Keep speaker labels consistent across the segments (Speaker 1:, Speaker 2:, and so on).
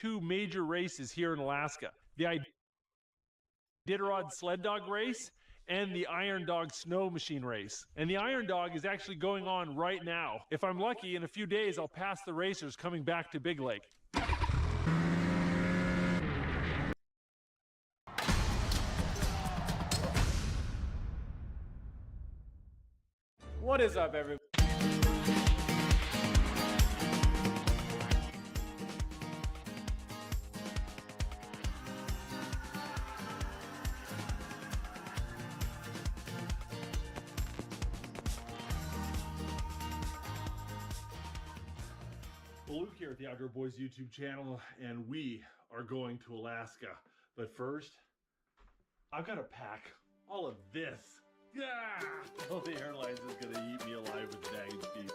Speaker 1: two major races here in Alaska. The Iditarod sled dog race and the Iron Dog snow machine race. And the Iron Dog is actually going on right now. If I'm lucky, in a few days, I'll pass the racers coming back to Big Lake. What is up, everybody? Well, Luke here at the Outdoor Boys YouTube channel, and we are going to Alaska. But first, I've got to pack all of this. Yeah! Oh, the airlines is gonna eat me alive with baggage feet.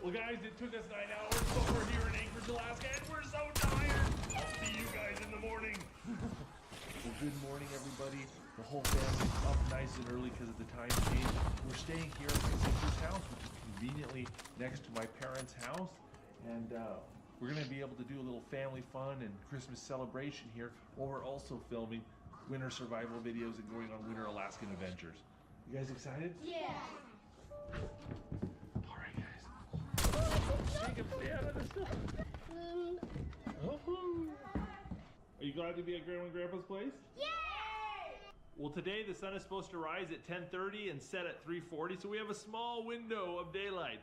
Speaker 1: Well, guys, it took us 9 hours, but we're here in Anchorage, Alaska, and we're so tired. I'll see you guys in the morning.
Speaker 2: Well, good morning, everybody. The whole family's up nice and early because of the time change. We're staying here at my sister's house, which is conveniently next to my parents' house. And we're going to be able to do a little family fun and Christmas celebration here, while we're also filming winter survival videos and going on winter Alaskan adventures. You guys excited?
Speaker 3: Yeah.
Speaker 2: All right, guys.
Speaker 1: Jacob, stay out of the stuff. Are you glad to be at Grandma and Grandpa's place?
Speaker 3: Yay!
Speaker 1: Well, today the sun is supposed to rise at 10:30 and set at 3:40, so we have a small window of daylight.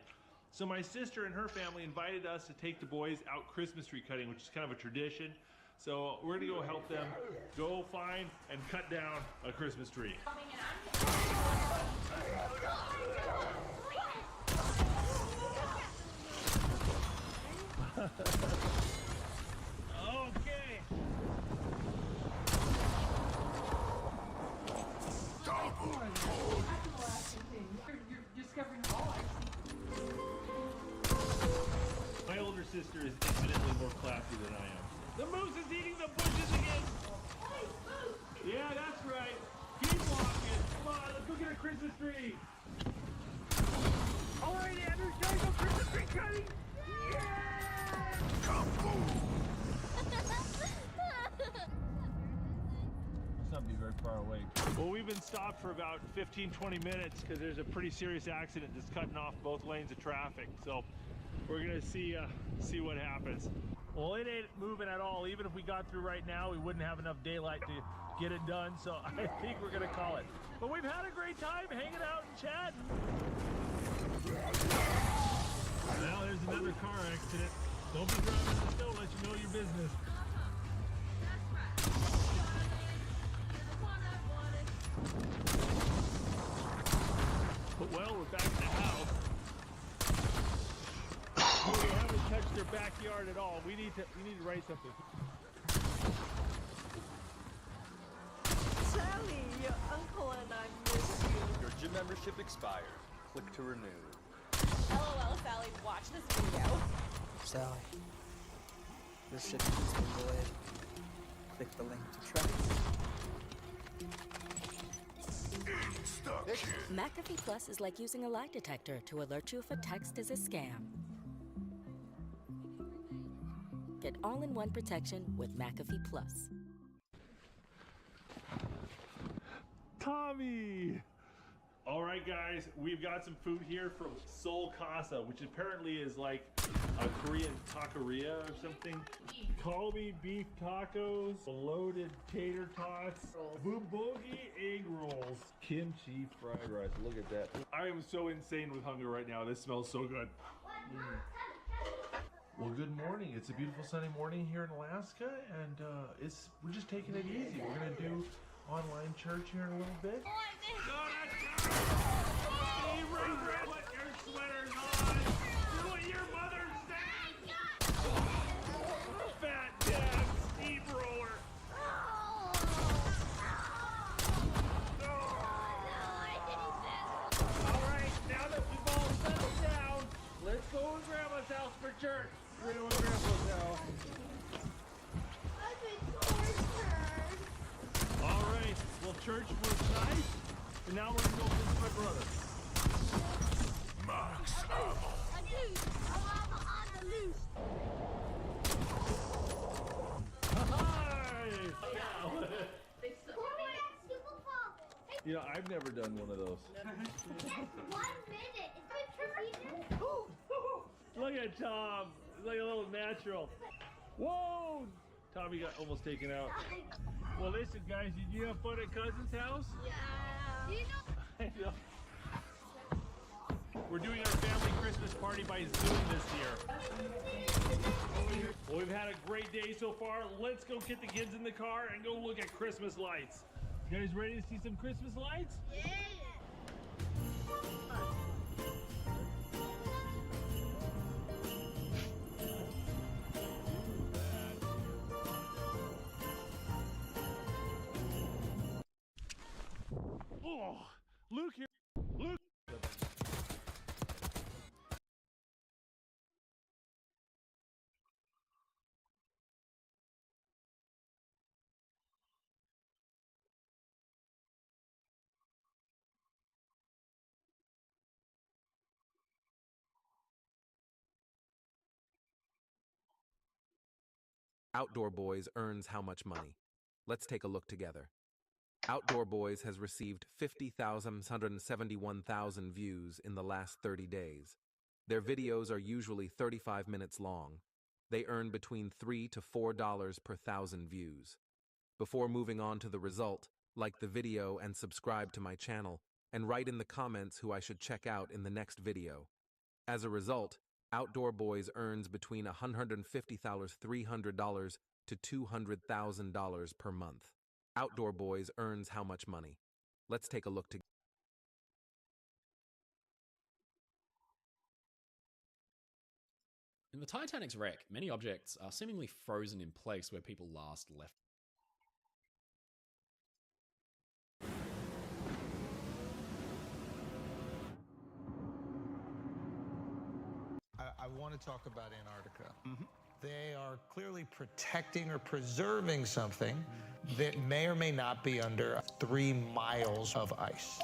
Speaker 1: So my sister and her family invited us to take the boys out Christmas tree cutting, which is kind of a tradition. So we're gonna go help them go find and cut down a Christmas tree. Okay.
Speaker 4: You're discovering all
Speaker 1: My older sister is infinitely more classy than I am. The moose is eating the bushes again. Yeah, that's right. Keep walking. Come on, let's go get a Christmas tree. All right, Andrew, shall we go Christmas tree cutting? Yeah!
Speaker 2: Let's not be very far away.
Speaker 1: Well, we've been stopped for about 15-20 minutes because there's a pretty serious accident that's cutting off both lanes of traffic. So we're gonna see what happens. Well, it ain't moving at all. Even if we got through right now, we wouldn't have enough daylight to get it done. So I think we're gonna call it. But we've had a great time hanging out and chatting. Well, there's another car accident. Don't be driving in the snow unless you know your business. But well, we're back in the house. We haven't touched their backyard at all. We need to write something.
Speaker 5: Sally, your uncle and I miss
Speaker 3: membership expired. Click to renew.
Speaker 5: LOL, Sally, watch this video.
Speaker 6: Sally, your shipping has been delayed. Click the link to track.
Speaker 7: McAfee Plus is like using a lie detector to alert you if a text is a scam. Get all-in-one protection with McAfee Plus.
Speaker 1: Tommy! All right, guys, we've got some food here from Seoul Casa, which apparently is like a Korean taqueria or something. Kobe beef tacos, loaded tater tots, bulgogi egg rolls, kimchi fried rice. Look at that. I am so insane with hunger right now. This smells so good.
Speaker 2: Well, good morning. It's a beautiful sunny morning here in Alaska, and we're just taking it easy. We're gonna do online church here in a little bit.
Speaker 1: Put your sweaters on. Do what your mother said. Fat dad steamroller. All right, now that we've all settled down, let's go to Grandma's house for church. We're going to Grandma's house. All right, well, church was nice, and now we're going to go visit my brother.
Speaker 8: Max Camo.
Speaker 1: You know, I've never done one of those.
Speaker 8: Just 1 minute. It's good for
Speaker 1: Look at Tom. He's like a little natural. Whoa! Tommy got almost taken out. Well, listen, guys, did you have fun at Cousin's house?
Speaker 8: Yeah.
Speaker 1: I know. We're doing our family Christmas party by Zoom this year. Well, we've had a great day so far. Let's go get the kids in the car and go look at Christmas lights. You guys ready to see some Christmas lights?
Speaker 8: Yeah.
Speaker 1: Oh, Luke here. Luke.
Speaker 9: Outdoor Boys earns how much money? Let's take a look together. Outdoor Boys has received 50,171,000 views in the last 30 days. Their videos are usually 35 minutes long. They earn between $3 to $4 per 1,000 views. Before moving on to the result, like the video and subscribe to my channel, and write in the comments who I should check out in the next video. As a result, Outdoor Boys earns between $150,300 to $200,000 per month. Outdoor Boys earns how much money? Let's take a look together.
Speaker 10: In the Titanic's wreck, many objects are seemingly frozen in place where people last left.
Speaker 11: I want to talk about Antarctica. They are clearly protecting or preserving something that may or may not be under 3 miles of ice.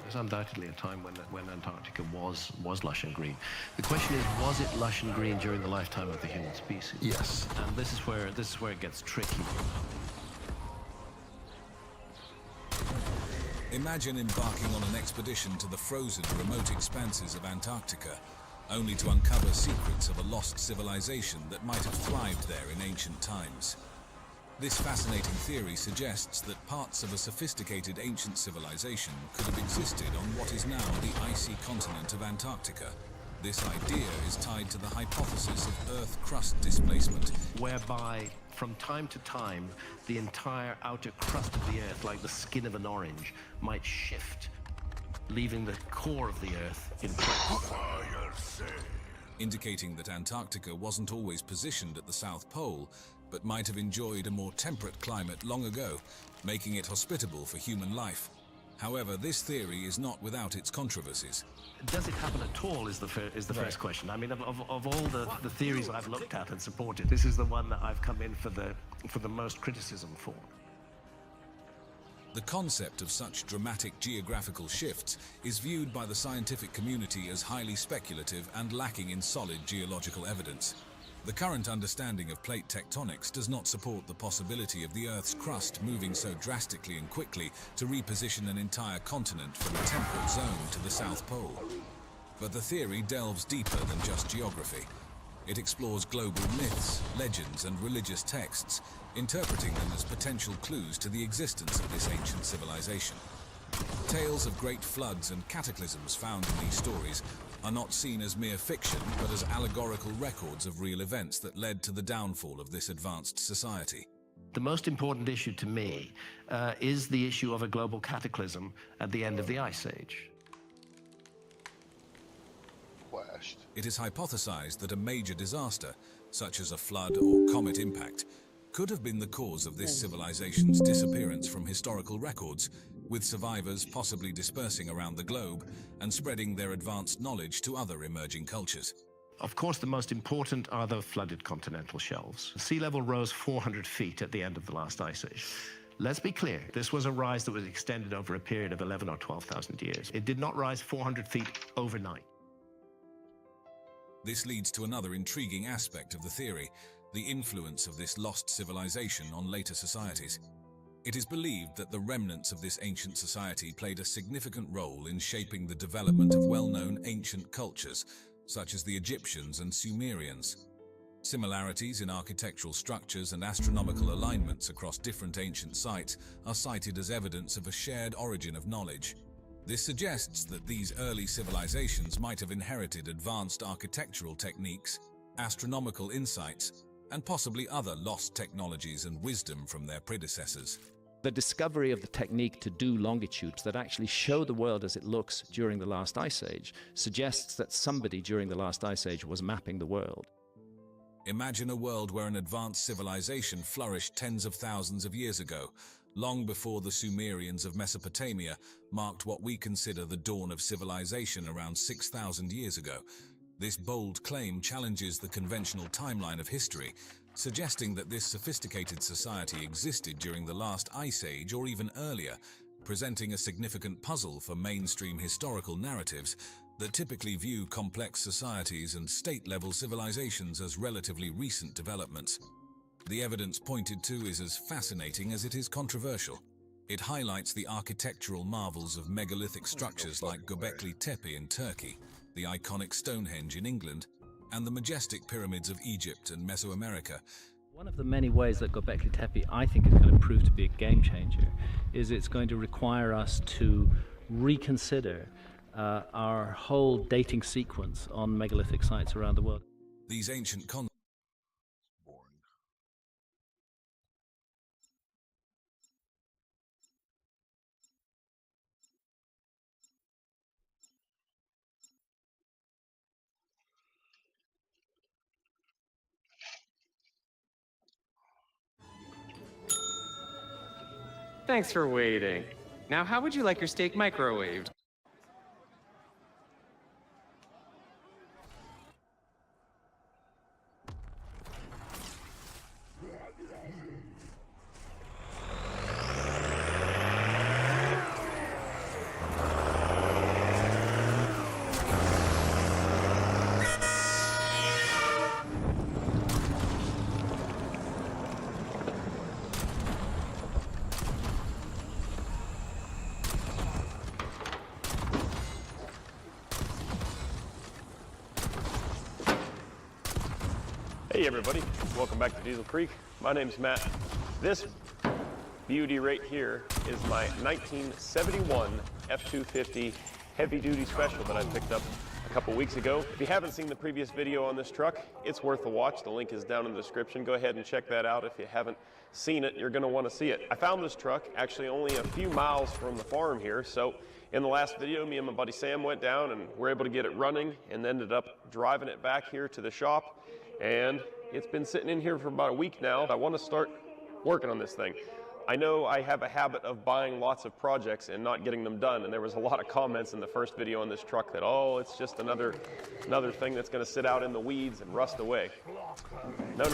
Speaker 12: There's undoubtedly a time when Antarctica was lush and green. The question is, was it lush and green during the lifetime of the human species?
Speaker 11: Yes.
Speaker 12: And this is where it gets tricky.
Speaker 13: Imagine embarking on an expedition to the frozen, remote expanses of Antarctica, only to uncover secrets of a lost civilization that might have thrived there in ancient times. This fascinating theory suggests that parts of a sophisticated ancient civilization could have existed on what is now the icy continent of Antarctica. This idea is tied to the hypothesis of Earth crust displacement,
Speaker 12: whereby from time to time the entire outer crust of the Earth, like the skin of an orange, might shift, leaving the core of the Earth in place.
Speaker 13: indicating that Antarctica wasn't always positioned at the South Pole, but might have enjoyed a more temperate climate long ago, making it hospitable for human life. However, this theory is not without its controversies.
Speaker 12: Does it happen at all is the first question. I mean, of all the theories I've looked at and supported, this is the one that I've come in for the most criticism for.
Speaker 13: The concept of such dramatic geographical shifts is viewed by the scientific community as highly speculative and lacking in solid geological evidence. The current understanding of plate tectonics does not support the possibility of the Earth's crust moving so drastically and quickly to reposition an entire continent from the temperate zone to the South Pole. But the theory delves deeper than just geography. It explores global myths, legends, and religious texts, interpreting them as potential clues to the existence of this ancient civilization. Tales of great floods and cataclysms found in these stories are not seen as mere fiction, but as allegorical records of real events that led to the downfall of this advanced society.
Speaker 12: The most important issue to me is the issue of a global cataclysm at the end of the Ice Age.
Speaker 13: It is hypothesized that a major disaster, such as a flood or comet impact, could have been the cause of this civilization's disappearance from historical records, with survivors possibly dispersing around the globe and spreading their advanced knowledge to other emerging cultures.
Speaker 12: Of course, the most important are the flooded continental shelves. Sea level rose 400 feet at the end of the last ice age. Let's be clear, this was a rise that was extended over a period of 11 or 12,000 years. It did not rise 400 feet overnight.
Speaker 13: This leads to another intriguing aspect of the theory, the influence of this lost civilization on later societies. It is believed that the remnants of this ancient society played a significant role in shaping the development of well-known ancient cultures, such as the Egyptians and Sumerians. Similarities in architectural structures and astronomical alignments across different ancient sites are cited as evidence of a shared origin of knowledge. This suggests that these early civilizations might have inherited advanced architectural techniques, astronomical insights, and possibly other lost technologies and wisdom from their predecessors.
Speaker 14: The discovery of the technique to do longitudes that actually show the world as it looks during the last ice age suggests that somebody during the last ice age was mapping the world.
Speaker 13: Imagine a world where an advanced civilization flourished tens of thousands of years ago, long before the Sumerians of Mesopotamia marked what we consider the dawn of civilization around 6,000 years ago. This bold claim challenges the conventional timeline of history, suggesting that this sophisticated society existed during the last ice age or even earlier, presenting a significant puzzle for mainstream historical narratives that typically view complex societies and state-level civilizations as relatively recent developments. The evidence pointed to is as fascinating as it is controversial. It highlights the architectural marvels of megalithic structures like Göbekli Tepe in Turkey, the iconic Stonehenge in England, and the majestic pyramids of Egypt and Mesoamerica.
Speaker 14: One of the many ways that Göbekli Tepe, I think, is going to prove to be a game changer is it's going to require us to reconsider our whole dating sequence on megalithic sites around the world.
Speaker 13: These ancient
Speaker 15: Thanks for waiting. Now, how would you like your steak microwaved?
Speaker 16: Hey everybody, welcome back to Diesel Creek. My name's Matt. This beauty right here is my 1971 F-250 heavy duty special that I picked up a couple weeks ago. If you haven't seen the previous video on this truck, it's worth a watch. The link is down in the description. Go ahead and check that out. If you haven't seen it, you're gonna wanna see it. I found this truck actually only a few miles from the farm here. So in the last video, me and my buddy Sam went down and were able to get it running and ended up driving it back here to the shop. And it's been sitting in here for about a week now. I want to start working on this thing. I know I have a habit of buying lots of projects and not getting them done, and there was a lot of comments in the first video on this truck that, oh, it's just another thing that's going to sit out in the weeds and rust away. No,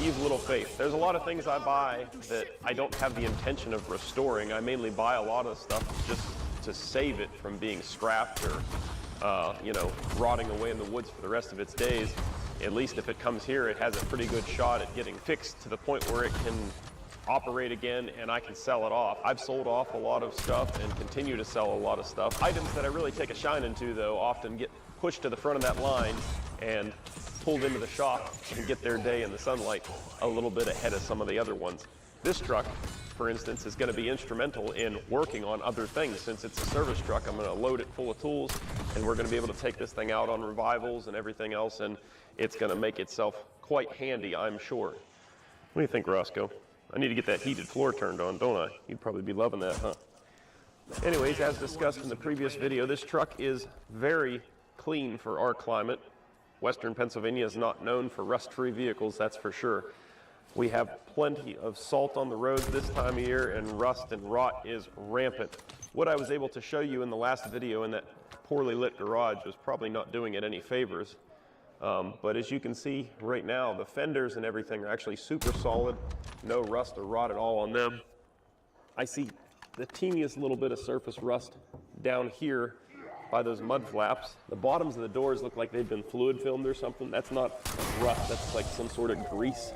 Speaker 16: use a little faith. There's a lot of things I buy that I don't have the intention of restoring. I mainly buy a lot of stuff just to save it from being scrapped or, you know, rotting away in the woods for the rest of its days. At least if it comes here, it has a pretty good shot at getting fixed to the point where it can operate again and I can sell it off. I've sold off a lot of stuff and continue to sell a lot of stuff. Items that I really take a shine into, though, often get pushed to the front of that line and pulled into the shop and get their day in the sunlight a little bit ahead of some of the other ones. This truck, for instance, is going to be instrumental in working on other things. Since it's a service truck, I'm going to load it full of tools, and we're going to be able to take this thing out on revivals and everything else, and it's going to make itself quite handy, I'm sure. What do you think, Roscoe? I need to get that heated floor turned on, don't I? You'd probably be loving that, huh? Anyways, as discussed in the previous video, this truck is very clean for our climate. Western Pennsylvania is not known for rust-free vehicles, that's for sure. We have plenty of salt on the roads this time of year, and rust and rot is rampant. What I was able to show you in the last video in that poorly lit garage was probably not doing it any favors. But as you can see right now, the fenders and everything are actually super solid. No rust or rot at all on them. I see the teeniest little bit of surface rust down here by those mud flaps. The bottoms of the doors look like they've been fluid filmed or something. That's not rust, that's like some sort of grease.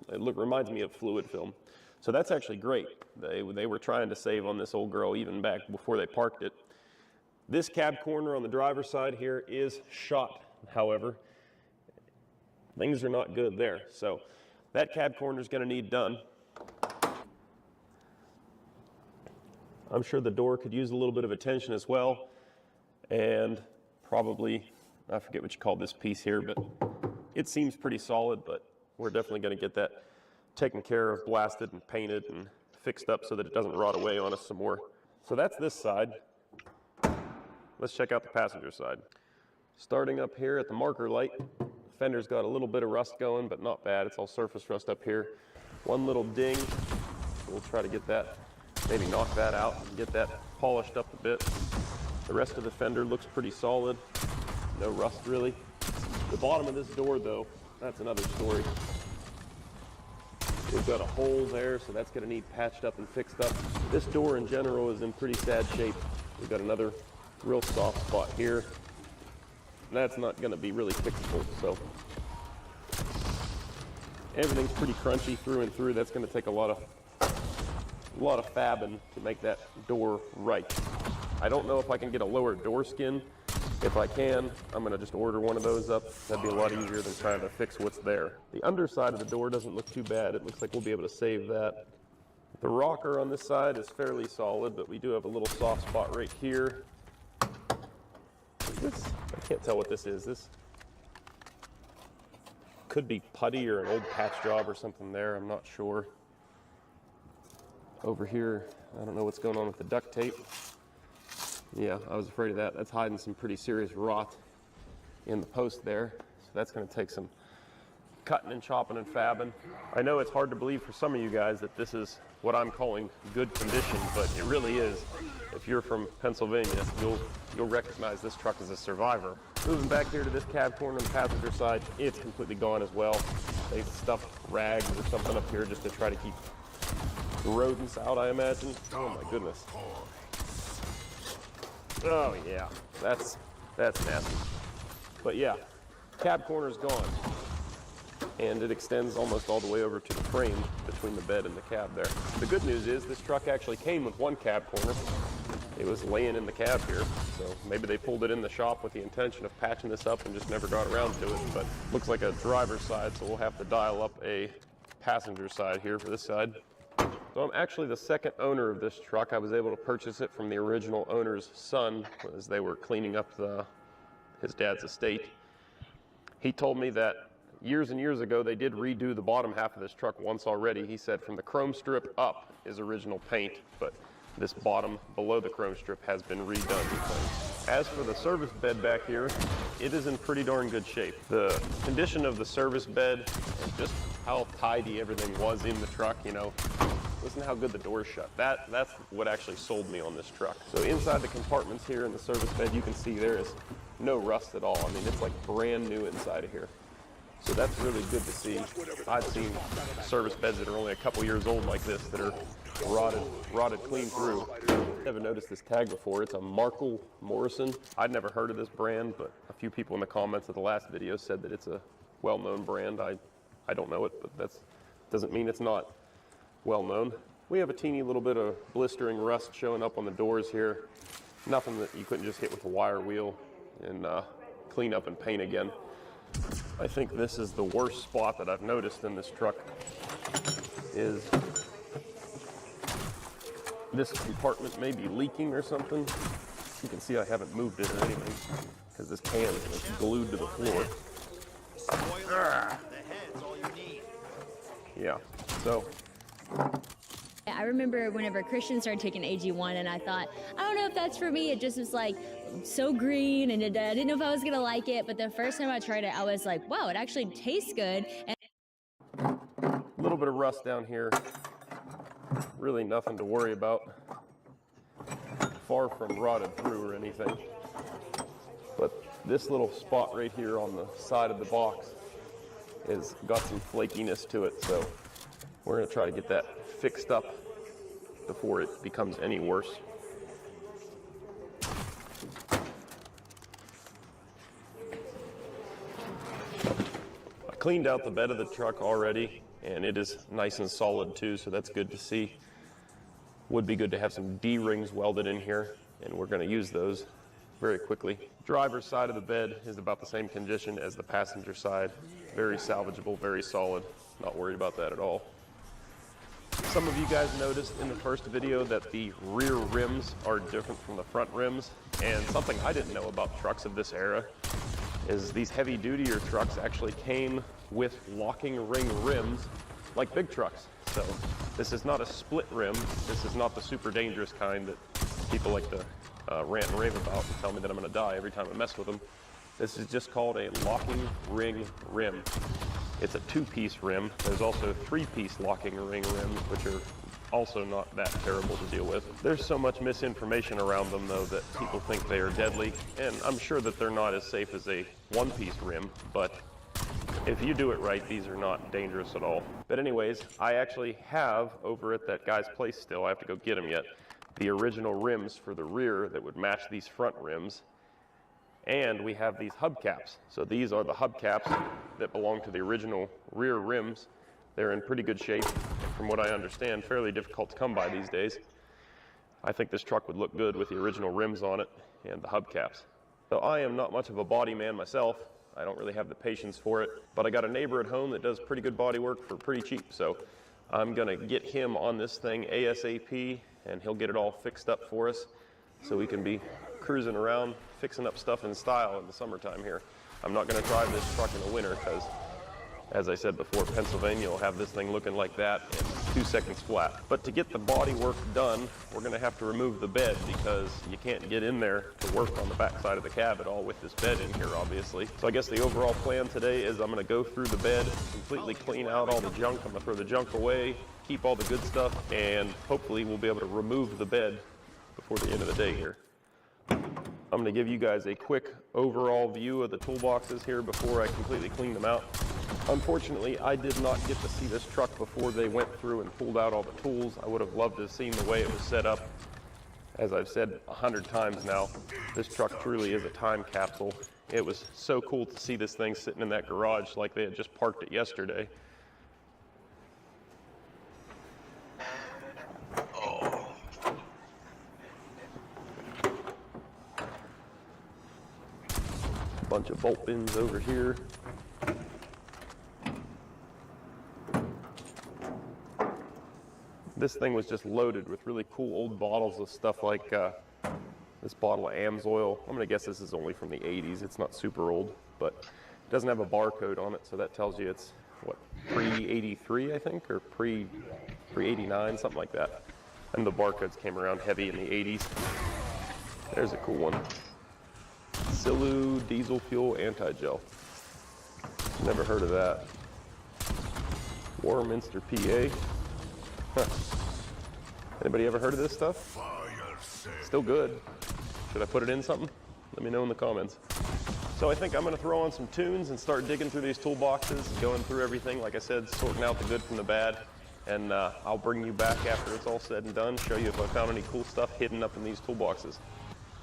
Speaker 16: It reminds me of fluid film. So that's actually great. They were trying to save on this old girl even back before they parked it. This cab corner on the driver's side here is shot, however. Things are not good there. So that cab corner is going to need done. I'm sure the door could use a little bit of attention as well. And probably, I forget what you call this piece here, but it seems pretty solid, but we're definitely going to get that taken care of, blasted and painted and fixed up so that it doesn't rot away on us some more. So that's this side. Let's check out the passenger side. Starting up here at the marker light, the fender's got a little bit of rust going, but not bad. It's all surface rust up here. One little ding. We'll try to get that, maybe knock that out and get that polished up a bit. The rest of the fender looks pretty solid. No rust really. The bottom of this door though, that's another story. We've got a hole there, so that's going to need patched up and fixed up. This door in general is in pretty sad shape. We've got another real soft spot here. That's not going to be really fixable, so everything's pretty crunchy through and through. That's going to take a lot of fabbing to make that door right. I don't know if I can get a lower door skin. If I can, I'm going to just order one of those up. That'd be a lot easier than trying to fix what's there. The underside of the door doesn't look too bad. It looks like we'll be able to save that. The rocker on this side is fairly solid, but we do have a little soft spot right here. I can't tell what this is. This could be putty or an old patch job or something there. I'm not sure. Over here, I don't know what's going on with the duct tape. Yeah, I was afraid of that. That's hiding some pretty serious rot in the post there. So that's going to take some cutting and chopping and fabbing. I know it's hard to believe for some of you guys that this is what I'm calling good condition, but it really is. If you're from Pennsylvania, you'll recognize this truck as a survivor. Moving back here to this cab corner on the passenger side, it's completely gone as well. They stuffed rags or something up here just to try to keep the rodents out, I imagine. Oh my goodness. Oh yeah, that's nasty. But yeah, cab corner's gone. And it extends almost all the way over to the frame between the bed and the cab there. The good news is this truck actually came with one cab corner. It was laying in the cab here, so maybe they pulled it in the shop with the intention of patching this up and just never got around to it. But looks like a driver's side, so we'll have to dial up a passenger side here for this side. So I'm actually the second owner of this truck. I was able to purchase it from the original owner's son as they were cleaning up his dad's estate. He told me that years and years ago they did redo the bottom half of this truck once already. He said from the chrome strip up is original paint, but this bottom below the chrome strip has been redone. As for the service bed back here, it is in pretty darn good shape. The condition of the service bed and just how tidy everything was in the truck, you know, Listen to how good the door's shut. That's what actually sold me on this truck. So inside the compartments here in the service bed, you can see there is no rust at all. I mean, it's like brand new inside of here. So that's really good to see. I've seen service beds that are only a couple years old like this that are rotted clean through. Never noticed this tag before. It's a Markle Morrison. I'd never heard of this brand, but a few people in the comments of the last video said that it's a well-known brand. I don't know it, but that doesn't mean it's not well-known. We have a teeny little bit of blistering rust showing up on the doors here. Nothing that you couldn't just hit with a wire wheel and clean up and paint again. I think this is the worst spot that I've noticed in this truck is this compartment may be leaking or something. You can see I haven't moved it or anything because this can is glued to the floor. Yeah, so.
Speaker 17: I remember whenever Christian started taking AG1 and I thought, I don't know if that's for me. It just was like so green and I didn't know if I was gonna like it. But the first time I tried it, I was like, wow, it actually tastes good. And
Speaker 16: a little bit of rust down here. Really nothing to worry about. Far from rotted through or anything. But this little spot right here on the side of the box has got some flakiness to it. So we're gonna try to get that fixed up before it becomes any worse. I cleaned out the bed of the truck already, and it is nice and solid too, so that's good to see. Would be good to have some D-rings welded in here, and we're going to use those very quickly. Driver's side of the bed is about the same condition as the passenger side. Very salvageable, very solid. Not worried about that at all. Some of you guys noticed in the first video that the rear rims are different from the front rims, and something I didn't know about trucks of this era is these heavy-duty trucks actually came with locking ring rims like big trucks. So this is not a split rim. This is not the super dangerous kind that people like to rant and rave about and tell me that I'm going to die every time I mess with them. This is just called a locking ring rim. It's a two-piece rim. There's also three-piece locking ring rims, which are also not that terrible to deal with. There's so much misinformation around them, though, that people think they are deadly, and I'm sure that they're not as safe as a one-piece rim, but if you do it right, these are not dangerous at all. But anyways, I actually have, over at that guy's place still, I have to go get them yet, the original rims for the rear that would match these front rims. And we have these hubcaps. So these are the hubcaps that belong to the original rear rims. They're in pretty good shape, and from what I understand, fairly difficult to come by these days. I think this truck would look good with the original rims on it and the hubcaps. So I am not much of a body man myself. I don't really have the patience for it, but I got a neighbor at home that does pretty good body work for pretty cheap. So I'm gonna get him on this thing ASAP, and he'll get it all fixed up for us so we can be cruising around, fixing up stuff in style in the summertime here. I'm not gonna drive this truck in the winter because, as I said before, Pennsylvania will have this thing looking like that in 2 seconds flat. But to get the body work done, we're gonna have to remove the bed because you can't get in there to work on the back side of the cab at all with this bed in here, obviously. So I guess the overall plan today is I'm gonna go through the bed, completely clean out all the junk. I'm gonna throw the junk away, keep all the good stuff, and hopefully we'll be able to remove the bed before the end of the day here. I'm gonna give you guys a quick overall view of the toolboxes here before I completely clean them out. Unfortunately, I did not get to see this truck before they went through and pulled out all the tools. I would have loved to have seen the way it was set up. As I've said 100 times now, this truck truly is a time capsule. It was so cool to see this thing sitting in that garage like they had just parked it yesterday. Bunch of bolt bins over here. This thing was just loaded with really cool old bottles of stuff like this bottle of AMSOIL. I'm gonna guess this is only from the 80s. It's not super old, but it doesn't have a barcode on it, so that tells you it's, what, pre-83, I think, or pre-89, something like that. And the barcodes came around heavy in the 80s. There's a cool one. Silu diesel fuel anti-gel. Never heard of that. Warminster, PA. Huh. Anybody ever heard of this stuff? Still good. Should I put it in something? Let me know in the comments. So I think I'm gonna throw on some tunes and start digging through these toolboxes, going through everything, like I said, sorting out the good from the bad. And I'll bring you back after it's all said and done, show you if I found any cool stuff hidden up in these toolboxes.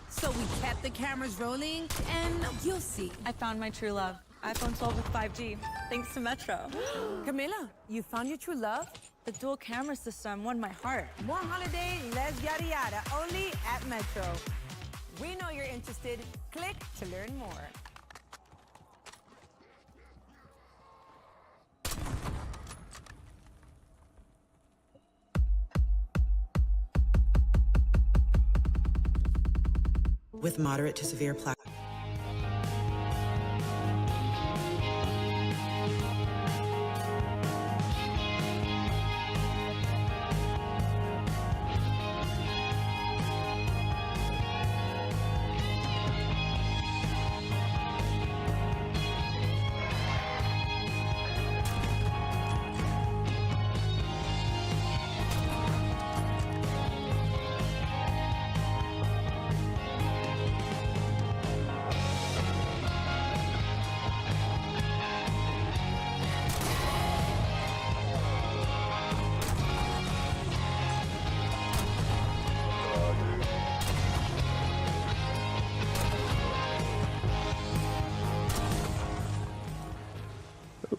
Speaker 18: So we kept the cameras rolling, and you'll see.
Speaker 19: I found my true love. iPhone 12 with 5G, thanks to Metro.
Speaker 18: Camila, you found your true love?
Speaker 19: The dual camera system won my heart.
Speaker 18: More holiday, less yada yada, only at Metro. We know you're interested. Click to learn more.
Speaker 20: With moderate to severe plaque.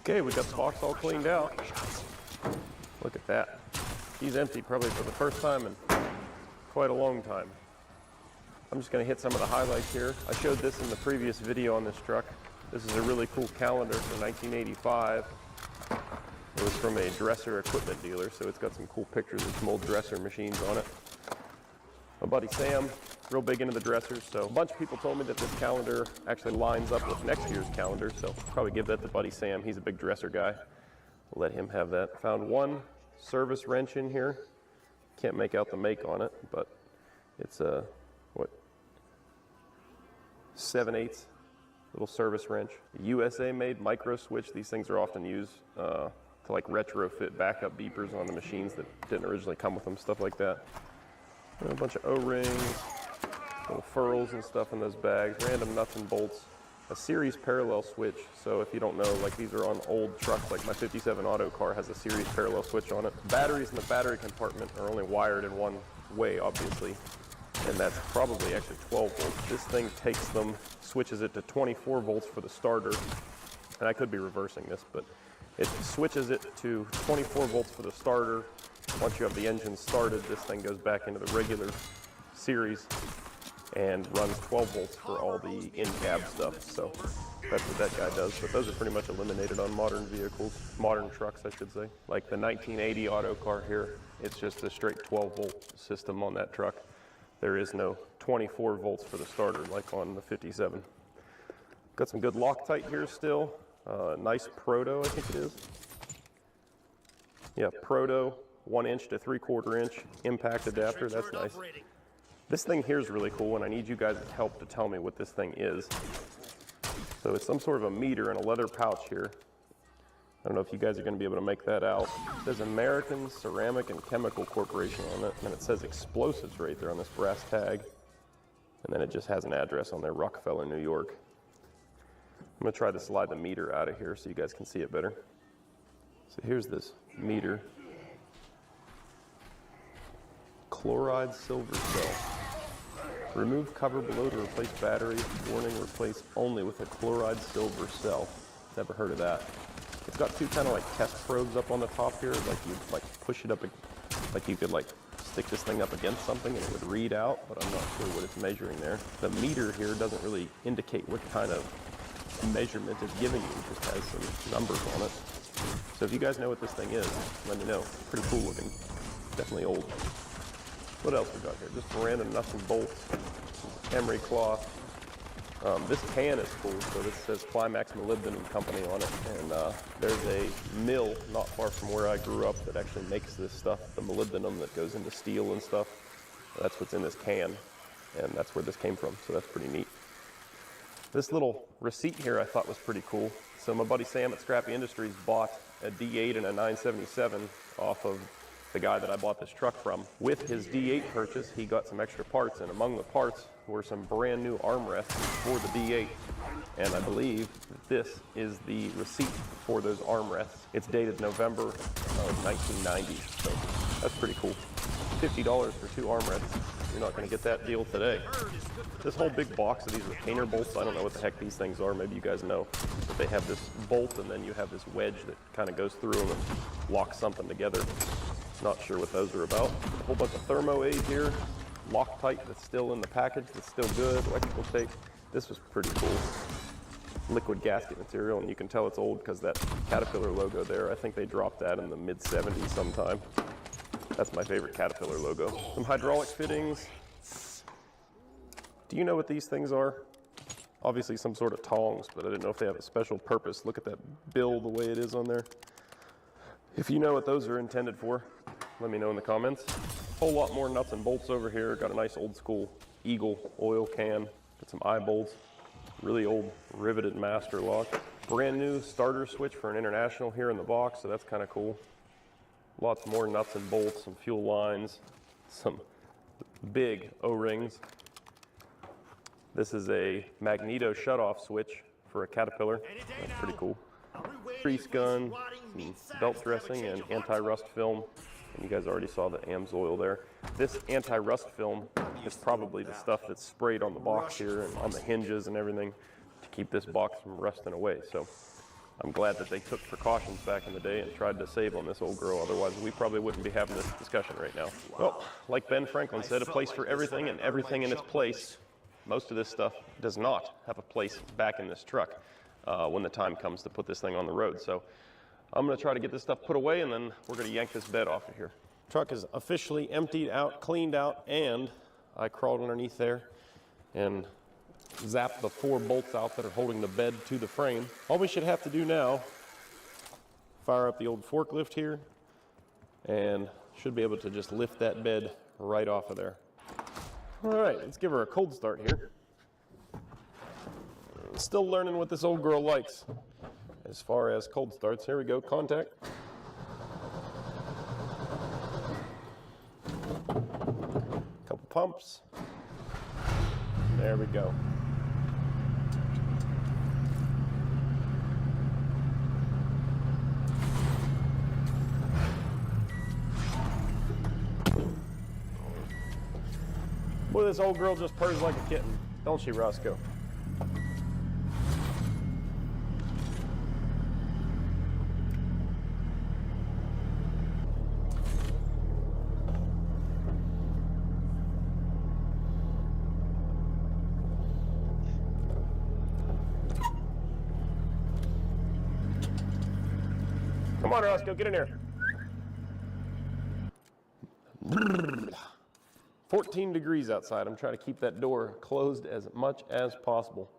Speaker 16: Okay, we got the box all cleaned out. Look at that. He's empty probably for the first time in quite a long time. I'm just gonna hit some of the highlights here. I showed this in the previous video on this truck. This is a really cool calendar from 1985. It was from a dresser equipment dealer, so it's got some cool pictures of some old dresser machines on it. My buddy Sam, real big into the dressers, so a bunch of people told me that this calendar actually lines up with next year's calendar, so probably give that to buddy Sam. He's a big dresser guy. We'll let him have that. Found one service wrench in here. Can't make out the make on it, but it's a, what, 7/8 little service wrench. USA made micro switch. These things are often used to like retrofit backup beepers on the machines that didn't originally come with them, stuff like that. And a bunch of O-rings, little furls and stuff in those bags, random nuts and bolts, a series parallel switch. So if you don't know, like these are on old trucks, like my 57 auto car has a series parallel switch on it. Batteries in the battery compartment are only wired in one way, obviously, and that's probably actually 12 volts. This thing takes them, switches it to 24 volts for the starter, and I could be reversing this, but it switches it to 24 volts for the starter. Once you have the engine started, this thing goes back into the regular series and runs 12 volts for all the in-cab stuff. So that's what that guy does. But those are pretty much eliminated on modern vehicles, modern trucks, I should say. Like the 1980 auto car here, it's just a straight 12 volt system on that truck. There is no 24 volts for the starter like on the 57. Got some good Loctite here still. Nice Proto, I think it is. Yeah, Proto. 1 inch to 3/4 inch impact adapter. That's nice. This thing here is really cool, and I need you guys' help to tell me what this thing is. So it's some sort of a meter in a leather pouch here. I don't know if you guys are going to be able to make that out. It says American Ceramic and Chemical Corporation on it, and it says explosives right there on this brass tag. And then it just has an address on there, Rockefeller, New York. I'm going to try to slide the meter out of here so you guys can see it better. So here's this meter. Chloride silver cell. Remove cover below to replace battery. Warning, replace only with a chloride silver cell. Never heard of that. It's got two kind of like test probes up on the top here. Like you like push it up, like you could like stick this thing up against something and it would read out, but I'm not sure what it's measuring there. The meter here doesn't really indicate what kind of measurement it's giving you. It just has some numbers on it. So if you guys know what this thing is, let me know. Pretty cool looking. Definitely old. What else we got here? Just random nuts and bolts, emery cloth. This can is cool. So this says Climax Molybdenum Company on it, and there's a mill not far from where I grew up that actually makes this stuff, the molybdenum that goes into steel and stuff. That's what's in this can, and that's where this came from. So that's pretty neat. This little receipt here I thought was pretty cool. So my buddy Sam at Scrappy Industries bought a D8 and a 977 off of the guy that I bought this truck from. With his D8 purchase, he got some extra parts, and among the parts were some brand new armrests for the D8. And I believe this is the receipt for those armrests. It's dated November of 1990, so that's pretty cool. $50 for 2 armrests. You're not going to get that deal today. This whole big box of these retainer bolts, I don't know what the heck these things are, maybe you guys know, but they have this bolt and then you have this wedge that kind of goes through them and locks something together. Not sure what those are about. A whole bunch of thermo aid here, Loctite that's still in the package, that's still good, electrical tape. This was pretty cool. Liquid gasket material, and you can tell it's old because that Caterpillar logo there, I think they dropped that in the mid-70s sometime. That's my favorite Caterpillar logo. Some hydraulic fittings. Do you know what these things are? Obviously some sort of tongs, but I didn't know if they have a special purpose. Look at that bill the way it is on there. If you know what those are intended for, let me know in the comments. Whole lot more nuts and bolts over here. Got a nice old school Eagle oil can. Got some eye bolts. Really old riveted master lock. Brand new starter switch for an International here in the box, so that's kind of cool. Lots more nuts and bolts, some fuel lines, some big O-rings. This is a magneto shutoff switch for a Caterpillar. That's pretty cool. Grease gun, some belt dressing, and anti-rust film. And you guys already saw the AMSOIL there. This anti-rust film is probably the stuff that's sprayed on the box here and on the hinges and everything to keep this box from rusting away. So I'm glad that they took precautions back in the day and tried to save on this old girl. Otherwise, we probably wouldn't be having this discussion right now. Well, like Ben Franklin said, a place for everything and everything in its place. Most of this stuff does not have a place back in this truck when the time comes to put this thing on the road. So I'm gonna try to get this stuff put away, and then we're gonna yank this bed off of here. Truck is officially emptied out, cleaned out, and I crawled underneath there and zapped the 4 bolts out that are holding the bed to the frame. All we should have to do now, fire up the old forklift here, and should be able to just lift that bed right off of there. All right, let's give her a cold start here. Still learning what this old girl likes as far as cold starts. Here we go, contact. Couple pumps. There we go. Boy, this old girl just purrs like a kitten, don't she, Roscoe? Come on, Roscoe, get in here. 14 degrees outside. I'm trying to keep that door closed as much as possible.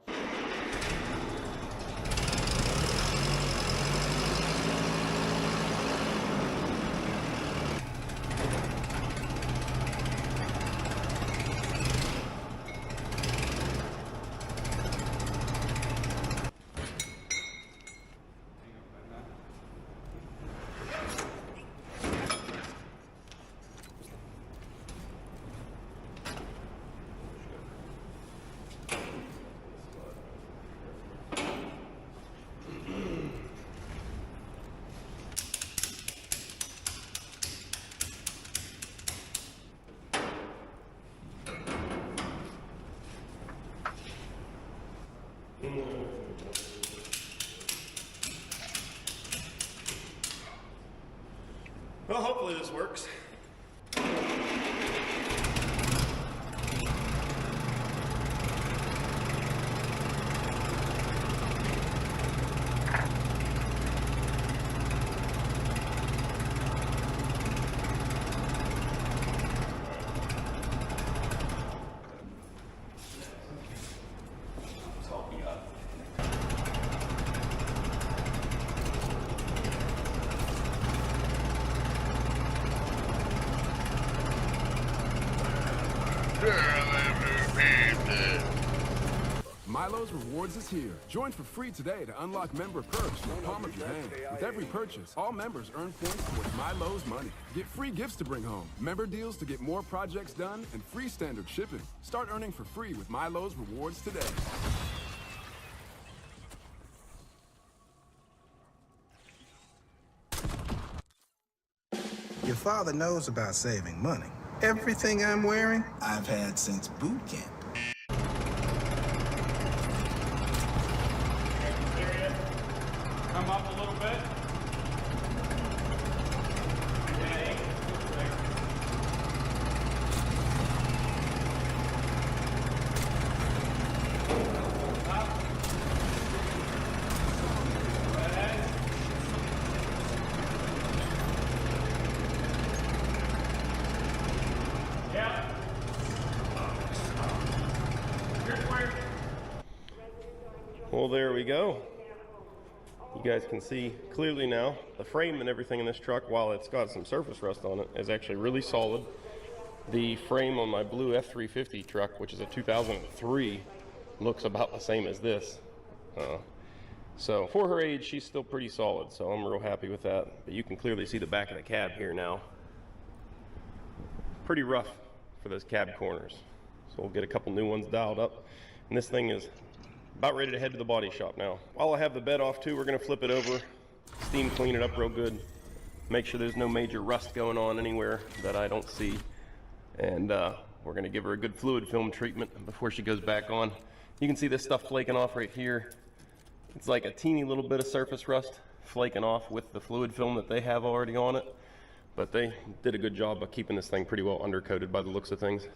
Speaker 16: Well, hopefully this works.
Speaker 21: Milo's Rewards is here. Join for free today to unlock member perks in the palm of your hand. With every purchase, all members earn points towards Milo's money. Get free gifts to bring home, member deals to get more projects done, and free standard shipping. Start earning for free with Milo's Rewards today.
Speaker 22: Your father knows about saving money. Everything I'm wearing, I've had since boot camp.
Speaker 16: Come up a little bit.
Speaker 23: Well, there we go. You guys can see clearly now the frame and everything in this truck, while it's got some surface rust on it, is actually really solid. The frame on my blue F350 truck, which is a 2003, looks about the same as this. So for her age, she's still pretty solid, so I'm real happy with that. But you can clearly see the back of the cab here now. Pretty rough for those cab corners. So we'll get a couple new ones dialed up. And this thing is about ready to head to the body shop now. While I have the bed off too, we're gonna flip it over, steam clean it up real good, make sure there's no major rust going on anywhere that I don't see. And we're gonna give her a good fluid film treatment before she goes back on. You can see this stuff flaking off right here. It's like a teeny little bit of surface rust flaking off with the fluid film that they have already on it. But they did a good job of keeping this thing pretty well undercoated by the looks of things.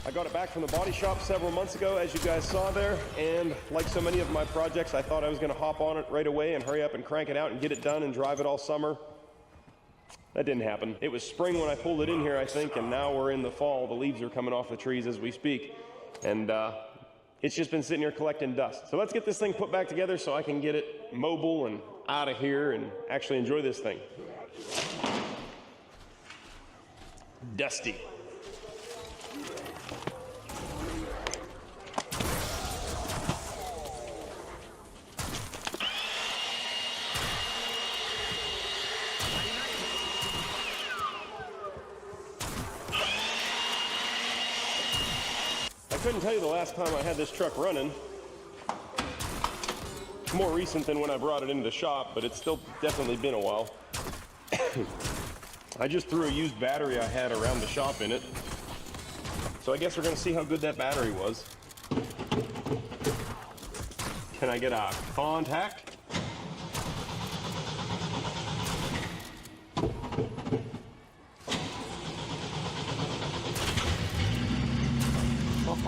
Speaker 23: I got it back from the body shop several months ago, as you guys saw there, and like so many of my projects, I thought I was going to hop on it right away and hurry up and crank it out and get it done and drive it all summer. That didn't happen. It was spring when I pulled it in here, I think, and now we're in the fall. The leaves are coming off the trees as we speak, and it's just been sitting here collecting dust. So let's get this thing put back together so I can get it mobile and out of here and actually enjoy this thing. Dusty. I couldn't tell you the last time I had this truck running. It's more recent than when I brought it into the shop, but it's still definitely been a while. I just threw a used battery I had around the shop in it. So I guess we're gonna see how good that battery was. Can I get a contact?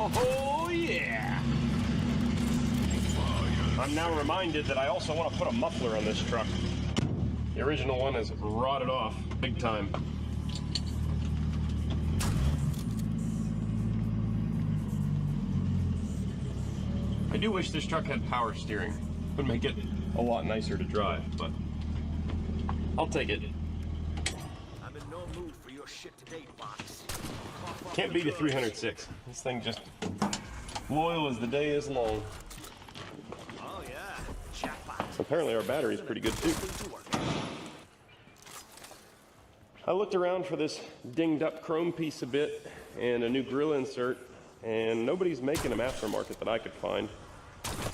Speaker 23: Oh yeah! I'm now reminded that I also want to put a muffler on this truck. The original one is rotted off big time. I do wish this truck had power steering. Would make it a lot nicer to drive, but I'll take it.
Speaker 24: I'm in no mood for your shit today, Fox. Cough
Speaker 23: Can't beat a 306. This thing just loyal as the day is long.
Speaker 3: Oh yeah.
Speaker 23: Apparently our battery's pretty good too. I looked around for this dinged up chrome piece a bit and a new grill insert, and nobody's making them aftermarket that I could find.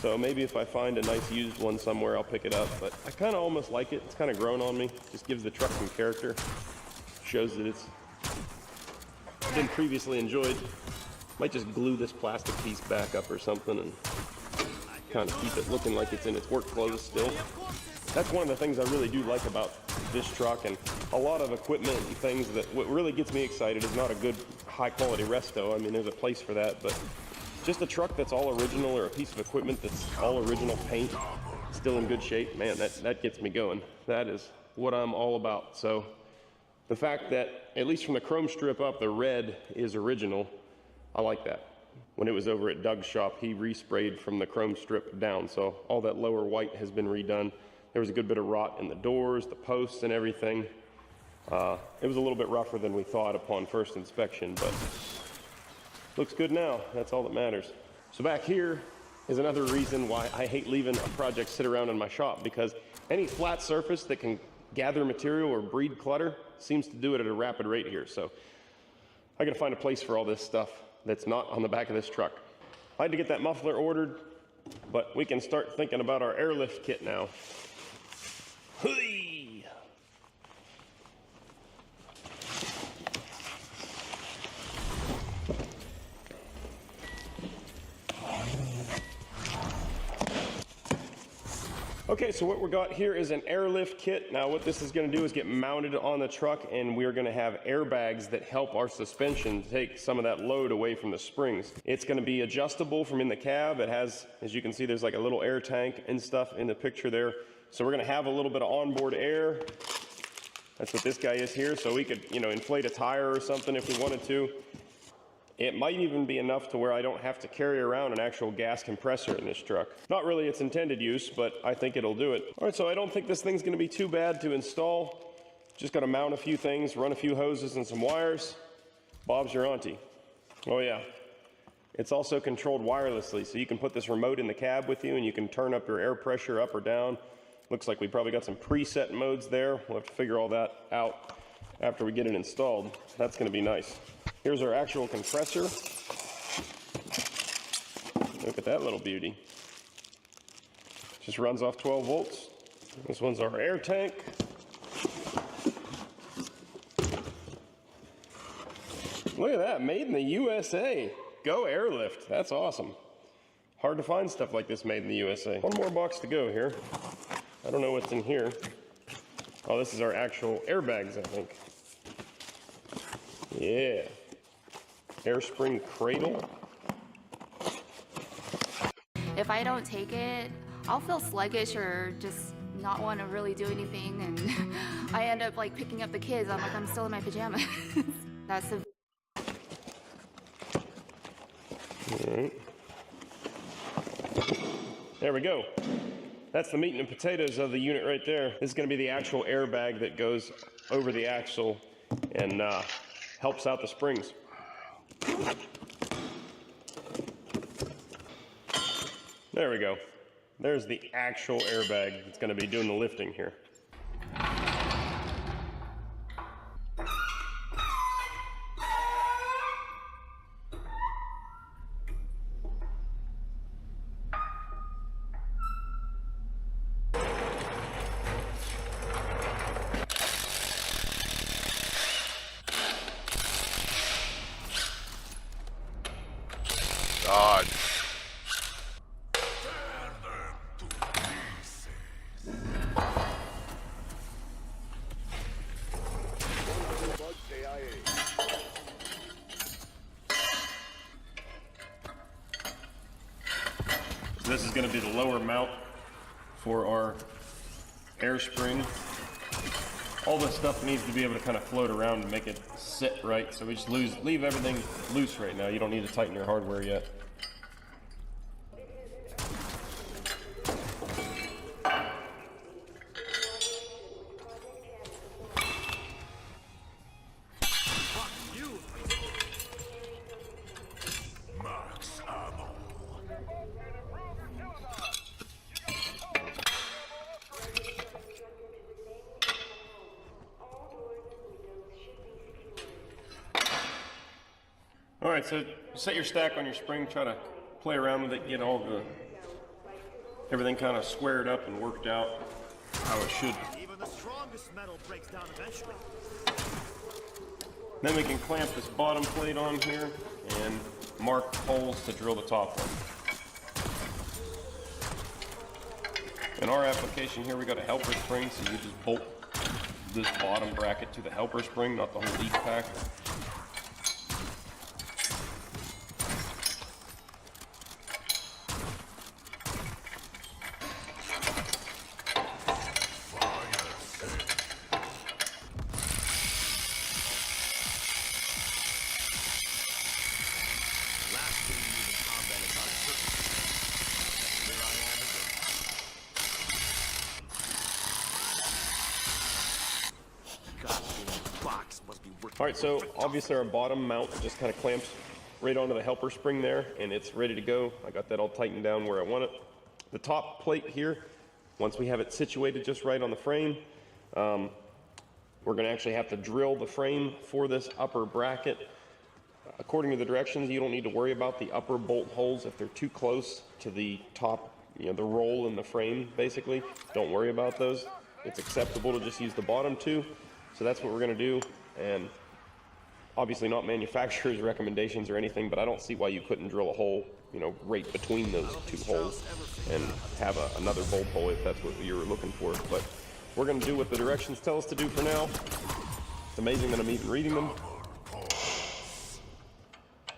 Speaker 23: So maybe if I find a nice used one somewhere, I'll pick it up. But I kind of almost like it. It's kind of grown on me. Just gives the truck some character. Shows that it's been previously enjoyed. Might just glue this plastic piece back up or something and kind of keep it looking like it's in its work clothes still. That's one of the things I really do like about this truck, and a lot of equipment and things that what really gets me excited is not a good high quality resto. I mean, there's a place for that, but just a truck that's all original, or a piece of equipment that's all original paint, still in good shape, man, that gets me going. That is what I'm all about. So the fact that, at least from the chrome strip up, the red is original, I like that. When it was over at Doug's shop, he resprayed from the chrome strip down, so all that lower white has been redone. There was a good bit of rot in the doors, the posts and everything. It was a little bit rougher than we thought upon first inspection, but looks good now. That's all that matters. So back here is another reason why I hate leaving a project sit around in my shop, because any flat surface that can gather material or breed clutter seems to do it at a rapid rate here. So I gotta find a place for all this stuff that's not on the back of this truck. I had to get that muffler ordered, but we can start thinking about our airlift kit now. Hey! Okay, so what we got here is an airlift kit. Now what this is going to do is get mounted on the truck, and we're going to have airbags that help our suspension take some of that load away from the springs. It's going to be adjustable from in the cab. It has, as you can see, there's like a little air tank and stuff in the picture there. So we're going to have a little bit of onboard air. That's what this guy is here. So we could, you know, inflate a tire or something if we wanted to. It might even be enough to where I don't have to carry around an actual gas compressor in this truck. Not really its intended use, but I think it'll do it. All right, so I don't think this thing's gonna be too bad to install. Just gotta mount a few things, run a few hoses and some wires. Bob's your auntie. Oh yeah. It's also controlled wirelessly, so you can put this remote in the cab with you and you can turn up your air pressure up or down. Looks like we probably got some preset modes there. We'll have to figure all that out after we get it installed. That's gonna be nice. Here's our actual compressor. Look at that little beauty. Just runs off 12 volts. This one's our air tank. Look at that, made in the USA. Go airlift, that's awesome. Hard to find stuff like this made in the USA. One more box to go here. I don't know what's in here. Oh, this is our actual airbags, I think. Yeah. Air spring cradle.
Speaker 4: If I don't take it, I'll feel sluggish or just not want to really do anything, and I end up like picking up the kids. I'm like, I'm still in my pajamas. That's the.
Speaker 23: All right. There we go. That's the meat and potatoes of the unit right there. This is going to be the actual airbag that goes over the axle and helps out the springs. There we go. There's the actual airbag that's going to be doing the lifting here.
Speaker 3: God.
Speaker 23: This is going to be the lower mount for our air spring. All this stuff needs to be able to kind of float around and make it sit right. So we just leave everything loose right now. You don't need to tighten your hardware yet. Alright, so set your stack on your spring, try to play around with it, get everything kind of squared up and worked out how it should.
Speaker 3: Even the strongest metal breaks down eventually.
Speaker 23: Then we can clamp this bottom plate on here and mark holes to drill the top one. In our application here, we got a helper spring, so you just bolt this bottom bracket to the helper spring, not the whole leaf pack. Alright, so obviously our bottom mount just kind of clamps right onto the helper spring there, and it's ready to go. I got that all tightened down where I want it. The top plate here, once we have it situated just right on the frame, we're going to actually have to drill the frame for this upper bracket. According to the directions, you don't need to worry about the upper bolt holes if they're too close to the top, the roll in the frame, basically. Don't worry about those. It's acceptable to just use the bottom two. So that's what we're going to do. And obviously not manufacturer's recommendations or anything, but I don't see why you couldn't drill a hole, right between those two holes and have another bolt hole if that's what you were looking for. But we're going to do what the directions tell us to do for now. It's amazing that I'm even reading them.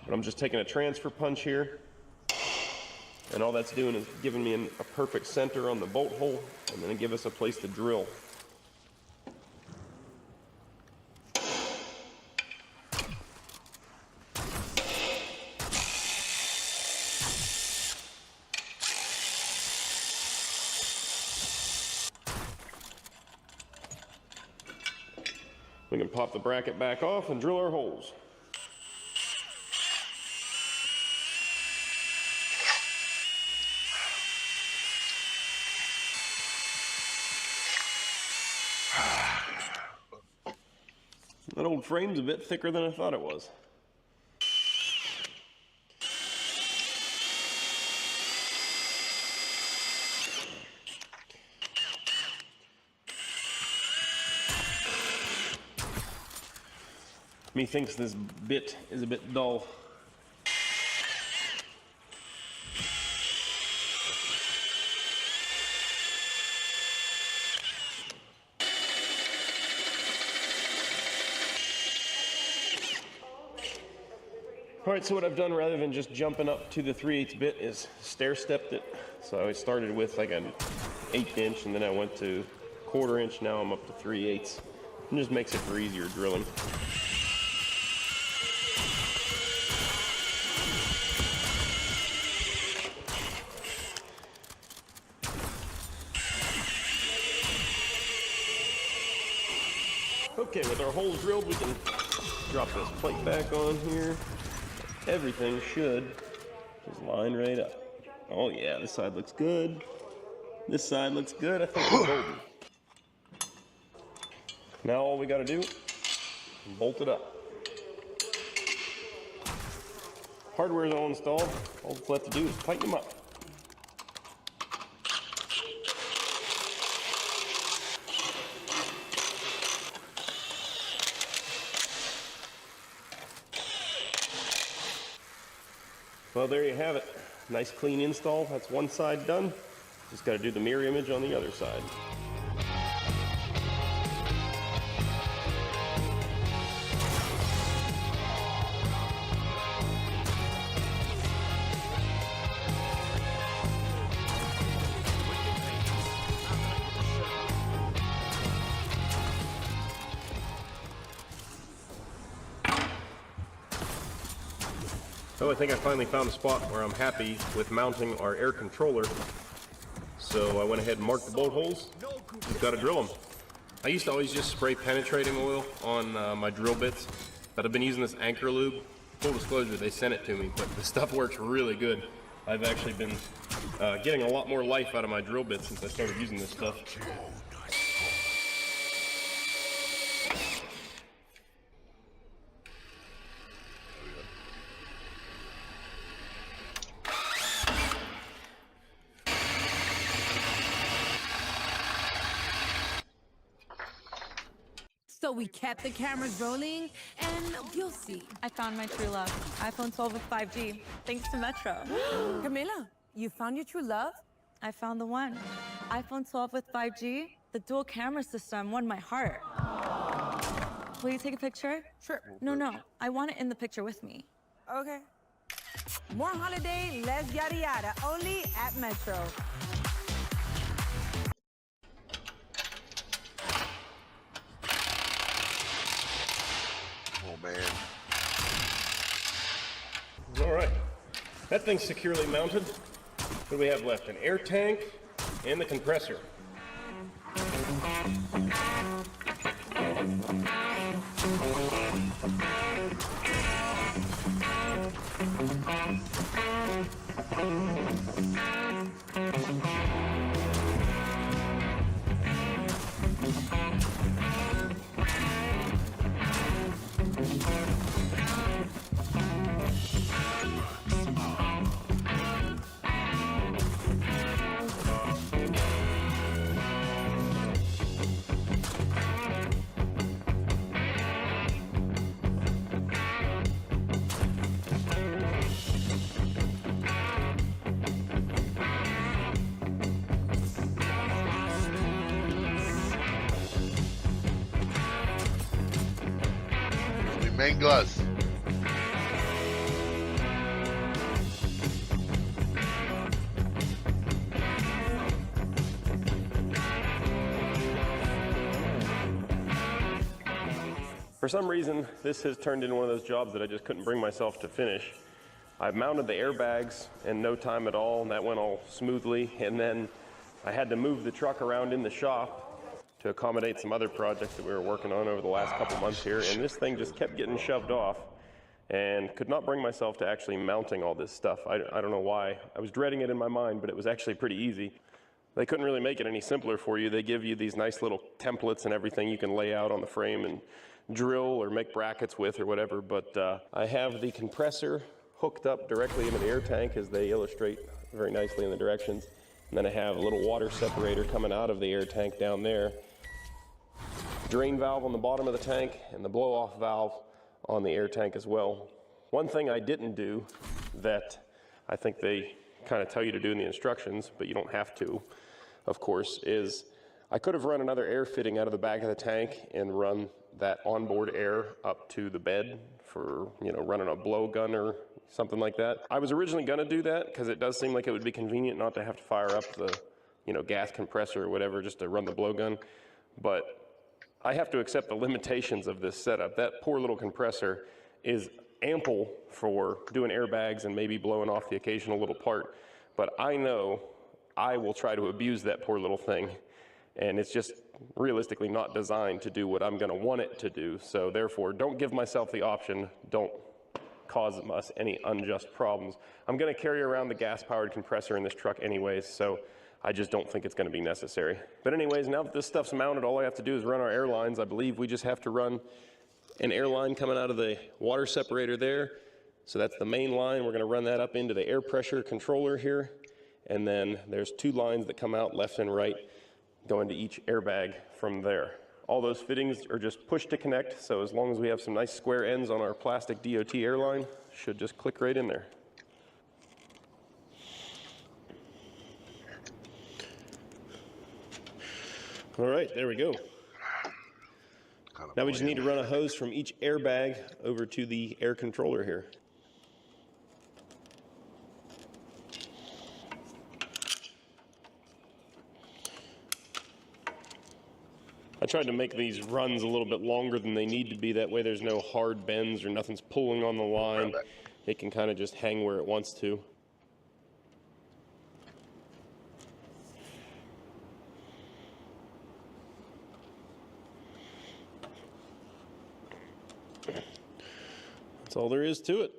Speaker 23: But I'm just taking a transfer punch here, and all that's doing is giving me a perfect center on the bolt hole, and then give us a place to drill. We can pop the bracket back off and drill our holes. That old frame's a bit thicker than I thought it was. Methinks this bit is a bit dull. Alright, so what I've done rather than just jumping up to the 3/8 bit is stair-stepped it. So I started with like an 1/8 inch and then I went to 1/4 inch, now I'm up to 3/8. It just makes it for easier drilling. Okay, with our holes drilled, we can drop this plate back on here. Everything should just line right up. Oh yeah, this side looks good. This side looks good. I think we're golden. Now all we gotta do is bolt it up. Hardware's all installed. All that's left to do is tighten them up. Well, there you have it. Nice clean install. That's one side done. Just got to do the mirror image on the other side. So I think I finally found a spot where I'm happy with mounting our air controller. So I went ahead and marked the bolt holes. Just got to drill them. I used to always just spray penetrating oil on my drill bits, but I've been using this anchor lube. Full disclosure, they sent it to me, but the stuff works really good. I've actually been getting a lot more life out of my drill bits since I started using this stuff.
Speaker 18: So we kept the cameras rolling, and you'll see.
Speaker 19: I found my true love. iPhone 12 with 5G, thanks to Metro.
Speaker 18: Camila, you found your true love?
Speaker 19: I found the one. iPhone 12 with 5G, the dual camera system won my heart. Will you take a picture?
Speaker 18: Sure.
Speaker 19: No, I want it in the picture with me.
Speaker 18: Okay. More holiday, less yada yada, only at Metro.
Speaker 23: Oh man. All right, that thing's securely mounted. What do we have left? An air tank and the compressor.
Speaker 5: Main glass.
Speaker 23: For some reason, this has turned into one of those jobs that I just couldn't bring myself to finish. I mounted the airbags in no time at all, and that went all smoothly. And then I had to move the truck around in the shop to accommodate some other projects that we were working on over the last couple months here. And this thing just kept getting shoved off and could not bring myself to actually mounting all this stuff. I don't know why. I was dreading it in my mind, but it was actually pretty easy. They couldn't really make it any simpler for you. They give you these nice little templates and everything you can lay out on the frame and drill or make brackets with or whatever. But I have the compressor hooked up directly into the air tank, as they illustrate very nicely in the directions. And then I have a little water separator coming out of the air tank down there. Drain valve on the bottom of the tank and the blow-off valve on the air tank as well. One thing I didn't do that I think they kind of tell you to do in the instructions, but you don't have to, of course, is I could have run another air fitting out of the back of the tank and run that onboard air up to the bed for, you know, running a blow gun or something like that. I was originally gonna do that because it does seem like it would be convenient not to have to fire up the, you know, gas compressor or whatever just to run the blow gun. But I have to accept the limitations of this setup. That poor little compressor is ample for doing airbags and maybe blowing off the occasional little part. But I know I will try to abuse that poor little thing. And it's just realistically not designed to do what I'm gonna want it to do. So therefore, don't give myself the option. Don't cause us any unjust problems. I'm gonna carry around the gas-powered compressor in this truck anyways, so I just don't think it's gonna be necessary. But anyways, now that this stuff's mounted, all I have to do is run our air lines. I believe we just have to run an air line coming out of the water separator there. So that's the main line. We're gonna run that up into the air pressure controller here. And then there's two lines that come out left and right, go into each airbag from there. All those fittings are just push to connect, so as long as we have some nice square ends on our plastic DOT airline, should just click right in there. All right, there we go. Now we just need to run a hose from each airbag over to the air controller here. I tried to make these runs a little bit longer than they need to be. That way there's no hard bends or nothing's pulling on the line. It can kind of just hang where it wants to. That's all there is to it.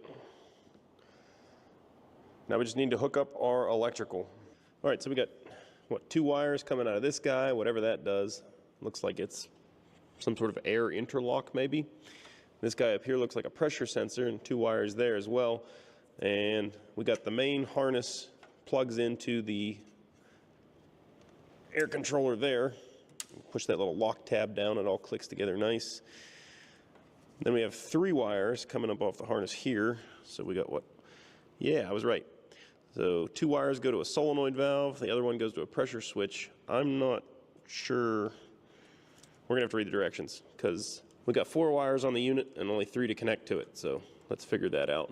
Speaker 23: Now we just need to hook up our electrical. All right, so we got, what, 2 wires coming out of this guy, whatever that does. Looks like it's some sort of air interlock maybe. This guy up here looks like a pressure sensor, and 2 wires there as well. And we got the main harness plugs into the air controller there. Push that little lock tab down, it all clicks together nice. Then we have 3 wires coming up off the harness here. So we got what? Yeah, I was right. So 2 wires go to a solenoid valve, the other one goes to a pressure switch. I'm not sure. We're gonna have to read the directions because we got 4 wires on the unit and only 3 to connect to it. So let's figure that out.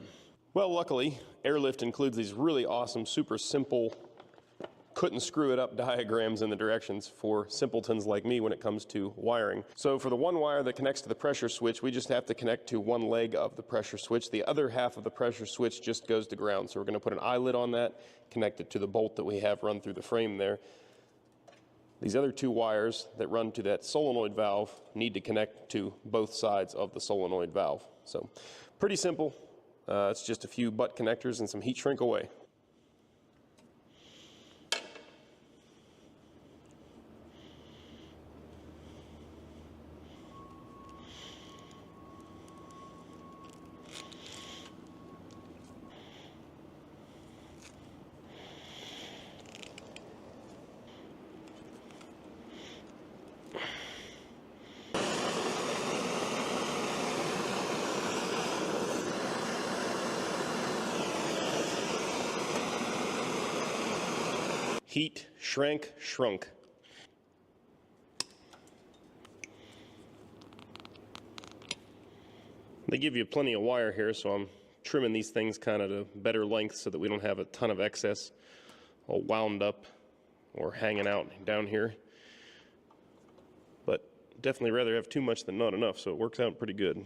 Speaker 23: Well, luckily, Airlift includes these really awesome, super simple, couldn't screw it up diagrams in the directions for simpletons like me when it comes to wiring. So for the 1 wire that connects to the pressure switch, we just have to connect to 1 leg of the pressure switch. The other half of the pressure switch just goes to ground. So we're gonna put an eyelet on that, connect it to the bolt that we have run through the frame there. These other 2 wires that run to that solenoid valve need to connect to both sides of the solenoid valve. So pretty simple. It's just a few butt connectors and some heat shrink away. Heat, shrink, shrunk. They give you plenty of wire here, so I'm trimming these things kind of to better length so that we don't have a ton of excess all wound up or hanging out down here. But definitely rather have too much than not enough, so it works out pretty good.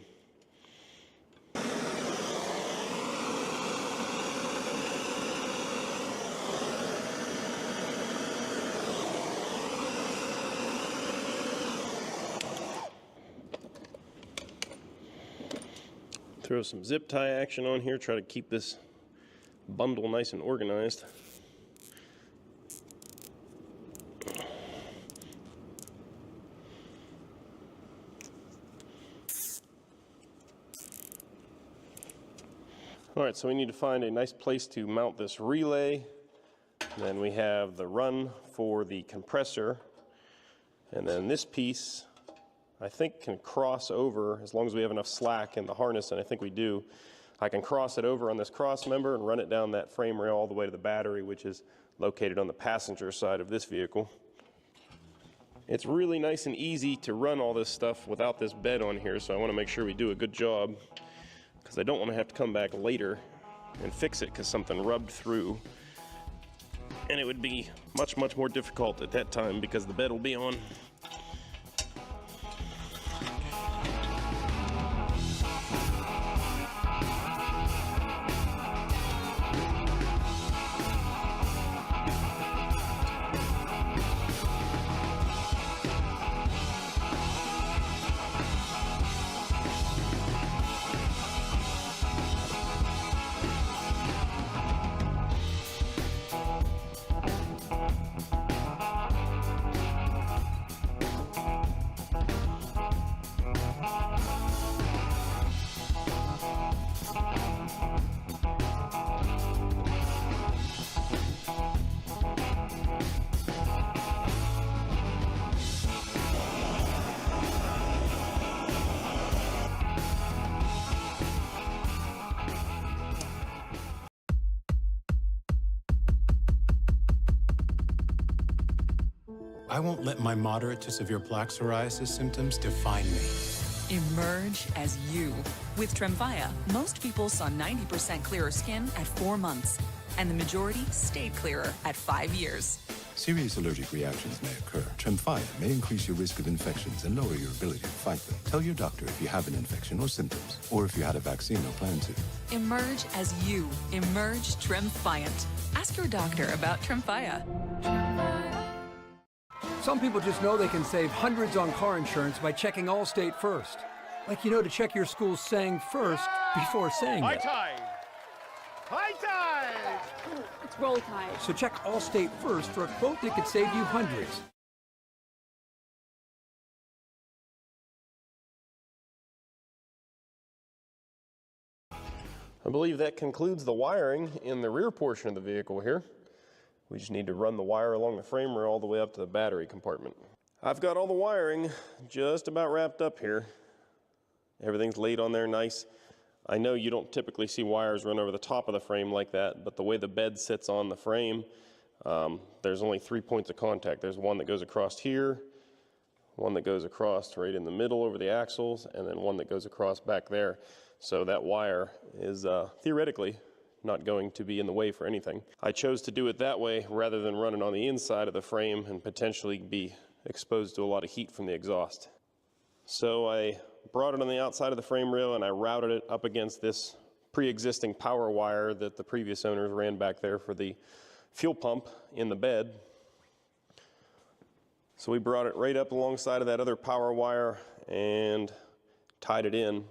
Speaker 23: Throw some zip tie action on here, try to keep this bundle nice and organized. All right, so we need to find a nice place to mount this relay. Then we have the run for the compressor. And then this piece, I think, can cross over as long as we have enough slack in the harness, and I think we do. I can cross it over on this cross member and run it down that frame rail all the way to the battery, which is located on the passenger side of this vehicle. It's really nice and easy to run all this stuff without this bed on here, so I want to make sure we do a good job because I don't want to have to come back later and fix it because something rubbed through. And it would be much, much more difficult at that time because the bed will be on.
Speaker 2: I won't let my moderate to severe plaque psoriasis symptoms define me.
Speaker 6: Emerge as you. With Tremfya, most people saw 90% clearer skin at 4 months, and the majority stayed clearer at 5 years.
Speaker 7: Serious allergic reactions may occur. Tremfya may increase your risk of infections and lower your ability to fight them. Tell your doctor if you have an infection or symptoms, or if you had a vaccine or plan to.
Speaker 6: Emerge as you. Emerge Tremfyant. Ask your doctor about Tremfya.
Speaker 24: Some people just know they can save hundreds on car insurance by checking Allstate first. Like, you know, to check your school's saying first before saying it.
Speaker 3: High tide! High tide!
Speaker 24: It's roll tide. So check Allstate first for a quote that could save you hundreds.
Speaker 23: I believe that concludes the wiring in the rear portion of the vehicle here. We just need to run the wire along the frame rail all the way up to the battery compartment. I've got all the wiring just about wrapped up here. Everything's laid on there nice. I know you don't typically see wires run over the top of the frame like that, but the way the bed sits on the frame, there's only 3 points of contact. There's one that goes across here, one that goes across right in the middle over the axles, and then one that goes across back there. So that wire is theoretically not going to be in the way for anything. I chose to do it that way rather than running on the inside of the frame and potentially be exposed to a lot of heat from the exhaust. So I brought it on the outside of the frame rail and I routed it up against this pre-existing power wire that the previous owners ran back there for the fuel pump in the bed. So we brought it right up alongside of that other power wire and tied it in.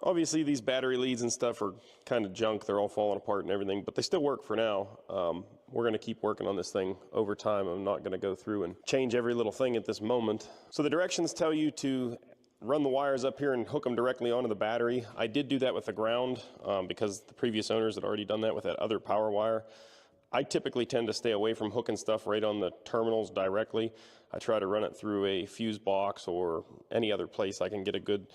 Speaker 23: Obviously these battery leads and stuff are kind of junk, they're all falling apart and everything, but they still work for now. We're going to keep working on this thing over time. I'm not going to go through and change every little thing at this moment. So the directions tell you to run the wires up here and hook them directly onto the battery. I did do that with the ground because the previous owners had already done that with that other power wire. I typically tend to stay away from hooking stuff right on the terminals directly. I try to run it through a fuse box or any other place I can get a good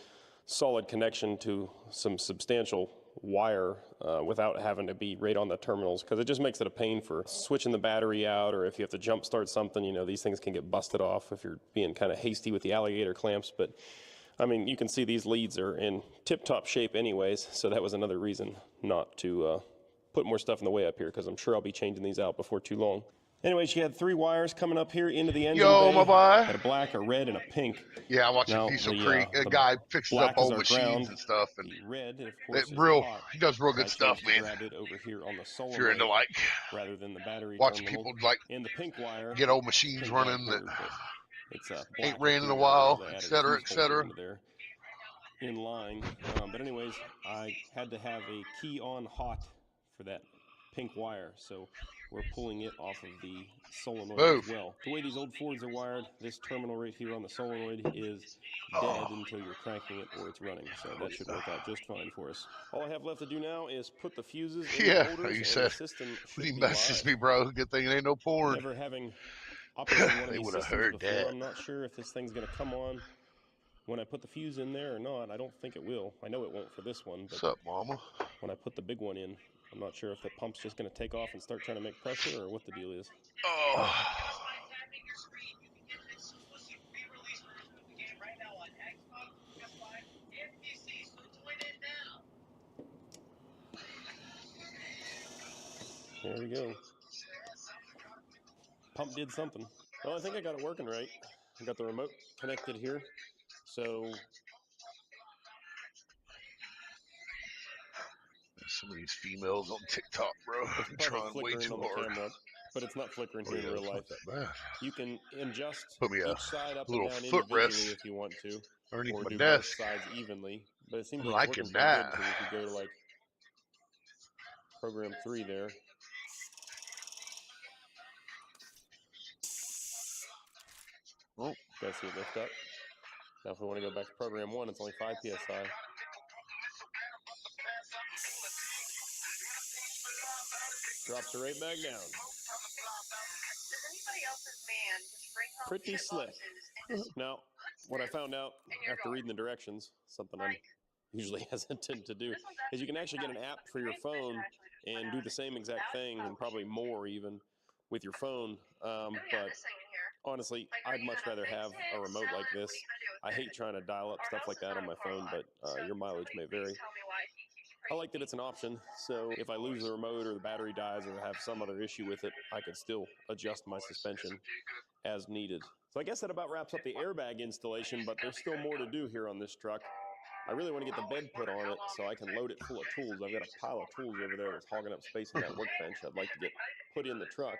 Speaker 23: solid connection to some substantial wire without having to be right on the terminals, because it just makes it a pain for switching the battery out, or if you have to jump start something, you know, these things can get busted off if you're being kind of hasty with the alligator clamps. But I mean, you can see these leads are in tip-top shape anyways, so that was another reason not to put more stuff in the way up here, because I'm sure I'll be changing these out before too long. Anyways, you had 3 wires coming up here into the engine bay.
Speaker 5: My boy.
Speaker 23: Had a black, a red, and a pink.
Speaker 5: Yeah, I watched
Speaker 23: now,
Speaker 5: Diesel
Speaker 23: the,
Speaker 5: Creek. A guy fixes up old machines and stuff, and
Speaker 23: red, of course,
Speaker 5: he does real good stuff, man.
Speaker 23: Grab it over here on the
Speaker 5: if you're into like
Speaker 23: rather than the battery
Speaker 5: watching
Speaker 23: terminal.
Speaker 5: people like
Speaker 23: and the pink wire,
Speaker 5: get old machines running that
Speaker 23: it's
Speaker 5: ain't ran in a while, etc., etc.
Speaker 23: In line, but anyways, I had to have a key on hot for that pink wire, so we're pulling it off of the solenoid as well. The way these old Fords are wired, this terminal right here on the solenoid is dead until you're cranking it or it's running, so that should work out just fine for us. All I have left to do now is put the fuses in the holders,
Speaker 5: you
Speaker 23: and
Speaker 5: said,
Speaker 23: the system should
Speaker 5: he
Speaker 23: be
Speaker 5: messaged
Speaker 23: live.
Speaker 5: me, bro. Good thing it ain't no porn.
Speaker 23: Never having operated one of
Speaker 5: They
Speaker 23: these
Speaker 5: would have
Speaker 23: systems
Speaker 5: heard
Speaker 23: before,
Speaker 5: that.
Speaker 23: I'm not sure if this thing's going to come on when I put the fuse in there or not. I don't think it will. I know it won't for this one. But
Speaker 5: what's up, mama?
Speaker 23: When I put the big one in, I'm not sure if the pump's just going to take off and start trying to make pressure or what the deal is.
Speaker 5: Oh.
Speaker 23: There we go. Pump did something. Well, I think I got it working right. I got the remote connected here. So
Speaker 5: some of these females on TikTok, bro,
Speaker 23: it's
Speaker 5: trying
Speaker 23: probably
Speaker 5: way
Speaker 23: flickering
Speaker 5: too
Speaker 23: on the
Speaker 5: hard.
Speaker 23: camera, but it's not flickering here in real life.
Speaker 5: Not that bad.
Speaker 23: You can adjust
Speaker 5: Put me
Speaker 23: each side up and
Speaker 5: little
Speaker 23: down
Speaker 5: footrest
Speaker 23: individually if you want to,
Speaker 5: underneath
Speaker 23: or
Speaker 5: my
Speaker 23: do
Speaker 5: desk.
Speaker 23: both sides evenly. But it seems
Speaker 5: I'm
Speaker 23: like it's
Speaker 5: liking
Speaker 23: working pretty
Speaker 5: that.
Speaker 23: good, because if you go to like program 3 there.
Speaker 5: Oh.
Speaker 23: You guys see it lift up? Now if we want to go back to program 1, it's only 5 PSI. Drops it right back down. Pretty slick. Now, what I found out after reading the directions, something I'm usually hesitant to do, is you can actually get an app for your phone and do the same exact thing, and probably more even, with your phone. But honestly, I'd much rather have a remote like this. I hate trying to dial up stuff like that on my phone, but your mileage may vary. I like that it's an option, so if I lose the remote or the battery dies or have some other issue with it, I could still adjust my suspension as needed. So I guess that about wraps up the airbag installation, but there's still more to do here on this truck. I really want to get the bed put on it so I can load it full of tools. I've got a pile of tools over there that's hogging up space in that workbench I'd like to get put in the truck,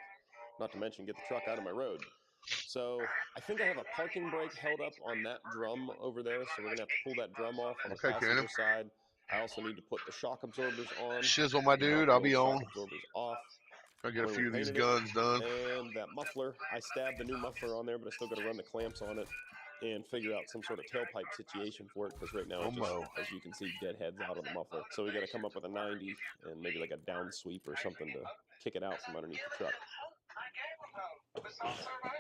Speaker 23: not to mention get the truck out of my road. So I think I have a parking brake held up on that drum over there, so we're going to have to pull that drum off on the passenger side. I also need to put the shock absorbers on.
Speaker 5: Shizzle, my dude, I'll be on.
Speaker 23: Shock absorbers off.
Speaker 5: I'll get a few of these guns done.
Speaker 23: And that muffler, I stabbed the new muffler on there, but I still got to run the clamps on it and figure out some sort of tailpipe situation for it, because right now it just, as you can see, dead heads out on the muffler. So we got to come up with a 90 and maybe like a down sweep or something to kick it out from underneath the truck.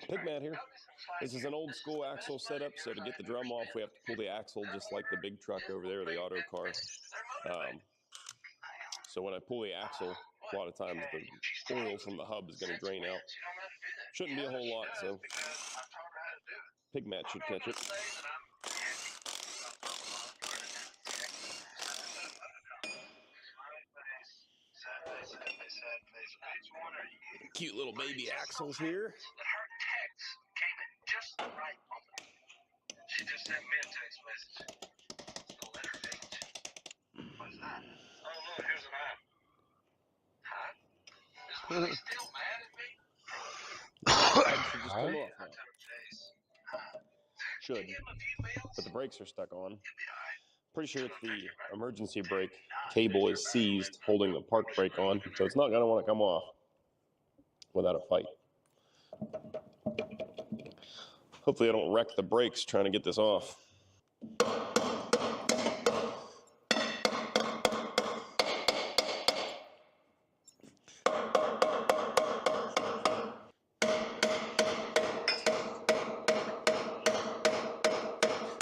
Speaker 23: Pig Matt here. This is an old school axle setup, so to get the drum off, we have to pull the axle just like the big truck over there, the auto car. So when I pull the axle, a lot of times the oil from the hub is going to drain out. Shouldn't be a whole lot, so Pig Matt should catch it. Cute little baby axles here. She just sent me a text message. The letter H. What's that? Oh look, here's an app. Huh? Is Willie still mad at me? That should just come off now. Should. But the brakes are stuck on. Pretty sure it's the emergency brake cable is seized holding the park brake on, so it's not going to want to come off without a fight. Hopefully I don't wreck the brakes trying to get this off.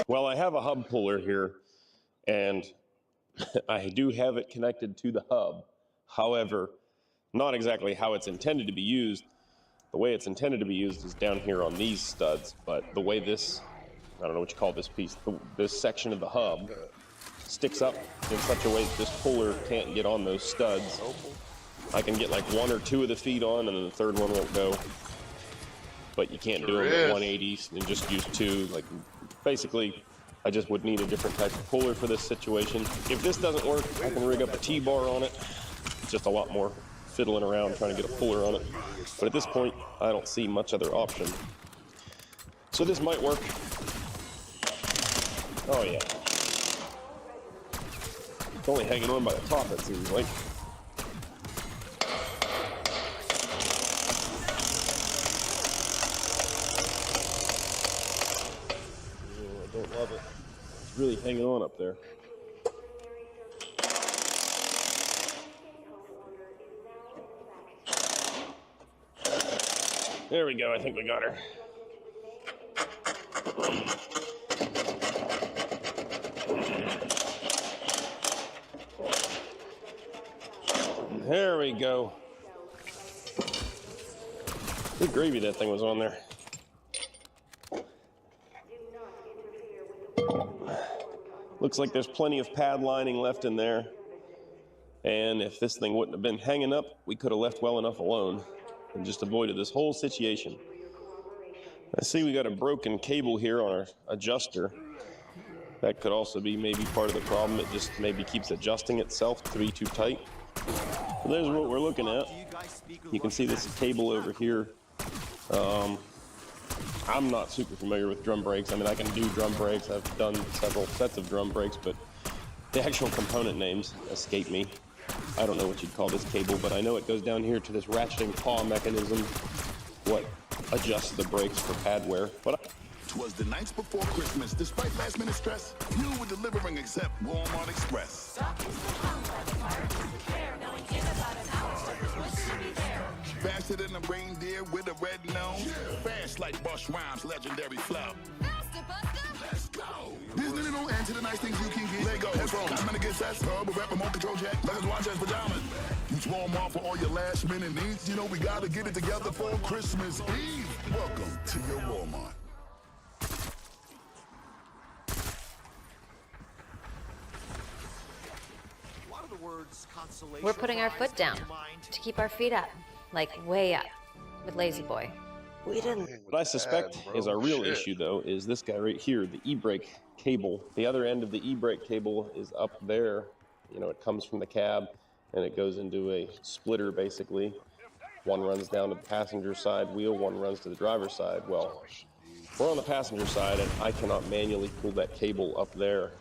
Speaker 23: Well, I have a hub puller here, and I do have it connected to the hub. However, not exactly how it's intended to be used. The way it's intended to be used is down here on these studs, but the way this, I don't know what you call this piece, this section of the hub sticks up in such a way that this puller can't get on those studs. I can get like 1 or 2 of the feet on, and then the third one won't go. But you can't do them at 180 and just use 2. Like, basically, I just would need a different type of puller for this situation. If this doesn't work, I can rig up a T-bar on it. It's just a lot more fiddling around trying to get a puller on it. But at this point, I don't see much other option. So this might work. Oh yeah. It's only hanging on by the top, it seems like. Oh, I don't love it. It's really hanging on up there. There we go, I think we got her. There we go. Good gravy that thing was on there. Looks like there's plenty of pad lining left in there. And if this thing wouldn't have been hanging up, we could have left well enough alone and just avoided this whole situation. I see we got a broken cable here on our adjuster. That could also be maybe part of the problem. It just maybe keeps adjusting itself to be too tight. So there's what we're looking at. You can see this cable over here. I'm not super familiar with drum brakes. I mean, I can do drum brakes. I've done several sets of drum brakes, but the actual component names escape me. I don't know what you'd call this cable, but I know it goes down here to this ratcheting paw mechanism, what adjusts the brakes for pad wear. But
Speaker 1: 'twas the nights before Christmas, despite last-minute stress, you were delivering except Walmart Express. Faster than a reindeer with a red nose, fast like Bush Rhymes' legendary flow. Let's go. Disney don't answer the nice things you can get. Lego, headphones, I'm gonna get sets, hub, a rep, remote control check, letters, watch as pajamas. Use Walmart for all your last minute needs. You know we gotta get it together for Christmas Eve. Welcome to your Walmart.
Speaker 8: We're putting our foot down to keep our feet up, like way up, with Lazy Boy. We didn't.
Speaker 23: What I suspect is our real issue, though, is this guy right here, the e-brake cable. The other end of the e-brake cable is up there. You know, it comes from the cab, and it goes into a splitter, basically. One runs down to the passenger side wheel, one runs to the driver's side. Well, we're on the passenger side, and I cannot manually pull that cable up there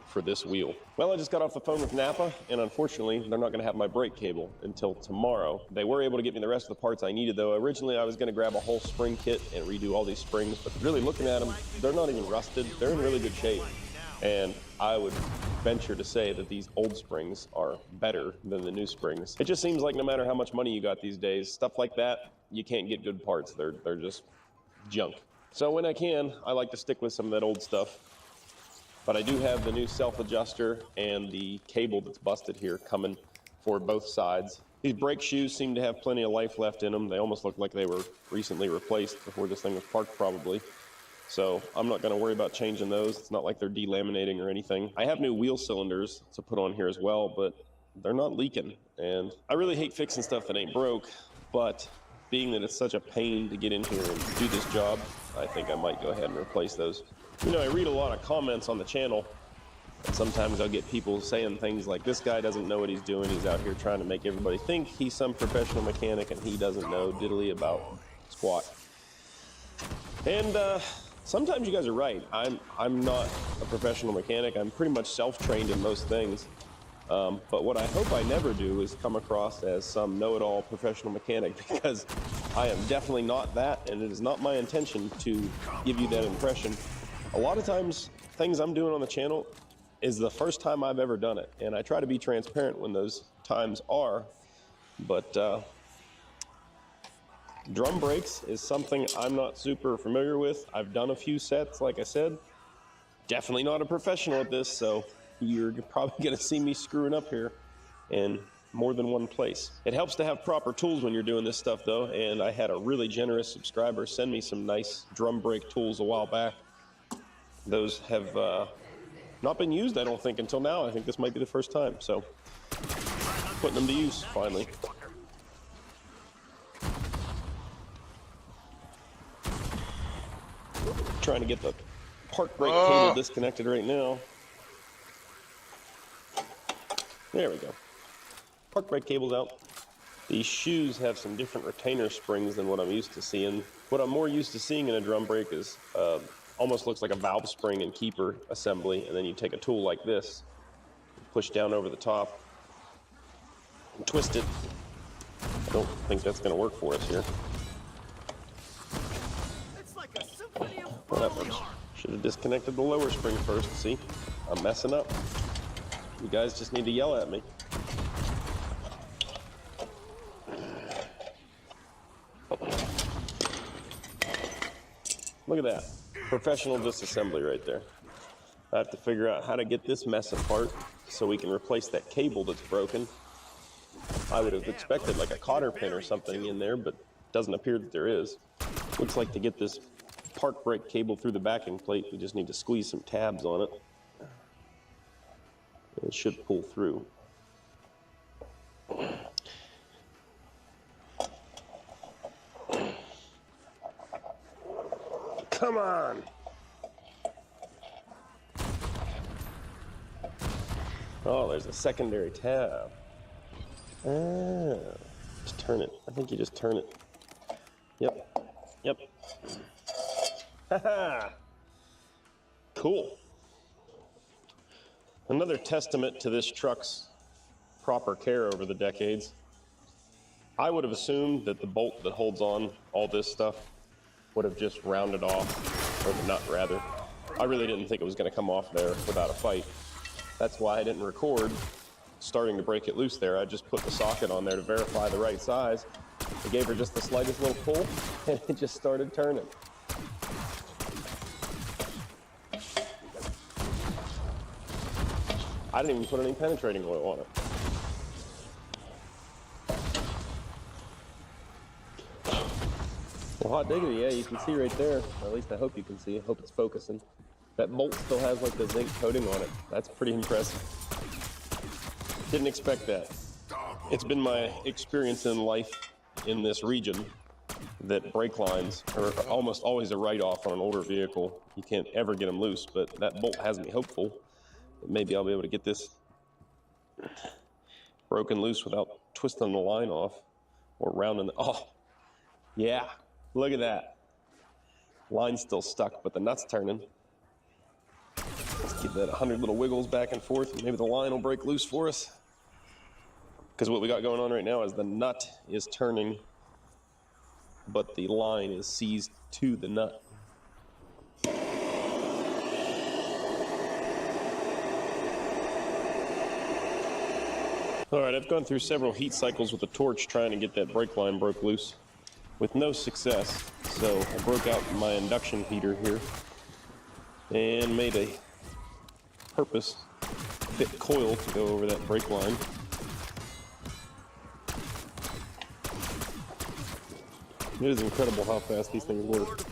Speaker 23: for this wheel. Well, I just got off the phone with Napa, and unfortunately, they're not going to have my brake cable until tomorrow. They were able to get me the rest of the parts I needed, though. Originally, I was going to grab a whole spring kit and redo all these springs, but really looking at them, they're not even rusted. They're in really good shape.
Speaker 16: And I would venture to say that these old springs are better than the new springs. It just seems like no matter how much money you got these days, stuff like that, you can't get good parts. They're just junk. So when I can, I like to stick with some of that old stuff. But I do have the new self-adjuster and the cable that's busted here coming for both sides. These brake shoes seem to have plenty of life left in them. They almost look like they were recently replaced before this thing was parked probably. So I'm not gonna worry about changing those. It's not like they're delaminating or anything. I have new wheel cylinders to put on here as well, but they're not leaking. And I really hate fixing stuff that ain't broke, but being that it's such a pain to get in here and do this job, I think I might go ahead and replace those. You know, I read a lot of comments on the channel, and sometimes I'll get people saying things like, this guy doesn't know what he's doing. He's out here trying to make everybody think he's some professional mechanic and he doesn't know diddly about squat. And sometimes you guys are right. I'm not a professional mechanic. I'm pretty much self-trained in most things. But what I hope I never do is come across as some know-it-all professional mechanic, because I am definitely not that, and it is not my intention to give you that impression. A lot of times, things I'm doing on the channel is the first time I've ever done it, and I try to be transparent when those times are, but drum brakes is something I'm not super familiar with. I've done a few sets, like I said. Definitely not a professional at this, so you're probably gonna see me screwing up here in more than one place. It helps to have proper tools when you're doing this stuff though, and I had a really generous subscriber send me some nice drum brake tools a while back. Those have not been used, I don't think, until now. I think this might be the first time, so putting them to use finally. Trying to get the park brake cable disconnected right now. There we go. Park brake cable's out. These shoes have some different retainer springs than what I'm used to seeing. What I'm more used to seeing in a drum brake is almost looks like a valve spring and keeper assembly, and then you take a tool like this, push down over the top, and twist it. I don't think that's going to work for us here. Well, that works. Should have disconnected the lower spring first. See, I'm messing up. You guys just need to yell at me. Look at that. Professional disassembly right there. I have to figure out how to get this mess apart so we can replace that cable that's broken. I would have expected like a cotter pin or something in there, but doesn't appear that there is. Looks like to get this park brake cable through the backing plate, we just need to squeeze some tabs on it. It should pull through. Come on. Oh, there's a secondary tab. Ah, just turn it. I think you just turn it. Yep. Yep. Haha. Cool. Another testament to this truck's proper care over the decades. I would have assumed that the bolt that holds on all this stuff would have just rounded off, or the nut rather. I really didn't think it was going to come off there without a fight. That's why I didn't record starting to break it loose there. I just put the socket on there to verify the right size. I gave her just the slightest little pull, and it just started turning. I didn't even put any penetrating oil on it. Well, hot diggity, yeah, you can see right there. Or at least I hope you can see. I hope it's focusing. That bolt still has like the zinc coating on it. That's pretty impressive. Didn't expect that. It's been my experience in life in this region that brake lines are almost always a write-off on an older vehicle. You can't ever get them loose, but that bolt has me hopeful that maybe I'll be able to get this broken loose without twisting the line off or rounding the, oh, yeah, look at that. Line's still stuck, but the nut's turning. Let's give that 100 little wiggles back and forth, and maybe the line will break loose for us. Because what we got going on right now is the nut is turning, but the line is seized to the nut. All right, I've gone through several heat cycles with a torch trying to get that brake line broke loose with no success. So I broke out my induction heater here and made a purpose fit coil to go over that brake line. It is incredible how fast these things work.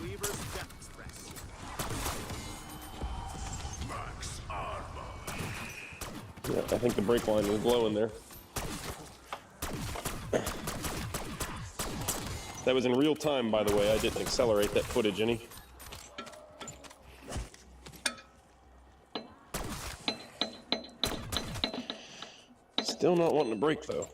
Speaker 16: Yeah, I think the brake line was blowing there. That was in real time, by the way. I didn't accelerate that footage any. Still not wanting to brake though.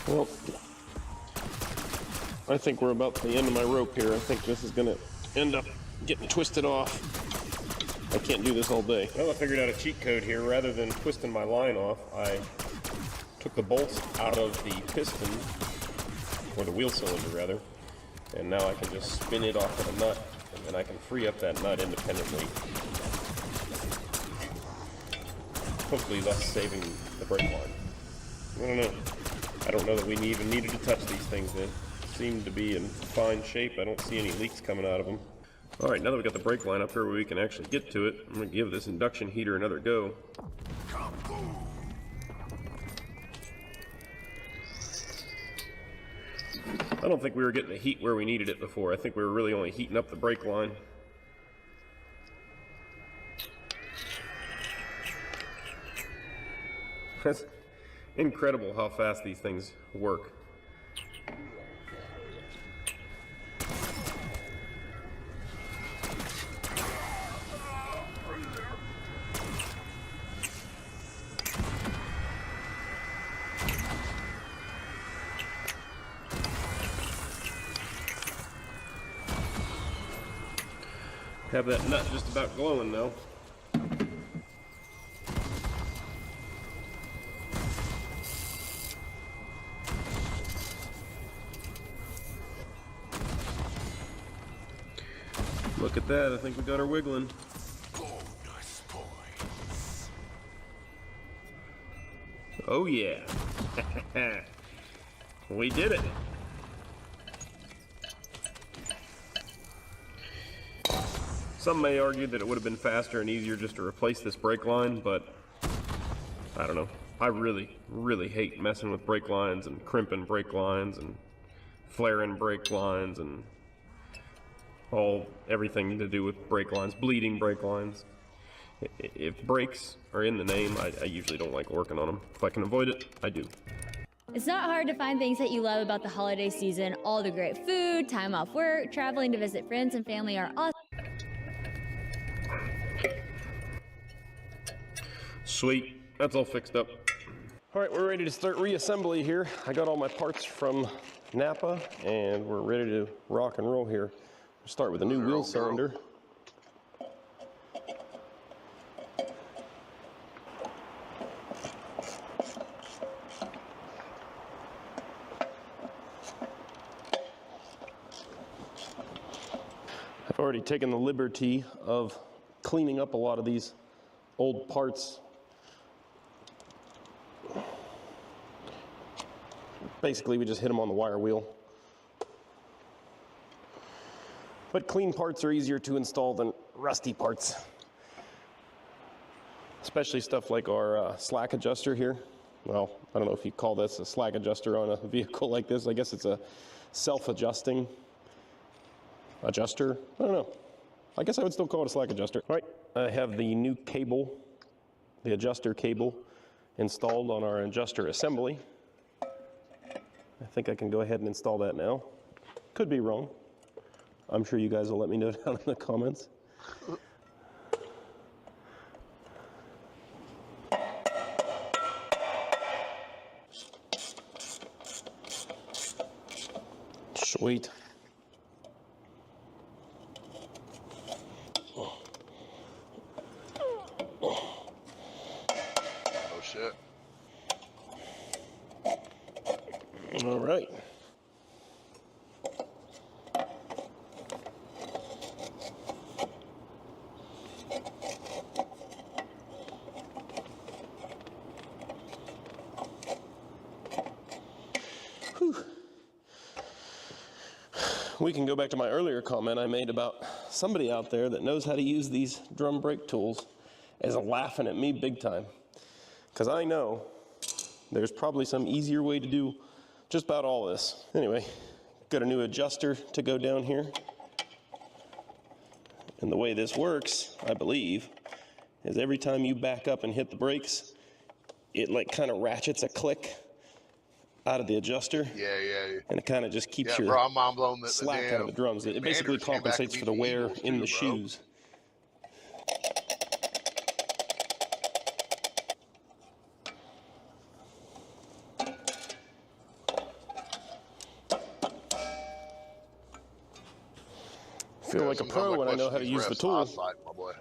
Speaker 16: Well, I think we're about to the end of my rope here. I think this is gonna end up getting twisted off. I can't do this all day. Well, I figured out a cheat code here. Rather than twisting my line off, I took the bolts out of the piston, or the wheel cylinder rather, and now I can just spin it off of a nut, and then I can free up that nut independently. Hopefully thus saving the brake line. I don't know. I don't know that we even needed to touch these things. They seem to be in fine shape. I don't see any leaks coming out of them. All right, now that we've got the brake line up here where we can actually get to it, I'm going to give this induction heater another go. I don't think we were getting the heat where we needed it before. I think we were really only heating up the brake line. That's incredible how fast these things work. Have that nut just about glowing now. Look at that, I think we got her wiggling. Oh yeah. We did it. Some may argue that it would have been faster and easier just to replace this brake line, but I don't know. I really, really hate messing with brake lines and crimping brake lines and flaring brake lines and everything to do with brake lines, bleeding brake lines. If brakes are in the name, I usually don't like working on them. If I can avoid it, I do.
Speaker 17: It's not hard to find things that you love about the holiday season. All the great food, time off work, traveling to visit friends and family are awesome.
Speaker 16: Sweet, that's all fixed up. All right, we're ready to start reassembly here. I got all my parts from Napa and we're ready to rock and roll here. We'll start with a new wheel cylinder. I've already taken the liberty of cleaning up a lot of these old parts. Basically, we just hit them on the wire wheel. But clean parts are easier to install than rusty parts. Especially stuff like our slack adjuster here. Well, I don't know if you call this a slack adjuster on a vehicle like this. I guess it's a self-adjusting adjuster. I don't know. I guess I would still call it a slack adjuster. All right, I have the new cable, the adjuster cable,
Speaker 23: installed on our adjuster assembly. I think I can go ahead and install that now. Could be wrong. I'm sure you guys will let me know down in the comments. Sweet.
Speaker 5: Oh shit.
Speaker 23: All right. Whew. We can go back to my earlier comment I made about somebody out there that knows how to use these drum brake tools is laughing at me big time. Because I know there's probably some easier way to do just about all this. Anyway, got a new adjuster to go down here. And the way this works, I believe, is every time you back up and hit the brakes, it like kind of ratchets a click out of the adjuster.
Speaker 5: Yeah.
Speaker 23: And it kind of just keeps your
Speaker 5: bro, I'm mind blown that
Speaker 23: slack out of the drums. It basically compensates for the wear in the shoes. Feel like a pro when I know how to use the tool.
Speaker 5: My boy.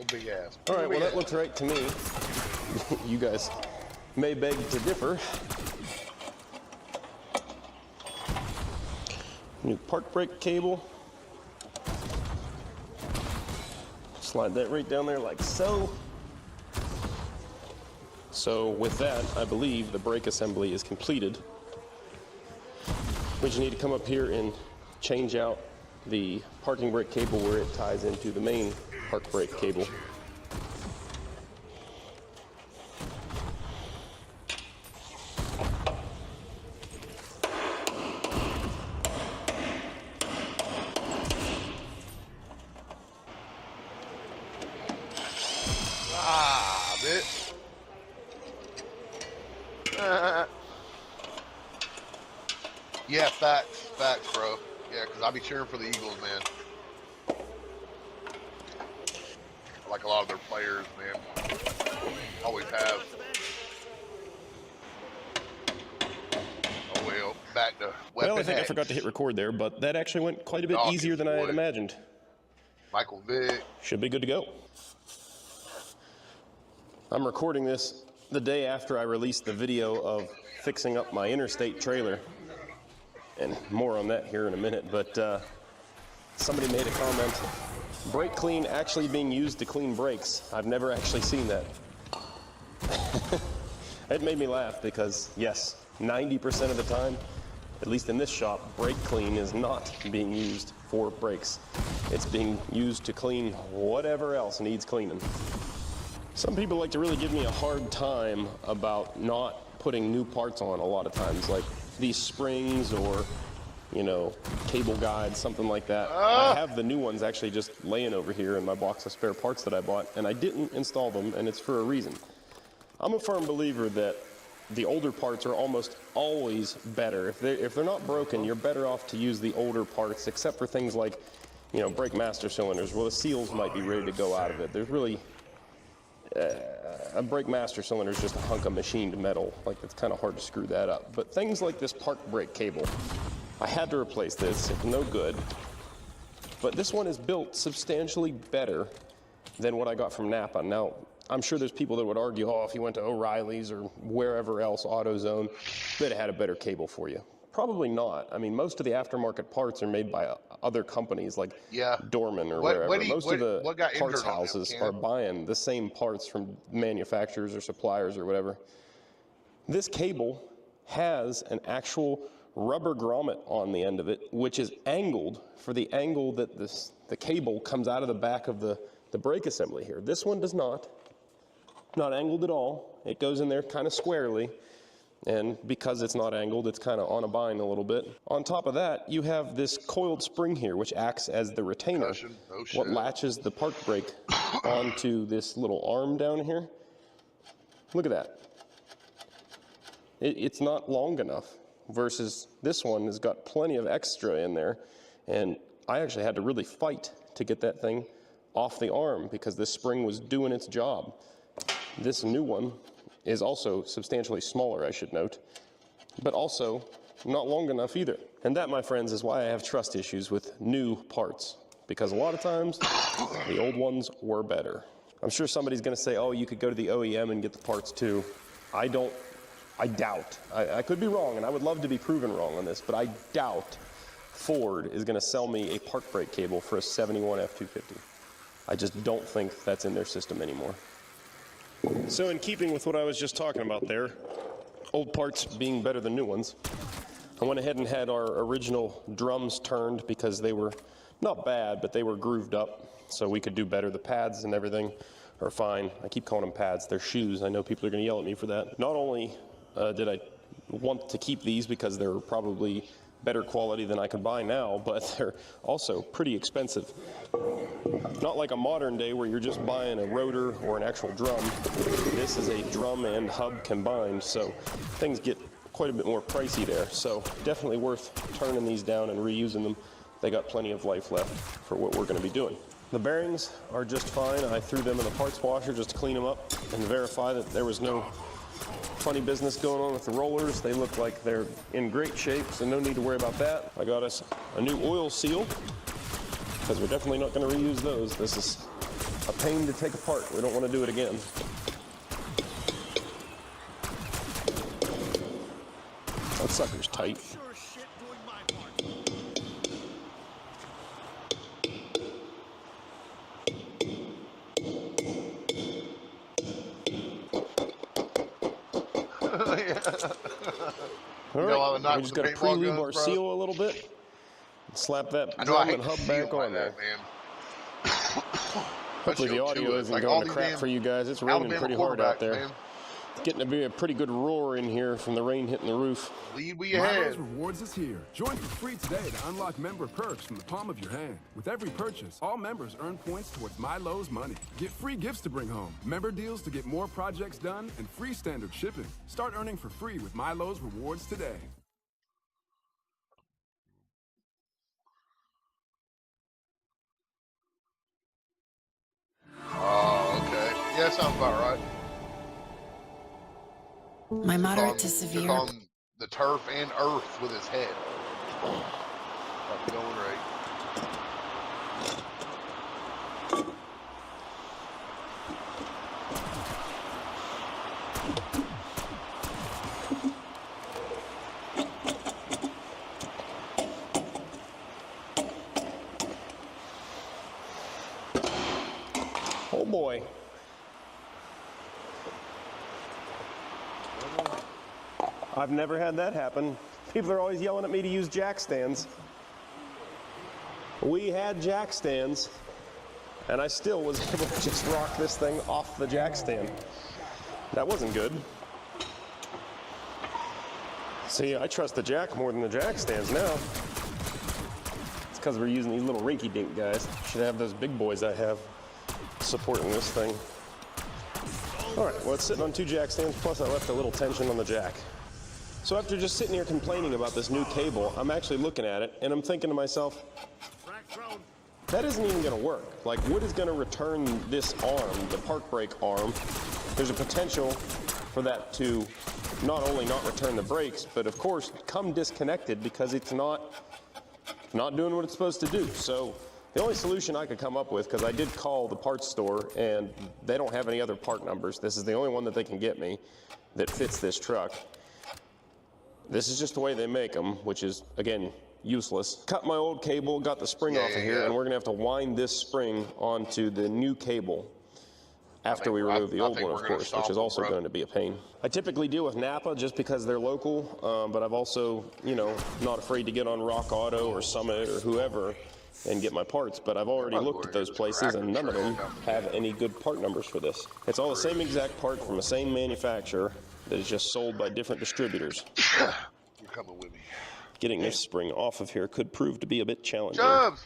Speaker 5: Big ass.
Speaker 23: All right, well that looks right to me. You guys may beg to differ. New park brake cable. Slide that right down there like so. So with that, I believe the brake assembly is completed. We just need to come up here and change out the parking brake cable where it ties into the main park brake cable.
Speaker 5: Bitch. Yeah, facts, bro. Yeah, because I'll be cheering for the Eagles, man. I like a lot of their players, man. Always have. Oh, well, back to weapon
Speaker 23: Well, I think I
Speaker 5: X.
Speaker 23: forgot to hit record there, but that actually went quite a bit easier than I had imagined.
Speaker 5: Michael Vick.
Speaker 23: Should be good to go. I'm recording this the day after I released the video of fixing up my interstate trailer. And more on that here in a minute, but somebody made a comment. Brake clean actually being used to clean brakes. I've never actually seen that. It made me laugh because, yes, 90% of the time, at least in this shop, brake clean is not being used for brakes. It's being used to clean whatever else needs cleaning. Some people like to really give me a hard time about not putting new parts on a lot of times, like these springs or, you know, cable guides, something like that. I have the new ones actually just laying over here in my box of spare parts that I bought, and I didn't install them, and it's for a reason. I'm a firm believer that the older parts are almost always better. If they're not broken, you're better off to use the older parts, except for things like, you know, brake master cylinders. Well, the seals might be ready to go out of it. There's really a brake master cylinder is just a hunk of machined metal. Like, it's kind of hard to screw that up. But things like this park brake cable, I had to replace this. It's no good. But this one is built substantially better than what I got from Napa. Now, I'm sure there's people that would argue, oh, if you went to O'Reilly's or wherever else, AutoZone, they'd have had a better cable for you. Probably not. I mean, most of the aftermarket parts are made by other companies like Dorman or wherever. Most of the parts houses are buying the same parts from manufacturers or suppliers or whatever. This cable has an actual rubber grommet on the end of it, which is angled for the angle that the cable comes out of the back of the brake assembly here. This one does not. Not angled at all. It goes in there kind of squarely. And because it's not angled, it's kind of on a bind a little bit. On top of that, you have this coiled spring here, which acts as the retainer.
Speaker 5: Oh,
Speaker 23: What latches the park brake onto this little arm down here. Look at that. It's not long enough, versus this one has got plenty of extra in there. And I actually had to really fight to get that thing off the arm because this spring was doing its job. This new one is also substantially smaller, I should note, but also not long enough either. And that, my friends, is why I have trust issues with new parts, because a lot of times the old ones were better. I'm sure somebody's gonna say, oh, you could go to the OEM and get the parts too. I doubt. I could be wrong, and I would love to be proven wrong on this, but I doubt Ford is gonna sell me a park brake cable for a 71 F-250. I just don't think that's in their system anymore. So in keeping with what I was just talking about there, old parts being better than new ones, I went ahead and had our original drums turned because they were not bad, but they were grooved up, so we could do better. The pads and everything are fine. I keep calling them pads. They're shoes. I know people are going to yell at me for that. Not only did I want to keep these because they're probably better quality than I could buy now, but they're also pretty expensive. Not like a modern day where you're just buying a rotor or an actual drum. This is a drum and hub combined, so things get quite a bit more pricey there. So definitely worth turning these down and reusing them. They got plenty of life left for what we're going to be doing. The bearings are just fine. I threw them in the parts washer just to clean them up and verify that there was no funny business going on with the rollers. They look like they're in great shape, so no need to worry about that. I got us a new oil seal because we're definitely not going to reuse those. This is a pain to take apart. We don't want to do it again. That sucker's tight. All right, we just got to pre-lube our seal a little bit. Slap that drum and hub back on there. Hopefully the audio isn't going to crap for you guys. It's raining pretty hard out there. It's getting to be a pretty good roar in here from the rain hitting the roof.
Speaker 5: Lead where you head.
Speaker 21: Milo's Rewards is here. Join for free today to unlock member perks from the palm of your hand. With every purchase, all members earn points towards Milo's money. Get free gifts to bring home, member deals to get more projects done, and free standard shipping. Start earning for free with Milo's Rewards today.
Speaker 5: Oh, okay. Yeah, sounds about right.
Speaker 20: My moderate to severe.
Speaker 5: On the turf and earth with his head. That's going right.
Speaker 23: Oh boy. I've never had that happen. People are always yelling at me to use jack stands. We had jack stands, and I still was able to just rock this thing off the jack stand. That wasn't good. See, I trust the jack more than the jack stands now. It's because we're using these little rinky-dink guys. Should have those big boys I have supporting this thing. All right, well, it's sitting on 2 jack stands, plus I left a little tension on the jack. So after just sitting here complaining about this new cable, I'm actually looking at it, and I'm thinking to myself, that isn't even gonna work. Like, what is gonna return this arm, the park brake arm? There's a potential for that to not only not return the brakes, but of course, come disconnected because it's not doing what it's supposed to do. So the only solution I could come up with, because I did call the parts store, and they don't have any other part numbers. This is the only one that they can get me that fits this truck. This is just the way they make them, which is, again, useless. Cut my old cable, got the spring off of here, and we're gonna have to wind this spring onto the new cable after we remove the old one, of course, which is also going to be a pain. I typically deal with Napa just because they're local, but I've also, you know, not afraid to get on Rock Auto or Summit or whoever and get my parts, but I've already looked at those places and none of them have any good part numbers for this. It's all the same exact part from the same manufacturer, that is just sold by different distributors.
Speaker 5: You're coming with me.
Speaker 23: Getting this spring off of here could prove to be a bit challenging.
Speaker 5: Jobs.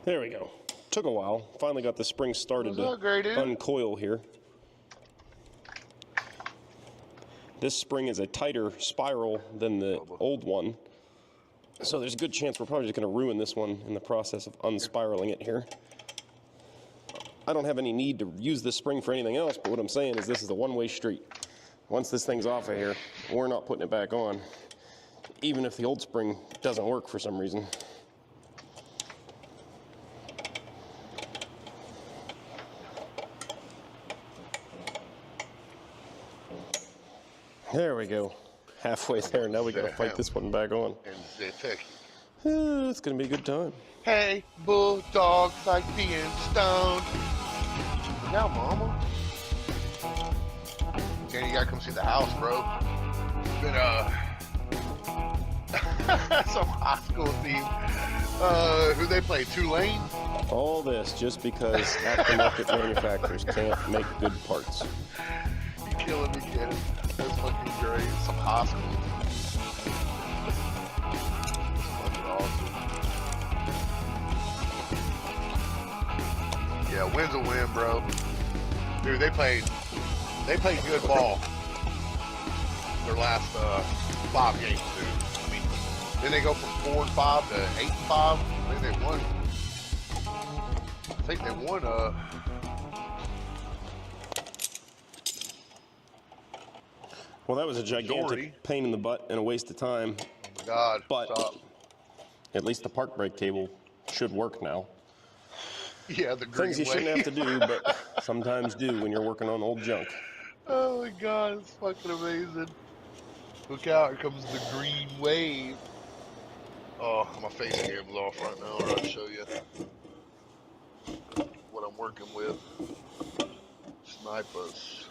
Speaker 23: There we go. Took a while. Finally got the spring started to uncoil here. This spring is a tighter spiral than the old one, so there's a good chance we're probably just going to ruin this one in the process of unspiraling it here. I don't have any need to use this spring for anything else, but what I'm saying is this is a one-way street. Once this thing's off of here, we're not putting it back on, even if the old spring doesn't work for some reason. There we go. Halfway there. Now we gotta fight this one back on. It's gonna be a good time.
Speaker 5: Hey, bulldogs like being stoned. Now, mama. Danny, you gotta come see the house, bro. It's been some high school theme. Who they play? Tulane?
Speaker 23: All this just because aftermarket manufacturers can't make good parts.
Speaker 5: You're killing me, kid. That's fucking great. Some high school. That's fucking awesome. Yeah, win's a win, bro. Dude, they played good ball. Their last 5 games, dude. I mean, then they go from 4-5 to 8-5. I think they won.
Speaker 23: Well, that was a gigantic pain in the butt and a waste of time.
Speaker 5: Oh my God,
Speaker 23: but at least the park brake cable should work now.
Speaker 5: Yeah, the green
Speaker 23: things you shouldn't have to do, but sometimes do when you're working on old junk.
Speaker 5: Oh my God, it's fucking amazing. Look out, here comes the green wave. Oh, my face cam's off right now. I'll show you what I'm working with. Snipers.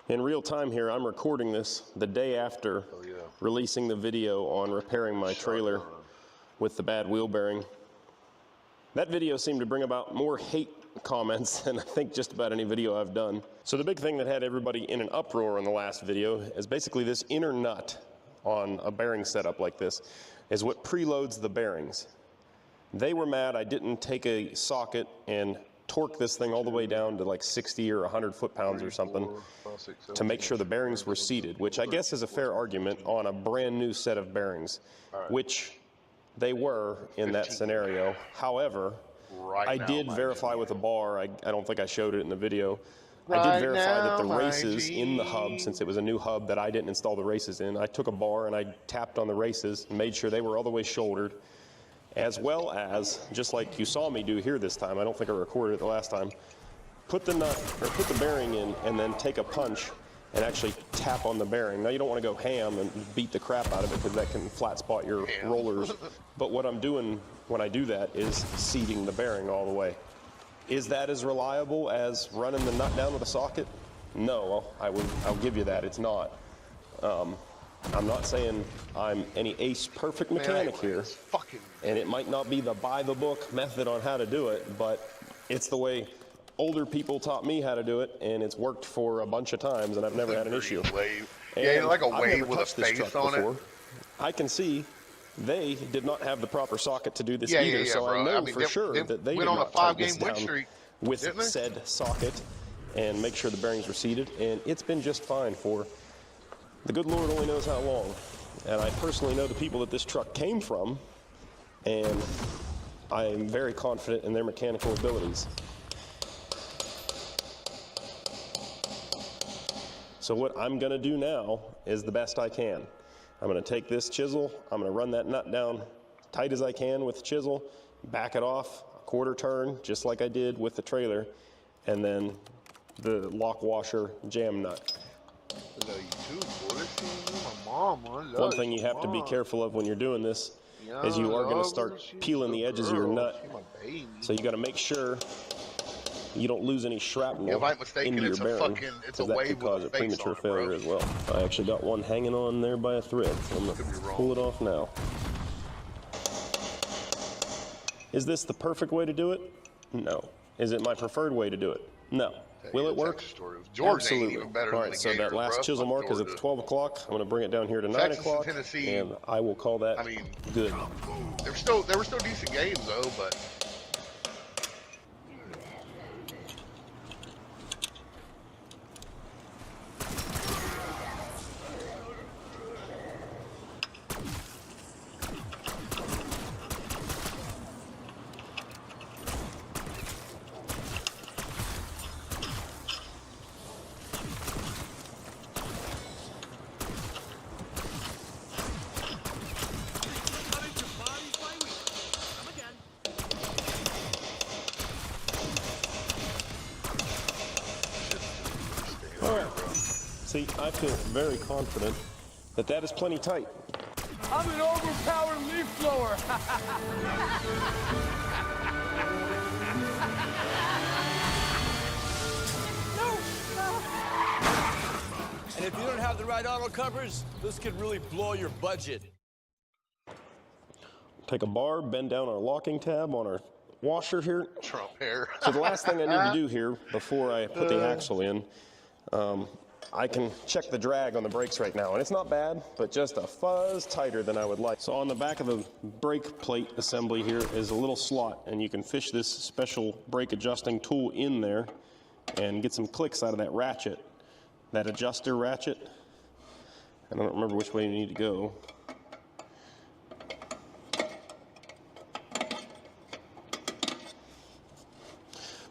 Speaker 23: In real time here, I'm recording this the day after releasing the video on repairing my trailer with the bad wheel bearing. That video seemed to bring about more hate comments than I think just about any video I've done. So the big thing that had everybody in an uproar in the last video is basically this inner nut on a bearing setup like this is what preloads the bearings. They were mad I didn't take a socket and torque this thing all the way down to like 60 or 100 foot-pounds or something to make sure the bearings were seated, which I guess is a fair argument on a brand new set of bearings, which they were in that scenario. However, I did verify with a bar. I don't think I showed it in the video. I did verify that the races in the hub, since it was a new hub that I didn't install the races in, I took a bar and I tapped on the races and made sure they were all the way shouldered, as well as, just like you saw me do here this time, I don't think I recorded it the last time, put the nut, or put the bearing in and then take a punch and actually tap on the bearing. Now you don't want to go ham and beat the crap out of it because that can flat spot your rollers. But what I'm doing when I do that is seating the bearing all the way. Is that as reliable as running the nut down with a socket? No, I'll give you that, it's not. I'm not saying I'm any ace perfect mechanic here, and it might not be the by-the-book method on how to do it, but it's the way older people taught me how to do it, and it's worked for a bunch of times, and I've never had an issue.
Speaker 5: Yeah, like a wave with a face on it.
Speaker 23: I can see they did not have the proper socket to do this either, so I know for sure that they did not tighten this down with said socket and make sure the bearings were seated, and it's been just fine for the good Lord only knows how long. And I personally know the people that this truck came from, and I am very confident in their mechanical abilities. So what I'm gonna do now is the best I can. I'm gonna take this chisel, I'm gonna run that nut down tight as I can with the chisel, back it off a quarter turn, just like I did with the trailer, and then the lock washer jam nut. One thing you have to be careful of when you're doing this is you are going to start peeling the edges of your nut. So you got to make sure you don't lose any shrapnel
Speaker 5: If I'm mistaken,
Speaker 23: into your
Speaker 5: it's a
Speaker 23: bearing,
Speaker 5: fucking, it's a
Speaker 23: because that
Speaker 5: wave
Speaker 23: could cause a
Speaker 5: with a face
Speaker 23: premature
Speaker 5: on it,
Speaker 23: failure
Speaker 5: bro.
Speaker 23: as well. I actually got one hanging on there by a thread, so I'm gonna pull it off now. Is this the perfect way to do it? No. Is it my preferred way to do it? No. Will it work?
Speaker 5: Georgia ain't
Speaker 23: Absolutely.
Speaker 5: even better
Speaker 23: All
Speaker 5: than
Speaker 23: right,
Speaker 5: the
Speaker 23: so that
Speaker 5: Gators,
Speaker 23: last
Speaker 5: bruh.
Speaker 23: chisel
Speaker 5: Fuck
Speaker 23: mark is at
Speaker 5: Georgia.
Speaker 23: 12 o'clock. I'm going to bring it down here to 9
Speaker 5: Texas and
Speaker 23: o'clock,
Speaker 5: Tennessee,
Speaker 23: and I will call that good.
Speaker 5: There were still decent games though, but
Speaker 23: All right. See, I feel very confident that that is plenty tight.
Speaker 3: I'm an overpowered leaf blower. And if you don't have the right auto covers, this could really blow your budget.
Speaker 23: Take a bar, bend down our locking tab on our washer here.
Speaker 5: Trump hair.
Speaker 23: So the last thing I need to do here before I put the axle in, I can check the drag on the brakes right now, and it's not bad, but just a fuzz tighter than I would like. So on the back of the brake plate assembly here is a little slot, and you can fish this special brake adjusting tool in there and get some clicks out of that ratchet, that adjuster ratchet. I don't remember which way you need to go.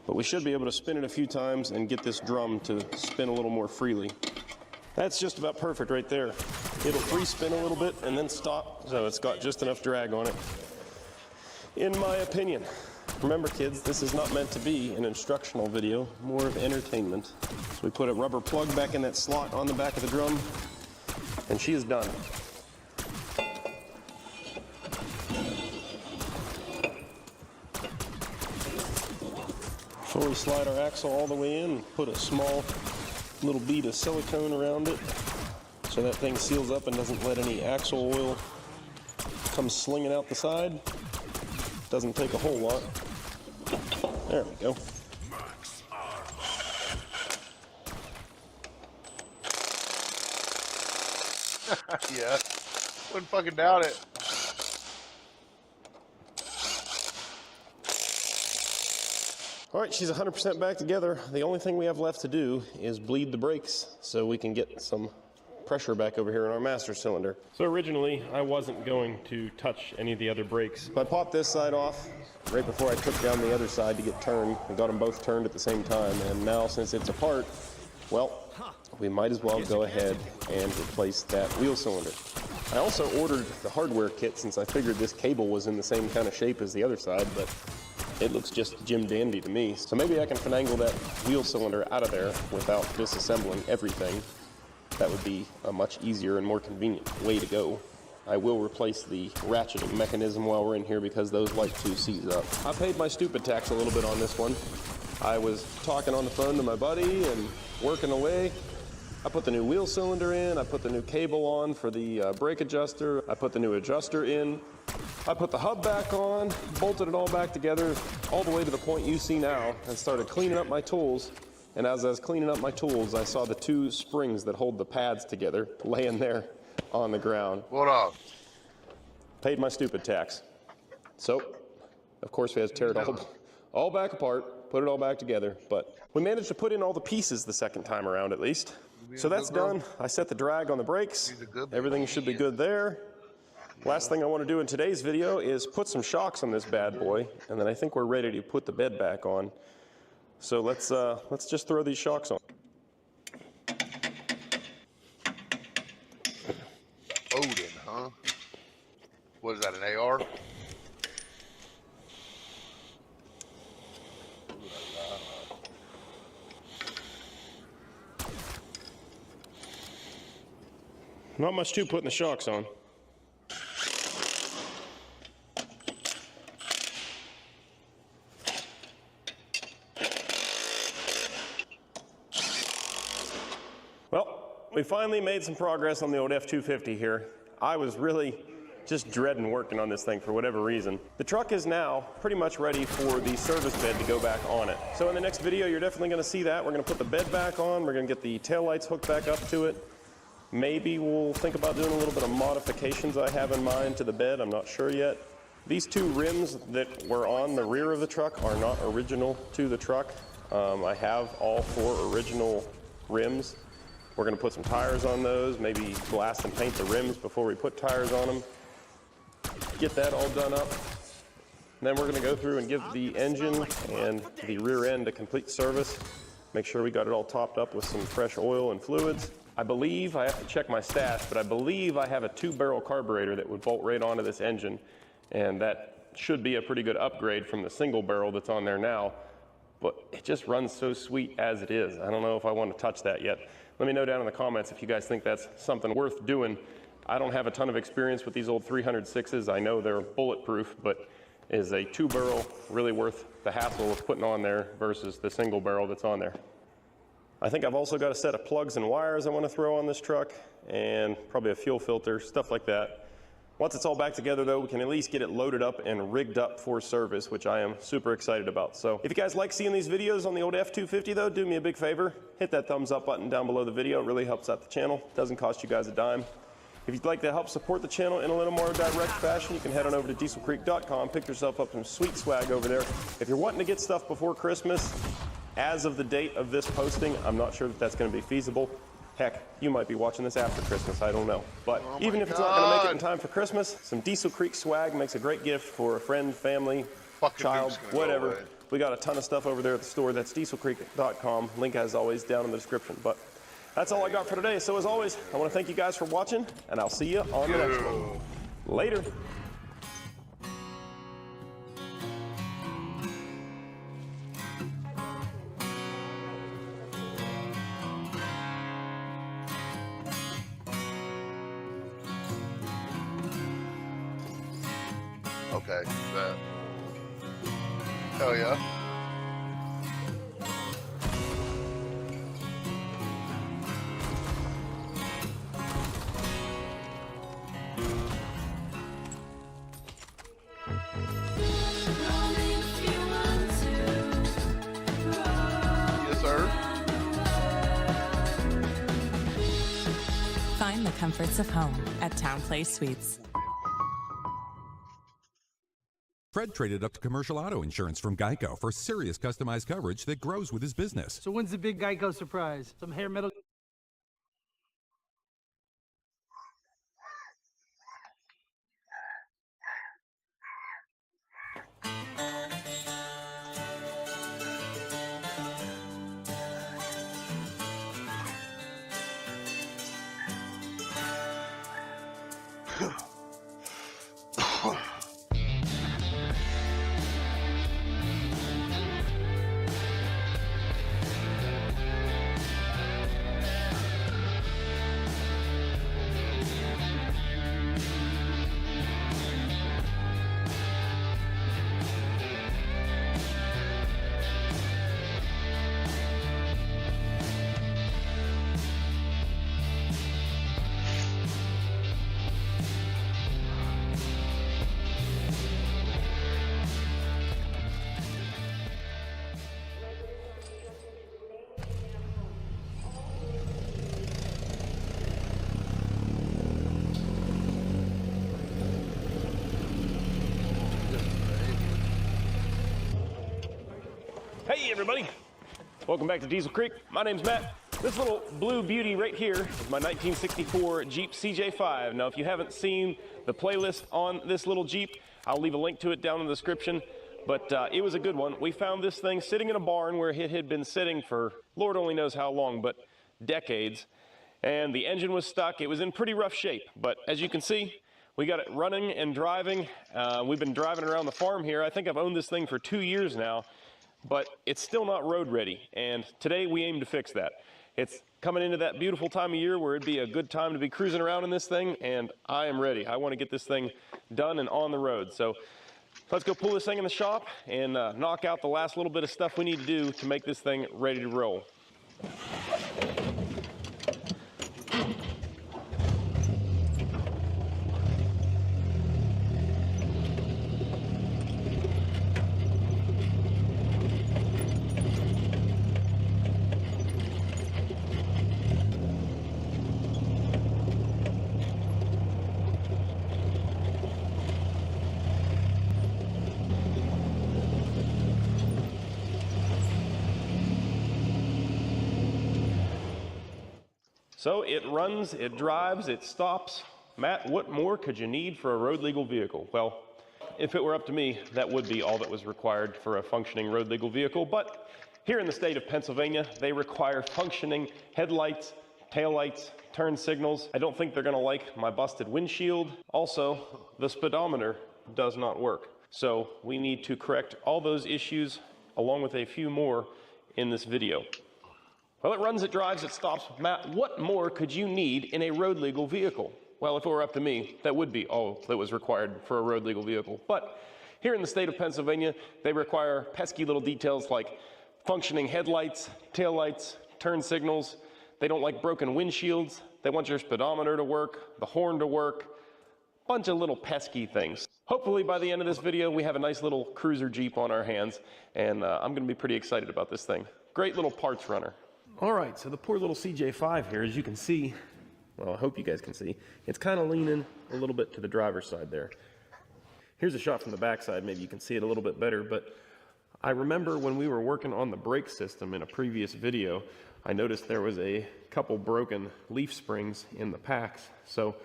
Speaker 23: But we should be able to spin it a few times and get this drum to spin a little more freely. That's just about perfect right there. It'll free spin a little bit and then stop, so it's got just enough drag on it, in my opinion. Remember kids, this is not meant to be an instructional video, more of entertainment. So we put a rubber plug back in that slot on the back of the drum, and she is done. Before we slide our axle all the way in, put a small little bead of silicone around it so that thing seals up and doesn't let any axle oil come slinging out the side. Doesn't take a whole lot. There we go.
Speaker 5: yeah, wouldn't fucking doubt it.
Speaker 23: All right, she's 100% back together. The only thing we have left to do is bleed the brakes so we can get some pressure back over here in our master cylinder. So originally, I wasn't going to touch any of the other brakes. I popped this side off right before I took down the other side to get turned. I got them both turned at the same time, and now since it's apart, well, we might as well go ahead and replace that wheel cylinder. I also ordered the hardware kit since I figured this cable was in the same kind of shape as the other side, but it looks just Jim Dandy to me. So maybe I can finagle that wheel cylinder out of there without disassembling everything. That would be a much easier and more convenient way to go. I will replace the ratcheting mechanism while we're in here because those like to seize up. I paid my stupid tax a little bit on this one. I was talking on the phone to my buddy and working away. I put the new wheel cylinder in, I put the new cable on for the brake adjuster, I put the new adjuster in, I put the hub back on, bolted it all back together, all the way to the point you see now, and started cleaning up my tools. And as I was cleaning up my tools, I saw the two springs that hold the pads together laying there on the ground.
Speaker 5: What up?
Speaker 23: Paid my stupid tax. So, of course, we had to tear it all back apart, put it all back together, but we managed to put in all the pieces the second time around at least. So that's done. I set the drag on the brakes. Everything should be good there. Last thing I want to do in today's video is put some shocks on this bad boy, and then I think we're ready to put the bed back on. So let's just throw these shocks on.
Speaker 5: Odin, huh? What is that, an AR?
Speaker 23: Not much to putting the shocks on. we finally made some progress on the old F-250 here. I was really just dreading working on this thing for whatever reason. The truck is now pretty much ready for the service bed to go back on it. So in the next video, you're definitely gonna see that. We're gonna put the bed back on. We're gonna get the taillights hooked back up to it. Maybe we'll think about doing a little bit of modifications I have in mind to the bed. I'm not sure yet. These two rims that were on the rear of the truck are not original to the truck. I have all 4 original rims. We're gonna put some tires on those, maybe blast and paint the rims before we put tires on them. Get that all done up. And then we're gonna go through and give the engine and the rear end a complete service. Make sure we got it all topped up with some fresh oil and fluids. I believe, I have to check my stash, but I believe I have a 2-barrel carburetor that would bolt right onto this engine, and that should be a pretty good upgrade from the single barrel that's on there now, but it just runs so sweet as it is. I don't know if I want to touch that yet. Let me know down in the comments if you guys think that's something worth doing. I don't have a ton of experience with these old 306s. I know they're bulletproof, but is a 2-barrel really worth the hassle of putting on there versus the single barrel that's on there? I think I've also got a set of plugs and wires I want to throw on this truck, and probably a fuel filter, stuff like that. Once it's all back together though, we can at least get it loaded up and rigged up for service, which I am super excited about. So if you guys like seeing these videos on the old F-250 though, do me a big favor, hit that thumbs up button down below the video. It really helps out the channel. Doesn't cost you guys a dime. If you'd like to help support the channel in a little more direct fashion, you can head on over to dieselcreek.com, pick yourself up some sweet swag over there. If you're wanting to get stuff before Christmas, as of the date of this posting, I'm not sure that that's going to be feasible. Heck, you might be watching this after Christmas, I don't know. But even if it's not going to make it in time for Christmas, some Diesel Creek swag makes a great gift for a friend, family, child, whatever. We got a ton of stuff over there at the store. That's dieselcreek.com. Link, as always, down in the description. But that's all I got for today. So as always, I want to thank you guys for watching, and I'll see you on the next one. Later.
Speaker 5: Okay, that. Hell yeah. Yes, sir.
Speaker 9: Find the comforts of home at Town Place Suites.
Speaker 10: Fred traded up to commercial auto insurance from Geico for serious customized coverage that grows with his business.
Speaker 11: So when's the big Geico surprise? Some hair metal...
Speaker 23: Hey everybody, welcome back to Diesel Creek. My name's Matt. This little blue beauty right here is my 1964 Jeep CJ5. Now if you haven't seen the playlist on this little Jeep, I'll leave a link to it down in the description, but it was a good one. We found this thing sitting in a barn where it had been sitting for Lord only knows how long, but decades, and the engine was stuck. It was in pretty rough shape, but as you can see, we got it running and driving. We've been driving around the farm here. I think I've owned this thing for 2 years now, but it's still not road ready, and today we aim to fix that. It's coming into that beautiful time of year where it'd be a good time to be cruising around in this thing, and I am ready. I want to get this thing done and on the road. So let's go pull this thing in the shop and knock out the last little bit of stuff we need to do to make this thing ready to roll.
Speaker 16: So it runs, it drives, it stops. Matt, what more could you need for a road legal vehicle? Well, if it were up to me, that would be all that was required for a functioning road legal vehicle. But here in the state of Pennsylvania, they require functioning headlights, taillights, turn signals. I don't think they're gonna like my busted windshield. Also, the speedometer does not work. So we need to correct all those issues along with a few more in this video. Well, it runs, it drives, it stops. Matt, what more could you need in a road legal vehicle? Well, if it were up to me, that would be all that was required for a road legal vehicle. But here in the state of Pennsylvania, they require pesky little details like functioning headlights, taillights, turn signals. They don't like broken windshields. They want your speedometer to work, the horn to work, bunch of little pesky things. Hopefully by the end of this video, we have a nice little cruiser Jeep on our hands, and I'm gonna be pretty excited about this thing. Great little parts runner. All right, so the poor little CJ5 here, as you can see, well, I hope you guys can see, it's kind of leaning a little bit to the driver's side there. Here's a shot from the backside, maybe you can see it a little bit better, but I remember when we were working on the brake system in a previous video, I noticed there was a couple broken leaf springs in the packs. So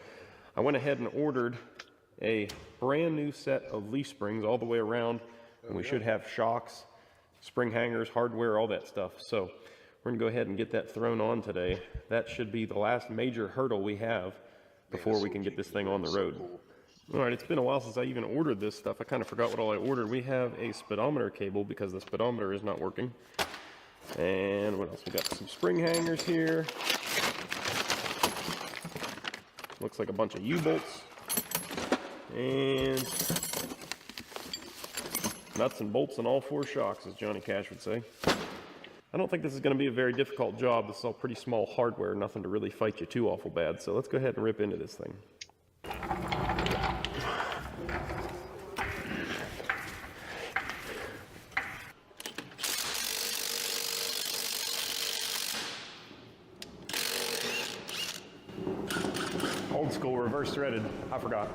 Speaker 16: I went ahead and ordered a brand new set of leaf springs all the way around, and we should have shocks, spring hangers, hardware, all that stuff. So we're gonna go ahead and get that thrown on today. That should be the last major hurdle we have before we can get this thing on the road. All right, it's been a while since I even ordered this stuff. I kind of forgot what all I ordered. We have a speedometer cable because the speedometer is not working. And what else? We got some spring hangers here. Looks like a bunch of U-bolts. And nuts and bolts on all four shocks, as Johnny Cash would say. I don't think this is going to be a very difficult job. This is all pretty small hardware, nothing to really fight you too awful bad. So let's go ahead and rip into this thing. Old school reverse threaded. I forgot.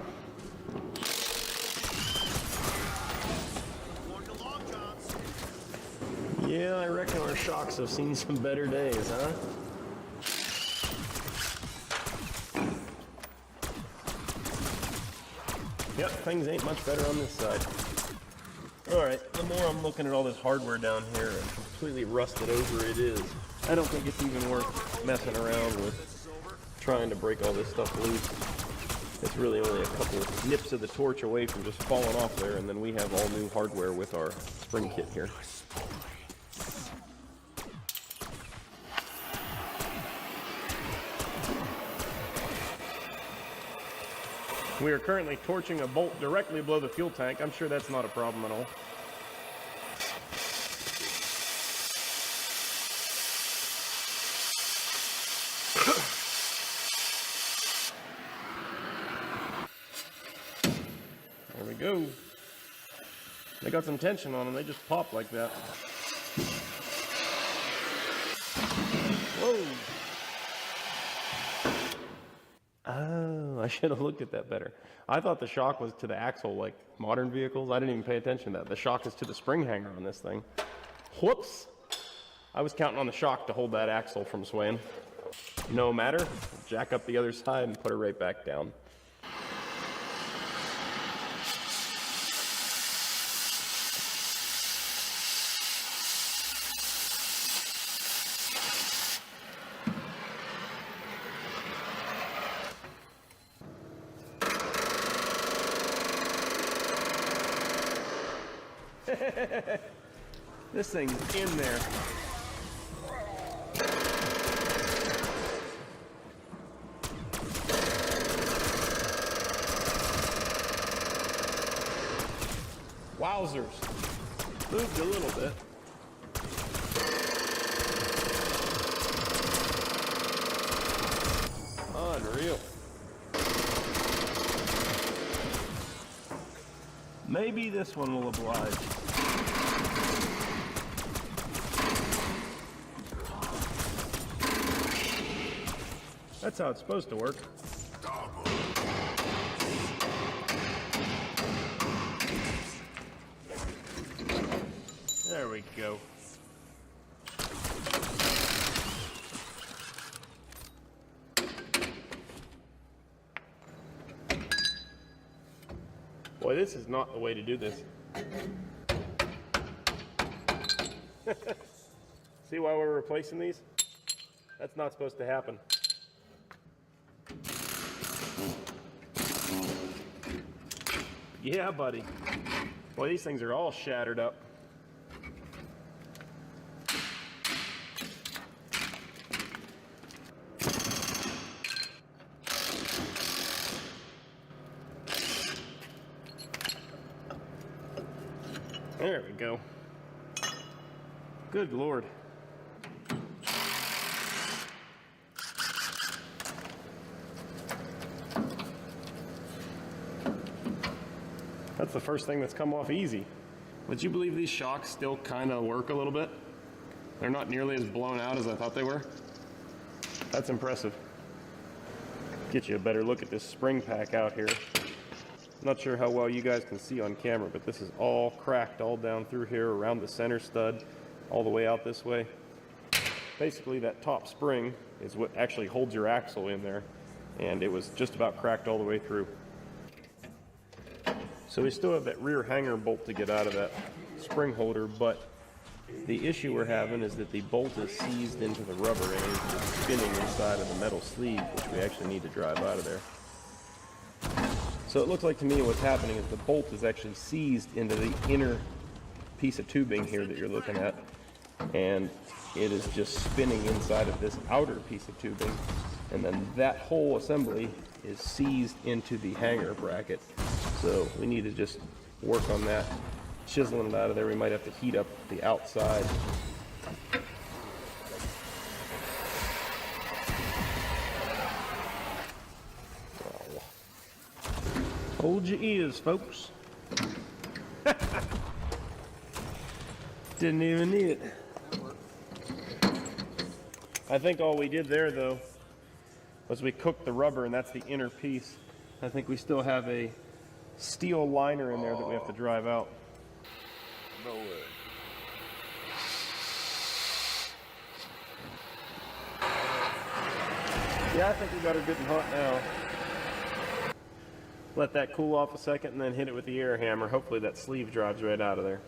Speaker 16: Yeah, I reckon our shocks have seen some better days, huh? Yep, things ain't much better on this side. Alright, the more I'm looking at all this hardware down here and completely rusted over it is, I don't think it's even worth messing around with trying to break all this stuff loose. It's really only a couple nips of the torch away from just falling off there, and then we have all new hardware with our spring kit here. We are currently torching a bolt directly below the fuel tank. I'm sure that's not a problem at all. There we go. They got some tension on them. They just pop like that. Whoa. Oh, I should have looked at that better. I thought the shock was to the axle like modern vehicles. I didn't even pay attention to that. The shock is to the spring hanger on this thing. Whoops. I was counting on the shock to hold that axle from swaying. No matter. Jack up the other side and put her right back down. This thing's in there. Wowzers. Moved a little bit. Unreal. Maybe this one will oblige. That's how it's supposed to work. There we go.
Speaker 23: Boy, this is not the way to do this. See why we're replacing these? That's not supposed to happen. Yeah, buddy. Boy, these things are all shattered up. There we go. Good Lord. That's the first thing that's come off easy. Would you believe these shocks still kind of work a little bit? They're not nearly as blown out as I thought they were. That's impressive. Get you a better look at this spring pack out here. Not sure how well you guys can see on camera, but this is all cracked all down through here around the center stud, all the way out this way. Basically, that top spring is what actually holds your axle in there, and it was just about cracked all the way through. So we still have that rear hanger bolt to get out of that spring holder, but the issue we're having is that the bolt is seized into the rubber and is spinning inside of the metal sleeve, which we actually need to drive out of there. So it looks like to me what's happening is the bolt is actually seized into the inner piece of tubing here that you're looking at, and it is just spinning inside of this outer piece of tubing, and then that whole assembly is seized into the hanger bracket. So we need to just work on that, chiseling it out of there. We might have to heat up the outside. Oh. Hold your ears, folks. Didn't even need it. I think all we did there, though, was we cooked the rubber, and that's the inner piece. I think we still have a steel liner in there that we have to drive out.
Speaker 5: No way.
Speaker 23: Yeah, I think we got her good and hot now. Let that cool off a second and then hit it with the air hammer. Hopefully that sleeve drives right out of there.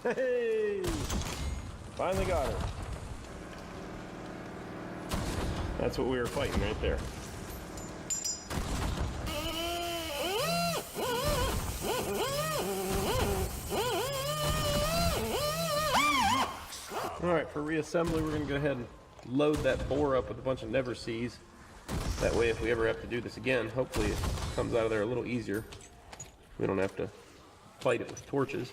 Speaker 23: Hey! Finally got her. That's what we were fighting right there. Alright, for reassembly, we're going to go ahead and load that bore up with a bunch of never sees. That way, if we ever have to do this again, hopefully it comes out of there a little easier. We don't have to fight it with torches.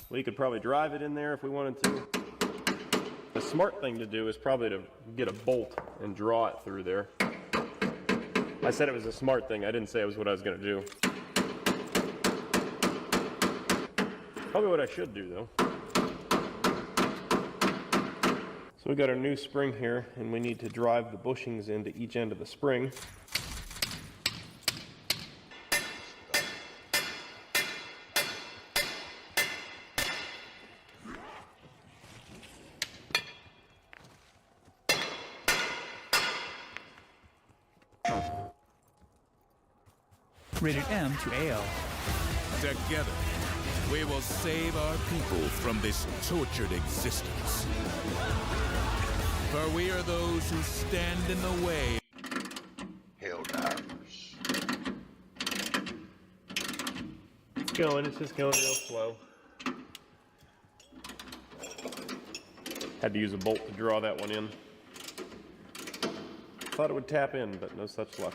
Speaker 23: We could probably drive it in there if we wanted to. The smart thing to do is probably to get a bolt and draw it through there. I said it was a smart thing. I didn't say it was what I was going to do. Probably what I should do, though. So we got our new spring here, and we need to drive the bushings into each end of the spring.
Speaker 12: Rated M to AL.
Speaker 13: Together, we will save our people from this tortured existence. For we are those who stand in the way.
Speaker 5: Hell divers.
Speaker 23: It's going, it's just going real slow. Had to use a bolt to draw that one in. Thought it would tap in, but no such luck.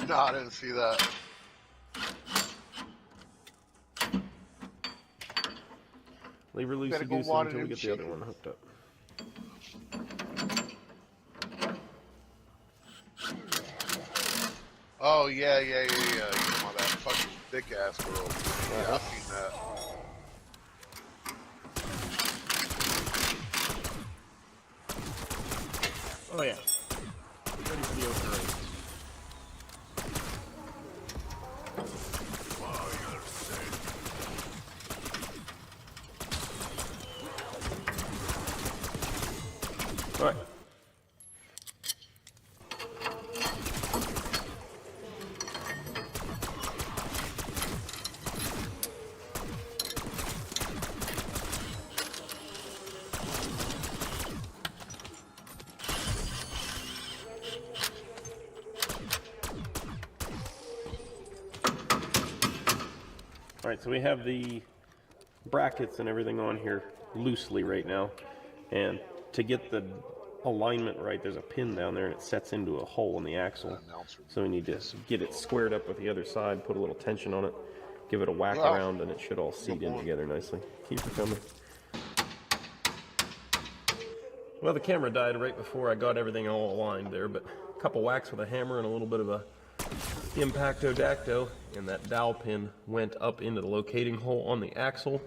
Speaker 5: No, I didn't see that.
Speaker 16: Leave her loosey goosey until we get the other one hooked up.
Speaker 5: Oh, yeah. You know, that fucking thick ass girl. Yeah, I've seen that.
Speaker 16: Oh, yeah. Ready for the open race. All right. All right, so we have the brackets and everything on here loosely right now, and to get the alignment right, there's a pin down there and it sets into a hole in the axle, so we need to get it squared up with the other side, put a little tension on it, give it a whack around, and it should all seat in together nicely. Keep it coming. Well, the camera died right before I got everything all aligned there, but a couple whacks with a hammer and a little bit of a impacto-dacto, and that dowel pin went up into the locating hole on the axle,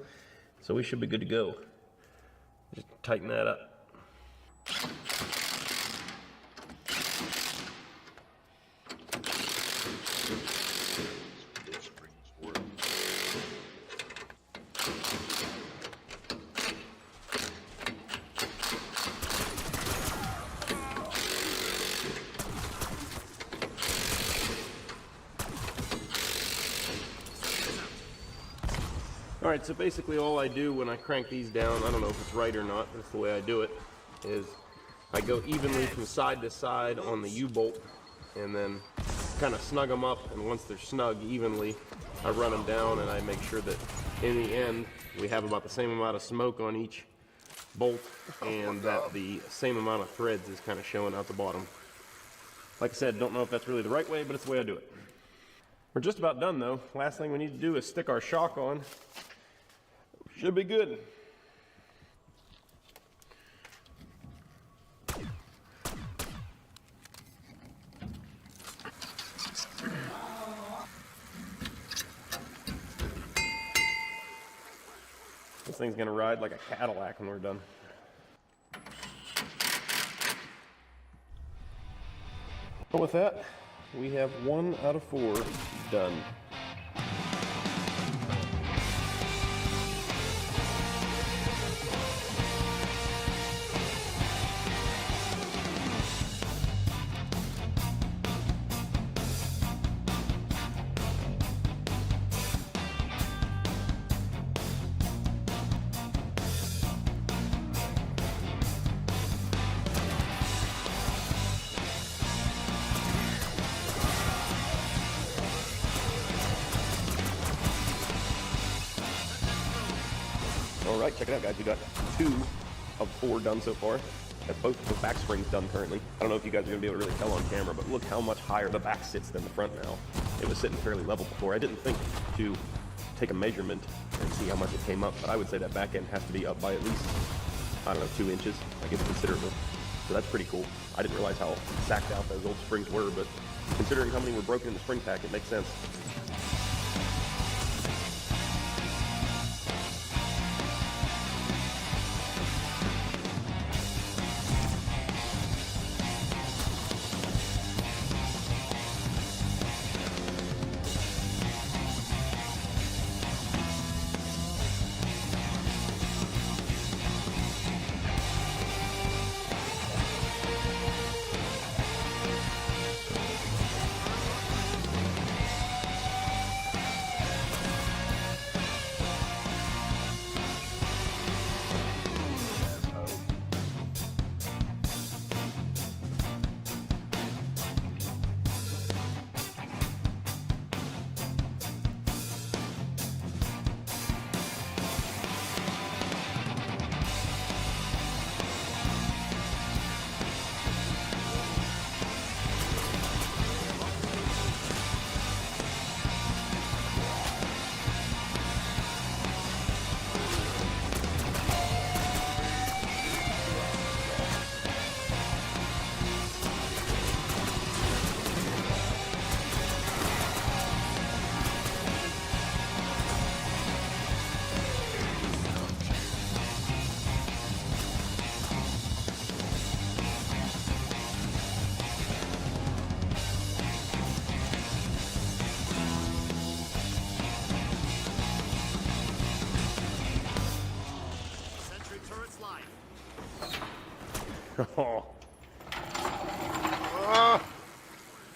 Speaker 16: so we should be good to go. Just tighten that up. All right, so basically all I do when I crank these down, I don't know if it's right or not, that's the way I do it, is I go evenly from side to side on the U-bolt and then kind of snug them up, and once they're snug evenly, I run them down and I make sure that in the end we have about the same amount of smoke on each bolt and that the same amount of threads is kind of showing out the bottom. Like I said, don't know if that's really the right way, but it's the way I do it. We're just about done though. Last thing we need to do is stick our shock on. Should be good. This thing's gonna ride like a Cadillac when we're done. But with that, we have 1 out of 4 done. All right, check it out, guys. We got 2 of 4 done so far. Got both of the back springs done currently. I don't know if you guys are gonna be able to really tell on camera, but look how much higher the back sits than the front now. It was sitting fairly level before. I didn't think to take a measurement and see how much it came up, but I would say that back end has to be up by at least, I don't know, 2 inches. Like, it's considerable. So that's pretty cool. I didn't realize how sacked out those old springs were, but considering how many were broken in the spring pack, it makes sense.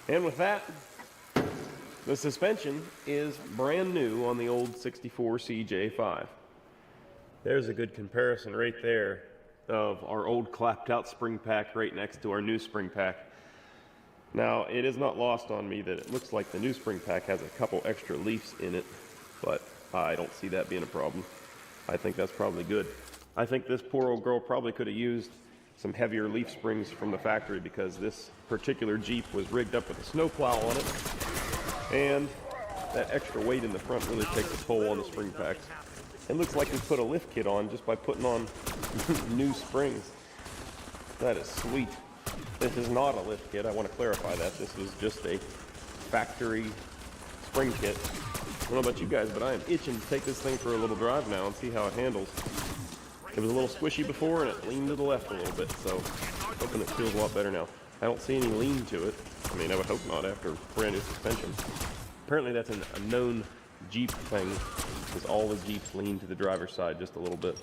Speaker 16: And with that, the suspension is brand new on the old 64 CJ5. There's a good comparison right there of our old clapped out spring pack right next to our new spring pack. Now, it is not lost on me that it looks like the new spring pack has a couple extra leafs in it, but I don't see that being a problem. I think that's probably good. I think this poor old girl probably could have used some heavier leaf springs from the factory, because this particular Jeep was rigged up with a snowplow on it, and that extra weight in the front really takes a toll on the spring packs. It looks like we put a lift kit on just by putting on new springs. That is sweet. This is not a lift kit, I want to clarify that. This was just a factory spring kit. I don't know about you guys, but I am itching to take this thing for a little drive now and see how it handles. It was a little squishy before, and it leaned to the left a little bit, so I'm hoping it feels a lot better now. I don't see any lean to it. I mean, I would hope not after brand new suspension. Apparently that's a known Jeep thing, because all the Jeeps lean to the driver's side just a little bit.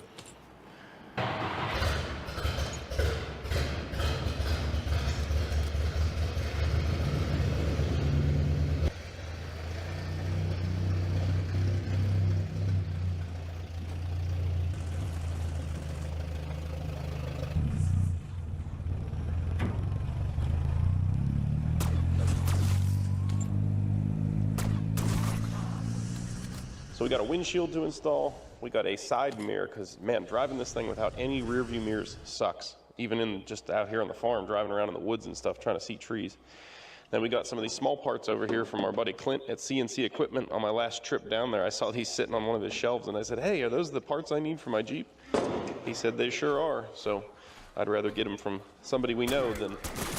Speaker 16: So we got a windshield to install, we got a side mirror, because man, driving this thing without any rear view mirrors sucks. Even in just out here on the farm, driving around in the woods and stuff, trying to see trees. Then we got some of these small parts over here from our buddy Clint at CNC Equipment. On my last trip down there, I saw these sitting on one of his shelves, and I said, hey, are those the parts I need for my Jeep? He said they sure are, so I'd rather get them from somebody we know than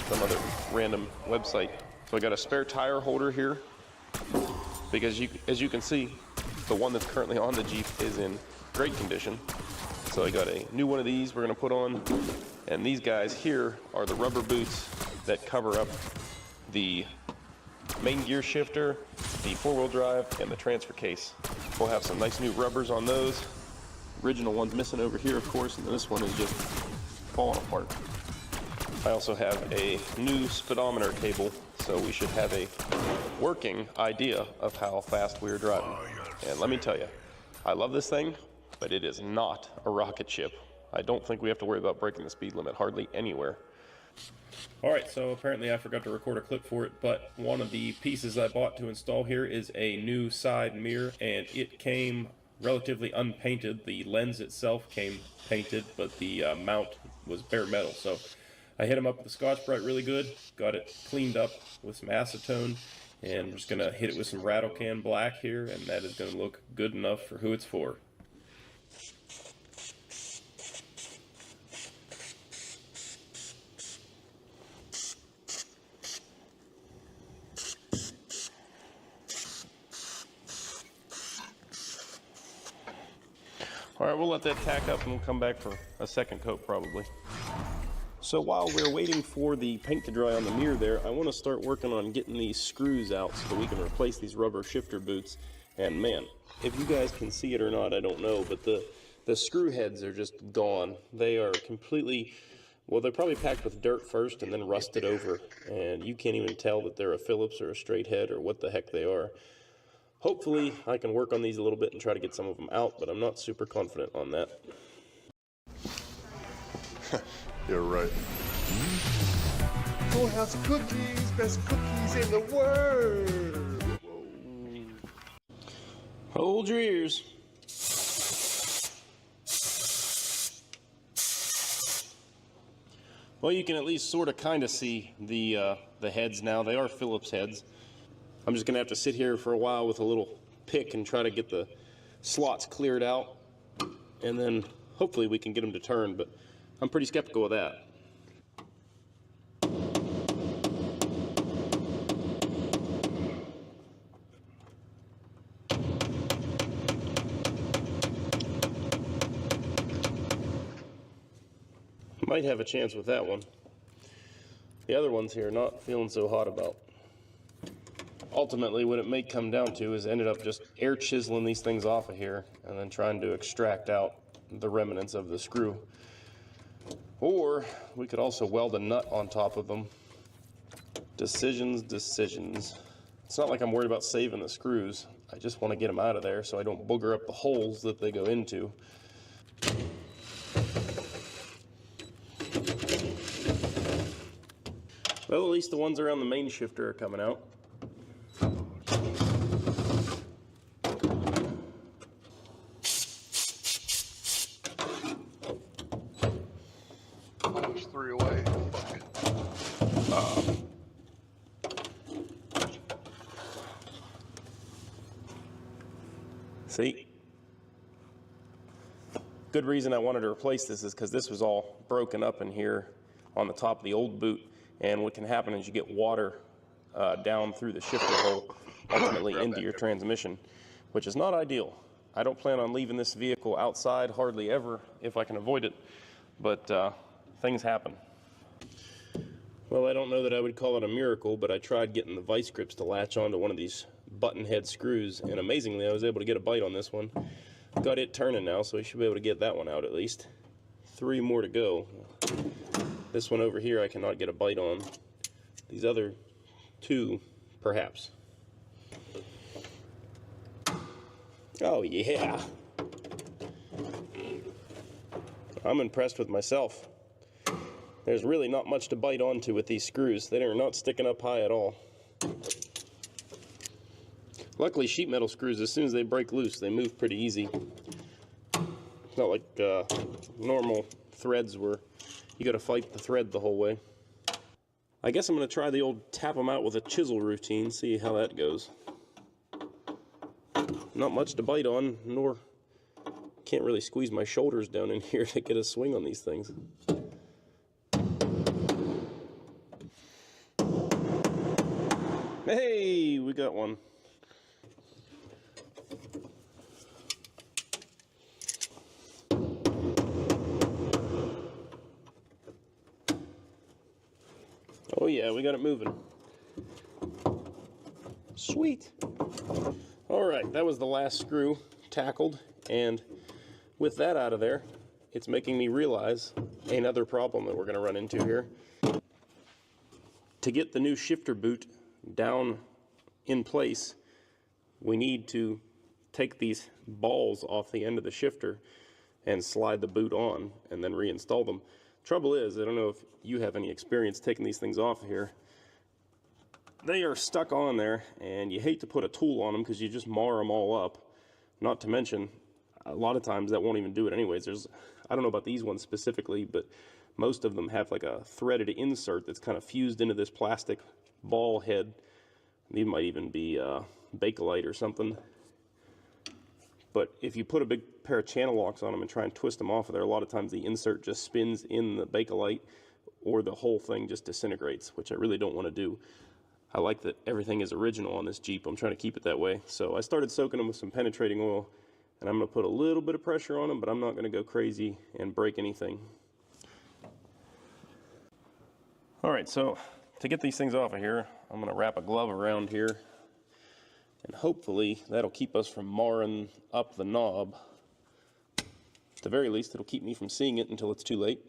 Speaker 16: some other random website. So I got a spare tire holder here, because as you can see, the one that's currently on the Jeep is in great condition. So I got a new one of these we're gonna put on, and these guys here are the rubber boots that cover up the main gear shifter, the four-wheel drive, and the transfer case. We'll have some nice new rubbers on those. Original one's missing over here, of course, and this one is just falling apart. I also have a new speedometer cable, so we should have a working idea of how fast we're driving. And let me tell you, I love this thing, but it is not a rocket ship. I don't think we have to worry about breaking the speed limit hardly anywhere. Alright, so apparently I forgot to record a clip for it, but one of the pieces I bought to install here is a new side mirror, and it came relatively unpainted. The lens itself came painted, but the mount was bare metal. So I hit them up with the Scotch-Brite really good, got it cleaned up with some acetone, and I'm just going to hit it with some rattle can black here, and that is going to look good enough for who it's for. Alright, we'll let that tack up and we'll come back for a second coat probably. So while we're waiting for the paint to dry on the mirror there, I want to start working on getting these screws out so that we can replace these rubber shifter boots. And man, if you guys can see it or not, I don't know, but the screw heads are just gone. They are completely, well, they're probably packed with dirt first and then rusted over, and you can't even tell that they're a Phillips or a straight head or what the heck they are. Hopefully I can work on these a little bit and try to get some of them out, but I'm not super confident on that.
Speaker 5: You're right.
Speaker 1: Storehouse cookies, best cookies in the world.
Speaker 16: Hold your ears. Well, you can at least sort of kind of see the heads now. They are Phillips heads. I'm just going to have to sit here for a while with a little pick and try to get the slots cleared out, and then hopefully we can get them to turn, but I'm pretty skeptical of that. Might have a chance with that one. The other ones here, not feeling so hot about. Ultimately, what it may come down to is ended up just air chiseling these things off of here and then trying to extract out the remnants of the screw.
Speaker 23: Or we could also weld a nut on top of them. Decisions. It's not like I'm worried about saving the screws. I just want to get them out of there so I don't booger up the holes that they go into. Well, at least the ones around the main shifter are coming out.
Speaker 5: There's 3 away.
Speaker 23: See? Good reason I wanted to replace this is because this was all broken up in here on the top of the old boot, and what can happen is you get water down through the shifter hole, ultimately into your transmission, which is not ideal. I don't plan on leaving this vehicle outside hardly ever if I can avoid it, but things happen. Well, I don't know that I would call it a miracle, but I tried getting the vice grips to latch onto one of these button head screws, and amazingly I was able to get a bite on this one. Got it turning now, so we should be able to get that one out at least. 3 more to go. This one over here I cannot get a bite on. These other 2, perhaps. Oh yeah. I'm impressed with myself. There's really not much to bite onto with these screws. They are not sticking up high at all. Luckily, sheet metal screws, as soon as they break loose, they move pretty easy. It's not like normal threads where you gotta fight the thread the whole way. I guess I'm gonna try the old tap them out with a chisel routine, see how that goes. Not much to bite on, nor can't really squeeze my shoulders down in here to get a swing on these things. Hey, we got one. Oh yeah, we got it moving. Sweet. All right, that was the last screw tackled, and with that out of there, it's making me realize another problem that we're going to run into here. To get the new shifter boot down in place, we need to take these balls off the end of the shifter and slide the boot on and then reinstall them. Trouble is, I don't know if you have any experience taking these things off of here. They are stuck on there, and you hate to put a tool on them because you just mar them all up. Not to mention, a lot of times that won't even do it anyways. I don't know about these ones specifically, but most of them have like a threaded insert that's kind of fused into this plastic ball head. These might even be Bakelite or something. But if you put a big pair of channel locks on them and try and twist them off of there, a lot of times the insert just spins in the Bakelite, or the whole thing just disintegrates, which I really don't want to do. I like that everything is original on this Jeep. I'm trying to keep it that way. So I started soaking them with some penetrating oil, and I'm going to put a little bit of pressure on them, but I'm not going to go crazy and break anything. All right, so to get these things off of here, I'm going to wrap a glove around here, and hopefully that'll keep us from marring up the knob. At the very least, it'll keep me from seeing it until it's too late.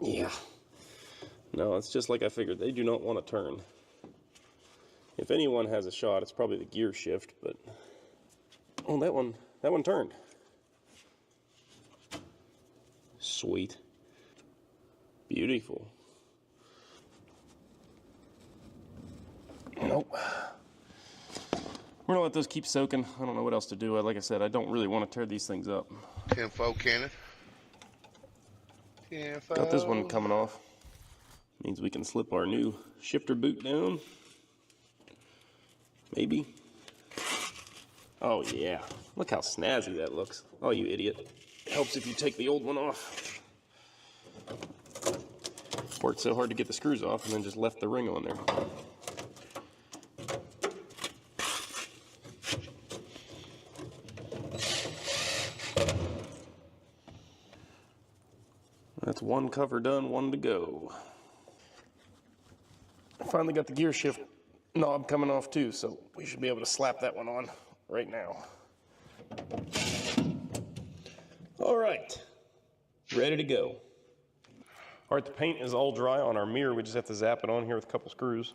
Speaker 23: Yeah. No, it's just like I figured. They do not want to turn. If anyone has a shot, it's probably the gear shift, but... Oh, that one turned. Sweet. Beautiful. Nope. We're gonna let those keep soaking. I don't know what else to do. Like I said, I don't really want to tear these things up.
Speaker 5: 10-4 cannon. 10-4.
Speaker 23: Got this one coming off. Means we can slip our new shifter boot down. Maybe. Oh yeah. Look how snazzy that looks. Oh, you idiot. Helps if you take the old one off. Worked so hard to get the screws off and then just left the ring on there. That's one cover done, one to go. I finally got the gear shift knob coming off too, so we should be able to slap that one on right now. All right, ready to go. All right, the paint is all dry on our mirror. We just have to zap it on here with a couple screws.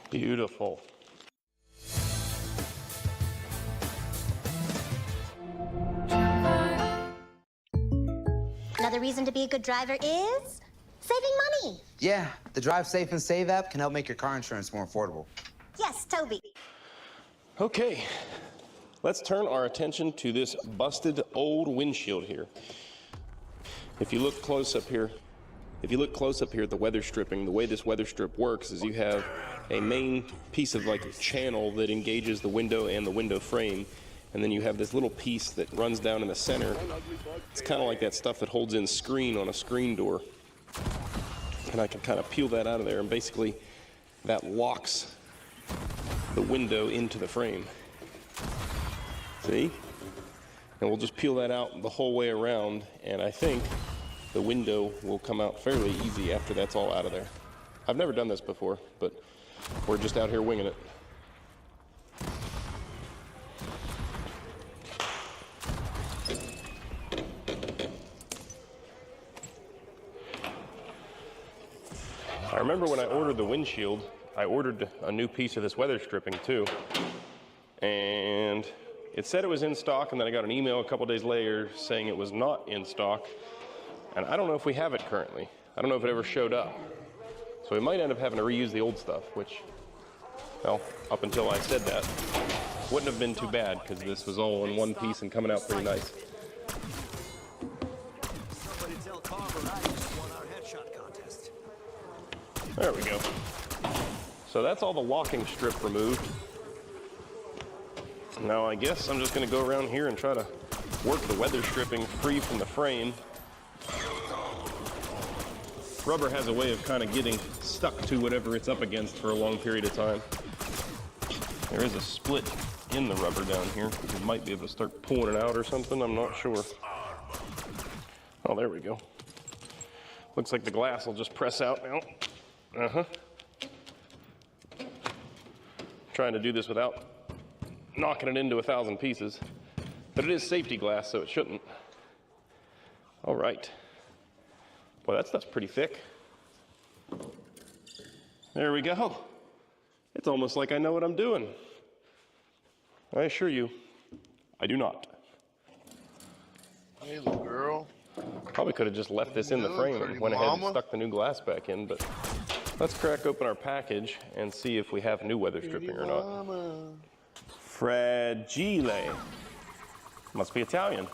Speaker 23: Beautiful.
Speaker 4: Another reason to be a good driver is saving money.
Speaker 14: Yeah, the Drive Safe and Save app can help make your car insurance more affordable.
Speaker 4: Yes, Toby.
Speaker 23: Okay, let's turn our attention to this busted old windshield here. If you look close up here at the weather stripping, the way this weather strip works is you have a main piece of like channel that engages the window and the window frame, and then you have this little piece that runs down in the center. It's kind of like that stuff that holds in screen on a screen door. And I can kind of peel that out of there, and basically that locks the window into the frame. See? And we'll just peel that out the whole way around, and I think the window will come out fairly easy after that's all out of there. I've never done this before, but we're just out here winging it. I remember when I ordered the windshield, I ordered a new piece of this weather stripping too. And it said it was in stock, and then I got an email a couple days later saying it was not in stock. And I don't know if we have it currently. I don't know if it ever showed up. So we might end up having to reuse the old stuff, which, well, up until I said that, wouldn't have been too bad, because this was all in one piece and coming out pretty nice. There we go. So that's all the locking strip removed. Now I guess I'm just going to go around here and try to work the weather stripping free from the frame. Rubber has a way of kind of getting stuck to whatever it's up against for a long period of time. There is a split in the rubber down here. You might be able to start pulling it out or something, I'm not sure. Oh, there we go. Looks like the glass will just press out now. Trying to do this without knocking it into 1,000 pieces. But it is safety glass, so it shouldn't. All right. Boy, that stuff's pretty thick. There we go. It's almost like I know what I'm doing. I assure you, I do not.
Speaker 5: Hey, little girl.
Speaker 23: Probably could have just left this in the frame and went ahead and stuck the new glass back in, but let's crack open our package and see if we have new weather stripping or not. Fragile. Must be Italian.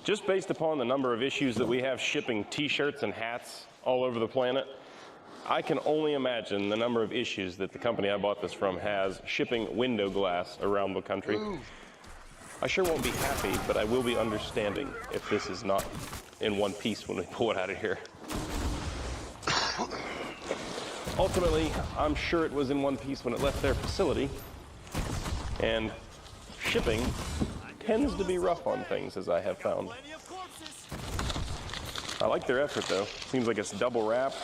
Speaker 23: Just based upon the number of issues that we have shipping t-shirts and hats all over the planet, I can only imagine the number of issues that the company I bought this from has shipping window glass around the country. Ooh. I sure won't be happy, but I will be understanding if this is not in one piece when we pull it out of here. Ultimately, I'm sure it was in one piece when it left their facility, and shipping tends to be rough on things, as I have found. I like their effort, though. Seems like it's double wrapped.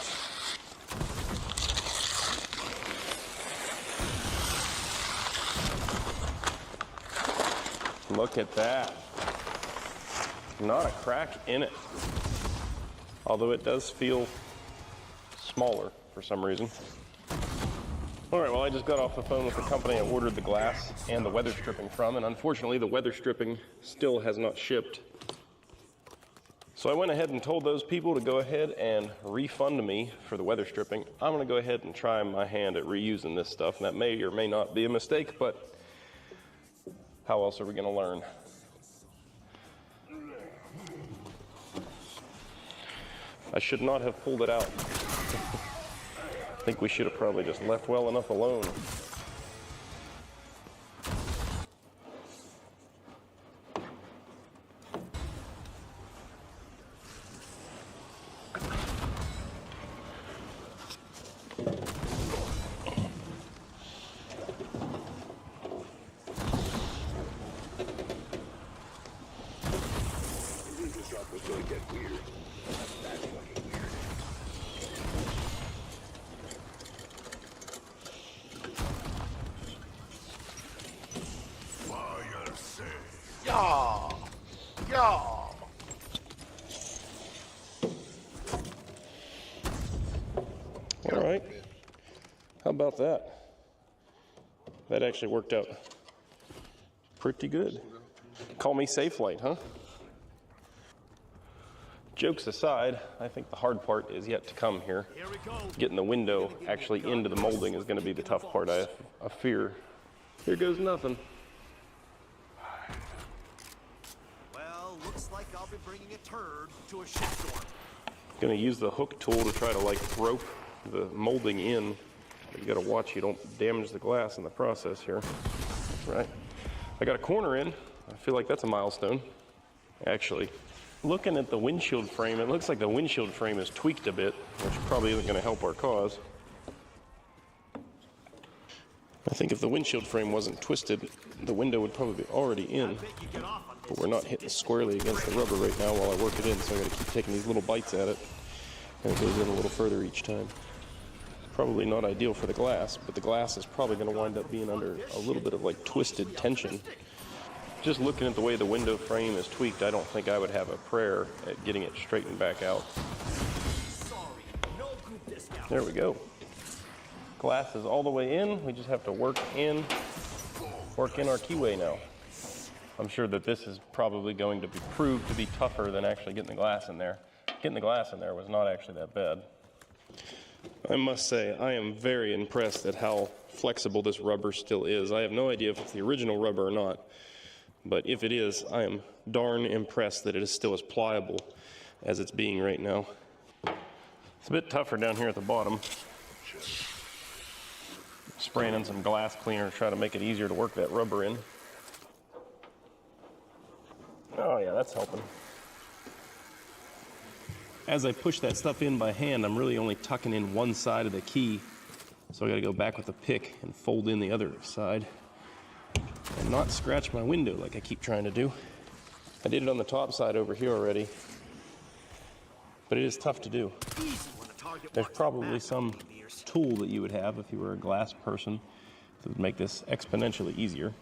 Speaker 23: Look at that. Not a crack in it. Although it does feel smaller for some reason. All right, well, I just got off the phone with the company I ordered the glass and the weather stripping from, and unfortunately the weather stripping still has not shipped. So I went ahead and told those people to go ahead and refund me for the weather stripping. I'm gonna go ahead and try my hand at reusing this stuff, and that may or may not be a mistake, but how else are we gonna learn? I should not have pulled it out. I think we should have probably just left well enough alone.
Speaker 5: was going to get weird. That's fucking weird.
Speaker 1: Fire sale.
Speaker 5: Y'all! Y'all!
Speaker 23: All right. How about that? That actually worked out pretty good. Call me safe light, huh? Jokes aside, I think the hard part is yet to come here. Getting the window actually into the molding is going to be the tough part, I fear. Here goes nothing.
Speaker 15: Well, looks like I'll be bringing a turd to a shitstorm.
Speaker 23: Gonna use the hook tool to try to like rope the molding in. You gotta watch you don't damage the glass in the process here. Right. I got a corner in. I feel like that's a milestone. Actually, looking at the windshield frame, it looks like the windshield frame is tweaked a bit, which probably isn't gonna help our cause. I think if the windshield frame wasn't twisted, the window would probably be already in. But we're not hitting squarely against the rubber right now while I work it in, so I gotta keep taking these little bites at it. And it goes in a little further each time. Probably not ideal for the glass, but the glass is probably gonna wind up being under a little bit of like twisted tension. Just looking at the way the window frame is tweaked, I don't think I would have a prayer at getting it straightened back out. There we go. Glass is all the way in. We just have to work in our keyway now. I'm sure that this is probably going to be proved to be tougher than actually getting the glass in there. Getting the glass in there was not actually that bad. I must say, I am very impressed at how flexible this rubber still is. I have no idea if it's the original rubber or not, but if it is, I am darn impressed that it is still as pliable as it's being right now. It's a bit tougher down here at the bottom. Spraying in some glass cleaner to try to make it easier to work that rubber in. Oh yeah, that's helping. As I push that stuff in by hand, I'm really only tucking in one side of the key. So I gotta go back with the pick and fold in the other side and not scratch my window like I keep trying to do. I did it on the top side over here already, but it is tough to do. There's probably some tool that you would have if you were a glass person that would make this exponentially easier.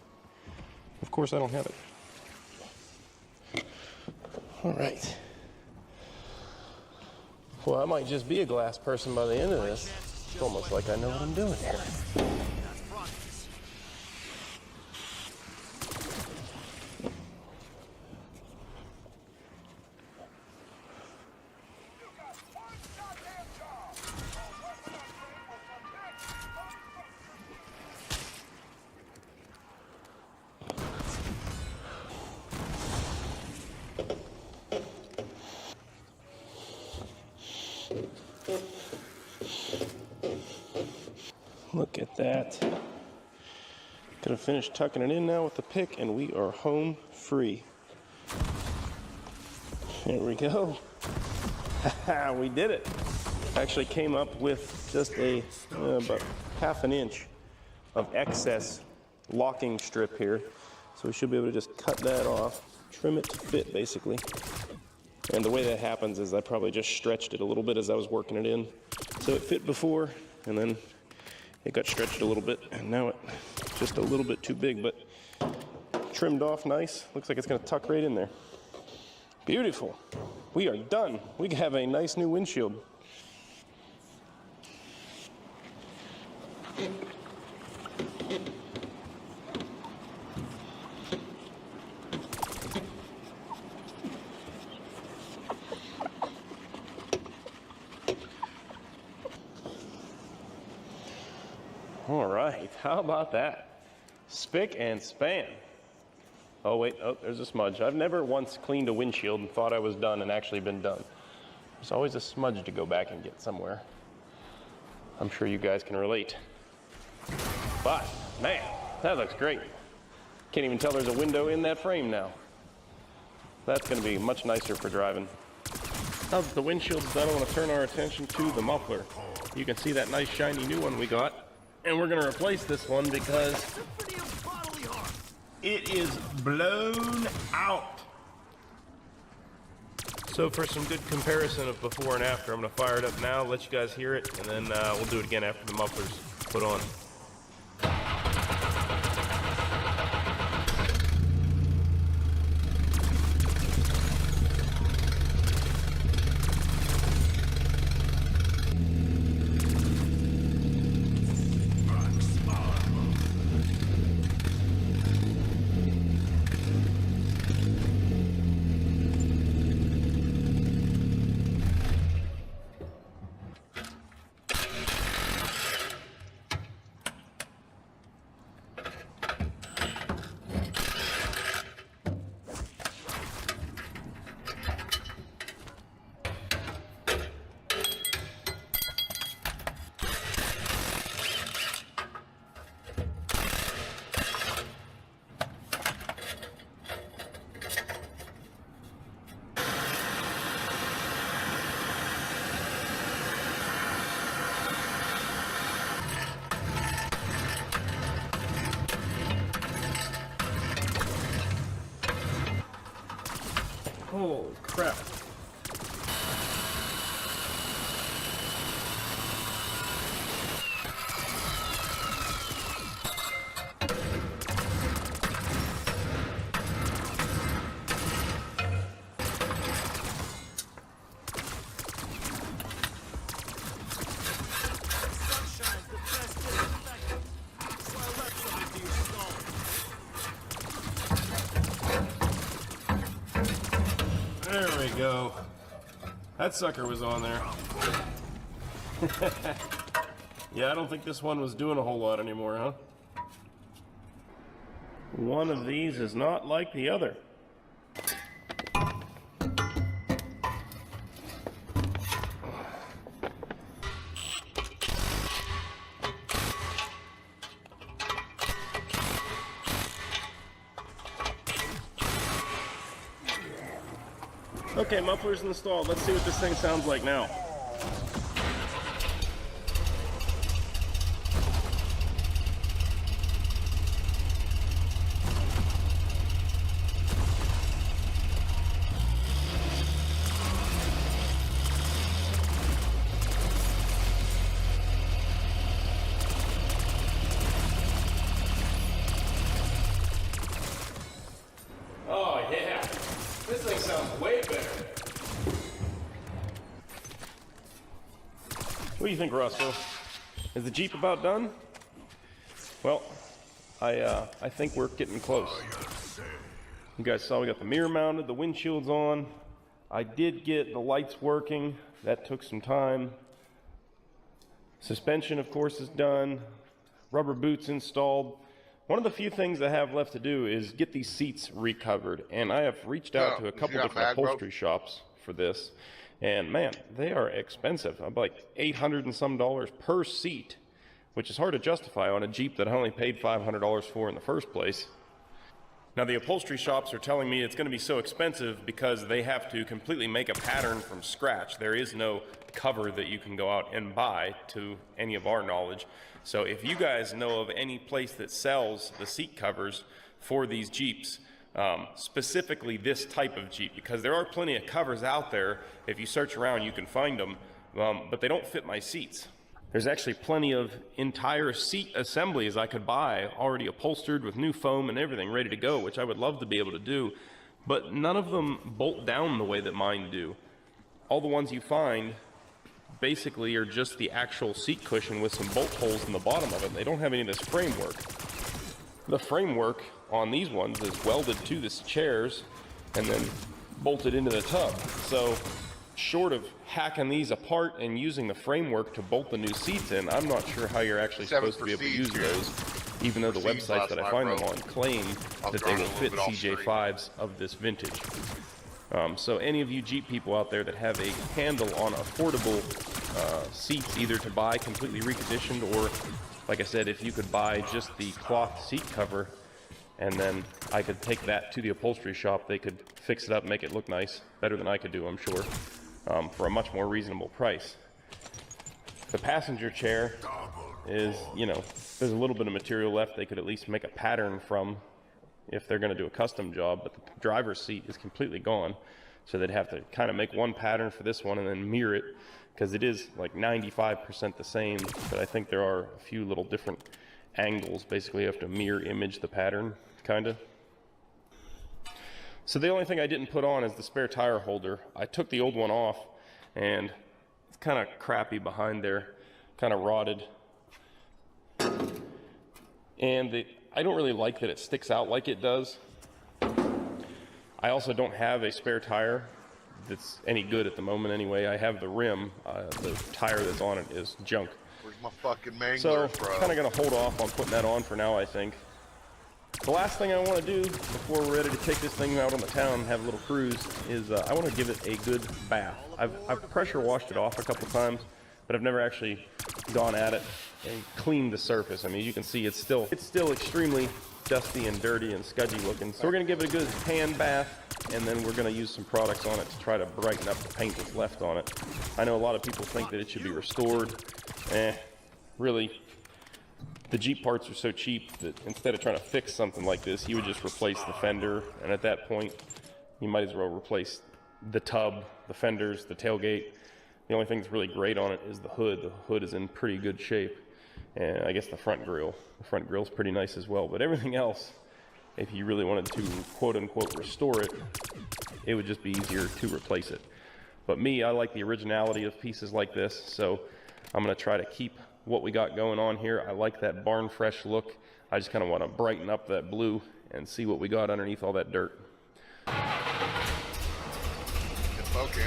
Speaker 23: Of course, I don't have it. All right. Well, I might just be a glass person by the end of this. It's almost like I know what I'm doing here. Look at that. Gonna finish tucking it in now with the pick, and we are home free. There we go. We did it. Actually came up with just about ½ an inch of excess locking strip here. So we should be able to just cut that off, trim it to fit basically. And the way that happens is I probably just stretched it a little bit as I was working it in. So it fit before, and then it got stretched a little bit, and now it's just a little bit too big, but trimmed off nice. Looks like it's gonna tuck right in there. Beautiful. We are done. We have a nice new windshield. All right, how about that? Spick and span. Oh wait, oh, there's a smudge. I've never once cleaned a windshield and thought I was done and actually been done. There's always a smudge to go back and get somewhere. I'm sure you guys can relate. But, man, that looks great. Can't even tell there's a window in that frame now. That's gonna be much nicer for driving. Now that the windshield's done, I wanna turn our attention to the muffler. You can see that nice shiny new one we got. And we're gonna replace this one because it is blown out. So for some good comparison of before and after, I'm gonna fire it up now, let you guys hear it, and then we'll do it again after the muffler's put on. Holy crap. There we go. That sucker was on there. Yeah, I don't think this one was doing a whole lot anymore, huh? One of these is not like the other. Okay, muffler's installed. Let's see what this thing sounds like now. Oh yeah, this thing sounds way better. What do you think, Roscoe? Is the Jeep about done? Well, I think we're getting close. You guys saw we got the mirror mounted, the windshield's on. I did get the lights working. That took some time. Suspension, of course, is done. Rubber boots installed. One of the few things I have left to do is get these seats recovered, and I have reached out to a couple different upholstery shops for this, and man, they are expensive. I'm like $800 and some per seat, which is hard to justify on a Jeep that I only paid $500 for in the first place. Now the upholstery shops are telling me it's going to be so expensive because they have to completely make a pattern from scratch. There is no cover that you can go out and buy, to any of our knowledge. So if you guys know of any place that sells the seat covers for these Jeeps, specifically this type of Jeep, because there are plenty of covers out there, if you search around you can find them, but they don't fit my seats. There's actually plenty of entire seat assemblies I could buy already upholstered with new foam and everything ready to go, which I would love to be able to do, but none of them bolt down the way that mine do. All the ones you find basically are just the actual seat cushion with some bolt holes in the bottom of it. They don't have any of this framework. The framework on these ones is welded to the chairs and then bolted into the tub. So short of hacking these apart and using the framework to bolt the new seats in, I'm not sure how you're actually supposed to be able to use those, even though the websites that I find them on claim that they will fit CJ5s of this vintage. So any of you Jeep people out there that have a handle on affordable seats, either to buy completely reconditioned, or like I said, if you could buy just the cloth seat cover and then I could take that to the upholstery shop, they could fix it up, make it look nice, better than I could do, I'm sure, for a much more reasonable price. The passenger chair is, you know, there's a little bit of material left they could at least make a pattern from if they're going to do a custom job, but the driver's seat is completely gone. So they'd have to kind of make one pattern for this one and then mirror it, because it is like 95% the same, but I think there are a few little different angles. Basically, you have to mirror image the pattern, kind of. So the only thing I didn't put on is the spare tire holder. I took the old one off, and it's kind of crappy behind there, kind of rotted. And I don't really like that it sticks out like it does. I also don't have a spare tire that's any good at the moment anyway. I have the rim. The tire that's on it is junk.
Speaker 5: Where's my fucking mangler,
Speaker 23: So
Speaker 5: bro?
Speaker 23: kind of going to hold off on putting that on for now, I think. The last thing I want to do before we're ready to take this thing out on the town and have a little cruise is I want to give it a good bath. I've pressure washed it off a couple times, but I've never actually gone at it and cleaned the surface. I mean, you can see it's still extremely dusty and dirty and scudgy looking. So we're going to give it a good hand bath, and then we're going to use some products on it to try to brighten up the paint that's left on it. I know a lot of people think that it should be restored. Really, the Jeep parts are so cheap that instead of trying to fix something like this, you would just replace the fender, and at that point, you might as well replace the tub, the fenders, the tailgate. The only thing that's really great on it is the hood. The hood is in pretty good shape, and I guess the front grille. The front grille's pretty nice as well, but everything else, if you really wanted to quote-unquote restore it, it would just be easier to replace it. But me, I like the originality of pieces like this, so I'm going to try to keep what we got going on here. I like that barn fresh look. I just kind of want to brighten up that blue and see what we got underneath all that dirt.
Speaker 5: Get smoking.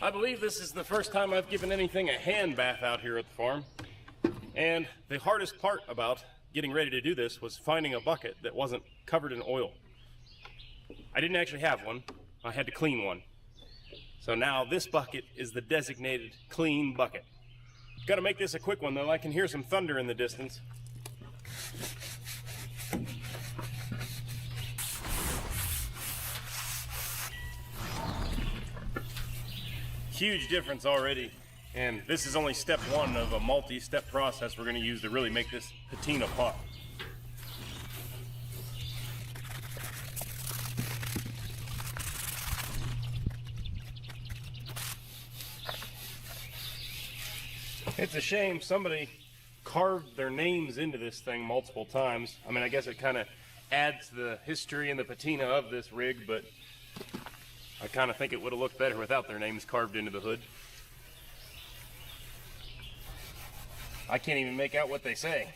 Speaker 23: I believe this is the first time I've given anything a hand bath out here at the farm. And the hardest part about getting ready to do this was finding a bucket that wasn't covered in oil. I didn't actually have one. I had to clean one. So now this bucket is the designated clean bucket. Got to make this a quick one though. I can hear some thunder in the distance. Huge difference already. And this is only step one of a multi-step process we're going to use to really make this patina pop. It's a shame somebody carved their names into this thing multiple times. I mean, I guess it kind of adds to the history and the patina of this rig, but I kind of think it would have looked better without their names carved into the hood. I can't even make out what they say.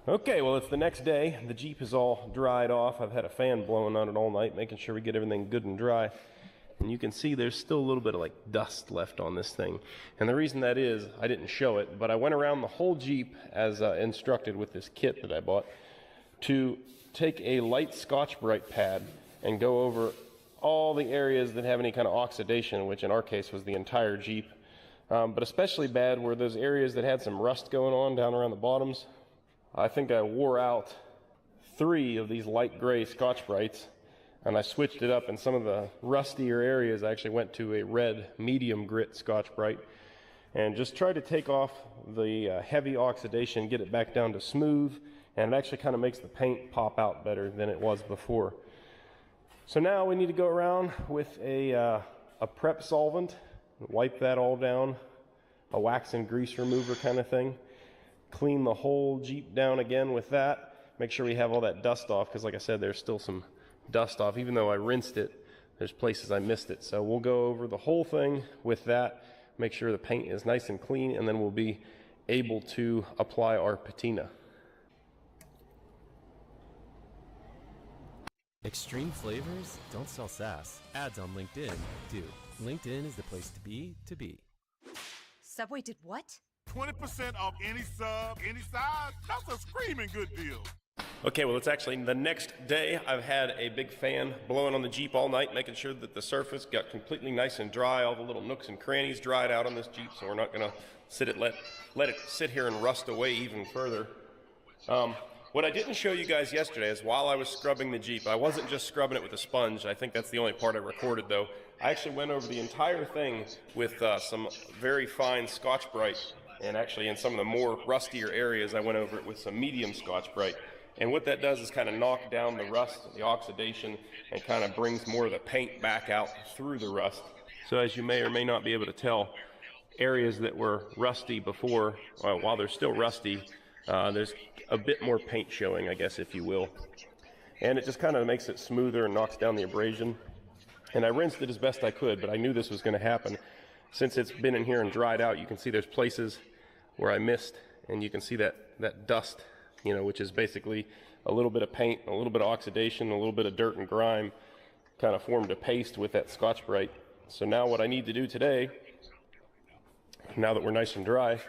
Speaker 23: Okay, well, it's the next day. The Jeep is all dried off. I've had a fan blowing on it all night, making sure we get everything good and dry. And you can see there's still a little bit of like dust left on this thing. And the reason that is, I didn't show it, but I went around the whole Jeep as instructed with this kit that I bought to take a light Scotch-Brite pad and go over all the areas that have any kind of oxidation, which in our case was the entire Jeep. But especially bad were those areas that had some rust going on down around the bottoms. I think I wore out 3 of these light gray Scotch-Brites, and I switched it up, and some of the rustier areas I actually went to a red medium grit Scotch-Brite and just tried to take off the heavy oxidation, get it back down to smooth, and it actually kind of makes the paint pop out better than it was before. So now we need to go around with a prep solvent, wipe that all down, a wax and grease remover kind of thing. Clean the whole Jeep down again with that. Make sure we have all that dust off, because like I said, there's still some dust off. Even though I rinsed it, there's places I missed it. So we'll go over the whole thing with that, make sure the paint is nice and clean, and then we'll be able to apply our patina.
Speaker 2: Extreme flavors don't sell sass. Ads on LinkedIn do. LinkedIn is the place to be to be.
Speaker 18: Subway did what?
Speaker 1: 20% off any sub, any size. That's a screaming good deal.
Speaker 23: Okay, well, it's actually the next day. I've had a big fan blowing on the Jeep all night, making sure that the surface got completely nice and dry. All the little nooks and crannies dried out on this Jeep, so we're not going to let it sit here and rust away even further. What I didn't show you guys yesterday is while I was scrubbing the Jeep, I wasn't just scrubbing it with a sponge. I think that's the only part I recorded, though. I actually went over the entire thing with some very fine Scotch-Brite, and actually in some of the more rustier areas, I went over it with some medium Scotch-Brite. And what that does is kind of knock down the rust, the oxidation, and kind of brings more of the paint back out through the rust. So as you may or may not be able to tell, areas that were rusty before, while they're still rusty, there's a bit more paint showing, I guess, if you will. And it just kind of makes it smoother and knocks down the abrasion. And I rinsed it as best I could, but I knew this was going to happen. Since it's been in here and dried out, you can see there's places where I missed, and you can see that dust, you know, which is basically a little bit of paint, a little bit of oxidation, a little bit of dirt and grime, kind of formed a paste with that Scotch-Brite. So now what I need to do today, now that we're nice and dry,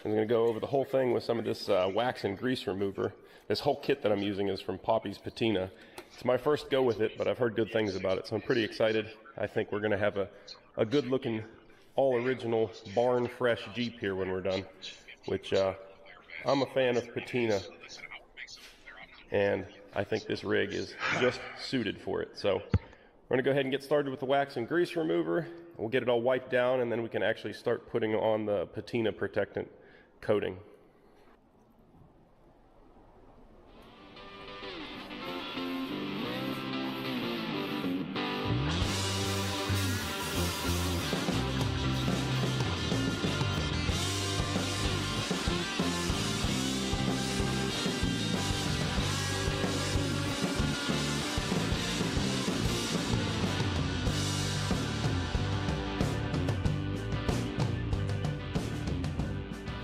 Speaker 23: I'm going to go over the whole thing with some of this wax and grease remover. This whole kit that I'm using is from Poppy's Patina. It's my first go with it, but I've heard good things about it, so I'm pretty excited. I think we're going to have a good-looking, all-original, barn-fresh Jeep here when we're done, which I'm a fan of patina, and I think this rig is just suited for it. So we're going to go ahead and get started with the wax and grease remover. We'll get it all wiped down, and then we can actually start putting on the patina protectant coating.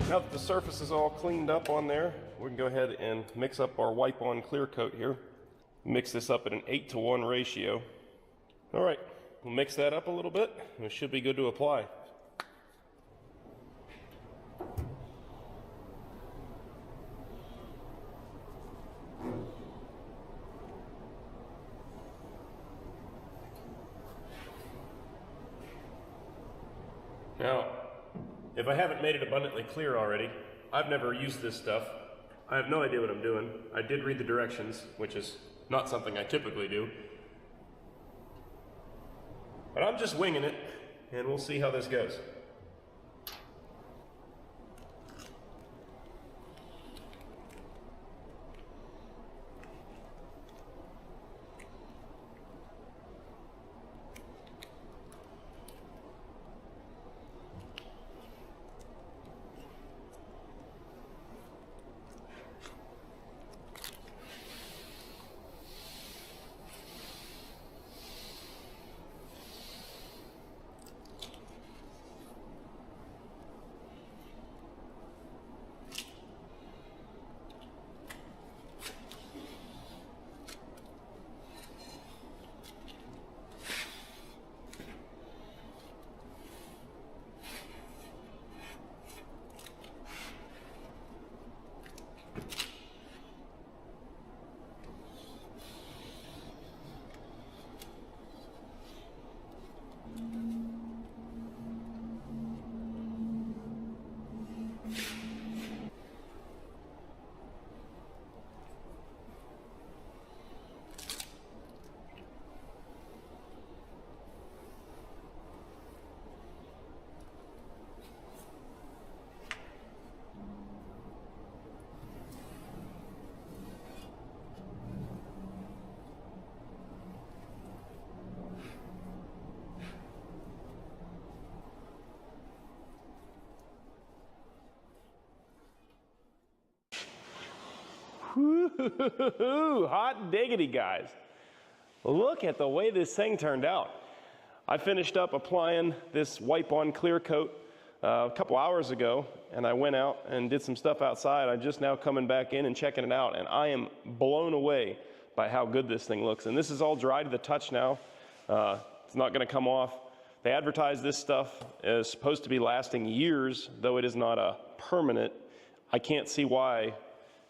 Speaker 23: Now that the surface is all cleaned up on there, we can go ahead and mix up our wipe-on clear coat here. Mix this up at an 8-to-1 ratio. All right, we'll mix that up a little bit, and it should be good to apply. Now, if I haven't made it abundantly clear already, I've never used this stuff. I have no idea what I'm doing. I did read the directions, which is not something I typically do. But I'm just winging it, and we'll see how this goes. Woo-hoo-hoo-hoo, hot diggity, guys. Look at the way this thing turned out. I finished up applying this wipe-on clear coat
Speaker 16: a couple hours ago, and I went out and did some stuff outside. I'm just now coming back in and checking it out, and I am blown away by how good this thing looks. And this is all dry to the touch now. It's not going to come off. They advertise this stuff as supposed to be lasting years, though it is not a permanent. I can't see why,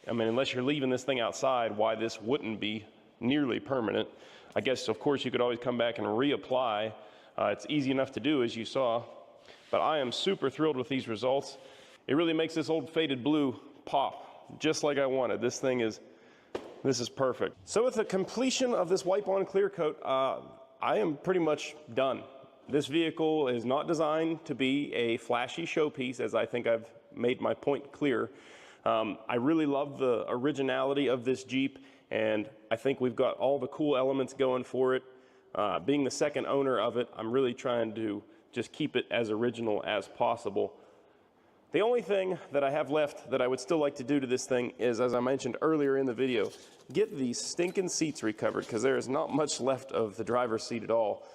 Speaker 16: I mean, unless you're leaving this thing outside, why this wouldn't be nearly permanent. I guess, of course, you could always come back and reapply. It's easy enough to do, as you saw. But I am super thrilled with these results. It really makes this old faded blue pop, just like I wanted. This is perfect. So with the completion of this wipe-on clear coat, I am pretty much done. This vehicle is not designed to be a flashy showpiece, as I think I've made my point clear. I really love the originality of this Jeep, and I think we've got all the cool elements going for it. Being the second owner of it, I'm really trying to just keep it as original as possible. The only thing that I have left that I would still like to do to this thing is, as I mentioned earlier in the video, get these stinking seats recovered, because there is not much left of the driver's seat at all.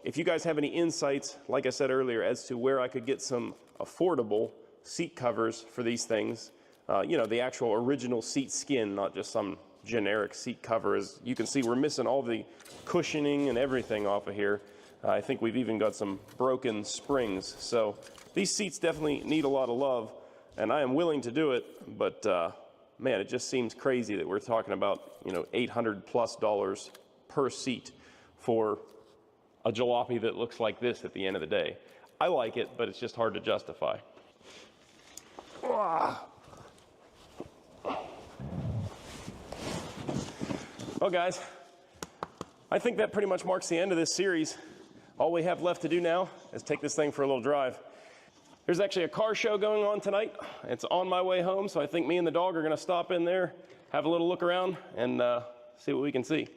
Speaker 16: If you guys have any insights, like I said earlier, as to where I could get some affordable seat covers for these things, you know, the actual original seat skin, not just some generic seat cover. As you can see, we're missing all the cushioning and everything off of here. I think we've even got some broken springs. So these seats definitely need a lot of love, and I am willing to do it, but man, it just seems crazy that we're talking about, you know, $800+ per seat for a jalopy that looks like this at the end of the day. I like it, but it's just hard to justify. Well, guys, I think that pretty much marks the end of this series. All we have left to do now is take this thing for a little drive. There's actually a car show going on tonight. It's on my way home, so I think me and the dog are going to stop in there, have a little look around, and see what we can see.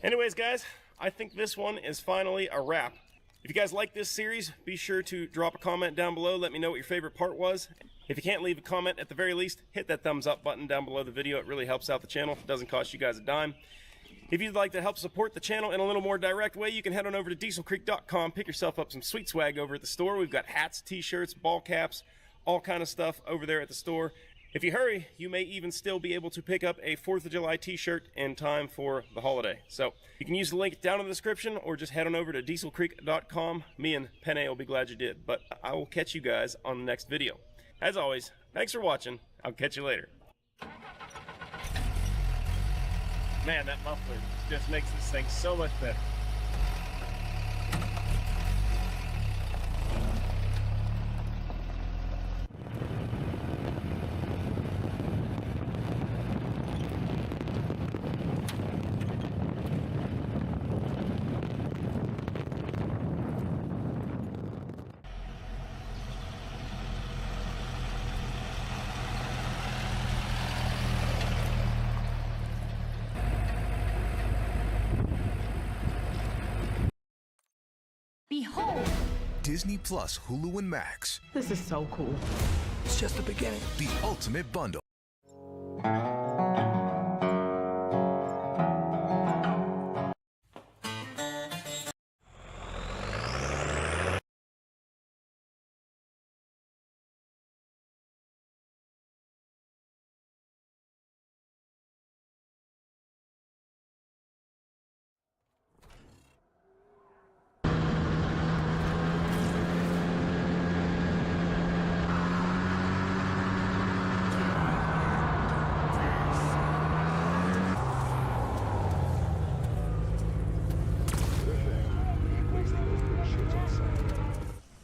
Speaker 16: Anyways, guys, I think this one is finally a wrap. If you guys like this series, be sure to drop a comment down below. Let me know what your favorite part was. If you can't leave a comment, at the very least, hit that thumbs up button down below the video. It really helps out the channel. It doesn't cost you guys a dime. If you'd like to help support the channel in a little more direct way, you can head on over to dieselcreek.com, pick yourself up some sweet swag over at the store. We've got hats, t-shirts, ball caps, all kind of stuff over there at the store. If you hurry, you may even still be able to pick up a 4th of July t-shirt in time for the holiday. So you can use the link down in the description, or just head on over to dieselcreek.com. Me and Penne will be glad you did. But I will catch you guys on the next video. As always, thanks for watching. I'll catch you later. Man, that muffler just makes this thing so much better.
Speaker 18: Behold!
Speaker 6: Disney Plus, Hulu, and Max.
Speaker 18: This is so cool.
Speaker 6: It's just the beginning. The ultimate bundle.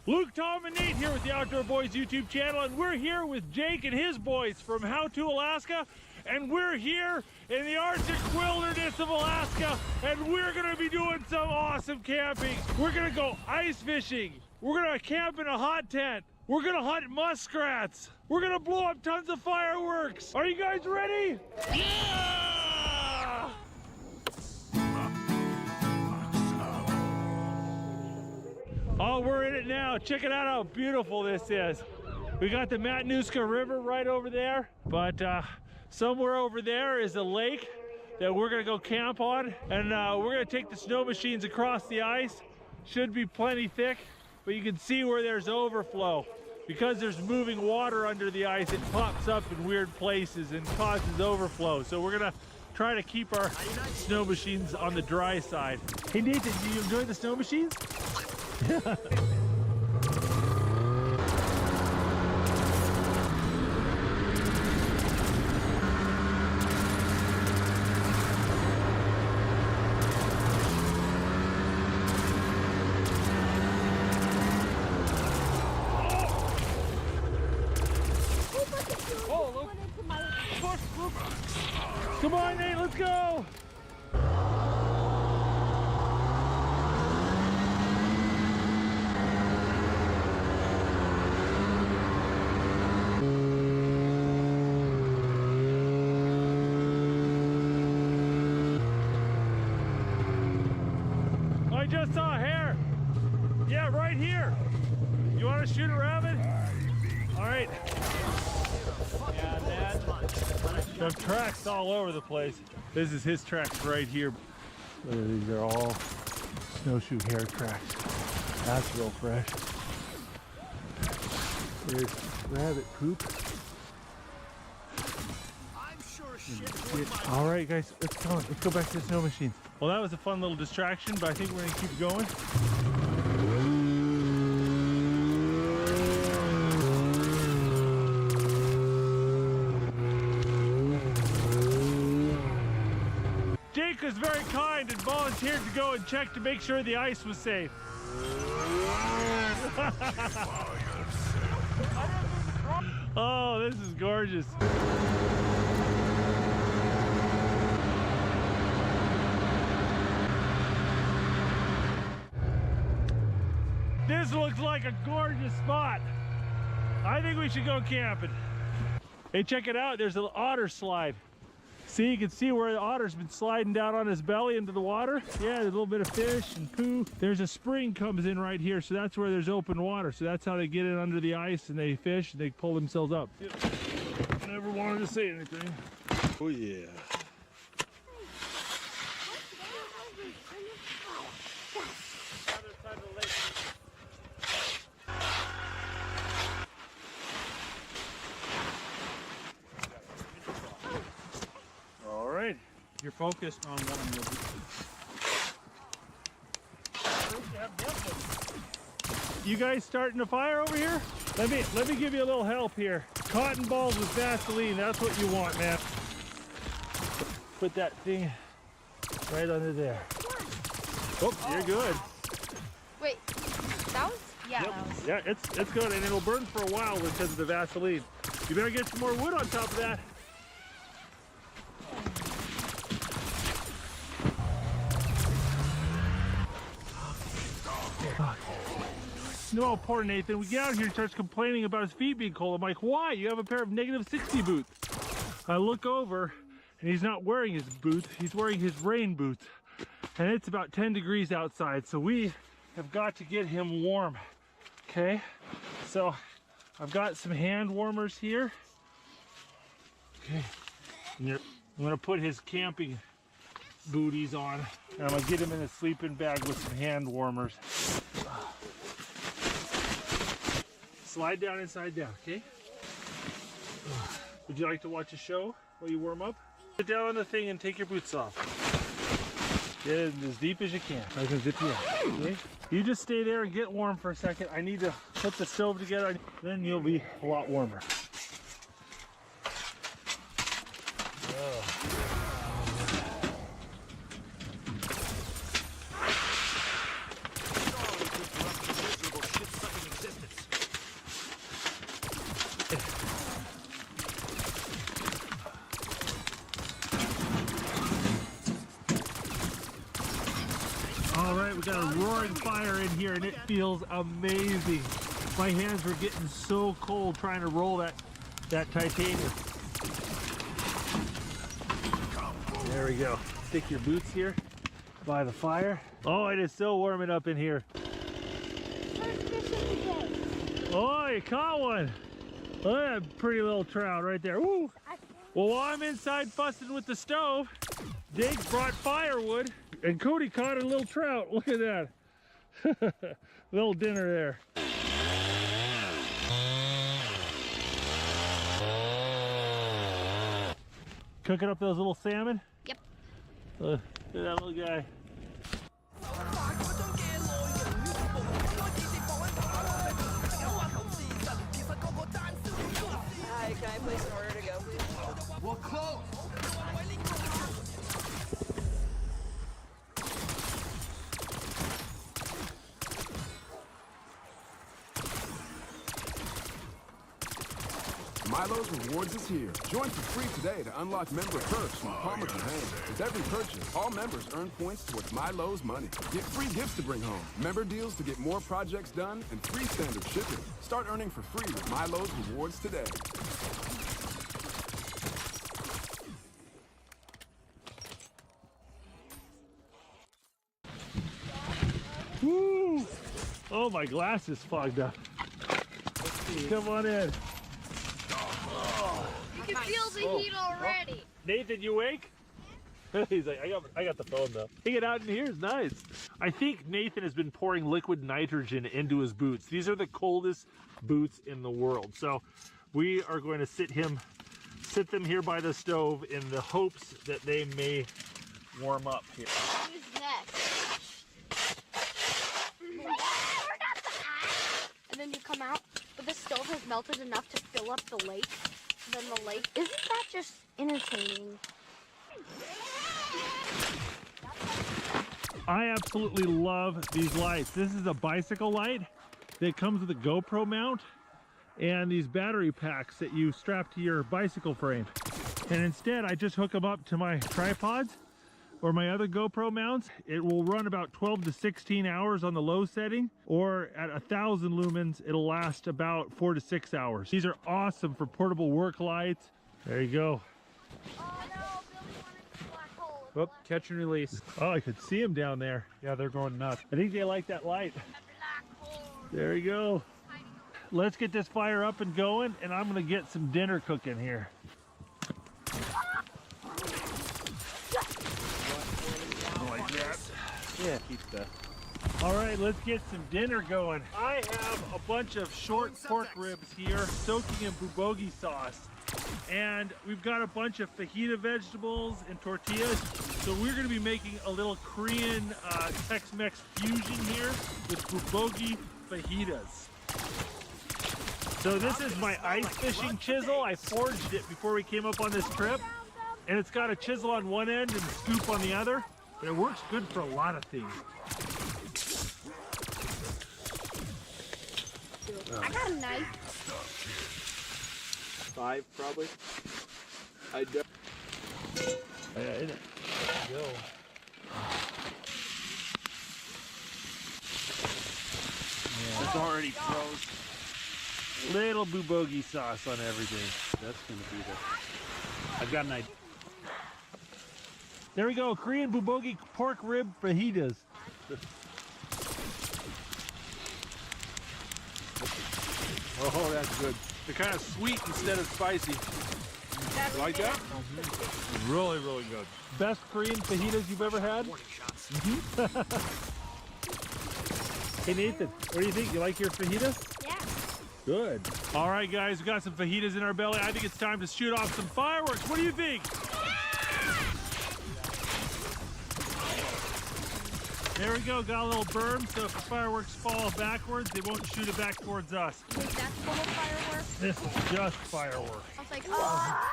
Speaker 7: Luke, Tom, and Nate here with the Outdoor Boys YouTube channel, and we're here with Jake and his boys from How To Alaska, and we're here in the Arctic wilderness of Alaska, and we're gonna be doing some awesome camping. We're gonna go ice fishing, We're gonna camp in a hot tent. We're gonna hunt muskrats. We're gonna blow up tons of fireworks. Are you guys ready? Yeah! Oh, we're in it now. Check it out how beautiful this is. We got the Matanuska River right over there, but somewhere over there is a lake that we're gonna go camp on, and we're gonna take the snow machines across the ice. Should be plenty thick, but you can see where there's overflow. Because there's moving water under the ice, it pops up in weird places and causes overflow. So we're gonna try to keep our snow machines on the dry side. Hey Nathan, do you enjoy the snow machines? Come on, Nate, let's go! I just saw a hare. Yeah, right here. You want to shoot a rabbit? All right. Yeah, Dad. There are tracks all over the place. This is his tracks right here. These are all snowshoe hare tracks. That's real fresh. There's rabbit poop. All right, guys, let's go back to the snow machine. Well, that was a fun little distraction, but I think we're gonna keep going. Jake was very kind and volunteered to go and check to make sure the ice was safe. Oh, this is gorgeous. This looks like a gorgeous spot. I think we should go camping. Hey, check it out. There's an otter slide. See, you can see where the otter's been sliding down on his belly into the water. Yeah, there's a little bit of fish and poo. There's a spring comes in right here, so that's where there's open water. So that's how they get in under the ice and they fish and they pull themselves up. Never wanted to say anything. Oh yeah. All right, you're focused on one. You guys starting a fire over here? Let me give you a little help here. Cotton balls with Vaseline, that's what you want, man. Put that thing right under there. Oh, you're good.
Speaker 8: Wait, that was, yeah.
Speaker 7: Yep.
Speaker 8: That was...
Speaker 7: Yeah, it's good, and it'll burn for a while because of the Vaseline. You better get some more wood on top of that. No, poor Nathan. We get out here and starts complaining about his feet being cold. I'm like, why? You have a pair of -60 boots. I look over, and he's not wearing his boots. He's wearing his rain boots. And it's about 10 degrees outside, so we have got to get him warm. Okay? So, I've got some hand warmers here. Okay. And I'm going to put his camping booties on. And I'm going to get him in a sleeping bag with some hand warmers. Slide down and side down, okay? Would you like to watch a show while you warm up? Sit down on the thing and take your boots off. Get in as deep as you can. I can zip you out, okay? You just stay there and get warm for a second. I need to put the stove together, then you'll be a lot warmer. got a roaring fire in here and it feels amazing. My hands were getting so cold trying to roll that titanium. There we go. Stick your boots here by the fire. Oh, it is so warming up in here. Oh, you caught one. Look at that pretty little trout right there. Woo. Well, while I'm inside fussing with the stove, Diggs brought firewood, and Cody caught a little trout. Look at that. Little dinner there. Cooking up those little salmon?
Speaker 8: Yep.
Speaker 7: Look at that little guy.
Speaker 17: Hi, can I place an order to go, please?
Speaker 15: We're close.
Speaker 21: Milo's Rewards is here. Join for free today to unlock member perks from the palm of your hand. With every purchase, all members earn points towards Milo's money. Get free gifts to bring home, member deals to get more projects done, and free standard shipping. Start earning for free with Milo's Rewards today.
Speaker 7: Woo! Oh, my glass is fogged up. Come on in.
Speaker 8: You can feel the heat already.
Speaker 7: Nathan, you awake? He's like, I got the phone though. Taking it out in here is nice. I think Nathan has been pouring liquid nitrogen into his boots. These are the coldest boots in the world. So we are going to sit them here by the stove in the hopes that they may warm up here.
Speaker 8: Who's next? And then you come out, but the stove has melted enough to fill up the lake. Then the lake. Isn't that just entertaining?
Speaker 7: I absolutely love these lights. This is a bicycle light that comes with a GoPro mount and these battery packs that you strap to your bicycle frame. And instead, I just hook them up to my tripods or my other GoPro mounts. It will run about 12 to 16 hours on the low setting, or at 1,000 lumens, it'll last about 4 to 6 hours. These are awesome for portable work lights. There you go.
Speaker 8: Oh no, Billy wanted the black hole.
Speaker 7: Whoop, catch and release. Oh, I could see them down there. Yeah, they're going nuts. I think they like that light. There you go. Let's get this fire up and going, and I'm gonna get some dinner cooking here. Like that. Yeah, keep that. All right, let's get some dinner going. I have a bunch of short pork ribs here soaking in bulgogi sauce. And we've got a bunch of fajita vegetables and tortillas. So we're gonna be making a little Korean Tex-Mex fusion here with bulgogi fajitas. So this is my ice fishing chisel. I forged it before we came up on this trip. And it's got a chisel on one end and a scoop on the other. But it works good for a lot of things.
Speaker 8: I got a knife.
Speaker 3: 5 probably. I do.
Speaker 7: Yeah, in it. Go. Yeah,
Speaker 3: It's already froze.
Speaker 7: Little bulgogi sauce on everything.
Speaker 3: That's gonna be the. I've got an idea.
Speaker 7: There we go, Korean bulgogi pork rib fajitas.
Speaker 3: Oh, that's good. They're kind of sweet instead of spicy. You like that?
Speaker 7: Really, really good. Best Korean fajitas you've ever had? Hey Nathan, what do you think? You like your fajitas?
Speaker 8: Yeah.
Speaker 7: Good. All right guys, we got some fajitas in our belly. I think it's time to shoot off some fireworks. What do you think? There we go, got a little berm, so if the fireworks fall backwards, they won't shoot it back towards us.
Speaker 8: Wait, that's full of fireworks?
Speaker 7: This is just fireworks.
Speaker 8: I was like, oh,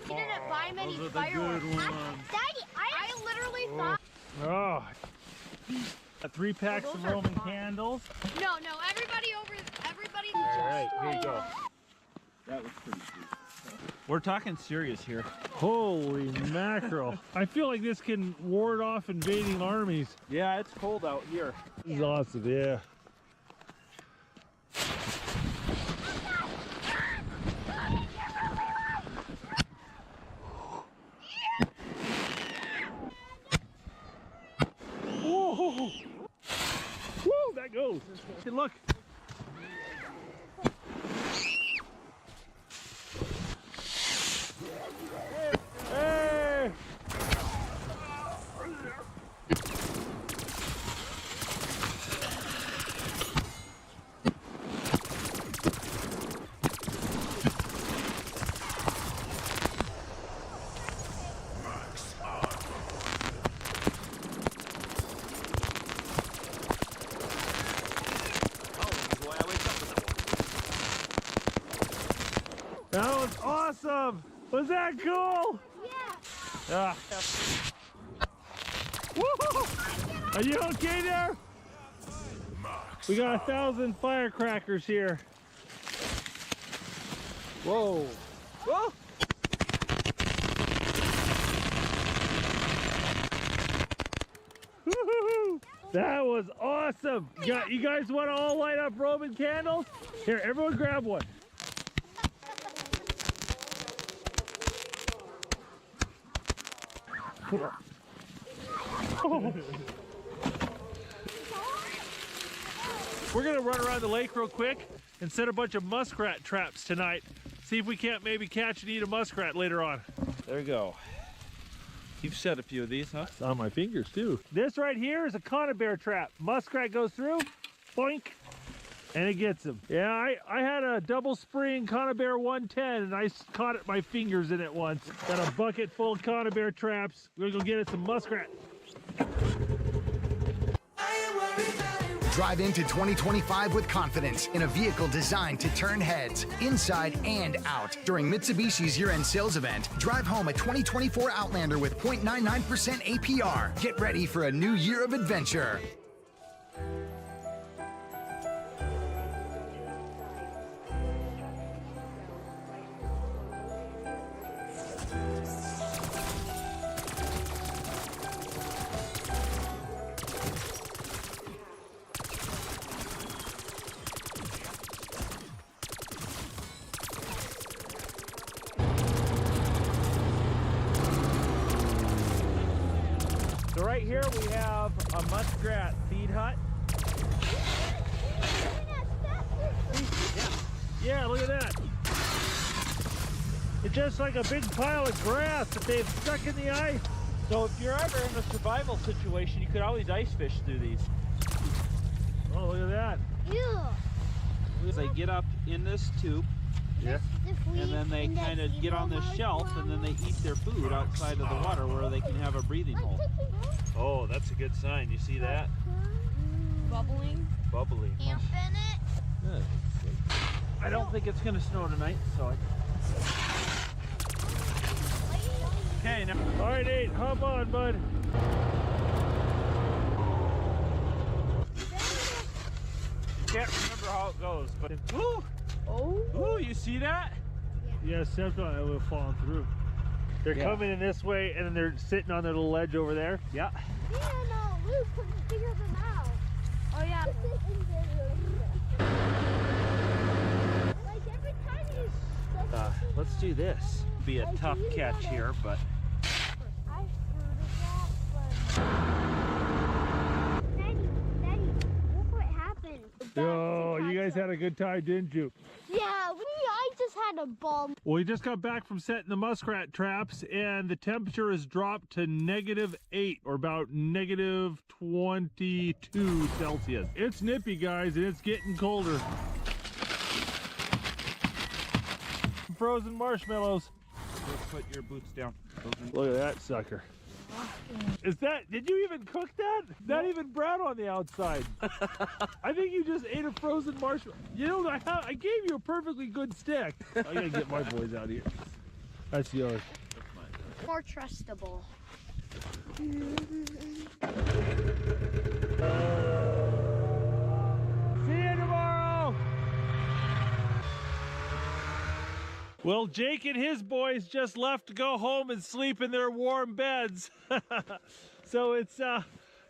Speaker 8: you didn't buy many
Speaker 7: those are the
Speaker 8: fireworks.
Speaker 7: good ones.
Speaker 8: Daddy, I literally thought.
Speaker 7: Oh. 3 packs of Roman candles.
Speaker 8: No, everybody over, everybody.
Speaker 7: All right, here you go.
Speaker 3: That was pretty sweet. We're talking serious here.
Speaker 7: Holy mackerel. I feel like this can ward off invading armies.
Speaker 3: Yeah, it's cold out here.
Speaker 7: This is awesome, yeah. Whoa! Woo, that goes. Hey, look. Hey! That was awesome! Was that cool? Yeah. Woo! Are you okay there? We got 1,000 firecrackers here. Whoa. Whoa! Woo-hoo-hoo. That was awesome! You guys want to all light up Roman candles? Here, everyone grab one. We're gonna run around the lake real quick and set a bunch of muskrat traps tonight. See if we can't maybe catch and eat a muskrat later on.
Speaker 3: There you go. You've set a few of these, huh?
Speaker 7: It's on my fingers too. This right here is a conibear trap. Muskrat goes through, boink, and it gets him. Yeah, I had a double spring conibear 110 and I caught it my fingers in it once. Got a bucket full of conibear traps. We're gonna go get it some muskrat.
Speaker 19: Drive into 2025 with confidence in a vehicle designed to turn heads, inside and out. During Mitsubishi's year-end sales event, drive home a 2024 Outlander with 0.99% APR. Get ready for a new year of adventure.
Speaker 7: So right here we have a muskrat feed hut. Yeah, look at that. It's just like a big pile of grass that they've stuck in the ice.
Speaker 3: So if you're ever in a survival situation, you could always ice fish through these.
Speaker 7: Oh, look at that.
Speaker 3: Yeah. They get up in this tube.
Speaker 7: Yeah.
Speaker 3: And then they kind of get on this shelf and then they eat their food outside of the water where they can have a breathing hole.
Speaker 7: Oh, that's a good sign. You see that?
Speaker 8: Bubbling.
Speaker 3: Bubbling.
Speaker 8: Camp in it.
Speaker 3: Good. I don't think it's going to snow tonight, so okay, now.
Speaker 7: All right, Nate, hop on, bud.
Speaker 3: Can't remember how it goes, but woo! Ooh, you see that?
Speaker 7: Yeah, stepped on it, we're falling through. They're coming in this way, and then they're sitting on their little ledge over there.
Speaker 3: Yeah.
Speaker 8: Yeah, no, Luke couldn't figure them out. Oh, yeah. Like every time you...
Speaker 3: Let's do this. Be a tough catch here, but...
Speaker 8: I heard of that, but... Daddy, look what happened.
Speaker 7: Oh, you guys had a good time, didn't you?
Speaker 8: Yeah, I just had a ball.
Speaker 7: Well, we just got back from setting the muskrat traps, and the temperature has dropped to -8, or about -22 Celsius. It's nippy, guys, and it's getting colder. Frozen marshmallows.
Speaker 3: Just put your boots down.
Speaker 7: Look at that sucker. Is that, did you even cook that? Not even brown on the outside. I think you just ate a frozen marshmallow. You know, I gave you a perfectly good stick. I gotta get my boys out here. That's yours.
Speaker 8: More trustable.
Speaker 7: See you tomorrow. Well, Jake and his boys just left to go home and sleep in their warm beds. So it's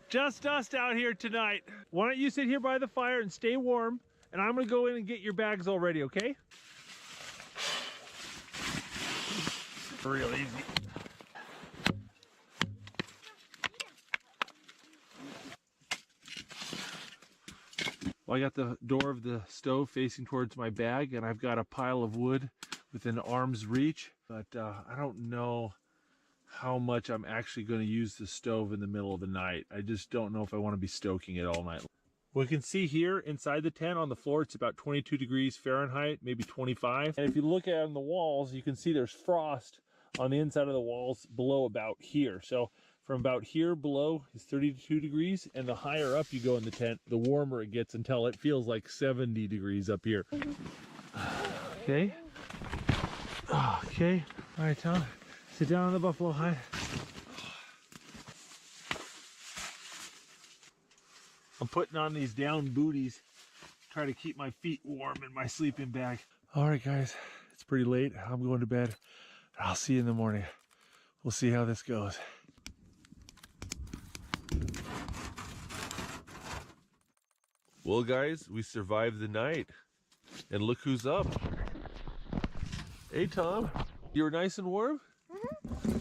Speaker 7: just us out here tonight. Why don't you sit here by the fire and stay warm, and I'm gonna go in and get your bags all ready, okay? Real easy. Well, I got the door of the stove facing towards my bag, and I've got a pile of wood within arm's reach, but I don't know how much I'm actually going to use the stove in the middle of the night. I just don't know if I want to be stoking it all night. We can see here inside the tent on the floor, it's about 22 degrees Fahrenheit, maybe 25. And if you look at it on the walls, you can see there's frost on the inside of the walls below about here. So from about here below is 32 degrees, and the higher up you go in the tent, the warmer it gets until it feels like 70 degrees up here. Okay. Okay. All right, Tom. Sit down on the buffalo hide. I'm putting on these down booties, try to keep my feet warm in my sleeping bag. All right, guys, it's pretty late. I'm going to bed. I'll see you in the morning. We'll see how this goes. Well, guys, we survived the night. And look who's up. Hey, Tom. You were nice and warm? Mm-hmm.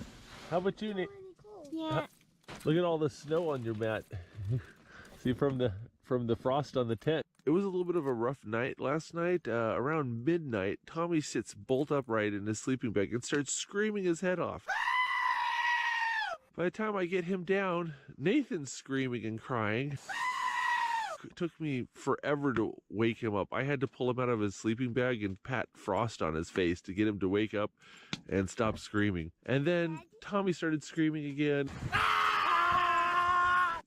Speaker 7: How about you, Nate?
Speaker 8: Yeah.
Speaker 7: Look at all the snow on your mat. See, from the frost on the tent. It was a little bit of a rough night last night. Around midnight, Tommy sits bolt upright in his sleeping bag and starts screaming his head off. By the time I get him down, Nathan's screaming and crying. It took me forever to wake him up. I had to pull him out of his sleeping bag and pat frost on his face to get him to wake up and stop screaming. And then Tommy started screaming again.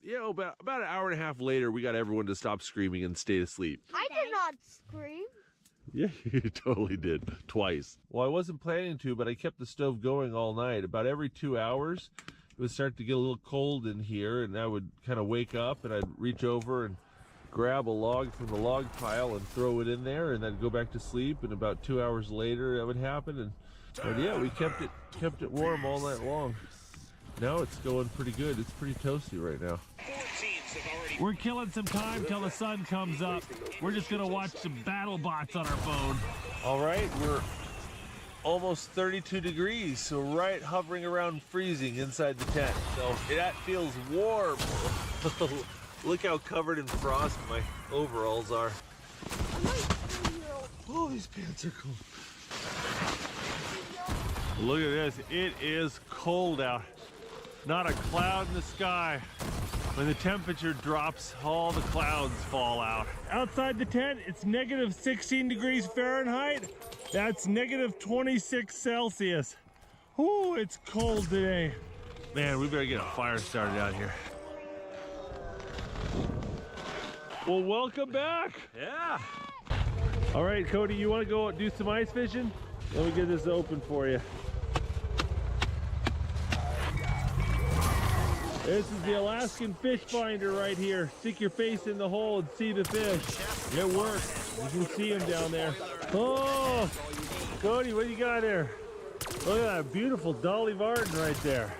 Speaker 7: You know, about an hour and a half later, we got everyone to stop screaming and stay asleep.
Speaker 8: I did not scream.
Speaker 7: Yeah, you totally did. Twice. Well, I wasn't planning to, but I kept the stove going all night. About every 2 hours, it would start to get a little cold in here, and I would kind of wake up, and I'd reach over and grab a log from the log pile and throw it in there, and then go back to sleep. And about 2 hours later, that would happen. And yeah, we kept it warm all night long. Now it's going pretty good. It's pretty toasty right now. We're killing some time till the sun comes up. We're just gonna watch some battle bots on our phone. All right, we're almost 32 degrees, so right hovering around freezing inside the tent. So that feels warm. Look how covered in frost my overalls are. Oh, these pants are cold. Look at this, it is cold out. Not a cloud in the sky. When the temperature drops, all the clouds fall out. Outside the tent, it's negative 16 degrees Fahrenheit. That's negative 26 Celsius. Ooh, it's cold today. Man, we better get a fire started out here. Well, welcome back. Yeah. All right, Cody, you want to go do some ice fishing? Let me get this open for you. This is the Alaskan fish finder right here. Stick your face in the hole and see the fish. It works. You can see them down there. Oh, Cody, what you got there? Look at that beautiful Dolly Varden right there.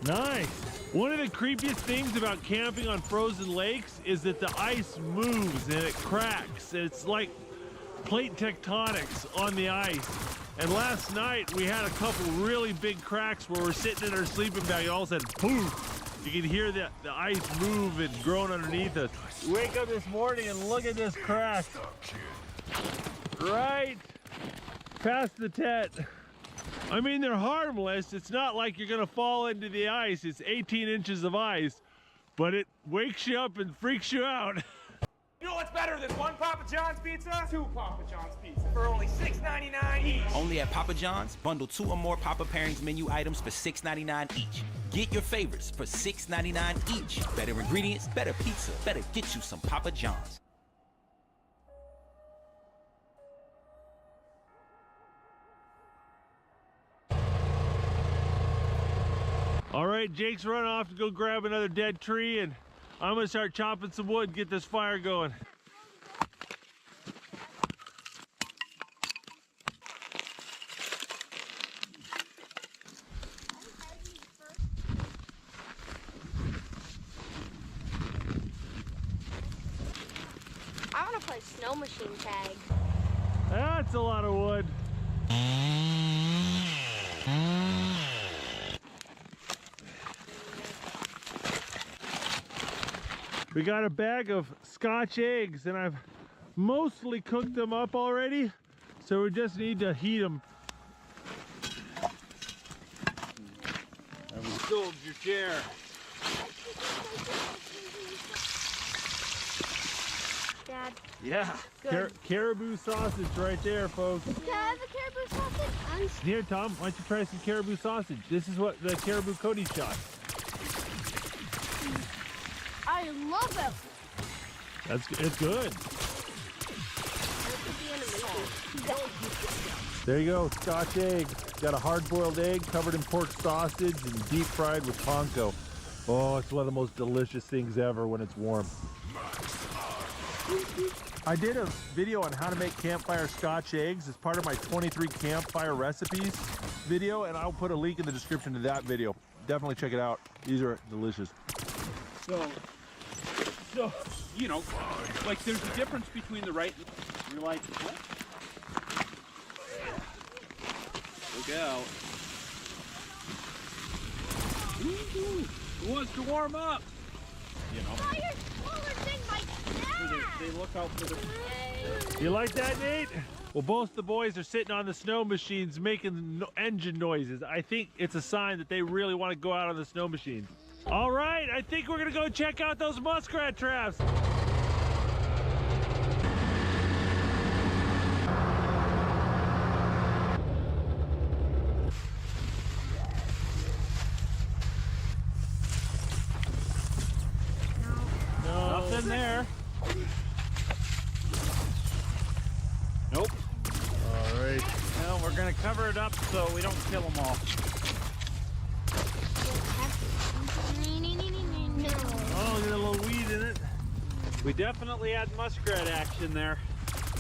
Speaker 7: Nice. One of the creepiest things about camping on frozen lakes is that the ice moves and it cracks. It's like plate tectonics on the ice. And last night we had a couple really big cracks where we're sitting in our sleeping bag and all of a sudden, poof, you can hear the ice move and groan underneath us. Wake up this morning and look at this crack. Right past the tent. I mean, they're harmless. It's not like you're gonna fall into the ice. It's 18 inches of ice, but it wakes you up and freaks you out.
Speaker 9: You know what's better than one Papa John's pizza? Two Papa John's pizza for only $6.99 each.
Speaker 20: Only at Papa John's, bundle 2 or more Papa Pairings menu items for $6.99 each. Get your favorites for $6.99 each. Better ingredients, better pizza, better get you some Papa John's.
Speaker 7: All right, Jake's run off to go grab another dead tree, and I'm gonna start chopping some wood, get this fire going.
Speaker 8: snow machine tag.
Speaker 7: That's a lot of wood. We got a bag of Scotch eggs, and I've mostly cooked them up already, so we just need to heat them.
Speaker 3: And we stove your chair.
Speaker 8: Dad.
Speaker 7: Yeah.
Speaker 8: Good.
Speaker 7: Caribou sausage right there, folks.
Speaker 8: Can I have a caribou sausage?
Speaker 7: Here, Tom, why don't you try some caribou sausage? This is what the caribou Cody shot.
Speaker 8: I love it.
Speaker 7: It's good. There you go, Scotch egg. Got a hard-boiled egg covered in pork sausage and deep fried with panko. Oh, it's one of the most delicious things ever when it's warm. I did a video on how to make campfire Scotch eggs as part of my 23 campfire recipes video, and I'll put a link in the description to that video. Definitely check it out. These are delicious.
Speaker 3: So, you know, like there's a difference between the right. You're like, what? Look out. Who wants to warm up? You know.
Speaker 8: Fire's smaller than my dad.
Speaker 3: They look out for the...
Speaker 7: You like that, Nate? Well, both the boys are sitting on the snow machines making engine noises. I think it's a sign that they really want to go out on the snow machines. All right, I think we're gonna go check out those muskrat traps. No, nothing there.
Speaker 3: Nope.
Speaker 7: All right.
Speaker 3: Well, we're gonna cover it up so we don't kill them all.
Speaker 7: Oh, there's a little weed in it.
Speaker 3: We definitely had muskrat action there.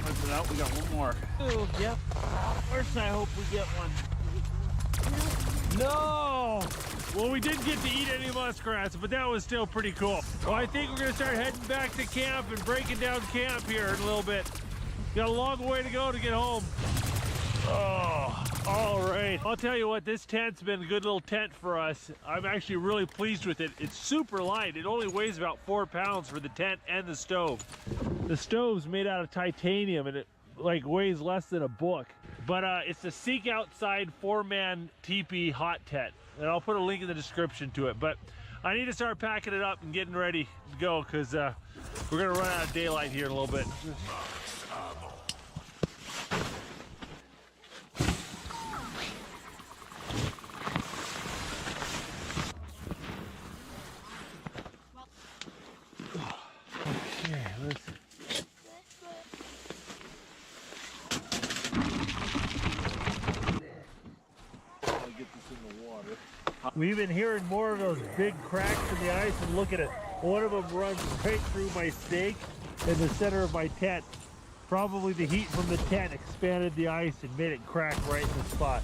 Speaker 3: Where's it out? We got one more. Oh, yep. First, I hope we get one.
Speaker 7: No! Well, we didn't get to eat any muskrats, but that was still pretty cool. Well, I think we're gonna start heading back to camp and breaking down camp here in a little bit. Got a long way to go to get home. Oh, all right. I'll tell you what, this tent's been a good little tent for us. I'm actually really pleased with it. It's super light. It only weighs about 4 pounds for the tent and the stove. The stove's made out of titanium and it like weighs less than a book. But it's the Seek Outside 4-man teepee hot tent. And I'll put a link in the description to it. But I need to start packing it up and getting ready to go because we're gonna run out of daylight here in a little bit. We've been hearing more of those big cracks in the ice, and look at it. One of them runs right through my stake in the center of my tent. Probably the heat from the tent expanded the ice and made it crack right in the spot.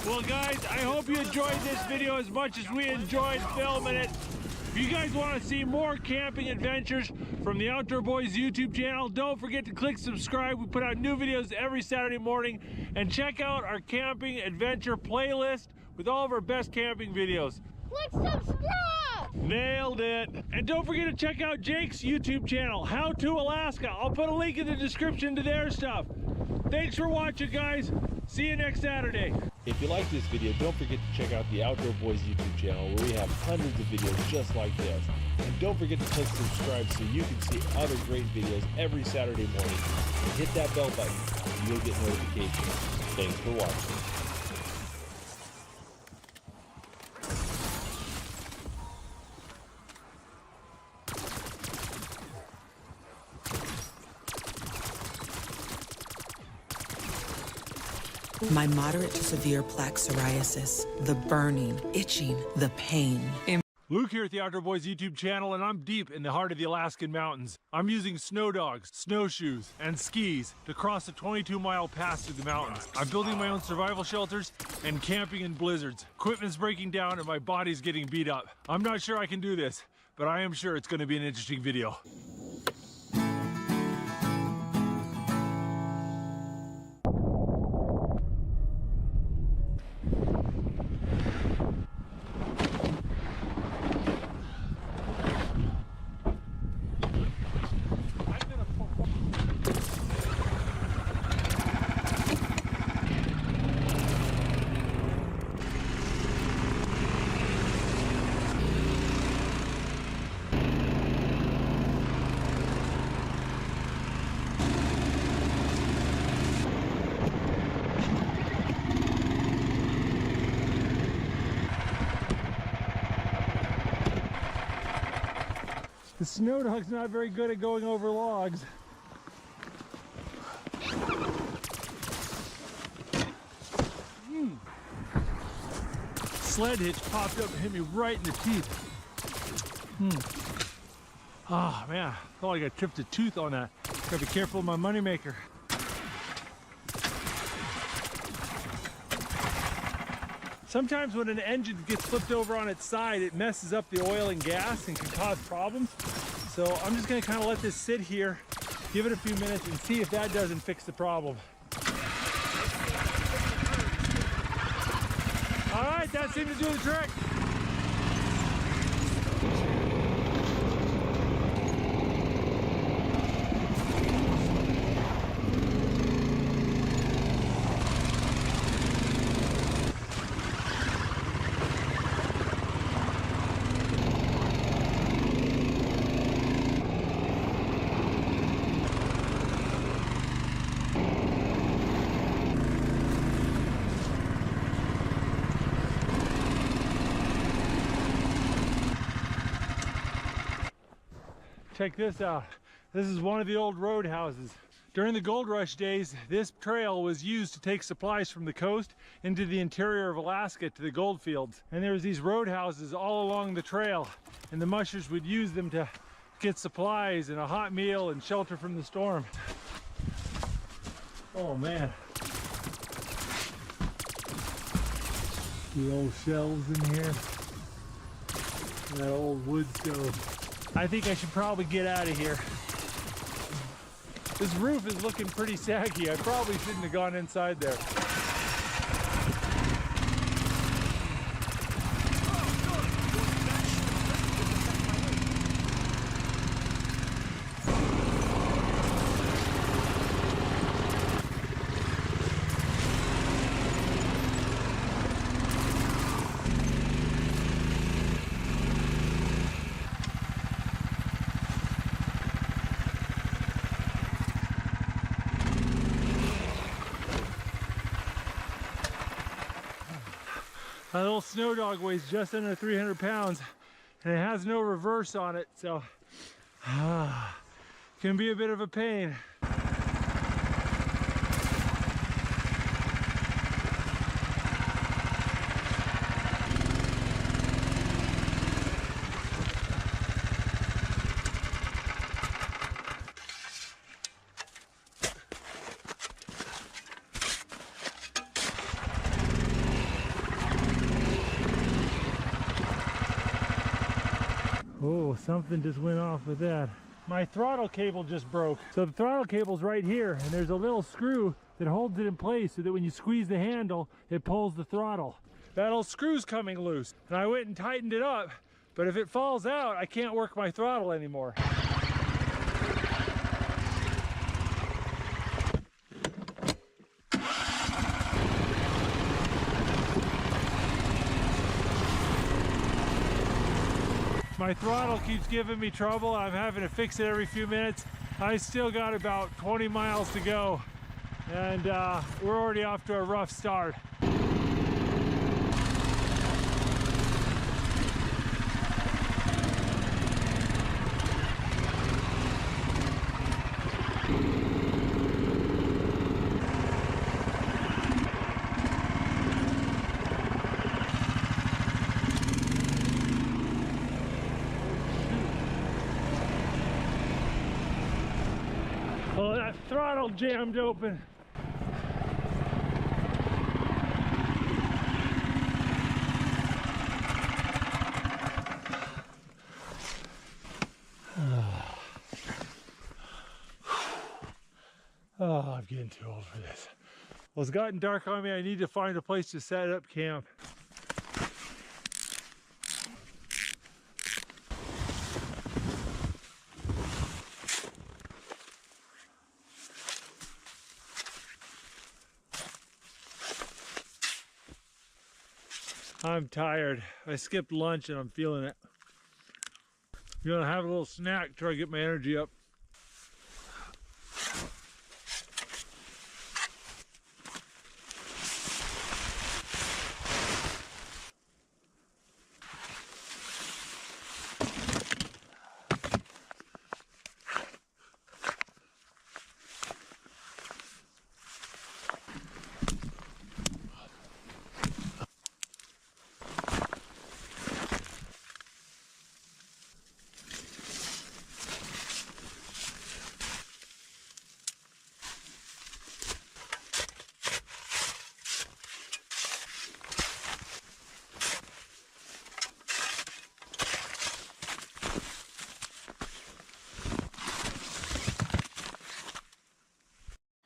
Speaker 7: Well guys, I hope you enjoyed this video as much as we enjoyed filming it. If you guys want to see more camping adventures from the Outdoor Boys YouTube channel, don't forget to click subscribe. We put out new videos every Saturday morning. And check out our camping adventure playlist with all of our best camping videos.
Speaker 8: Click subscribe!
Speaker 7: Nailed it. And don't forget to check out Jake's YouTube channel, How to Alaska. I'll put a link in the description to their stuff. Thanks for watching, guys. See you next Saturday. If you like this video, don't forget to check out the Outdoor Boys YouTube channel where we have hundreds of videos just like this. And don't forget to click subscribe so you can see other great videos every Saturday morning. And hit that bell button and you'll get notifications. Thanks for watching.
Speaker 10: My moderate to severe plaque psoriasis, the burning, itching, the pain.
Speaker 7: Luke here at the Outdoor Boys YouTube channel, and I'm deep in the heart of the Alaskan mountains. I'm using snow dogs, snowshoes, and skis to cross a 22-mile pass through the mountains. I'm building my own survival shelters and camping in blizzards. Equipment's breaking down and my body's getting beat up. I'm not sure I can do this, but I am sure it's going to be an interesting video. The snow dog's not very good at going over logs. Sled hitch popped up and hit me right in the teeth. Oh man, I felt like I tripped a tooth on that. Gotta be careful of my moneymaker. Sometimes when an engine gets flipped over on its side, it messes up the oil and gas and can cause problems. So I'm just gonna kind of let this sit here, give it a few minutes and see if that doesn't fix the problem. All right, that seemed to do the trick. Check this out. This is one of the old roadhouses. During the gold rush days, this trail was used to take supplies from the coast into the interior of Alaska to the gold fields. And there was these roadhouses all along the trail, and the mushers would use them to get supplies and a hot meal and shelter from the storm. Oh man. The old shelves in here. That old wood stove. I think I should probably get out of here. This roof is looking pretty saggy. I probably shouldn't have gone inside there. That little snow dog weighs just under 300 pounds and it has no reverse on it, so can be a bit of a pain. Oh, something just went off with that. My throttle cable just broke. So the throttle cable's right here, and there's a little screw that holds it in place so that when you squeeze the handle, it pulls the throttle. That old screw's coming loose, and I went and tightened it up, but if it falls out, I can't work my throttle anymore. My throttle keeps giving me trouble. I'm having to fix it every few minutes. I still got about 20 miles to go, and we're already off to a rough start. Oh, that throttle jammed open. Oh, I'm getting too old for this. Well, it's gotten dark on me. I need to find a place to set up camp. I'm tired. I skipped lunch and I'm feeling it. I'm gonna have a little snack, try to get my energy up.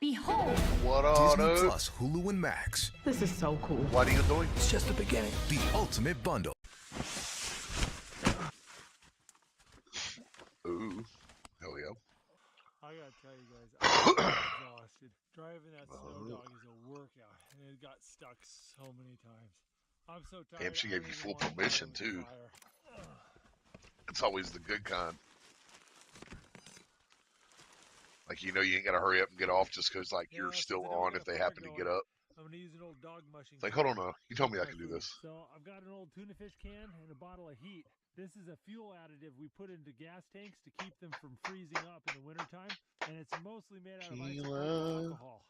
Speaker 18: Behold!
Speaker 5: What are
Speaker 6: Disney
Speaker 5: those?
Speaker 6: Plus, Hulu and Max.
Speaker 18: This is so cool.
Speaker 5: What are you doing?
Speaker 6: It's just the beginning. The ultimate bundle.
Speaker 5: Ooh, hell yeah.
Speaker 7: I gotta tell you guys, I'm exhausted. Driving that snow dog is a workout, and it got stuck so many times. I'm so tired.
Speaker 5: Damn, she
Speaker 7: I
Speaker 5: gave
Speaker 7: don't
Speaker 5: you
Speaker 7: even
Speaker 5: full
Speaker 7: wanna get
Speaker 5: permission
Speaker 7: on the
Speaker 5: too.
Speaker 7: fire.
Speaker 5: It's always the good kind. Like, you know, you ain't gotta hurry up and get off just because, like, you're still on if they happen to get up.
Speaker 7: I'm gonna use an old dog mushing.
Speaker 5: It's like, hold on now. You told me I could do this.
Speaker 7: So I've got an old tuna fish can and a bottle of heat. This is a fuel additive we put into gas tanks to keep them from freezing up in the wintertime, and it's mostly made out of isopropyl alcohol.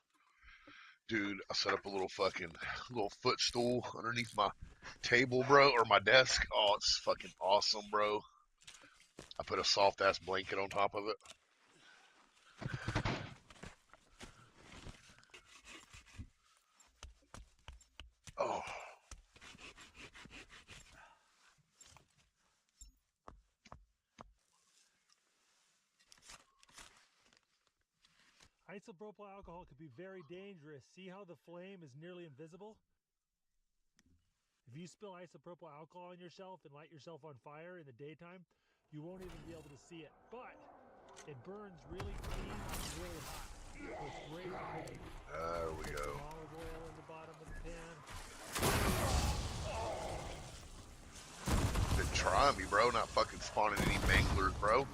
Speaker 5: Dude, I set up a little footstool underneath my table, bro, or my desk. Oh, it's fucking awesome, bro. I put a soft ass blanket on top of it. Oh.
Speaker 7: Isopropyl alcohol could be very dangerous. See how the flame is nearly invisible? If you spill isopropyl alcohol on yourself and light yourself on fire in the daytime, you won't even be able to see it. But it burns really clean and really hot. So it's great for cooking.
Speaker 5: There we go.
Speaker 7: Some olive oil in the bottom of the pan.
Speaker 5: Been trying me, bro. Not fucking spawning any manglers, bro.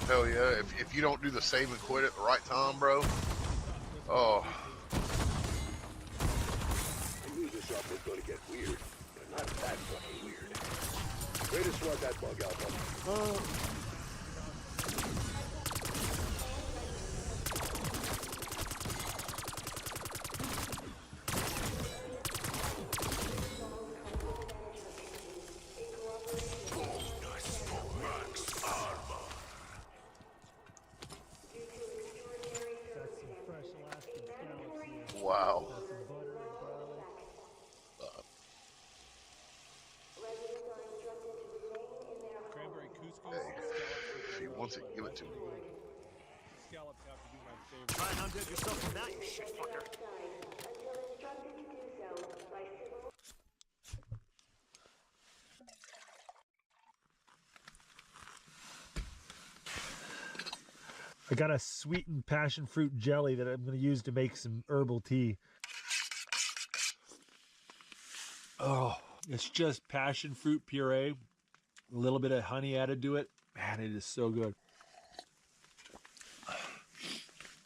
Speaker 5: Hell yeah. If you don't do the save and quit at the right time, bro. Oh.
Speaker 10: I knew this up was going to get weird, but not that fucking weird. Way to swat that bug out, bud.
Speaker 5: Wow.
Speaker 7: Cranberry couscous.
Speaker 5: Hey, if he wants it, give it to me.
Speaker 7: Scallops have to be my favorite.
Speaker 15: Try and undead yourself from that, you shit fucker.
Speaker 7: I got a sweetened passion fruit jelly that I'm going to use to make some herbal tea. Oh, it's just passion fruit puree, a little bit of honey added to it. Man, it is so good.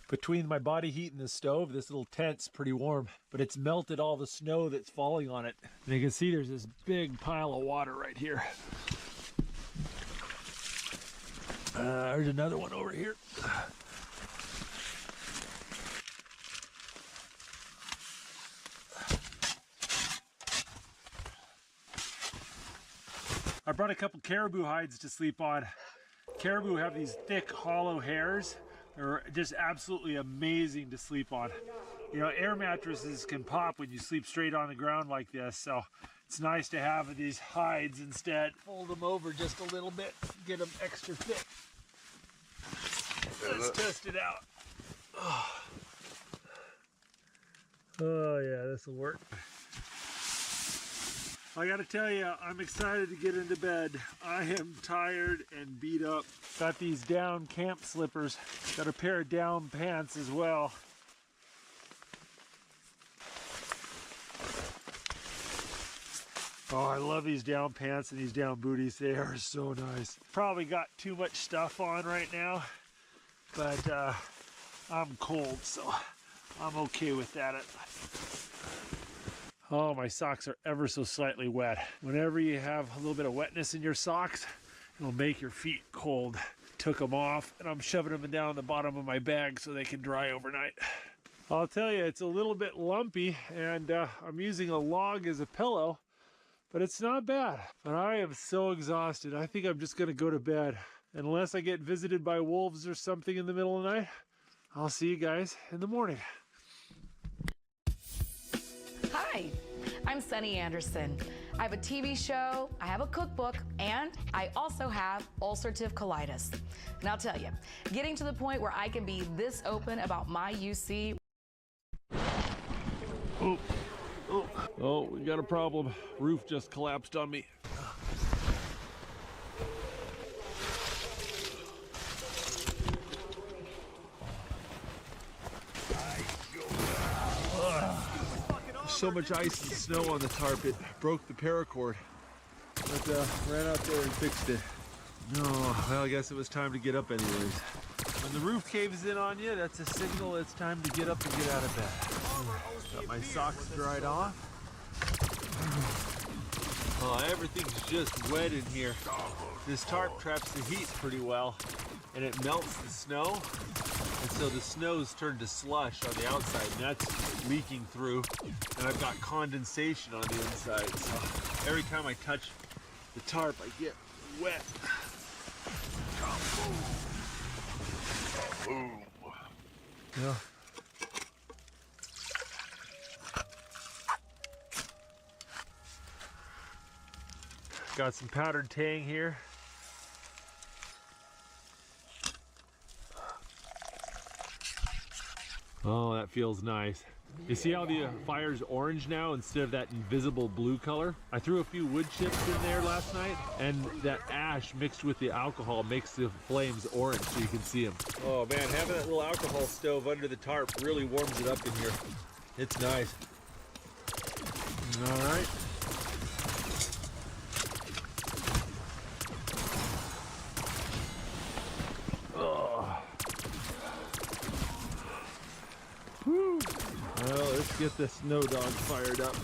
Speaker 7: Between my body heat and the stove, this little tent's pretty warm, but it's melted all the snow that's falling on it. And you can see there's this big pile of water right here. There's another one over here. I brought a couple caribou hides to sleep on. Caribou have these thick, hollow hairs. They're just absolutely amazing to sleep on. You know, air mattresses can pop when you sleep straight on the ground like this, so it's nice to have these hides instead. Fold them over just a little bit, get them extra thick. Let's test it out. Oh yeah, this will work. I gotta tell you, I'm excited to get into bed. I am tired and beat up. Got these down camp slippers. Got a pair of down pants as well. Oh, I love these down pants and these down booties. They are so nice. Probably got too much stuff on right now, but I'm cold, so I'm okay with that. Oh, my socks are ever so slightly wet. Whenever you have a little bit of wetness in your socks, it'll make your feet cold. Took them off, and I'm shoving them down the bottom of my bag so they can dry overnight. I'll tell you, it's a little bit lumpy, and I'm using a log as a pillow, but it's not bad. But I am so exhausted. I think I'm just gonna go to bed. Unless I get visited by wolves or something in the middle of the night, I'll see you guys in the morning.
Speaker 11: Hi, I'm Sunny Anderson. I have a TV show, I have a cookbook, and I also have ulcerative colitis. And I'll tell you, getting to the point where I can be this open about my UC.
Speaker 7: Oh, we got a problem. Roof just collapsed on me. So much ice and snow on the tarp, it broke the paracord. But ran out there and fixed it. Oh, well, I guess it was time to get up anyways. When the roof caves in on you, that's a signal it's time to get up and get out of bed. Got my socks dried off. Oh, everything's just wet in here. This tarp traps the heat pretty well, and it melts the snow. And so the snow's turned to slush on the outside, and that's leaking through. And I've got condensation on the inside, so every time I touch the tarp, I get wet.
Speaker 5: Boom.
Speaker 7: Yeah. Got some powdered tang here. Oh, that feels nice. You see how the fire's orange now instead of that invisible blue color? I threw a few wood chips in there last night, and that ash mixed with the alcohol makes the flames orange so you can see them. Oh man, having that little alcohol stove under the tarp really warms it up in here. It's nice. All right. Whew. Well, let's get the snow dog fired up.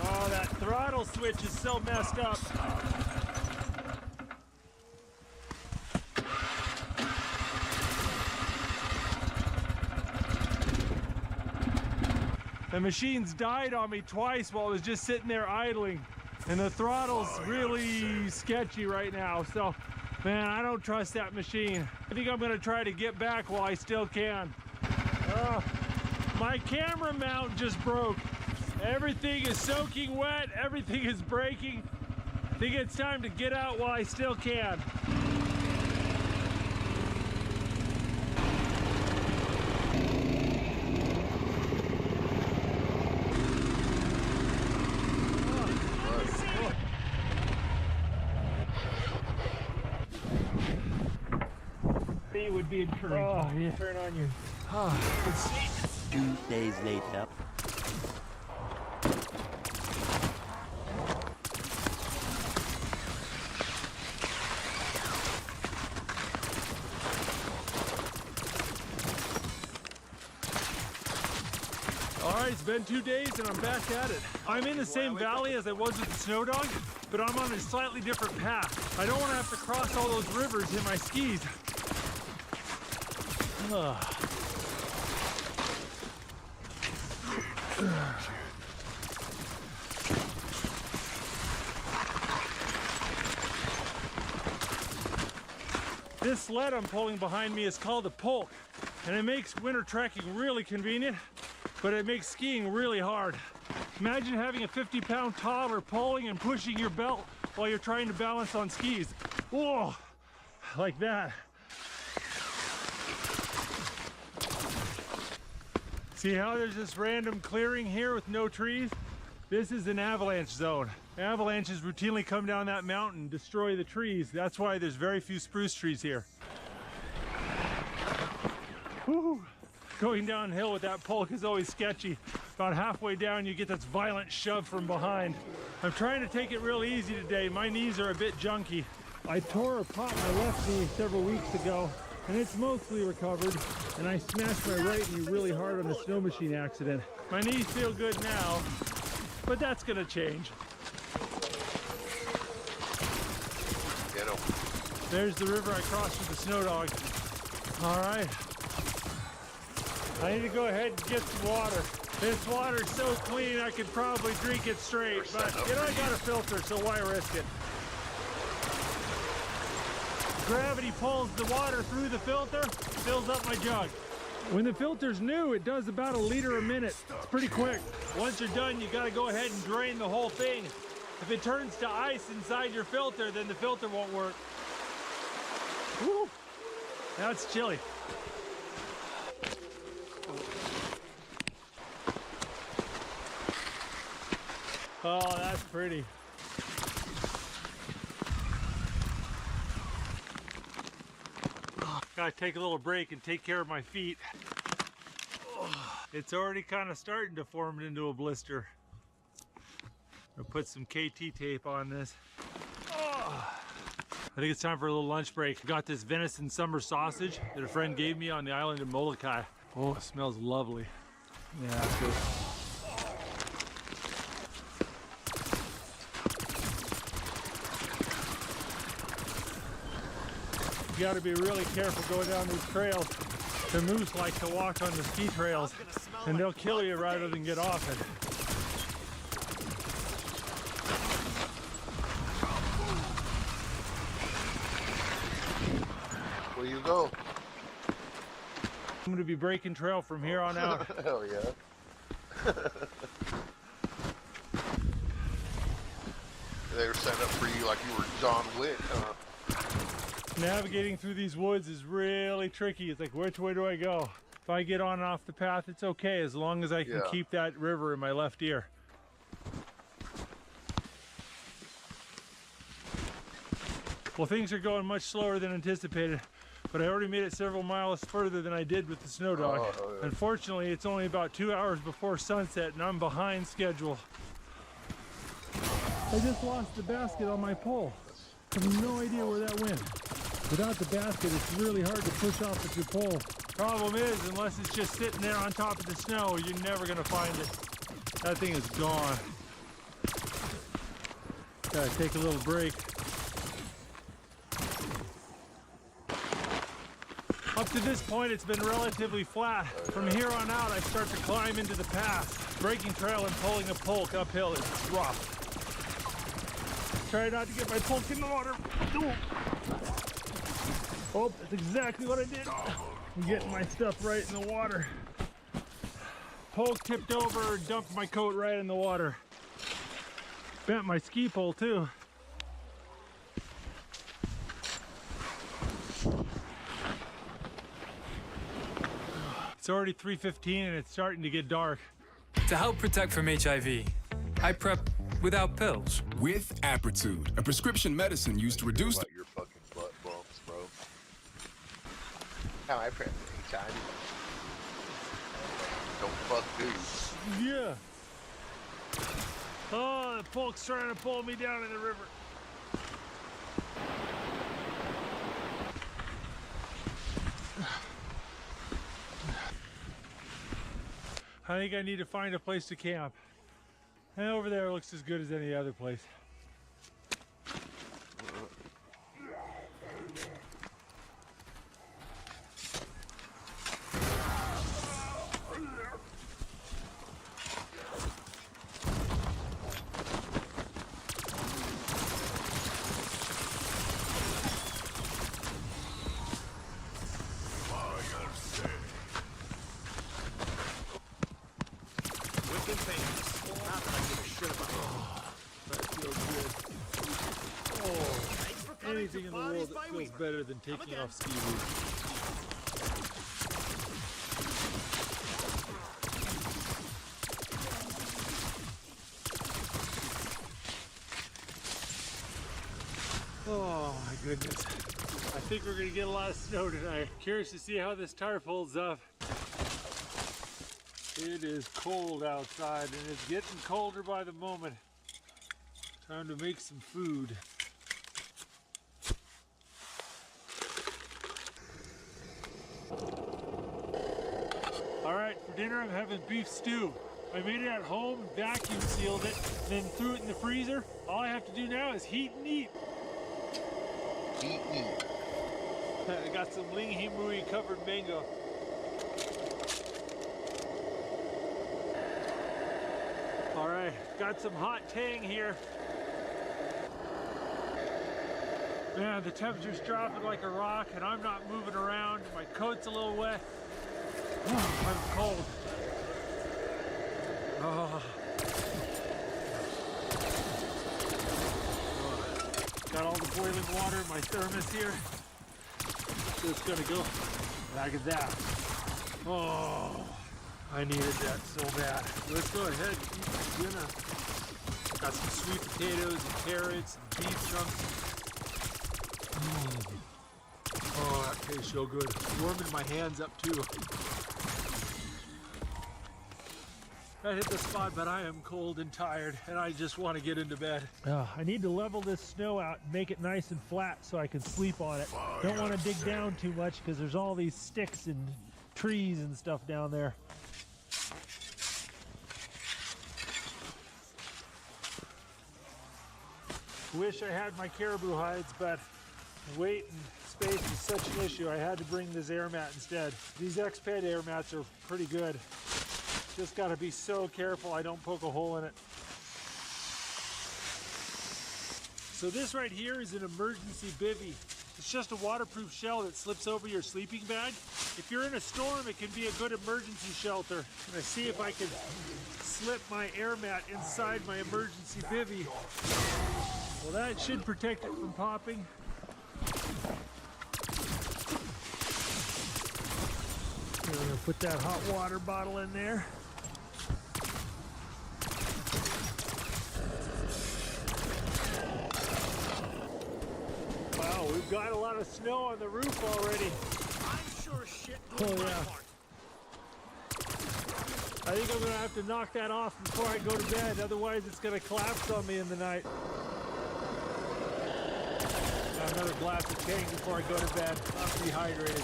Speaker 7: Oh, that throttle switch is so messed up. The machine's died on me twice while I was just sitting there idling. And the throttle's really sketchy right now, so man, I don't trust that machine. I think I'm gonna try to get back while I still can. My camera mount just broke. Everything is soaking wet, everything is breaking. I think it's time to get out while I still can. Would be encouraged. Oh, yeah. Turn on your. Let's see.
Speaker 12: 2 days later.
Speaker 7: All right, it's been 2 days and I'm back at it. I'm in the same valley as I was with the snow dog, but I'm on a slightly different path. I don't want to have to cross all those rivers in my skis. This sled I'm pulling behind me is called a polk, and it makes winter trekking really convenient, but it makes skiing really hard. Imagine having a 50-pound toddler pulling and pushing your belt while you're trying to balance on skis. Whoa, like that. See how there's this random clearing here with no trees? This is an avalanche zone. Avalanches routinely come down that mountain and destroy the trees. That's why there's very few spruce trees here. Woo. Going downhill with that polk is always sketchy. About halfway down, you get this violent shove from behind. I'm trying to take it real easy today. My knees are a bit junky. I tore or popped my left knee several weeks ago, and it's mostly recovered. And I smashed my right knee really hard on a snow machine accident. My knees feel good now, but that's gonna change.
Speaker 5: Get him.
Speaker 7: There's the river I crossed with the snow dog. All right. I need to go ahead and get some water. This water's so clean I could probably drink it straight, but you know I got a filter, so why risk it? Gravity pulls the water through the filter, fills up my jug. When the filter's new, it does about 1 liter a minute. It's pretty quick. Once you're done, you gotta go ahead and drain the whole thing. If it turns to ice inside your filter, then the filter won't work. Woo! Now it's chilly. Oh, that's pretty. Gotta take a little break and take care of my feet. It's already kind of starting to form into a blister. I'll put some KT tape on this. I think it's time for a little lunch break. Got this venison summer sausage that a friend gave me on the island of Molokai. Oh, it smells lovely. Yeah, it's good. You gotta be really careful going down these trails. The moose like to walk on the ski trails, and they'll kill you rather than get off it.
Speaker 5: Where you go?
Speaker 7: I'm gonna be breaking trail from here on out.
Speaker 5: Hell yeah. They were setting up for you like you were John Wick, huh?
Speaker 7: Navigating through these woods is really tricky. It's like, which way do I go? If I get on and off the path, it's okay, as long as I can keep that river in my left ear. Well, things are going much slower than anticipated, but I already made it several miles further than I did with the snow dog. Unfortunately, it's only about 2 hours before sunset, and I'm behind schedule. I just lost the basket on my pole. I have no idea where that went. Without the basket, it's really hard to push off with your pole. Problem is, unless it's just sitting there on top of the snow, you're never gonna find it. That thing is gone. Gotta take a little break. Up to this point, it's been relatively flat. From here on out, I start to climb into the pass. Breaking trail and pulling a polk uphill is rough. Try not to get my polk in the water. Oh, that's exactly what I did. I'm getting my stuff right in the water. Polk tipped over, dumped my coat right in the water. Bent my ski pole too. It's already 3:15 and it's starting to get dark.
Speaker 12: To help protect from HIV, I prep without pills.
Speaker 21: With Apretude, a prescription medicine used to reduce
Speaker 5: your fucking butt bumps, bro. How I prep HIV. Don't fuck dudes.
Speaker 7: Yeah. Oh, the polk's trying to pull me down in the river. I think I need to find a place to camp. And over there looks as good as any other place. world that feels better than taking off ski boots. Oh my goodness. I think we're gonna get a lot of snow tonight. Curious to see how this tarp holds up. It is cold outside and it's getting colder by the moment. Time to make some food. All right, for dinner I'm having beef stew. I made it at home, vacuum sealed it, then threw it in the freezer. All I have to do now is heat and eat.
Speaker 5: Heat and eat.
Speaker 7: I got some ling himui covered mango. All right, got some hot tang here. Man, the temperature's dropping like a rock and I'm not moving around. My coat's a little wet. I'm cold. Oh. Got all the boiling water in my thermos here. Just gonna go like that. Oh, I needed that so bad. Let's go ahead and eat my dinner. Got some sweet potatoes and carrots and beef chunks. Oh, that tastes so good. Warming my hands up too. I hit the spot, but I am cold and tired, and I just want to get into bed. I need to level this snow out and make it nice and flat so I can sleep on it. Don't want to dig down too much because there's all these sticks and trees and stuff down there. Wish I had my caribou hides, but weight and space is such an issue. I had to bring this air mat instead. These X-Ped air mats are pretty good. Just gotta be so careful I don't poke a hole in it. So this right here is an emergency bivvy. It's just a waterproof shell that slips over your sleeping bag. If you're in a storm, it can be a good emergency shelter. And I see if I can slip my air mat inside my emergency bivvy. Well, that should protect it from popping. I'm gonna put that hot water bottle in there. Wow, we've got a lot of snow on the roof already.
Speaker 15: I'm sure shit
Speaker 7: Oh yeah. I think I'm gonna have to knock that off before I go to bed, otherwise it's gonna collapse on me in the night. Got another glass of Tang before I go to bed. I'm dehydrated.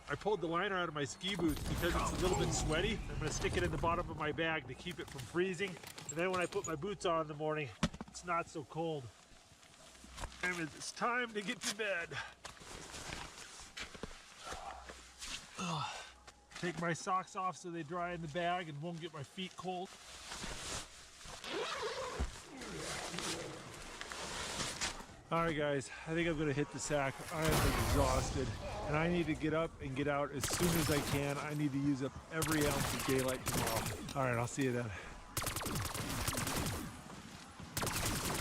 Speaker 7: I pulled the liner out of my ski boots because it's a little bit sweaty. I'm gonna stick it in the bottom of my bag to keep it from freezing. And then when I put my boots on in the morning, it's not so cold. And it's time to get to bed. Take my socks off so they dry in the bag and won't get my feet cold. All right, guys, I think I'm gonna hit the sack. I am exhausted, and I need to get up and get out as soon as I can. I need to use up every ounce of daylight tomorrow. All right, I'll see you then.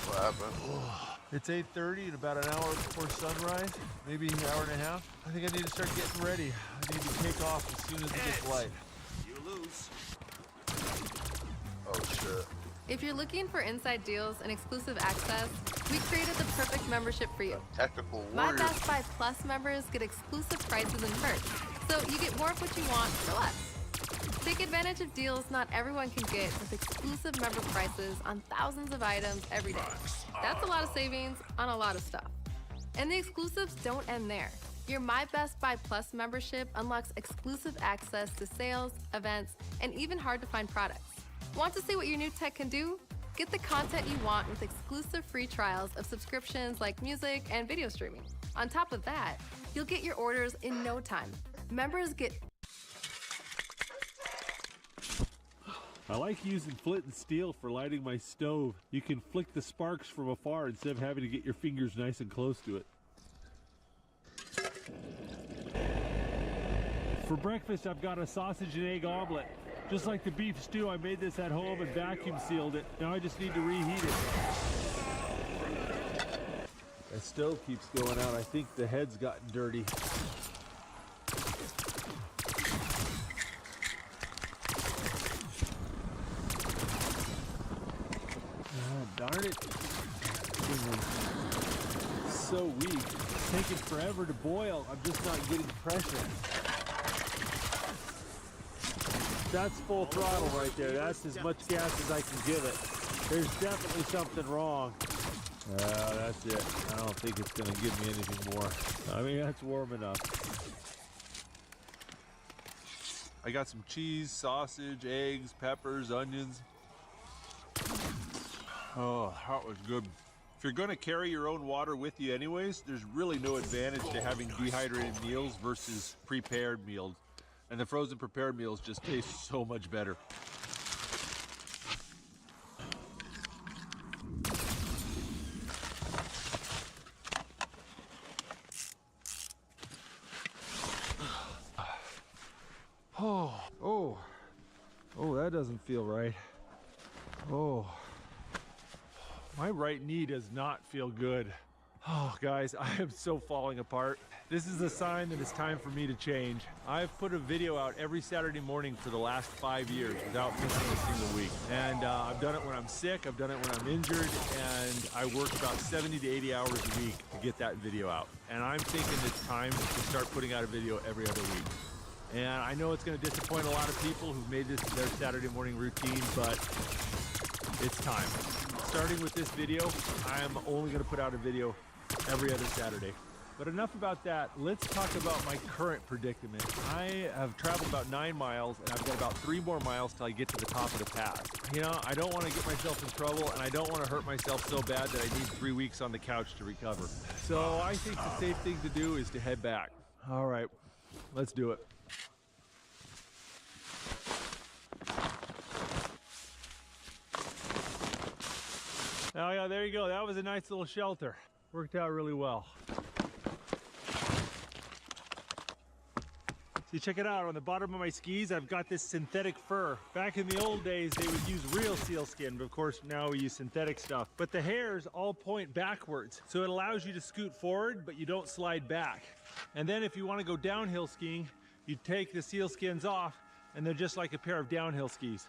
Speaker 5: What happened?
Speaker 7: It's 8:30 and about an hour before sunrise, maybe an hour and a half. I think I need to start getting ready. I need to take off as soon as it gets light.
Speaker 15: You lose.
Speaker 5: Oh shit.
Speaker 13: If you're looking for inside deals and exclusive access, we created the perfect membership for you.
Speaker 5: Tactical
Speaker 13: My
Speaker 5: warrior.
Speaker 13: Best Buy Plus members get exclusive prices and perks, so you get more of what you want for less. Take advantage of deals not everyone can get with exclusive member prices on thousands of items every day. That's a lot of savings on a lot of stuff. And the exclusives don't end there. Your My Best Buy Plus membership unlocks exclusive access to sales, events, and even hard-to-find products. Want to see what your new tech can do? Get the content you want with exclusive free trials of subscriptions like music and video streaming. On top of that, you'll get your orders in no time. Members get...
Speaker 7: I like using flint and steel for lighting my stove. You can flick the sparks from afar instead of having to get your fingers nice and close to it. For breakfast, I've got a sausage and egg omelet. Just like the beef stew, I made this at home and vacuum sealed it. Now I just need to reheat it. The stove keeps going out. I think the head's gotten dirty. Darn it. It's so weak. It's taking forever to boil. I'm just not getting pressure. That's full throttle right there. That's as much gas as I can give it. There's definitely something wrong. That's it. I don't think it's going to give me anything more. I mean, that's warm enough.
Speaker 4: I got some cheese, sausage, eggs, peppers, onions. Oh, that was good. If you're going to carry your own water with you anyways, there's really no advantage to having dehydrated meals versus prepared meals. And the frozen prepared meals just taste so much better.
Speaker 7: Oh, that doesn't feel right. Oh, my right knee does not feel good. Oh, guys, I am so falling apart. This is a sign that it's time for me to change. I've put a video out every Saturday morning for the last 5 years without missing a single week. And I've done it when I'm sick, I've done it when I'm injured, and I work about 70 to 80 hours a week to get that video out. And I'm thinking it's time to start putting out a video every other week. And I know it's going to disappoint a lot of people who've made this their Saturday morning routine, but it's time. Starting with this video, I'm only going to put out a video every other Saturday. But enough about that. Let's talk about my current predicament. I have traveled about 9 miles, and I've got about 3 more miles till I get to the top of the pass. You know, I don't want to get myself in trouble, and I don't want to hurt myself so bad that I need 3 weeks on the couch to recover. So I think the safe thing to do is to head back. All right, let's do it. Oh yeah, there you go. That was a nice little shelter. Worked out really well. See, check it out. On the bottom of my skis, I've got this synthetic fur. Back in the old days, they would use real sealskin, but of course now we use synthetic stuff. But the hairs all point backwards, so it allows you to scoot forward, but you don't slide back. And then if you want to go downhill skiing, you take the sealskins off, and they're just like a pair of downhill skis.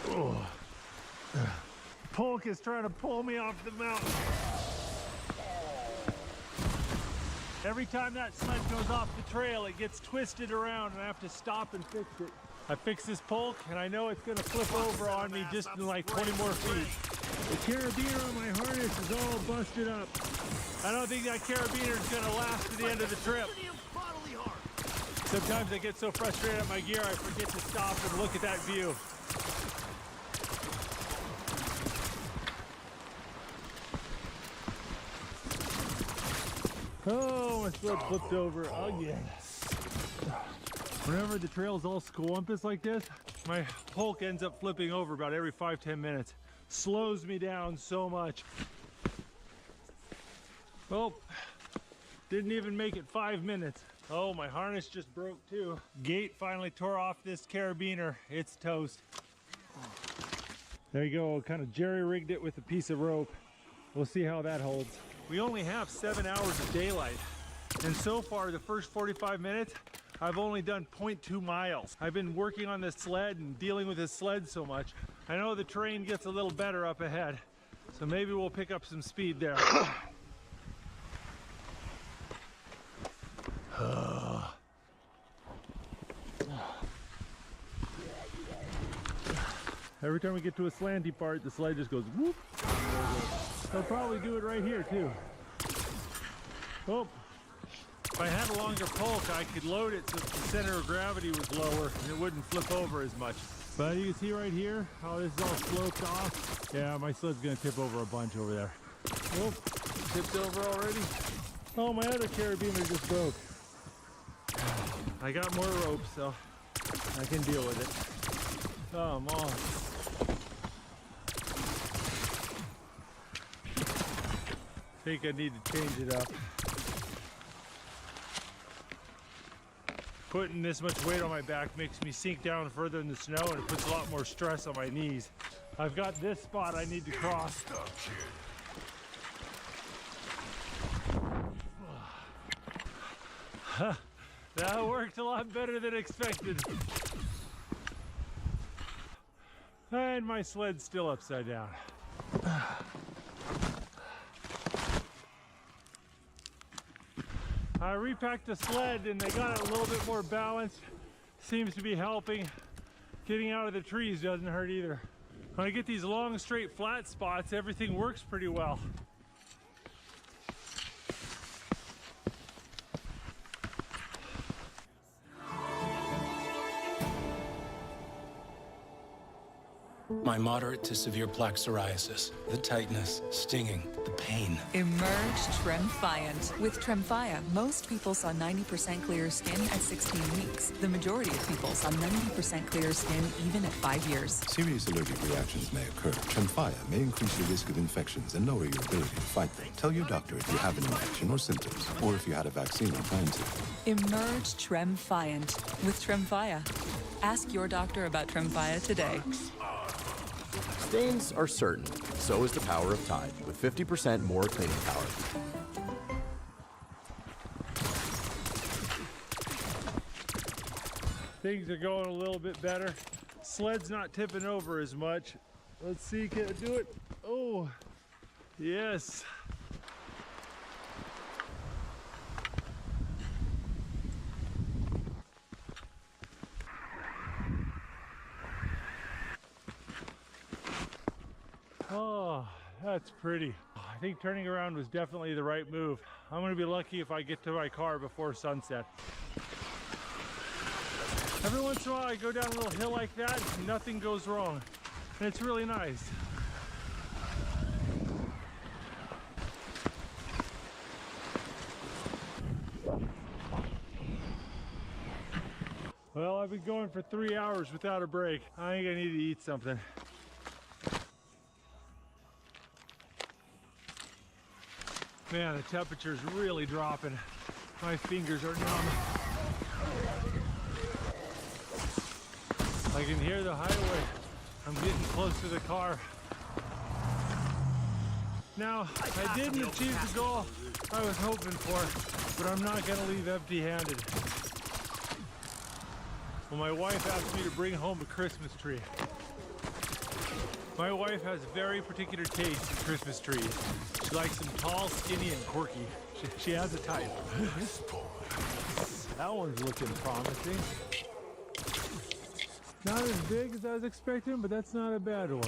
Speaker 7: Oh. Polk is trying to pull me off the mountain. Every time that sled goes off the trail, it gets twisted around and I have to stop and fix it. I fixed this Polk and I know it's gonna flip over on me just in like 20 more feet. The carabiner on my harness is all busted up. I don't think that carabiner is gonna last to the end of the trip. Sometimes I get so frustrated at my gear, I forget to stop and look at that view. Oh, my sled flipped over again. Whenever the trail's all squampus like this, my Polk ends up flipping over about every 5-10 minutes. Slows me down so much. Oh, didn't even make it 5 minutes. Oh, my harness just broke too. Gate finally tore off this carabiner. It's toast. There you go, kind of jerry-rigged it with a piece of rope. We'll see how that holds. We only have 7 hours of daylight, and so far the first 45 minutes I've only done 0.2 miles. I've been working on this sled and dealing with this sled so much. I know the terrain gets a little better up ahead, so maybe we'll pick up some speed there. Every time we get to a slanty part, the sled just goes whoop. I'll probably do it right here too. Oh, if I had a longer Polk, I could load it so the center of gravity was lower and it wouldn't flip over as much. But you can see right here how this is all sloped off. Yeah, my sled's gonna tip over a bunch over there. Oh, tipped over already. Oh, my other carabiner just broke. I got more rope, so I can deal with it. Come on. I think I need to change it up. Putting this much weight on my back makes me sink down further in the snow, and it puts a lot more stress on my knees. I've got this spot I need to cross. That worked a lot better than expected. And my sled's still upside down. I repacked the sled and they got it a little bit more balanced. Seems to be helping. Getting out of the trees doesn't hurt either. When I get these long, straight, flat spots, everything works pretty well.
Speaker 2: My moderate to severe plaque psoriasis, the tightness, stinging, the pain.
Speaker 14: Emerge Tremfiant. With Tremfya, most people saw 90% clear skin at 16 weeks. The majority of people saw 90% clear skin even at 5 years.
Speaker 22: Serious allergic reactions may occur. Tremfya may increase your risk of infections and lower your ability to fight them. Tell your doctor if you have an infection or symptoms, or if you had a vaccine or plan to.
Speaker 14: Emerge Tremfiant. With Tremfya. Ask your doctor about Tremfya today.
Speaker 24: Stains are certain. So is the power of Tide, with 50% more cleaning power.
Speaker 7: Things are going a little bit better. Sled's not tipping over as much. Let's see, can I do it? Oh, yes. Oh, that's pretty. I think turning around was definitely the right move. I'm gonna be lucky if I get to my car before sunset. Every once in a while I go down a little hill like that and nothing goes wrong. And it's really nice. Well, I've been going for 3 hours without a break. I think I need to eat something. Man, the temperature's really dropping. My fingers are numb. I can hear the highway. I'm getting close to the car. Now, I didn't achieve the goal I was hoping for, but I'm not gonna leave empty-handed. Well, my wife asked me to bring home a Christmas tree. My wife has very particular taste in Christmas trees. She likes them tall, skinny, and quirky. She has a type. That one's looking promising. Not as big as I was expecting, but that's not a bad one.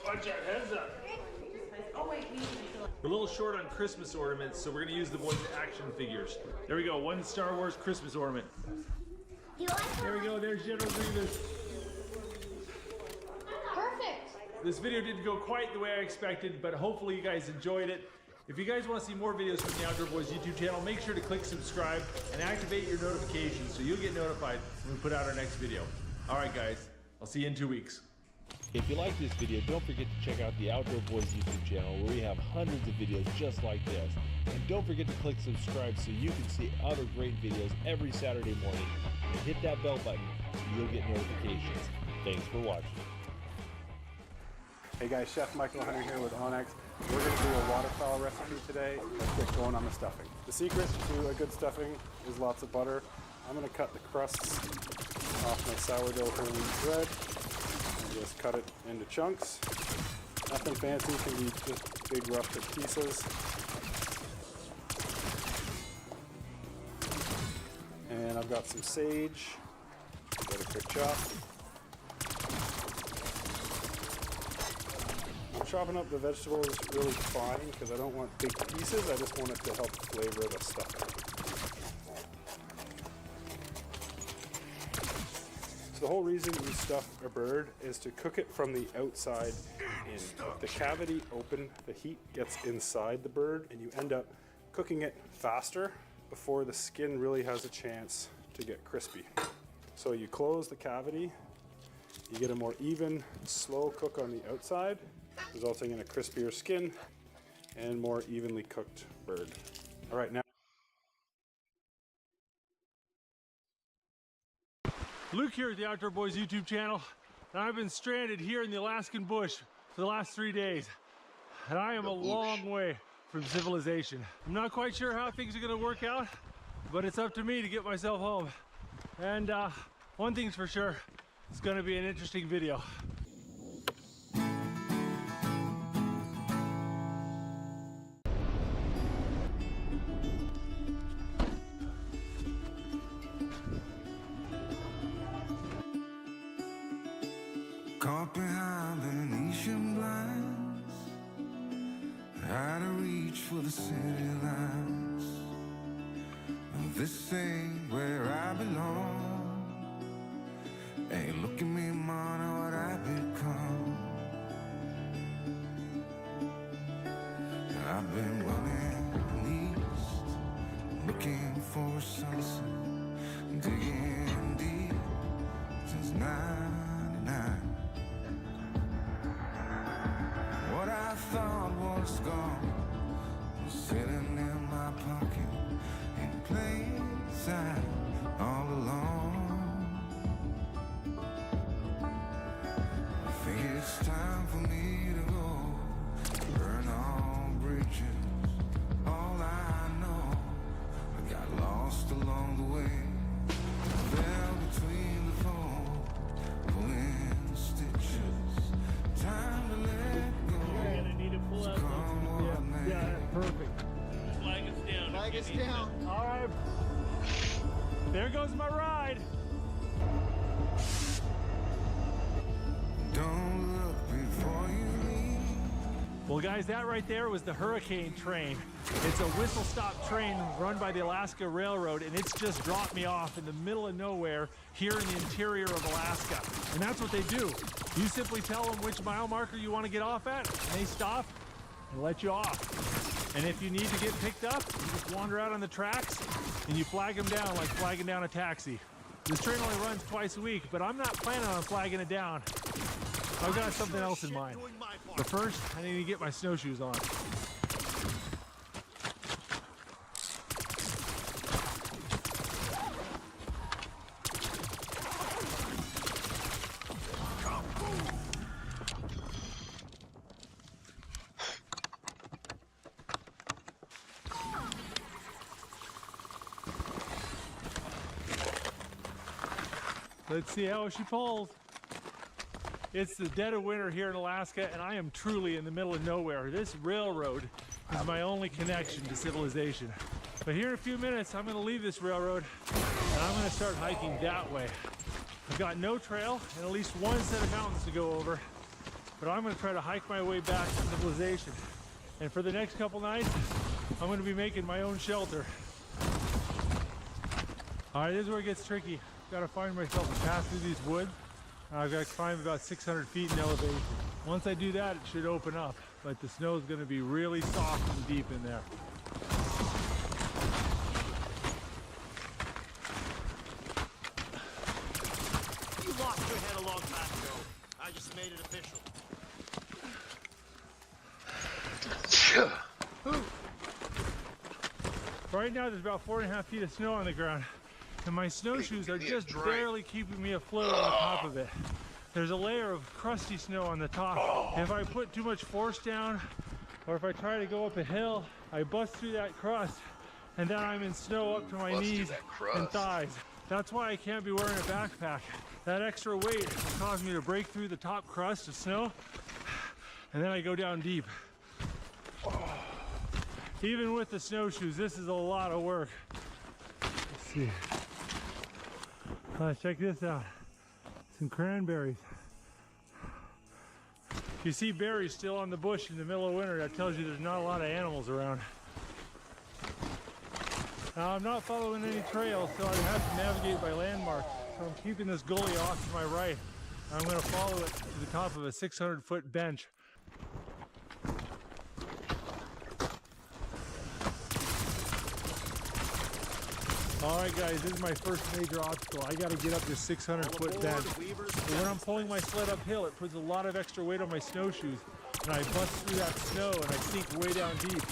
Speaker 7: Watch out, heads up. We're a little short on Christmas ornaments, so we're gonna use the boys' action figures. There we go, one Star Wars Christmas ornament. There we go, there's General Grievous.
Speaker 8: Perfect.
Speaker 7: This video didn't go quite the way I expected, but hopefully you guys enjoyed it. If you guys want to see more videos from the Outdoor Boys YouTube channel, make sure to click subscribe and activate your notifications so you'll get notified when we put out our next video. All right, guys, I'll see you in 2 weeks.
Speaker 25: If you like this video, don't forget to check out the Outdoor Boys YouTube channel where we have hundreds of videos just like this. And don't forget to click subscribe so you can see other great videos every Saturday morning. And hit that bell button so you'll get notifications. Thanks for watching.
Speaker 26: Hey guys, Chef Michael Hunter here with Onyx. We're going to do a waterfowl recipe today. Let's get going on the stuffing. The secret to a good stuffing is lots of butter. I'm going to cut the crusts off my sourdough whole wheat bread. Just cut it into chunks. Nothing fancy, can be just big rough pieces. And I've got some sage. Got a quick chop. I'm chopping up the vegetables really fine because I don't want big pieces, I just want it to help flavor the stuffing. The whole reason you stuff a bird is to cook it from the outside in. With the cavity open, the heat gets inside the bird and you end up cooking it faster before the skin really has a chance to get crispy. So you close the cavity, you get a more even, slow cook on the outside, resulting in a crispier skin and more evenly cooked bird. All right, now.
Speaker 7: Luke here at the Outdoor Boys YouTube channel, and I've been stranded here in the Alaskan bush for the last 3 days, and I am a long way from civilization. I'm not quite sure how things are going to work out, but it's up to me to get myself home. And one thing's for sure, it's going to be an interesting video.
Speaker 1: Caught behind Venetian blinds, out of reach for the city lights. This ain't where I belong. Hey, look at me, man, what I've become. I've been running east, looking for a sunset, digging deep since '99. What I thought was gone was sitting in my pocket in plain sight all along. I think it's time for me to go, burn all bridges. All I know, I got lost along the way, fell between the foam, pulling stitches. Time to let go.
Speaker 3: You're gonna need to pull out those.
Speaker 7: Yeah, that's perfect.
Speaker 3: Flag us down. Flag us down.
Speaker 7: All right. There goes my ride.
Speaker 1: Don't look before you leave.
Speaker 7: Well, guys, that right there was the Hurricane train. It's a whistle-stop train run by the Alaska Railroad, and it's just dropped me off in the middle of nowhere here in the interior of Alaska. And that's what they do. You simply tell them which mile marker you want to get off at, and they stop and let you off. And if you need to get picked up, you just wander out on the tracks and you flag them down like flagging down a taxi. This train only runs twice a week, but I'm not planning on flagging it down. I've got something else in mind. But first, I need to get my snowshoes on. Let's see how she pulls. It's the dead of winter here in Alaska, and I am truly in the middle of nowhere. This railroad is my only connection to civilization. But here in a few minutes, I'm gonna leave this railroad, and I'm gonna start hiking that way. I've got no trail and at least one set of mountains to go over, but I'm gonna try to hike my way back to civilization. And for the next couple nights, I'm gonna be making my own shelter. All right, this is where it gets tricky. Gotta find myself a path through these woods. I've got to climb about 600 feet in elevation. Once I do that, it should open up, but the snow is going to be really soft and deep in there.
Speaker 15: You lost your head a long time ago. I just made it official.
Speaker 7: Right now, there's about 4.5 feet of snow on the ground. And my snowshoes are just barely keeping me afloat on the top of it. There's a layer of crusty snow on the top. If I put too much force down, or if I try to go up a hill, I bust through that crust, and then I'm in snow up to my knees and thighs. That's why I can't be wearing a backpack. That extra weight will cause me to break through the top crust of snow, and then I go down deep. Even with the snowshoes, this is a lot of work. Let's see. Check this out. Some cranberries. If you see berries still on the bush in the middle of winter, that tells you there's not a lot of animals around. Now, I'm not following any trails, so I have to navigate by landmarks. So I'm keeping this gully off to my right. I'm going to follow it to the top of a 600-foot bench. All right, guys, this is my first major obstacle. I got to get up this 600-foot bench. But when I'm pulling my sled uphill, it puts a lot of extra weight on my snowshoes, and I bust through that snow and I sink way down deep.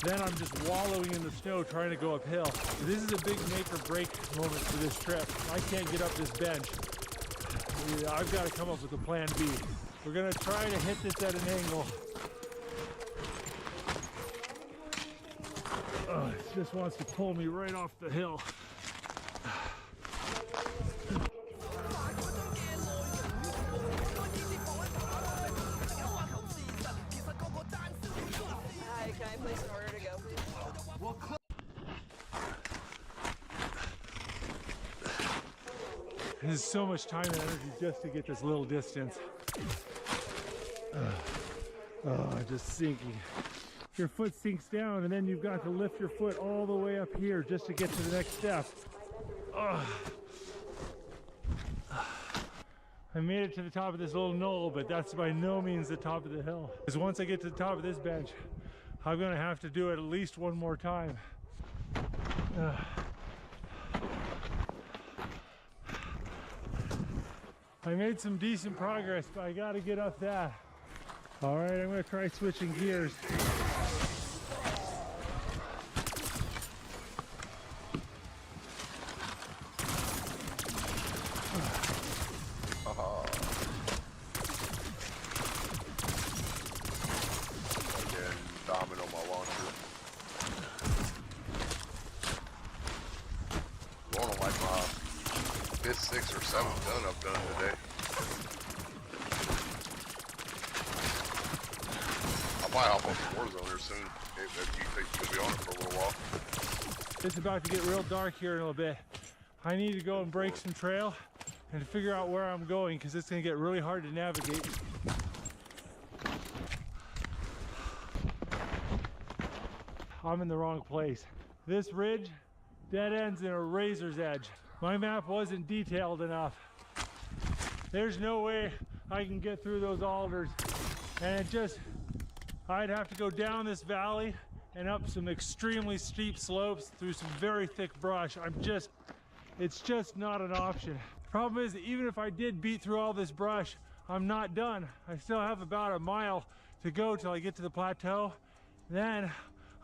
Speaker 7: Then I'm just wallowing in the snow trying to go uphill. This is a big make or break moment for this trip. I can't get up this bench. I've got to come up with a plan B. We're gonna try to hit this at an angle. Oh, it just wants to pull me right off the hill.
Speaker 9: Hi, can I place an order to go, please?
Speaker 7: There's so much time and energy just to get this little distance. Just sinking. Your foot sinks down and then you've got to lift your foot all the way up here just to get to the next step. I made it to the top of this little knoll, but that's by no means the top of the hill. Because once I get to the top of this bench, I'm gonna have to do it at least one more time. I made some decent progress, but I gotta get up that. All right, I'm gonna try switching gears.
Speaker 5: Again, domino my launcher. Going on like my 5th, 6th, or 7th gun I've done today. I might hop on Warzone here soon if you think you'll be on it for a little while.
Speaker 7: It's about to get real dark here in a little bit. I need to go and break some trail and figure out where I'm going because it's gonna get really hard to navigate. I'm in the wrong place. This ridge dead ends in a razor's edge. My map wasn't detailed enough. There's no way I can get through those alders, and I'd have to go down this valley and up some extremely steep slopes through some very thick brush. It's just not an option. Problem is that even if I did beat through all this brush, I'm not done. I still have about a mile to go till I get to the plateau. Then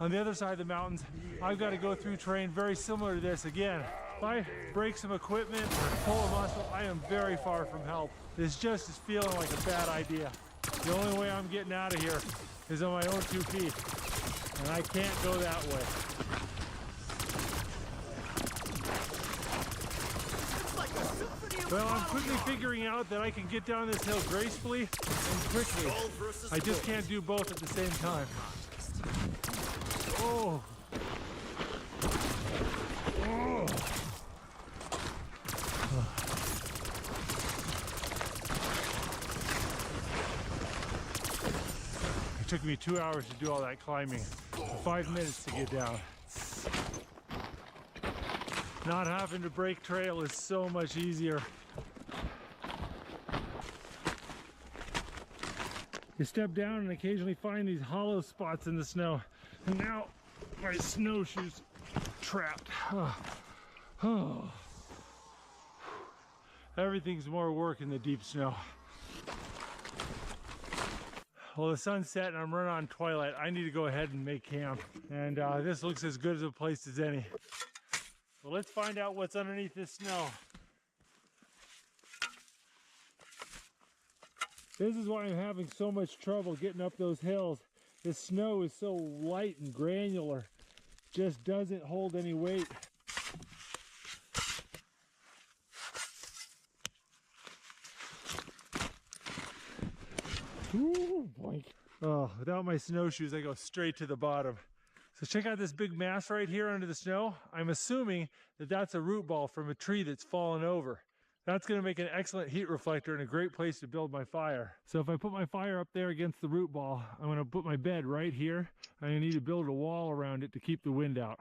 Speaker 7: on the other side of the mountains, I've got to go through terrain very similar to this again. If I break some equipment or pull a muscle, I am very far from help. This just is feeling like a bad idea. The only way I'm getting out of here is on my own 2 feet, and I can't go that way. Well, I'm quickly figuring out that I can get down this hill gracefully and quickly. I just can't do both at the same time. Oh. Oh. It took me 2 hours to do all that climbing, 5 minutes to get down. Not having to break trail is so much easier. You step down and occasionally find these hollow spots in the snow. And now my snowshoes trapped. Oh. Everything's more work in the deep snow. Well, the sun's set and I'm running on twilight. I need to go ahead and make camp. And this looks as good as a place as any. So let's find out what's underneath this snow. This is why I'm having so much trouble getting up those hills. This snow is so light and granular, just doesn't hold any weight. Ooh, boink. Oh, without my snowshoes, I go straight to the bottom. So check out this big mass right here under the snow. I'm assuming that that's a root ball from a tree that's fallen over. That's gonna make an excellent heat reflector and a great place to build my fire. So if I put my fire up there against the root ball, I'm gonna put my bed right here. I'm gonna need to build a wall around it to keep the wind out.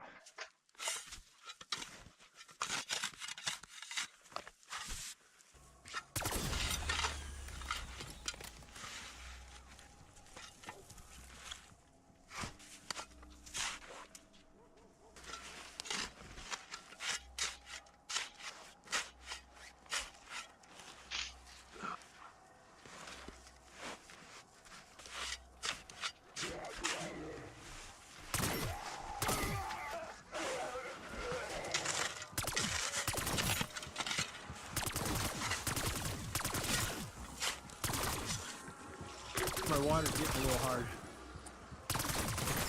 Speaker 25: My water's getting a little hard.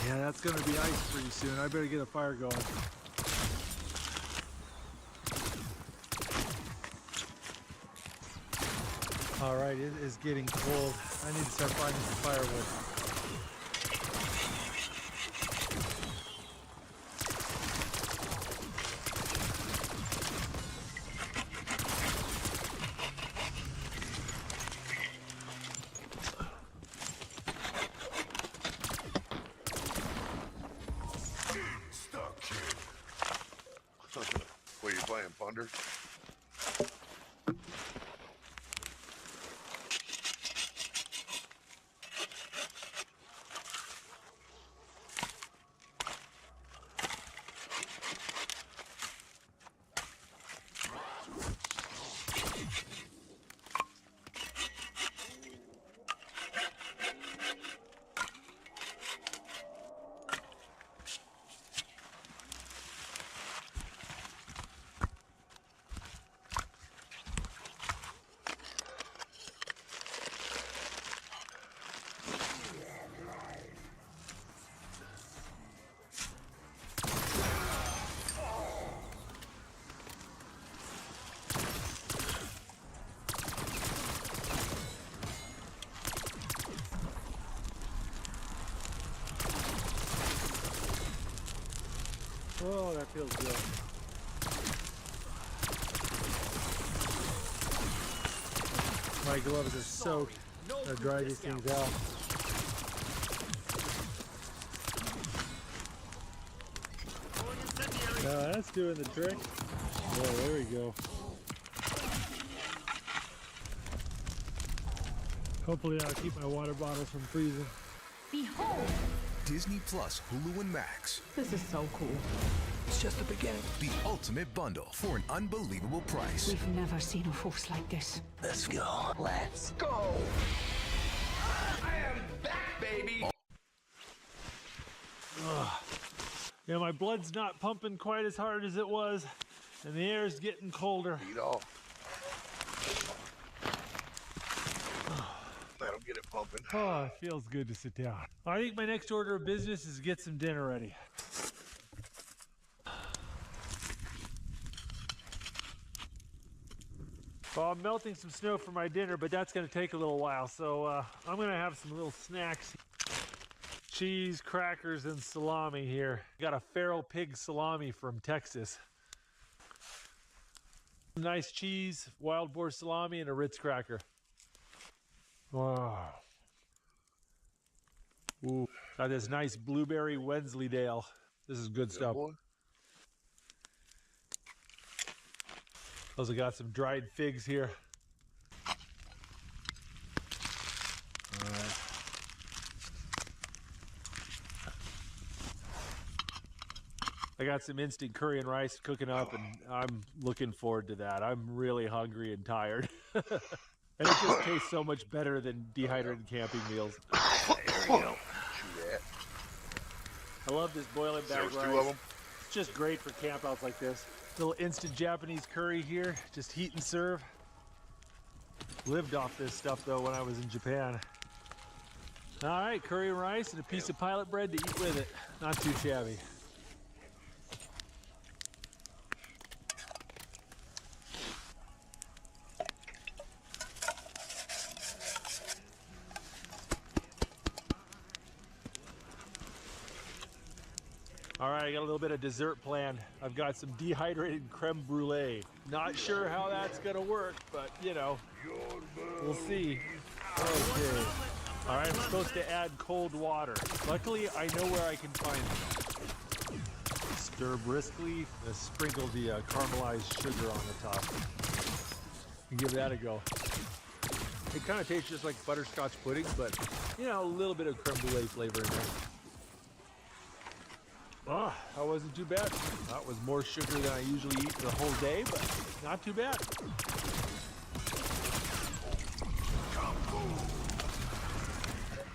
Speaker 25: Yeah, that's gonna be ice pretty soon. I better get a fire going. All right, it is getting cold. I need to start finding some firewood.
Speaker 5: What are you playing, Thunder?
Speaker 25: Oh, that feels good. My gloves are soaked. I'll dry these things out. Now that's doing the trick. Oh, there we go. Hopefully that'll keep my water bottles from freezing.
Speaker 14: Behold!
Speaker 6: Disney Plus, Hulu, and Max.
Speaker 14: This is so cool.
Speaker 6: It's just the beginning. The ultimate bundle for an unbelievable price.
Speaker 14: We've never seen a force like this.
Speaker 6: Let's go.
Speaker 14: Let's go!
Speaker 6: I am back, baby.
Speaker 7: Yeah, my blood's not pumping quite as hard as it was, and the air's getting colder.
Speaker 5: Eat off. That'll get it pumping.
Speaker 7: Oh, it feels good to sit down. I think my next order of business is get some dinner ready. Well, I'm melting some snow for my dinner, but that's going to take a little while, so I'm going to have some little snacks. Cheese, crackers, and salami here. Got a feral pig salami from Texas. Nice cheese, wild boar salami, and a Ritz cracker. Wow. Ooh, got this nice blueberry Wensleydale. This is good stuff.
Speaker 5: Boy.
Speaker 7: Also got some dried figs here. All right. I got some instant curry and rice cooking up, and I'm looking forward to that. I'm really hungry and tired. And it just tastes so much better than dehydrated camping meals. There we go. I love this boiling bag rice.
Speaker 5: Two of them.
Speaker 7: It's just great for campouts like this. Little instant Japanese curry here, just heat and serve. Lived off this stuff though when I was in Japan. All right, curry and rice and a piece of pilot bread to eat with it. Not too shabby. All right, I got a little bit of dessert planned. I've got some dehydrated creme brulee. Not sure how that's gonna work, but you know, we'll see. Okay. All right, I'm supposed to add cold water. Luckily, I know where I can find it. Stir briskly, sprinkle the caramelized sugar on the top. And give that a go. It kind of tastes just like butterscotch pudding, but you know, a little bit of creme brulee flavor in there. Oh, that wasn't too bad. That was more sugar than I usually eat the whole day, but not too bad.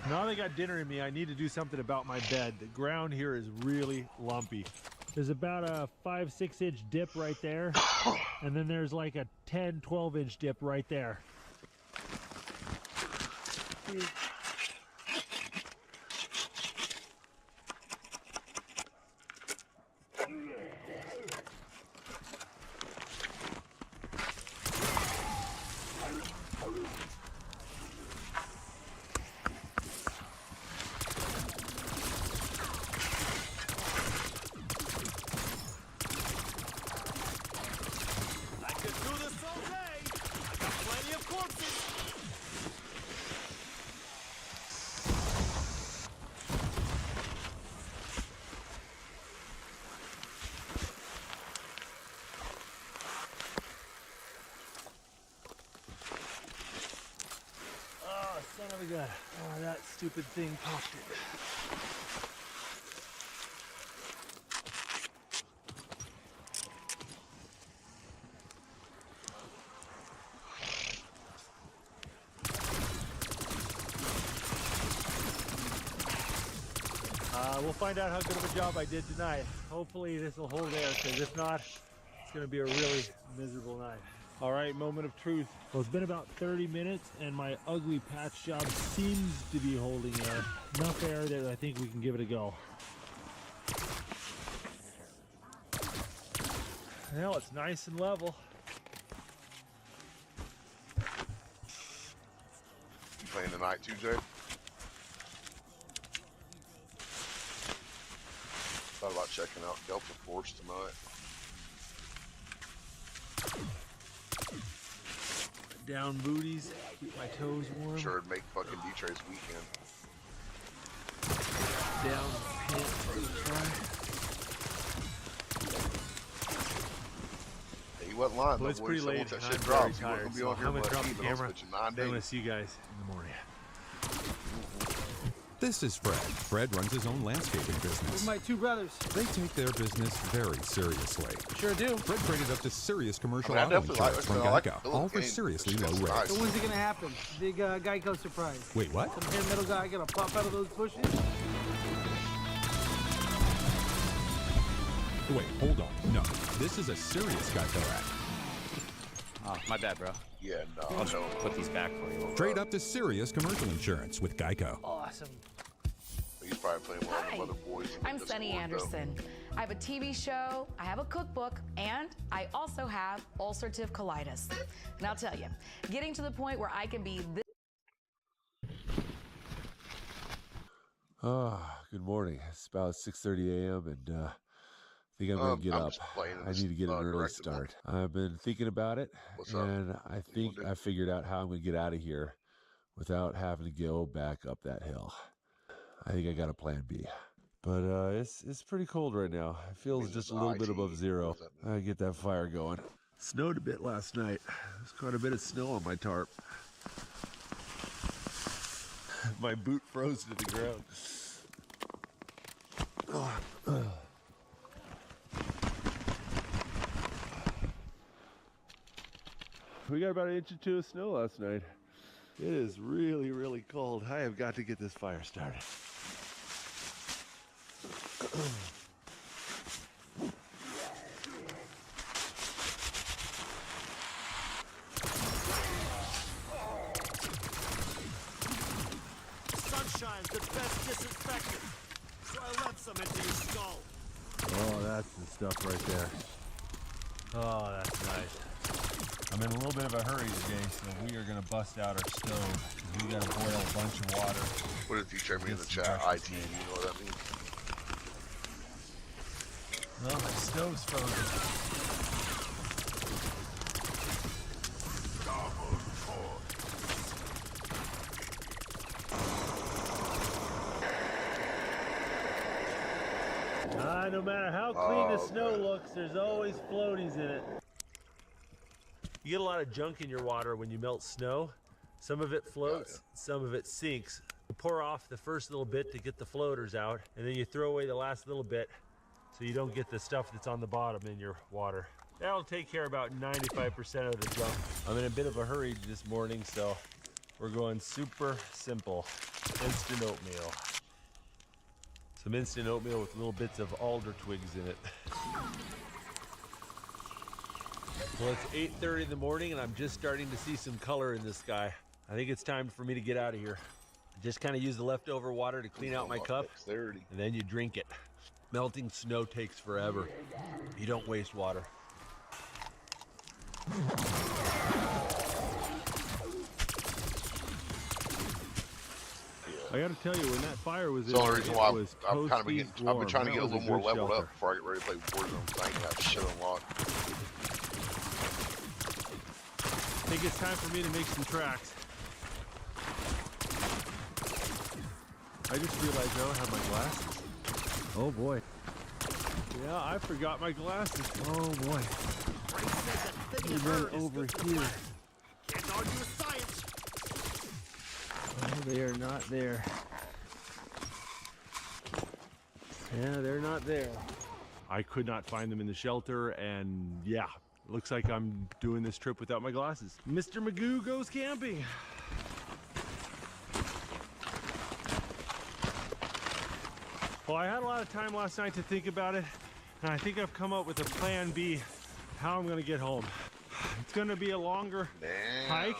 Speaker 7: Now that I got dinner in me, I need to do something about my bed. The ground here is really lumpy. There's about a 5-6 inch dip right there, and then there's like a 10-12 inch dip right there.
Speaker 15: I could do this all day. I got plenty of corpses.
Speaker 7: Oh, son of a gun. Oh, that stupid thing popped it. We'll find out how good of a job I did tonight. Hopefully this will hold air, because if not, it's going to be a really miserable night. All right, moment of truth. Well, it's been about 30 minutes, and my ugly patch job seems to be holding air. Enough air that I think we can give it a go. Now it's nice and level.
Speaker 5: You playing tonight too, Jay? Thought about checking out Delta Force tonight.
Speaker 7: Down booties, keep my toes warm.
Speaker 5: Sure it'd make fucking D-Trey's weekend.
Speaker 7: Down pants, try.
Speaker 5: Hey, he wasn't lying.
Speaker 7: Well, it's pretty late.
Speaker 5: Once that
Speaker 7: I'm
Speaker 5: shit
Speaker 7: very
Speaker 5: drops,
Speaker 7: tired,
Speaker 5: he'll be
Speaker 7: so
Speaker 5: on here
Speaker 7: I'm gonna
Speaker 5: with
Speaker 7: drop
Speaker 5: a
Speaker 7: the
Speaker 5: team, and I'll
Speaker 7: camera.
Speaker 5: switch in 9
Speaker 7: I'm gonna
Speaker 5: days.
Speaker 7: see you guys in the morning.
Speaker 6: This is Fred. Fred runs his own landscaping business.
Speaker 16: With my two brothers.
Speaker 6: They take their business very seriously.
Speaker 16: Sure do.
Speaker 6: Fred traded up to serious commercial
Speaker 5: I
Speaker 6: auto
Speaker 5: definitely like
Speaker 6: insurance
Speaker 5: it.
Speaker 6: from
Speaker 5: I like
Speaker 6: Geico,
Speaker 5: the
Speaker 6: all
Speaker 5: little
Speaker 6: for
Speaker 5: game.
Speaker 6: seriously
Speaker 5: It's
Speaker 6: low
Speaker 5: just
Speaker 6: rates.
Speaker 5: nice.
Speaker 16: So when's it gonna happen? Big Geico surprise.
Speaker 6: Wait, what?
Speaker 16: Some hair metal guy gonna pop out of those bushes?
Speaker 6: Wait, hold on. No, this is a serious Geico ad.
Speaker 17: Oh, my bad, bro.
Speaker 5: Yeah, no,
Speaker 17: I'll just put these back for you.
Speaker 6: Trade up to serious commercial insurance with Geico.
Speaker 16: Awesome.
Speaker 5: He's probably playing one of them other boys. in the
Speaker 11: I'm Sunny
Speaker 5: Discord, though.
Speaker 11: Anderson. I have a TV show, I have a cookbook, and I also have ulcerative colitis. And I'll tell you, getting to the point where I can be this.
Speaker 18: Good morning. It's about 6:30 a.m. and I think I'm gonna get
Speaker 5: I'm
Speaker 18: up.
Speaker 5: just playing
Speaker 18: I
Speaker 5: this,
Speaker 18: need to get an early
Speaker 5: directed
Speaker 18: start. I've been thinking about it,
Speaker 5: What's up?
Speaker 18: and I think I figured out how I'm gonna get out of here without having to go back up that hill. I think I got a plan B. But it's pretty cold right now. It feels just a little bit above zero. I get that fire going. Snowed a bit last night. There's quite a bit of snow on my tarp. My boot froze to the ground. We got about 1 or 2 inches of snow last night. It is really, really cold. I have got to get this fire started.
Speaker 15: Sunshine's the best disinfectant, so I left some into your skull.
Speaker 18: Oh, that's the stuff right there. Oh, that's nice. I'm in a little bit of a hurry today, so we are going to bust out our stove. We got to boil a bunch of water.
Speaker 5: What did you tell me in the chat? IT, you know what that means?
Speaker 18: Well, my stove's frozen. No matter how clean the snow looks, there's always floaties in it. You get a lot of junk in your water when you melt snow. Some of it floats, some of it sinks. You pour off the first little bit to get the floaters out, and then you throw away the last little bit so you don't get the stuff that's on the bottom in your water. That'll take care of about 95% of the junk. I'm in a bit of a hurry this morning, so we're going super simple. Instant oatmeal. Some instant oatmeal with little bits of alder twigs in it. Well, it's 8:30 in the morning and I'm just starting to see some color in the sky. I think it's time for me to get out of here. I just kind of use the leftover water to clean out my cup, and then you drink it. Melting snow takes forever. You don't waste water. I got to tell you, when that fire was
Speaker 5: It's the only
Speaker 18: in,
Speaker 5: reason
Speaker 18: it
Speaker 5: why
Speaker 18: was
Speaker 5: I've kind of been
Speaker 18: toasty
Speaker 5: getting, I've been trying to
Speaker 18: warm.
Speaker 5: get a
Speaker 18: That
Speaker 5: little
Speaker 18: was
Speaker 5: more
Speaker 18: good
Speaker 5: leveled
Speaker 18: shelter.
Speaker 5: up before I get ready to play Warzone, because I ain't got shit unlocked.
Speaker 18: I think it's time for me to make some tracks. I just realized I don't have my glasses. Oh boy. Yeah, I forgot my glasses. Oh boy. And then over here.
Speaker 15: Can't argue with science.
Speaker 18: Oh, they are not there. Yeah, they're not there. I could not find them in the shelter, and yeah, looks like I'm doing this trip without my glasses. Mr. Magoo goes camping. Well, I had a lot of time last night to think about it, and I think I've come up with a plan B how I'm gonna get home. It's gonna be a longer hike,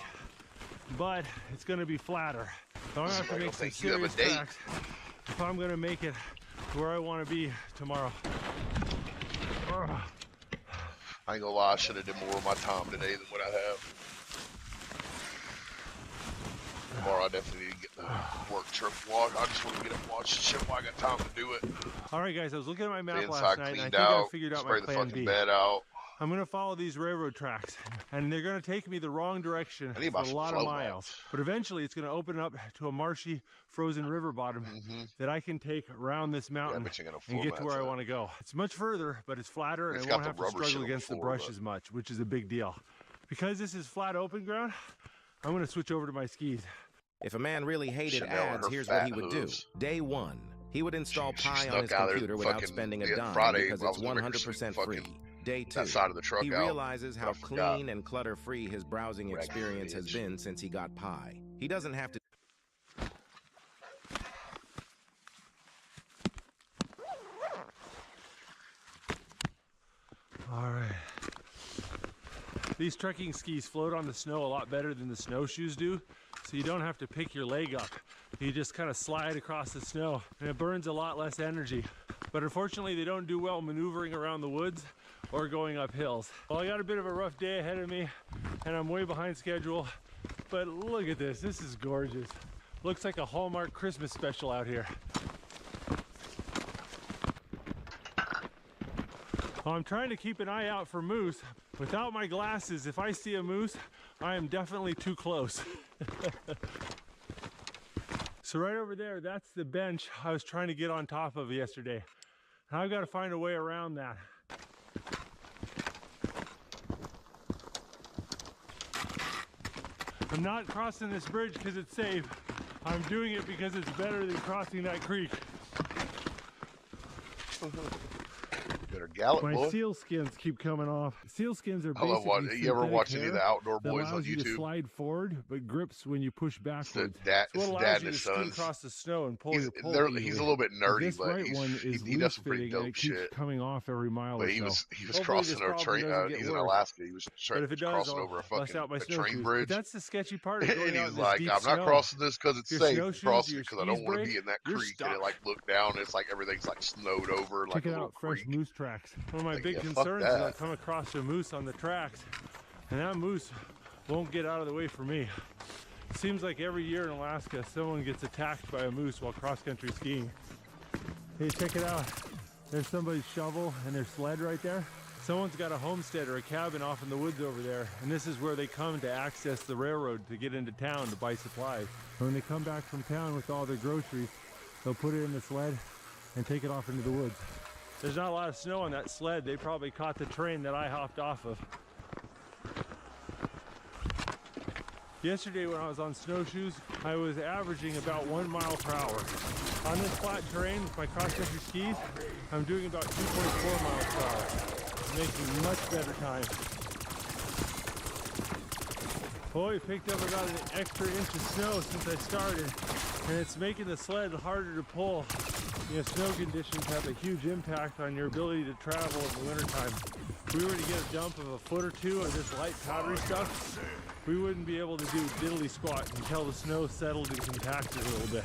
Speaker 18: but it's gonna be flatter. So I'm gonna have to make some serious tracks if I'm gonna make it to where I wanna be tomorrow.
Speaker 5: I ain't gonna lie, I should have done more of my time today than what I have. Tomorrow I definitely need to get the work trip vlog. I just want to get up and watch the shit while I got time to do it.
Speaker 18: All right, guys, I was looking at my map
Speaker 5: The
Speaker 18: last
Speaker 5: inside
Speaker 18: night, and I
Speaker 5: cleaned
Speaker 18: think I
Speaker 5: out,
Speaker 18: figured out
Speaker 5: spray
Speaker 18: my
Speaker 5: the
Speaker 18: plan
Speaker 5: fucking
Speaker 18: B.
Speaker 5: bed out.
Speaker 18: I'm gonna follow these railroad tracks, and they're gonna take me the wrong direction
Speaker 5: I need
Speaker 18: for
Speaker 5: my
Speaker 18: a lot of
Speaker 5: flow
Speaker 18: miles. But eventually it's gonna open up to a marshy, frozen river bottom that I can take around this mountain
Speaker 5: but you're gonna
Speaker 18: and get to
Speaker 5: flow
Speaker 18: where I
Speaker 5: mats,
Speaker 18: wanna go. It's much further, but it's flatter, and
Speaker 5: It's
Speaker 18: I
Speaker 5: got
Speaker 18: won't
Speaker 5: the
Speaker 18: have to
Speaker 5: rubber shit
Speaker 18: struggle
Speaker 5: on the
Speaker 18: against the
Speaker 5: floor,
Speaker 18: brush
Speaker 5: but-
Speaker 18: as much, which is a big deal. Because this is flat open ground, I'm gonna switch over to my skis.
Speaker 10: If a man really hated
Speaker 5: Chanel and
Speaker 10: ads,
Speaker 5: her
Speaker 10: here's what he
Speaker 5: fat
Speaker 10: would
Speaker 5: hooves.
Speaker 10: do. Day one, he would install
Speaker 5: She
Speaker 10: Pi on
Speaker 5: snuck
Speaker 10: his
Speaker 5: out there
Speaker 10: computer without
Speaker 5: fucking
Speaker 10: spending a dime
Speaker 5: Friday
Speaker 10: because
Speaker 5: while I
Speaker 10: it's
Speaker 5: was in
Speaker 10: 100% free.
Speaker 5: fucking
Speaker 10: Day two,
Speaker 5: that side of the truck
Speaker 10: he
Speaker 5: out,
Speaker 10: realizes
Speaker 5: but
Speaker 10: how
Speaker 5: I forgot.
Speaker 10: clean and clutter-free his browsing experience has been since he got Pi. He doesn't have to...
Speaker 18: All right. These trekking skis float on the snow a lot better than the snowshoes do, so you don't have to pick your leg up. You just kind of slide across the snow, and it burns a lot less energy. But unfortunately, they don't do well maneuvering around the woods or going up hills. Well, I got a bit of a rough day ahead of me, and I'm way behind schedule, but look at this. This is gorgeous. Looks like a Hallmark Christmas special out here. Well, I'm trying to keep an eye out for moose. Without my glasses, if I see a moose, I am definitely too close. So right over there, that's the bench I was trying to get on top of yesterday. And I've got to find a way around that. I'm not crossing this bridge because it's safe. I'm doing it because it's better than crossing that creek.
Speaker 5: Better gallop,
Speaker 18: My
Speaker 5: boy.
Speaker 18: seal skins keep coming off. Seal skins are
Speaker 5: I love
Speaker 18: basically
Speaker 5: watching. You ever
Speaker 18: synthetic
Speaker 5: watch any
Speaker 18: hair
Speaker 5: of the outdoor
Speaker 18: that
Speaker 5: boys on
Speaker 18: allows you to
Speaker 5: YouTube?
Speaker 18: slide forward, but grips when you push backwards.
Speaker 5: dad-
Speaker 18: It's what
Speaker 5: his
Speaker 18: allows
Speaker 5: dad
Speaker 18: you
Speaker 5: and
Speaker 18: to
Speaker 5: his
Speaker 18: scoot
Speaker 5: sons.
Speaker 18: across the snow and pull
Speaker 5: He's-
Speaker 18: your pole
Speaker 5: they're-
Speaker 18: easily.
Speaker 5: he's a little bit nerdy,
Speaker 18: This
Speaker 5: but
Speaker 18: right
Speaker 5: he's-
Speaker 18: one is
Speaker 5: he does some pretty
Speaker 18: loose-fitting, and
Speaker 5: dope
Speaker 18: it keeps
Speaker 5: shit.
Speaker 18: coming off every mile
Speaker 5: But
Speaker 18: or
Speaker 5: he
Speaker 18: so.
Speaker 5: was
Speaker 18: Hopefully
Speaker 5: crossing
Speaker 18: this
Speaker 5: a
Speaker 18: problem
Speaker 5: train.
Speaker 18: doesn't get
Speaker 5: He's in
Speaker 18: worse.
Speaker 5: Alaska. He was
Speaker 18: But if it does,
Speaker 5: crossing
Speaker 18: I'll
Speaker 5: over a
Speaker 18: bust
Speaker 5: fucking
Speaker 18: out my
Speaker 5: a train
Speaker 18: snowshoes.
Speaker 5: bridge.
Speaker 18: But that's the sketchy part of
Speaker 5: And
Speaker 18: going
Speaker 5: he
Speaker 18: out
Speaker 5: was
Speaker 18: in this
Speaker 5: like,
Speaker 18: deep
Speaker 5: "I'm not
Speaker 18: snow.
Speaker 5: crossing this because it's
Speaker 18: Your
Speaker 5: safe. I'm
Speaker 18: snowshoes,
Speaker 5: crossing
Speaker 18: your
Speaker 5: it because I don't
Speaker 18: skis
Speaker 5: want to
Speaker 18: break,
Speaker 5: be in that
Speaker 18: you're
Speaker 5: creek." And it
Speaker 18: stuck.
Speaker 5: like look down, and it's like everything's like snowed over, like
Speaker 18: Check
Speaker 5: a
Speaker 18: it
Speaker 5: little
Speaker 18: out, fresh
Speaker 5: creek.
Speaker 18: moose tracks. One of my
Speaker 5: Like,
Speaker 18: big
Speaker 5: yeah, fuck
Speaker 18: concerns is I
Speaker 5: that.
Speaker 18: come across a moose on the tracks, and that moose won't get out of the way for me. It seems like every year in Alaska, someone gets attacked by a moose while cross-country skiing. Hey, check it out. There's somebody's shovel and their sled right there. Someone's got a homestead or a cabin off in the woods over there, and this is where they come to access the railroad to get into town to buy supplies. And when they come back from town with all their groceries, they'll put it in the sled and take it off into the woods. There's not a lot of snow on that sled. They probably caught the train that I hopped off of. Yesterday when I was on snowshoes, I was averaging about 1 mile per hour. On this flat terrain with my cross-country skis, I'm doing about 2.4 miles per hour, making much better time. Oh, we picked up about an extra inch of snow since I started, and it's making the sled harder to pull. You know, snow conditions have a huge impact on your ability to travel in the wintertime. If we were to get a dump of a foot or two of this light powdery stuff, we wouldn't be able to do diddly squat until the snow settled and compacted a little bit.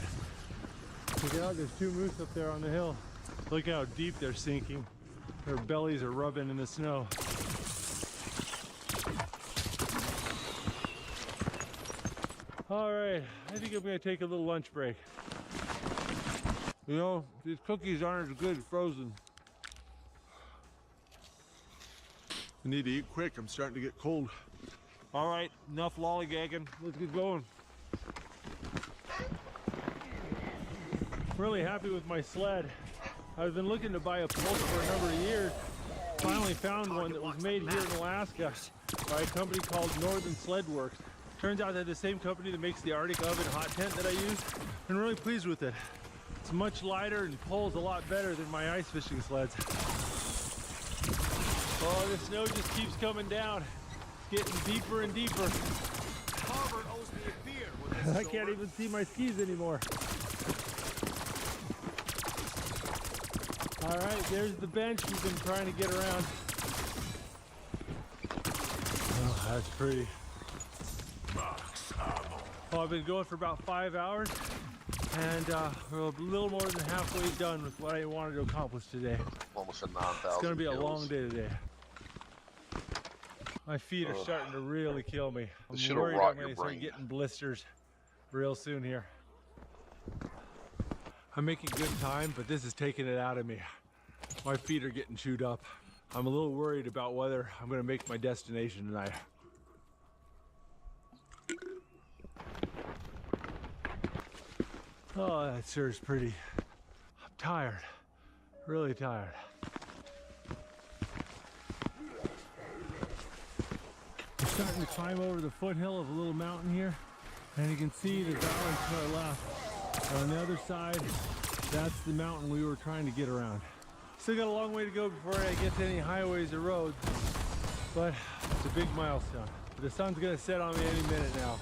Speaker 18: Check it out, there's two moose up there on the hill. Look how deep they're sinking. Their bellies are rubbing in the snow. All right, I think I'm gonna take a little lunch break. You know, these cookies aren't as good frozen. I need to eat quick. I'm starting to get cold. All right, enough lollygagging. Let's get going. Really happy with my sled. I've been looking to buy a Pulse for a number of years. Finally found one that was made here in Alaska by a company called Northern Sled Works. Turns out they're the same company that makes the Arctic Oven hot tent that I use. I'm really pleased with it. It's much lighter and pulls a lot better than my ice fishing sleds. Oh, the snow just keeps coming down. It's getting deeper and deeper.
Speaker 15: Harvard owes me a beer when this is
Speaker 18: I can't
Speaker 15: over.
Speaker 18: even see my skis anymore. All right, there's the bench we've been trying to get around. Oh, that's pretty. Oh, I've been going for about 5 hours, and we're a little more than halfway done with what I wanted to accomplish today.
Speaker 5: Almost a 9,000.
Speaker 18: It's gonna be a long day today. My feet are starting to really kill me. I'm
Speaker 5: This shit'll
Speaker 18: worried
Speaker 5: rot
Speaker 18: I'm
Speaker 5: your
Speaker 18: gonna start
Speaker 5: brain.
Speaker 18: getting blisters real soon here. I'm making good time, but this is taking it out of me. My feet are getting chewed up. I'm a little worried about whether I'm gonna make my destination tonight. Oh, that sure is pretty. I'm tired, really tired. We're starting to climb over the foothill of a little mountain here, and you can see the valley to our left. On the other side, that's the mountain we were trying to get around. Still got a long way to go before I get to any highways or roads, but it's a big milestone. The sun's gonna set on me any minute now.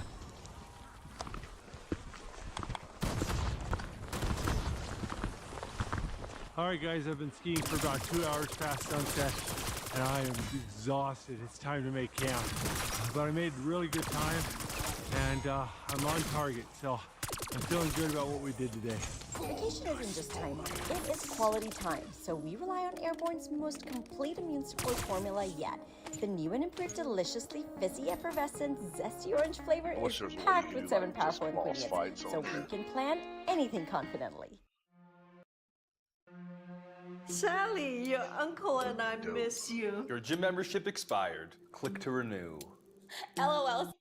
Speaker 18: All right, guys, I've been skiing for about 2 hours past sunset, and I am exhausted. It's time to make camp. But I made really good time, and I'm on target, so I'm feeling good about what we did today.
Speaker 12: Vacation isn't just time, it is quality time. So we rely on Airborne's most complete immune support formula yet. The new and improved deliciously fizzy, effervescent, zesty orange flavor
Speaker 5: I wish
Speaker 12: is
Speaker 5: there was a way
Speaker 12: packed
Speaker 5: to
Speaker 12: with
Speaker 5: do,
Speaker 12: 7
Speaker 5: like, just
Speaker 12: powerful
Speaker 5: boss
Speaker 12: ingredients,
Speaker 5: fights
Speaker 12: so
Speaker 5: on
Speaker 12: we
Speaker 5: there.
Speaker 12: can plan anything confidently.
Speaker 9: Sally, your uncle and I miss you.
Speaker 17: Your gym membership expired. Click to renew.
Speaker 12: LOL.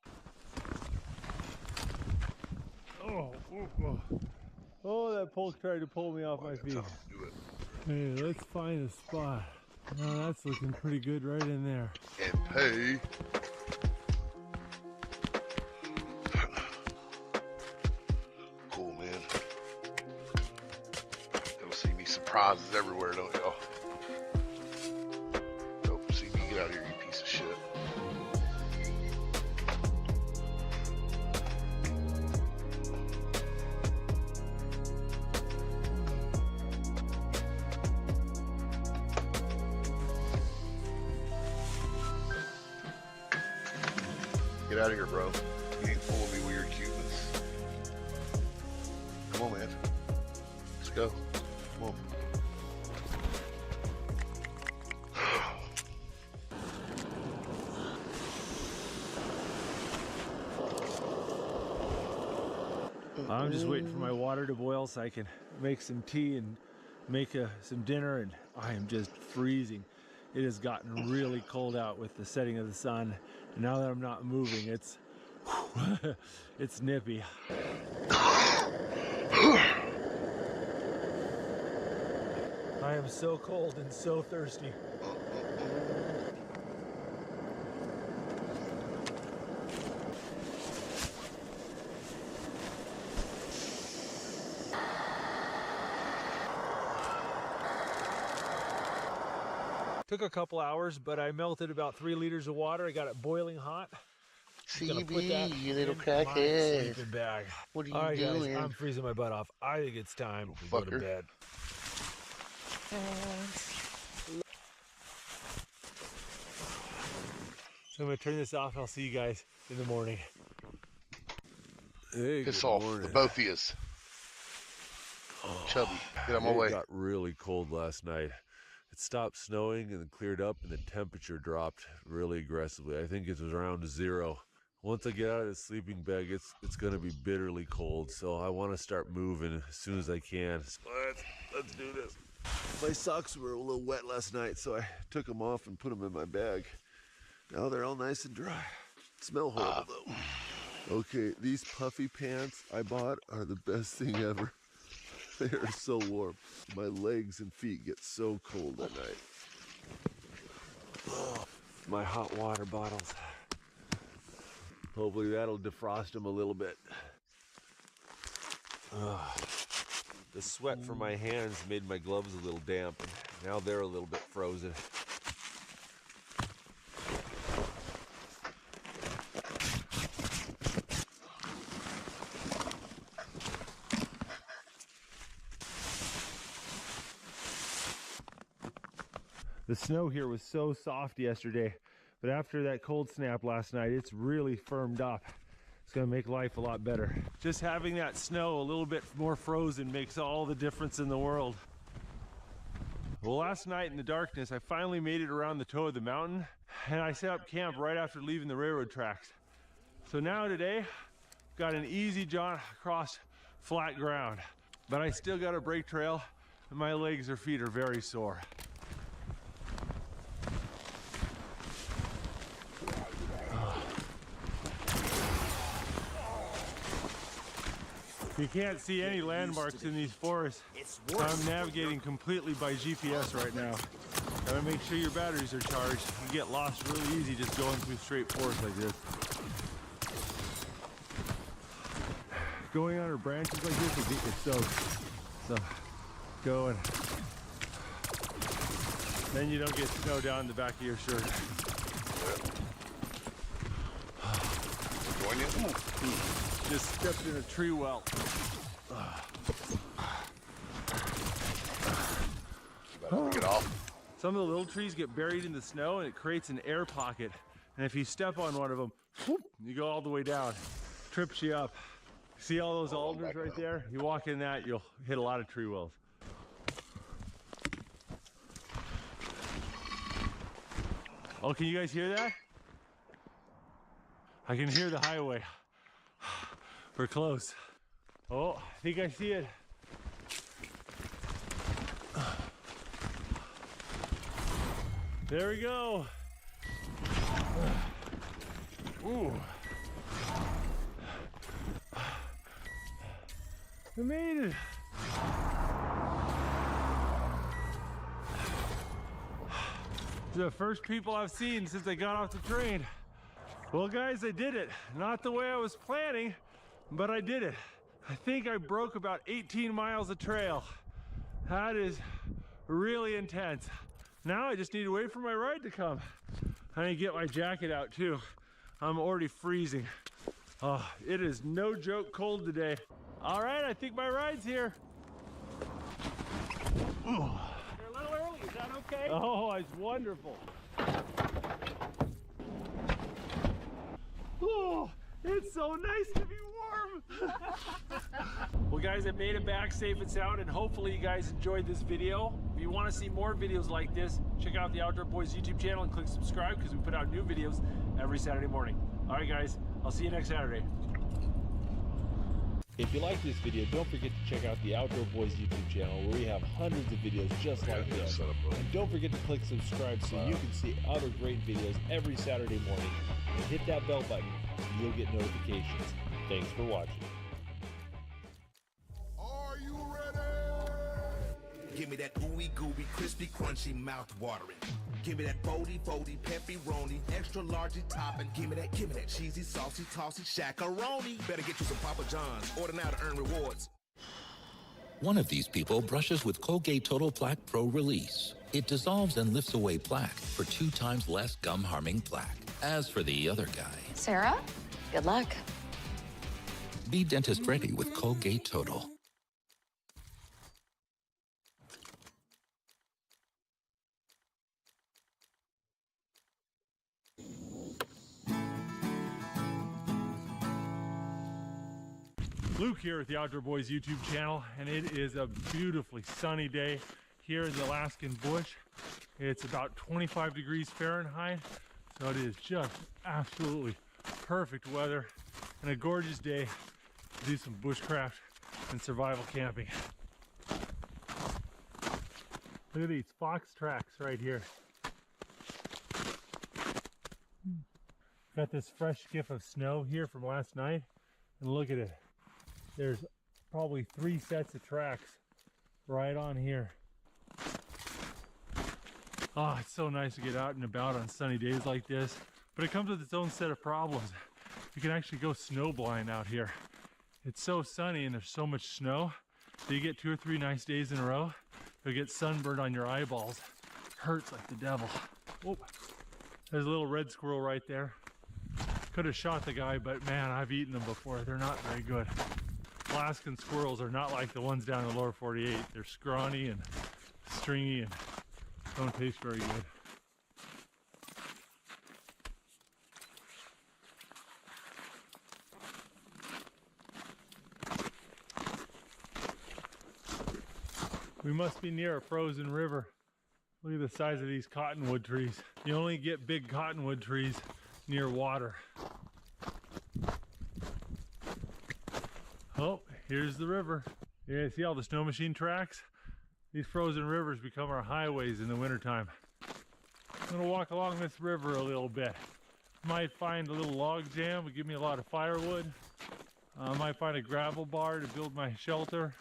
Speaker 18: Oh, that pole tried to pull me off my feet. Hey, let's find a spot. Oh, that's looking pretty good right in there.
Speaker 5: And pay. Cool, man. You'll see me surprises everywhere, don't y'all? Don't see me get out of here, you piece of shit. Get out of here, bro. You ain't fooling me with your Cubans. Come on, man. Let's go. Come on.
Speaker 18: I'm just waiting for my water to boil so I can make some tea and make some dinner, and I am just freezing. It has gotten really cold out with the setting of the sun, and now that I'm not moving, it's it's nippy. I am so cold and so thirsty. Took a couple hours, but I melted about 3 liters of water. I got it boiling hot.
Speaker 5: CB, you little
Speaker 18: my
Speaker 5: crackhead.
Speaker 18: sleeping bag.
Speaker 5: What are you
Speaker 18: All right,
Speaker 5: doing?
Speaker 18: guys, I'm freezing my butt off. I think it's time to go to
Speaker 5: fucker.
Speaker 18: bed. So I'm gonna turn this off. I'll see you guys in the morning.
Speaker 13: Hey,
Speaker 5: Piss
Speaker 13: good
Speaker 5: off,
Speaker 13: morning.
Speaker 5: the both of yous. Chubby, get out my way.
Speaker 13: It got really cold last night. It stopped snowing and then cleared up, and the temperature dropped really aggressively. I think it was around 0. Once I get out of this sleeping bag, it's gonna be bitterly cold, so I want to start moving as soon as I can. So let's do this. My socks were a little wet last night, so I took them off and put them in my bag. Now they're all nice and dry. Smell horrible though. Okay, these puffy pants I bought are the best thing ever. They are so warm. My legs and feet get so cold at night. Oh, my hot water bottles. Hopefully that'll defrost them a little bit. The sweat from my hands made my gloves a little damp, and now they're a little bit frozen.
Speaker 7: The snow here was so soft yesterday, but after that cold snap last night, it's really firmed up. It's gonna make life a lot better. Just having that snow a little bit more frozen makes all the difference in the world. Well, last night in the darkness, I finally made it around the toe of the mountain, and I set up camp right after leaving the railroad tracks. So now today, got an easy jaunt across flat ground, but I still got a break trail, and my legs or feet are very sore. You can't see any landmarks in these forests. I'm navigating completely by GPS right now. Gotta make sure your batteries are charged. You get lost really easy just going through straight forest like this. Going under branches like this will get you soaked. So, going. Then you don't get snow down the back of your shirt. Just stepped in a tree well.
Speaker 5: Get off.
Speaker 7: Some of the little trees get buried in the snow and it creates an air pocket. And if you step on one of them, whoop, you go all the way down. Trips you up. See all those alders right there? You walk in that, you'll hit a lot of tree wells. Oh, can you guys hear that? I can hear the highway. We're close. Oh, I think I see it. There we go. Ooh. We made it. The first people I've seen since I got off the train. Well guys, I did it. Not the way I was planning, but I did it. I think I broke about 18 miles of trail. That is really intense. Now I just need to wait for my ride to come. I need to get my jacket out too. I'm already freezing. Oh, it is no joke cold today. All right, I think my ride's here.
Speaker 3: You're a little early, is that okay?
Speaker 7: Oh, it's wonderful. Oh, it's so nice to be warm. Well guys, I made it back safe and sound, and hopefully you guys enjoyed this video. If you want to see more videos like this, check out the Outdoor Boys YouTube channel and click subscribe because we put out new videos every Saturday morning. All right guys, I'll see you next Saturday.
Speaker 25: If you like this video, don't forget to check out the Outdoor Boys YouTube channel where we have hundreds of videos just like this. And don't forget to click subscribe so you can see other great videos every Saturday morning. And hit that bell button and you'll get notifications. Thanks for watching.
Speaker 15: Are you ready?
Speaker 2: Give me that ooey gooey, crispy, crunchy, mouth watering. Give me that boldy, pepperoni, extra large topping. Give me that cheesy, saucy, tossy, shakaroni. Better get you some Papa John's. Order now to earn rewards.
Speaker 4: One of these people brushes with Colgate Total Plaque Pro Release. It dissolves and lifts away plaque for 2 times less gum-harming plaque. As for the other guy,
Speaker 11: Sarah, good luck.
Speaker 4: be dentist ready with Colgate Total.
Speaker 7: Luke here at the Outdoor Boys YouTube channel, and it is a beautifully sunny day here in the Alaskan bush. It's about 25 degrees Fahrenheit, so it is just absolutely perfect weather and a gorgeous day to do some bushcraft and survival camping. Look at these fox tracks right here. Got this fresh skiff of snow here from last night, and look at it. There's probably 3 sets of tracks right on here. Oh, it's so nice to get out and about on sunny days like this, but it comes with its own set of problems. You can actually go snowblind out here. It's so sunny and there's so much snow that you get 2 or 3 nice days in a row, you'll get sunburned on your eyeballs. Hurts like the devil. Whoop. There's a little red squirrel right there. Could have shot the guy, but man, I've eaten them before. They're not very good. Alaskan squirrels are not like the ones down in the lower 48. They're scrawny and stringy and don't taste very good. We must be near a frozen river. Look at the size of these cottonwood trees. You only get big cottonwood trees near water. Oh, here's the river. You guys see all the snow machine tracks? These frozen rivers become our highways in the wintertime. I'm gonna walk along this river a little bit. Might find a little log jam, would give me a lot of firewood. I might find a gravel bar to build my shelter.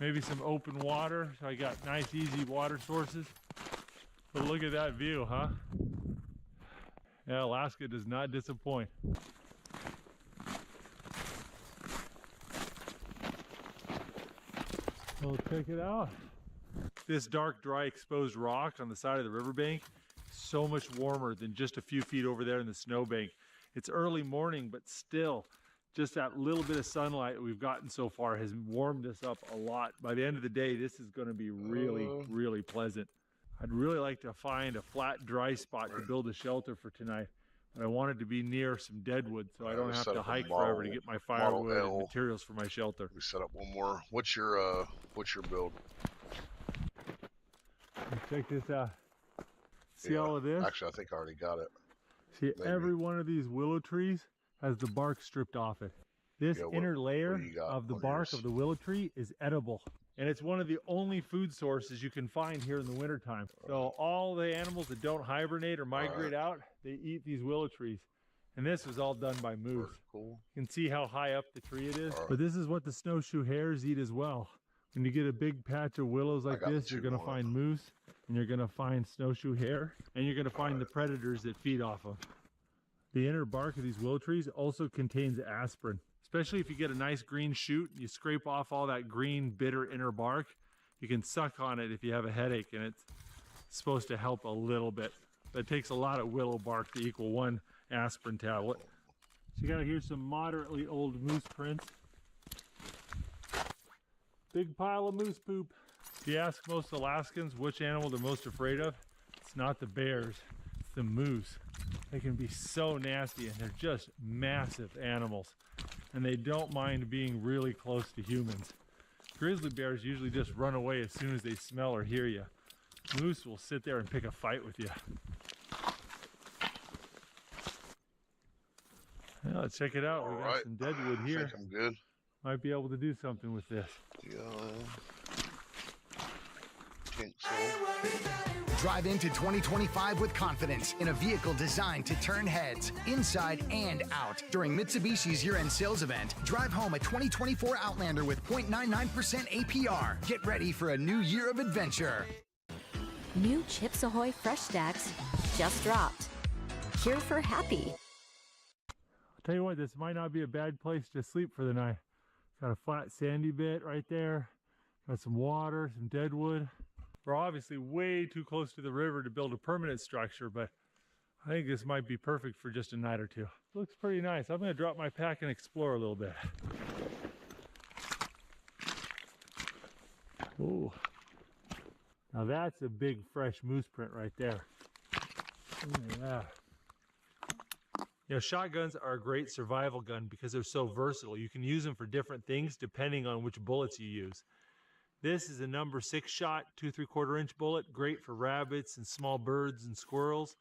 Speaker 7: Maybe some open water, so I got nice easy water sources. But look at that view, huh? Yeah, Alaska does not disappoint. Well, check it out. This dark, dry, exposed rock on the side of the riverbank is so much warmer than just a few feet over there in the snowbank. It's early morning, but still, just that little bit of sunlight we've gotten so far has warmed us up a lot. By the end of the day, this is going to be really, really pleasant. I'd really like to find a flat, dry spot to build a shelter for tonight. But I wanted to be near some deadwood so I don't have to hike forever to get my firewood and materials for my shelter.
Speaker 5: We set up one more. What's your build?
Speaker 7: Check this out. See all of this?
Speaker 5: Actually, I think I already got it.
Speaker 7: See, every one of these willow trees has the bark stripped off it. This inner layer of the bark of the willow tree is edible. And it's one of the only food sources you can find here in the wintertime. So all the animals that don't hibernate or migrate out, they eat these willow trees. And this was all done by moose. You can see how high up the tree it is. But this is what the snowshoe hares eat as well. When you get a big patch of willows like this, you're gonna find moose, and you're gonna find snowshoe hare, and you're gonna find the predators that feed off them. The inner bark of these willow trees also contains aspirin. Especially if you get a nice green shoot, you scrape off all that green, bitter inner bark. You can suck on it if you have a headache, and it's supposed to help a little bit. But it takes a lot of willow bark to equal 1 aspirin tablet. So you got here some moderately old moose prints. Big pile of moose poop. If you ask most Alaskans which animal they're most afraid of, it's not the bears, it's the moose. They can be so nasty, and they're just massive animals. And they don't mind being really close to humans. Grizzly bears usually just run away as soon as they smell or hear you. Moose will sit there and pick a fight with you. Yeah, let's check it out. We got some deadwood here.
Speaker 5: I think I'm good.
Speaker 7: Might be able to do something with this.
Speaker 5: Yeah. Think so.
Speaker 19: Drive into 2025 with confidence in a vehicle designed to turn heads, inside and out. During Mitsubishi's year-end sales event, drive home a 2024 Outlander with 0.99% APR. Get ready for a new year of adventure.
Speaker 12: New Chips Ahoy Fresh Stacks just dropped. Here for happy.
Speaker 7: I'll tell you what, this might not be a bad place to sleep for the night. Got a flat sandy bit right there. Got some water, some deadwood. We're obviously way too close to the river to build a permanent structure, but I think this might be perfect for just a night or two. Looks pretty nice. I'm gonna drop my pack and explore a little bit. Ooh. Now that's a big fresh moose print right there. Yeah. You know, shotguns are a great survival gun because they're so versatile. You can use them for different things depending on which bullets you use. This is a number 6 shot, 2 3/4-inch bullet, great for rabbits and small birds and squirrels.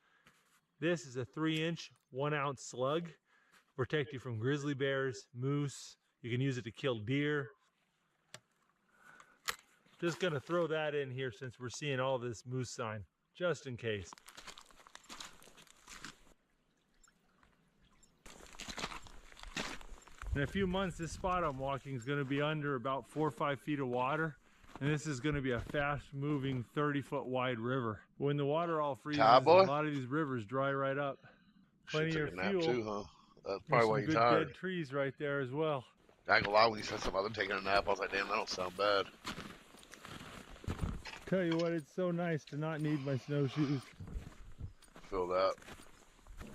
Speaker 7: This is a 3-inch, 1-ounce slug. protect you from grizzly bears, moose. You can use it to kill deer. Just gonna throw that in here since we're seeing all this moose sign, just in case. In a few months, this spot I'm walking is gonna be under about 4 or 5 feet of water. And this is gonna be a fast moving 30-foot wide river. When the water all freezes, a lot of these rivers dry right up. Plenty of fuel.
Speaker 5: Too, huh? That's
Speaker 7: There's
Speaker 5: probably
Speaker 7: some
Speaker 5: why you're
Speaker 7: good
Speaker 5: tired.
Speaker 7: dead trees right there as well.
Speaker 5: I ain't gonna lie, when you said something about them taking a nap, I was like, damn, that don't sound bad.
Speaker 7: Tell you what, it's so nice to not need my snowshoes.
Speaker 5: Feel that.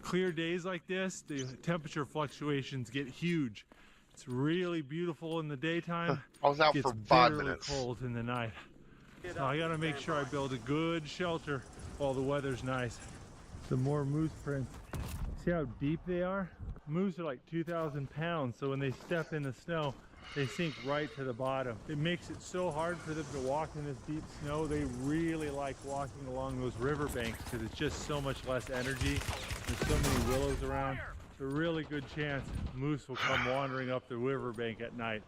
Speaker 7: Clear days like this, the temperature fluctuations get huge. It's really beautiful in the daytime.
Speaker 5: I was out
Speaker 7: Gets
Speaker 5: for 5
Speaker 7: bitterly
Speaker 5: minutes.
Speaker 7: cold in the night. So I gotta make sure I build a good shelter while the weather's nice. Some more moose prints. See how deep they are? Moose are like 2,000 pounds, so when they step in the snow, they sink right to the bottom. It makes it so hard for them to walk in this deep snow. They really like walking along those river banks because it's just so much less energy. There's so many willows around. It's a really good chance moose will come wandering up the riverbank at night.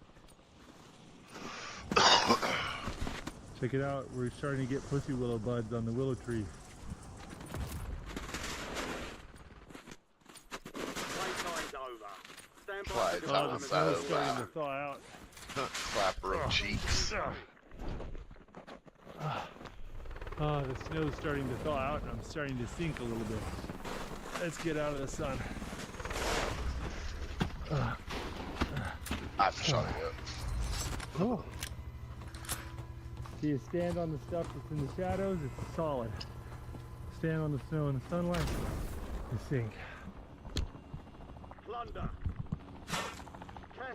Speaker 7: Check it out, we're starting to get pussy willow buds on the willow tree.
Speaker 5: Oh,
Speaker 7: the snow's starting to thaw out.
Speaker 5: Clapper of cheeks.
Speaker 7: Oh, the snow's starting to thaw out and I'm starting to sink a little bit. Let's get out of the sun.
Speaker 5: I haven't shot it yet.
Speaker 7: Oh. See, you stand on the stuff that's in the shadows, it's solid. Stand on the snow in the sunlight, you sink.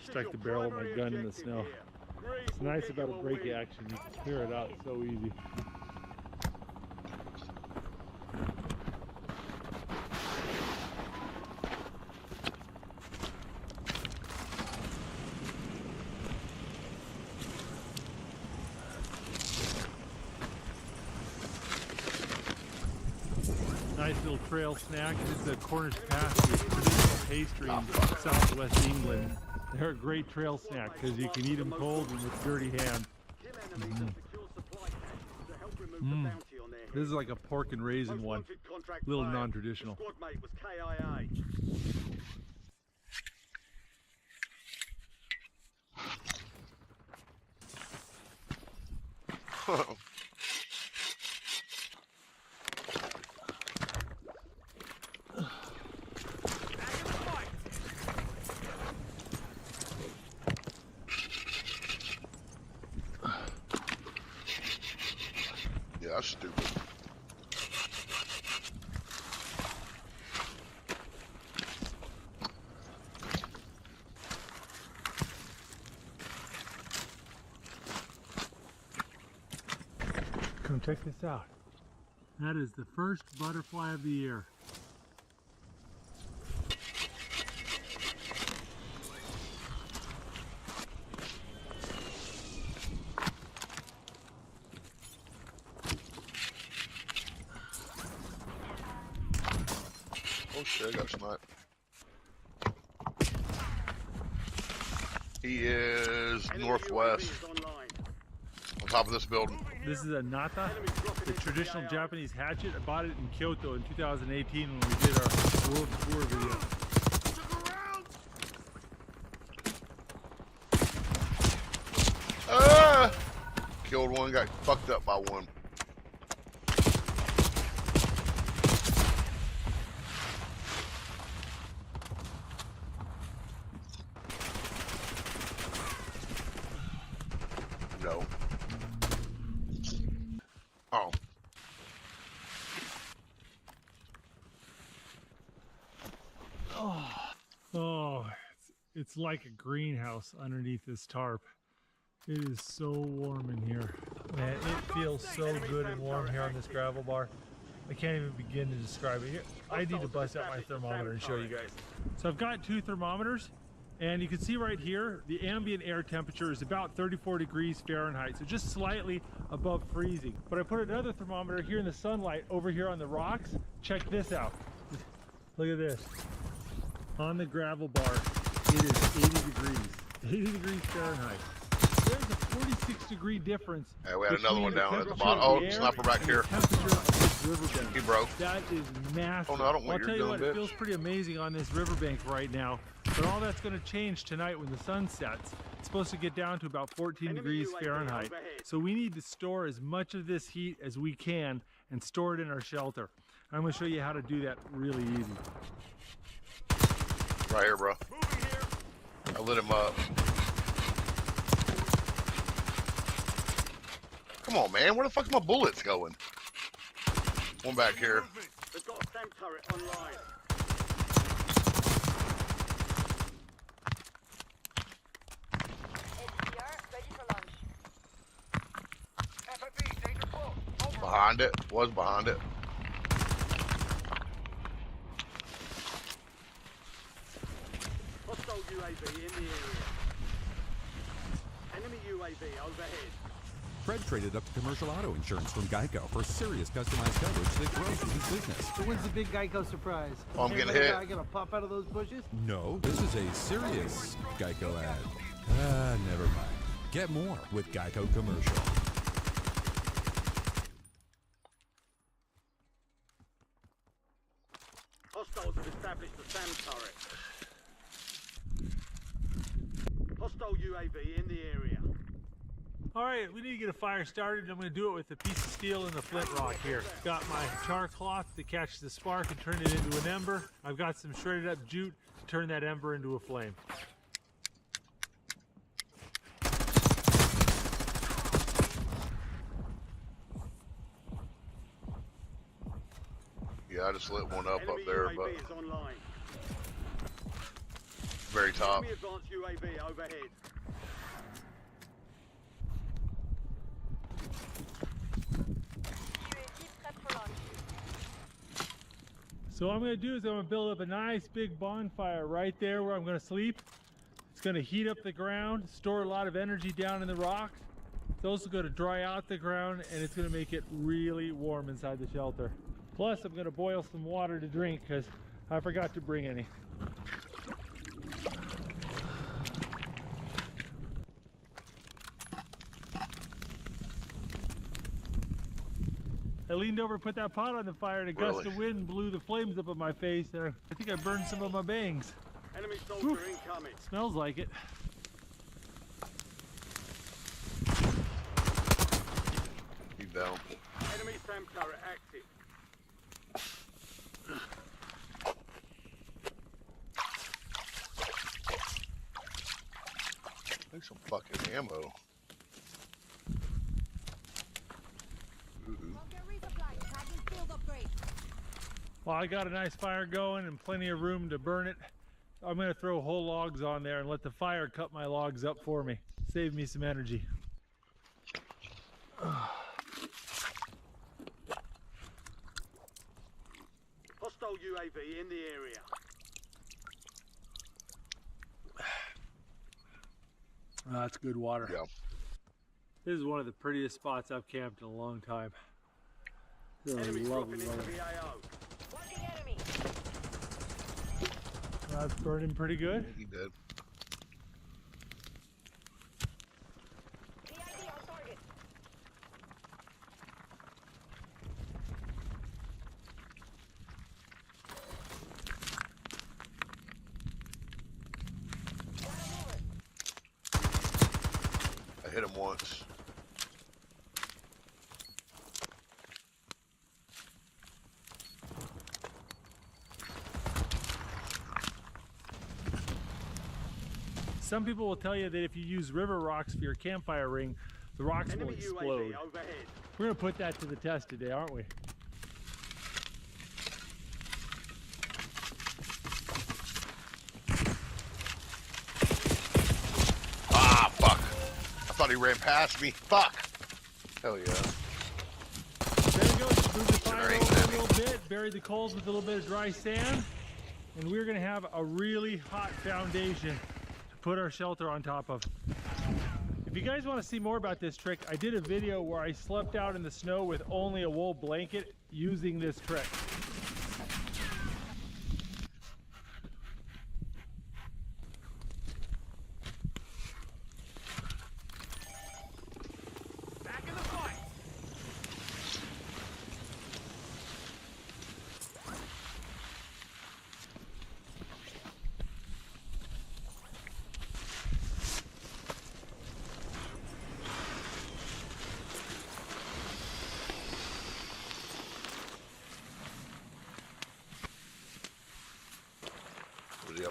Speaker 7: Stuck the barrel of my gun in the snow. It's nice about a break action, you can clear it out so easy. Nice little trail snack. This is a Cornish pasty, traditional pastry in southwest England. They're a great trail snack because you can eat them cold and with dirty hands. This is like a pork and raisin one, a little non-traditional.
Speaker 5: Yeah, that's stupid.
Speaker 7: Come check this out. That is the first butterfly of the year.
Speaker 5: Oh shit, I got snipe. He is northwest. On top of this building.
Speaker 7: This is a nata, the traditional Japanese hatchet. I bought it in Kyoto in 2018 when we did our world tour video.
Speaker 5: Ah! Killed one, got fucked up by one. No. Oh.
Speaker 7: Oh, it's like a greenhouse underneath this tarp. It is so warm in here. Man, it feels so good and warm here on this gravel bar. I can't even begin to describe it. Here, I need to bust out my thermometer and show you guys. So I've got two thermometers, and you can see right here, the ambient air temperature is about 34 degrees Fahrenheit, so just slightly above freezing. But I put another thermometer here in the sunlight over here on the rocks. Check this out. Look at this. on the gravel bar, it is 80 degrees. 80 degrees Fahrenheit. There's a 46-degree difference.
Speaker 5: Yeah, we had another one down at the
Speaker 7: temperature
Speaker 5: bottom.
Speaker 7: of
Speaker 5: Oh,
Speaker 7: the air
Speaker 5: sniper back
Speaker 7: and
Speaker 5: here.
Speaker 7: the temperature of this riverbank.
Speaker 5: He broke.
Speaker 7: That is massive.
Speaker 5: Oh no, I don't want
Speaker 7: I'll
Speaker 5: your
Speaker 7: tell you what,
Speaker 5: gun,
Speaker 7: it feels pretty amazing on this riverbank right now. But all that's going to change tonight when the sun sets. It's supposed to get down to about 14 degrees Fahrenheit. So we need to store as much of this heat as we can and store it in our shelter. I'm going to show you how to do that really easy.
Speaker 5: Right here, bro. I lit him up. Come on, man. Where the fuck are my bullets going? One back here.
Speaker 15: They've got a SAM turret online.
Speaker 5: Behind it. Was behind it.
Speaker 15: Hostile UAV in the area. Enemy UAV overhead.
Speaker 8: Fred traded up to commercial auto insurance from Geico for serious customized coverage that grows with his business.
Speaker 16: So when's the big Geico surprise?
Speaker 5: Oh, I'm
Speaker 16: Hey,
Speaker 5: getting
Speaker 16: little
Speaker 5: hit.
Speaker 16: guy gonna pop out of those bushes?
Speaker 8: No, this is a serious Geico ad. Never mind. Get more with Geico Commercial.
Speaker 15: Hostiles have established a SAM turret. Hostile UAV in the area.
Speaker 7: All right, we need to get a fire started. I'm going to do it with a piece of steel and a flint rock here. Got my char cloth to catch the spark and turn it into an ember. I've got some shredded up jute to turn that ember into a flame.
Speaker 5: Yeah, I just lit one up there,
Speaker 15: UAV
Speaker 5: but
Speaker 15: is online.
Speaker 5: very top.
Speaker 15: Enemy advanced UAV overhead.
Speaker 7: So what I'm going to do is I'm going to build up a nice big bonfire right there where I'm going to sleep. It's going to heat up the ground, store a lot of energy down in the rocks. It's also going to dry out the ground, and it's going to make it really warm inside the shelter. Plus, I'm going to boil some water to drink because I forgot to bring any. I leaned over, put that pot on the fire, and a gust of wind blew the flames up in my face, and I think I burned some of my bangs.
Speaker 15: Enemy soldier incoming.
Speaker 7: Smells like it.
Speaker 5: He's down.
Speaker 15: Enemy SAM turret active.
Speaker 5: Take some fucking ammo.
Speaker 7: Well, I got a nice fire going and plenty of room to burn it. I'm going to throw whole logs on there and let the fire cut my logs up for me. Save me some energy.
Speaker 15: Hostile UAV in the area.
Speaker 7: That's good water.
Speaker 5: Yeah.
Speaker 7: This is one of the prettiest spots I've camped in a long time. This is a
Speaker 15: Enemy
Speaker 7: lovely
Speaker 15: dropping into
Speaker 7: weather.
Speaker 15: the AO.
Speaker 7: That's burning pretty good.
Speaker 5: He did. I hit him once.
Speaker 7: Some people will tell you that if you use river rocks for your campfire ring, the rocks will
Speaker 15: Enemy
Speaker 7: explode.
Speaker 15: UAV overhead.
Speaker 7: We're going to put that to the test today, aren't we?
Speaker 5: Ah, fuck. I thought he ran past me. Fuck. Hell yeah.
Speaker 7: There we go. Just move the fire over a little bit, bury the coals with a little bit of dry sand, and we're going to have a really hot foundation to put our shelter on top of. If you guys want to see more about this trick, I did a video where I slept out in the snow with only a wool blanket using this trick.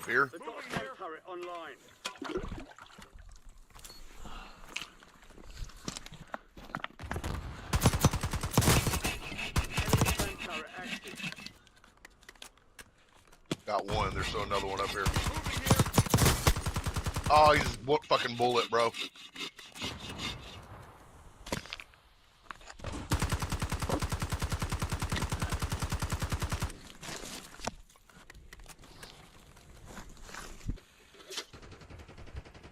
Speaker 5: Up here?
Speaker 20: They've got a SAM turret online. Enemy SAM turret active.
Speaker 5: Got one. There's still another one up here. Oh, he's fucking bullet, bro.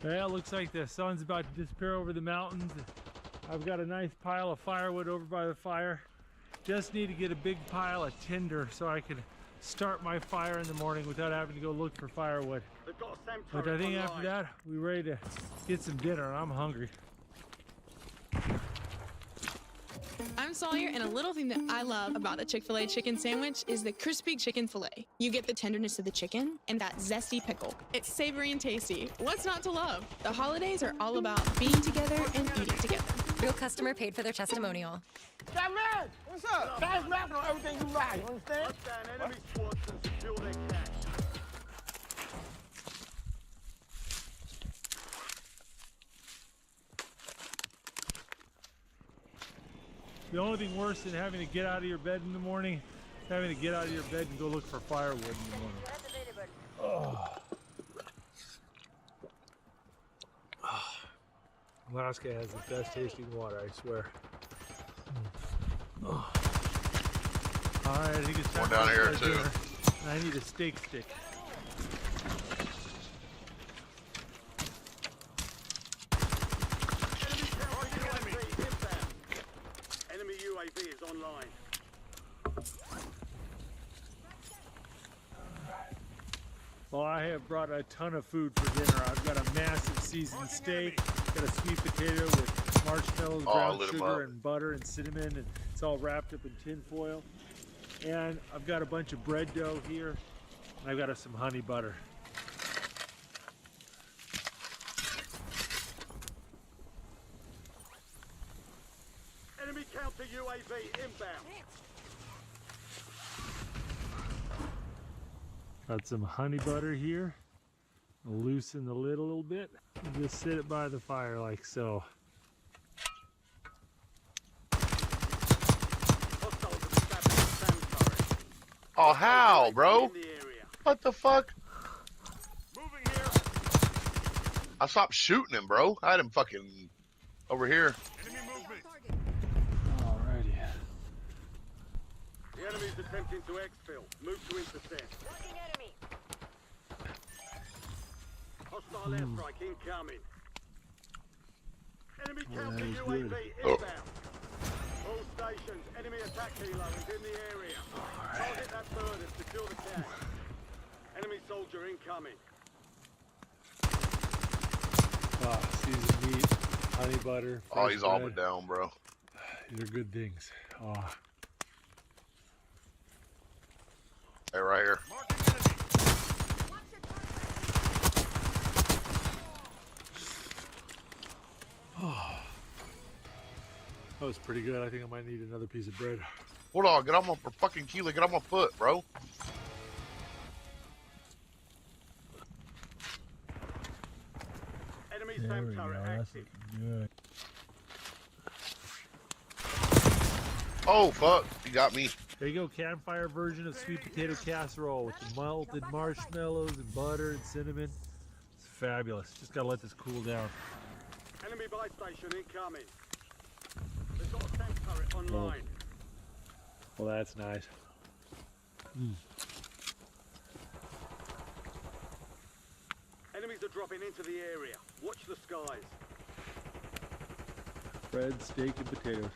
Speaker 7: Well, it looks like the sun's about to disappear over the mountains. I've got a nice pile of firewood over by the fire. Just need to get a big pile of tinder so I can start my fire in the morning without having to go look for firewood.
Speaker 20: They've got a SAM
Speaker 7: But
Speaker 20: turret
Speaker 7: I think
Speaker 20: online.
Speaker 7: after that, we're ready to get some dinner, and I'm hungry.
Speaker 21: I'm Sawyer, and a little thing that I love about the Chick-fil-A chicken sandwich is the crispy chicken filet. You get the tenderness of the chicken and that zesty pickle. It's savory and tasty. What's not to love? The holidays are all about being together and eating together.
Speaker 22: Real customer paid for their testimonial.
Speaker 20: That man! What's up? Fast mapping on everything you buy, you understand? Hunt down enemy squads and secure their cash.
Speaker 7: The only thing worse than having to get out of your bed in the morning is having to get out of your bed and go look for firewood in the morning. Oh. Alaska has the best tasting water, I swear. Oh. All right, I think it's time
Speaker 5: One down
Speaker 7: for
Speaker 5: here,
Speaker 7: dinner.
Speaker 5: too.
Speaker 7: I need a steak stick.
Speaker 20: Enemy UAV is online.
Speaker 7: Well, I have brought a ton of food for dinner. I've got a massive seasoned steak, got a sweet potato with marshmallows, brown
Speaker 5: lit 'em
Speaker 7: sugar,
Speaker 5: up.
Speaker 7: and butter and cinnamon, and it's all wrapped up in tin foil. And I've got a bunch of bread dough here, and I've got some honey butter.
Speaker 20: Enemy counter UAV inbound.
Speaker 7: Got some honey butter here. I'll loosen the lid a little bit and just sit it by the fire like so.
Speaker 5: Oh, how, bro? What the fuck? I stopped shooting him, bro. I had him fucking over here.
Speaker 7: Alrighty.
Speaker 20: The enemy's attempting to exfil. Move to intercept. Hostile airstrike incoming. Enemy counter UAV inbound. All stations, enemy attack helo is in the area. Target that bird and secure the cache. Enemy soldier incoming.
Speaker 7: Seasoned meat, honey butter.
Speaker 5: Oh,
Speaker 7: fresh
Speaker 5: he's all
Speaker 7: bread.
Speaker 5: but down, bro.
Speaker 7: These are good things. Oh.
Speaker 5: Hey, right here.
Speaker 7: Oh. That was pretty good. I think I might need another piece of bread.
Speaker 5: Hold on, get off my fucking Keela, get off my foot, bro.
Speaker 20: Enemy
Speaker 7: There
Speaker 20: SAM
Speaker 7: we go.
Speaker 20: turret
Speaker 7: That's
Speaker 20: active.
Speaker 7: looking good.
Speaker 5: Oh, fuck. You got me.
Speaker 7: There you go, campfire version of sweet potato casserole with the melted marshmallows and butter and cinnamon. It's fabulous. Just gotta let this cool down.
Speaker 20: Enemy buy station incoming. They've got a SAM turret online.
Speaker 7: Well, that's nice.
Speaker 20: Enemies are dropping into the area. Watch the skies.
Speaker 7: Bread, steak, and potatoes.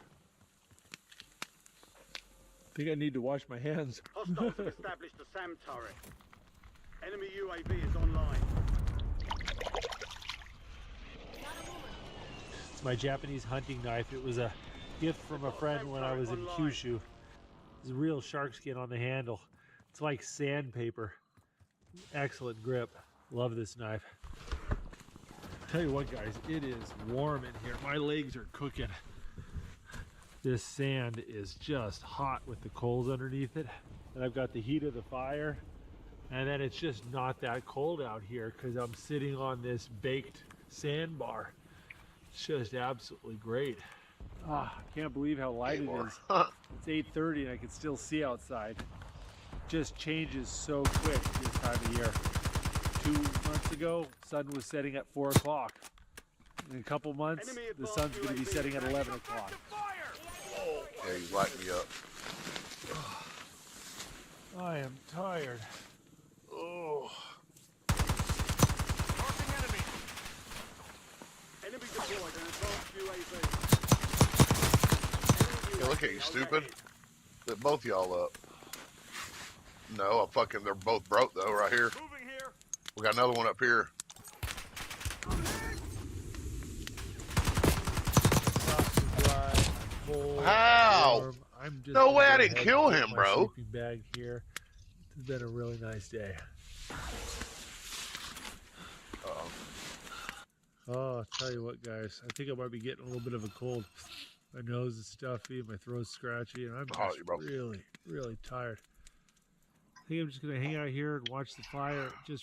Speaker 7: I think I need to wash my hands.
Speaker 20: Hostiles have established a SAM turret. Enemy UAV is online.
Speaker 7: It's my Japanese hunting knife. It was a gift from a friend when I was in Kyushu. There's real shark skin on the handle. It's like sandpaper. Excellent grip. Love this knife. Tell you what, guys, it is warm in here. My legs are cooking. This sand is just hot with the coals underneath it. And I've got the heat of the fire And then it's just not that cold out here because I'm sitting on this baked sandbar. It's just absolutely great. Ah, I can't believe how light it is. It's 8:30 and I can still see outside. Just changes so quick this time of year. 2 months ago, sun was setting at 4 o'clock. In a couple months, the sun's going to be setting at 11 o'clock.
Speaker 5: Yeah, he's lighting me up.
Speaker 7: I am tired. Oh.
Speaker 20: Enemy deployed and advanced UAV.
Speaker 5: Yeah, look at you, stupid. Lit both y'all up. No, they're both broke though, right here. We got another one up here. How? No way I didn't kill him, bro.
Speaker 7: Sleeping bag here. It's been a really nice day. Oh, I'll tell you what, guys. I think I might be getting a little bit of a cold. My nose is stuffy, my throat's scratchy, and I'm just really, really tired. I think I'm just going to hang out here and watch the fire, just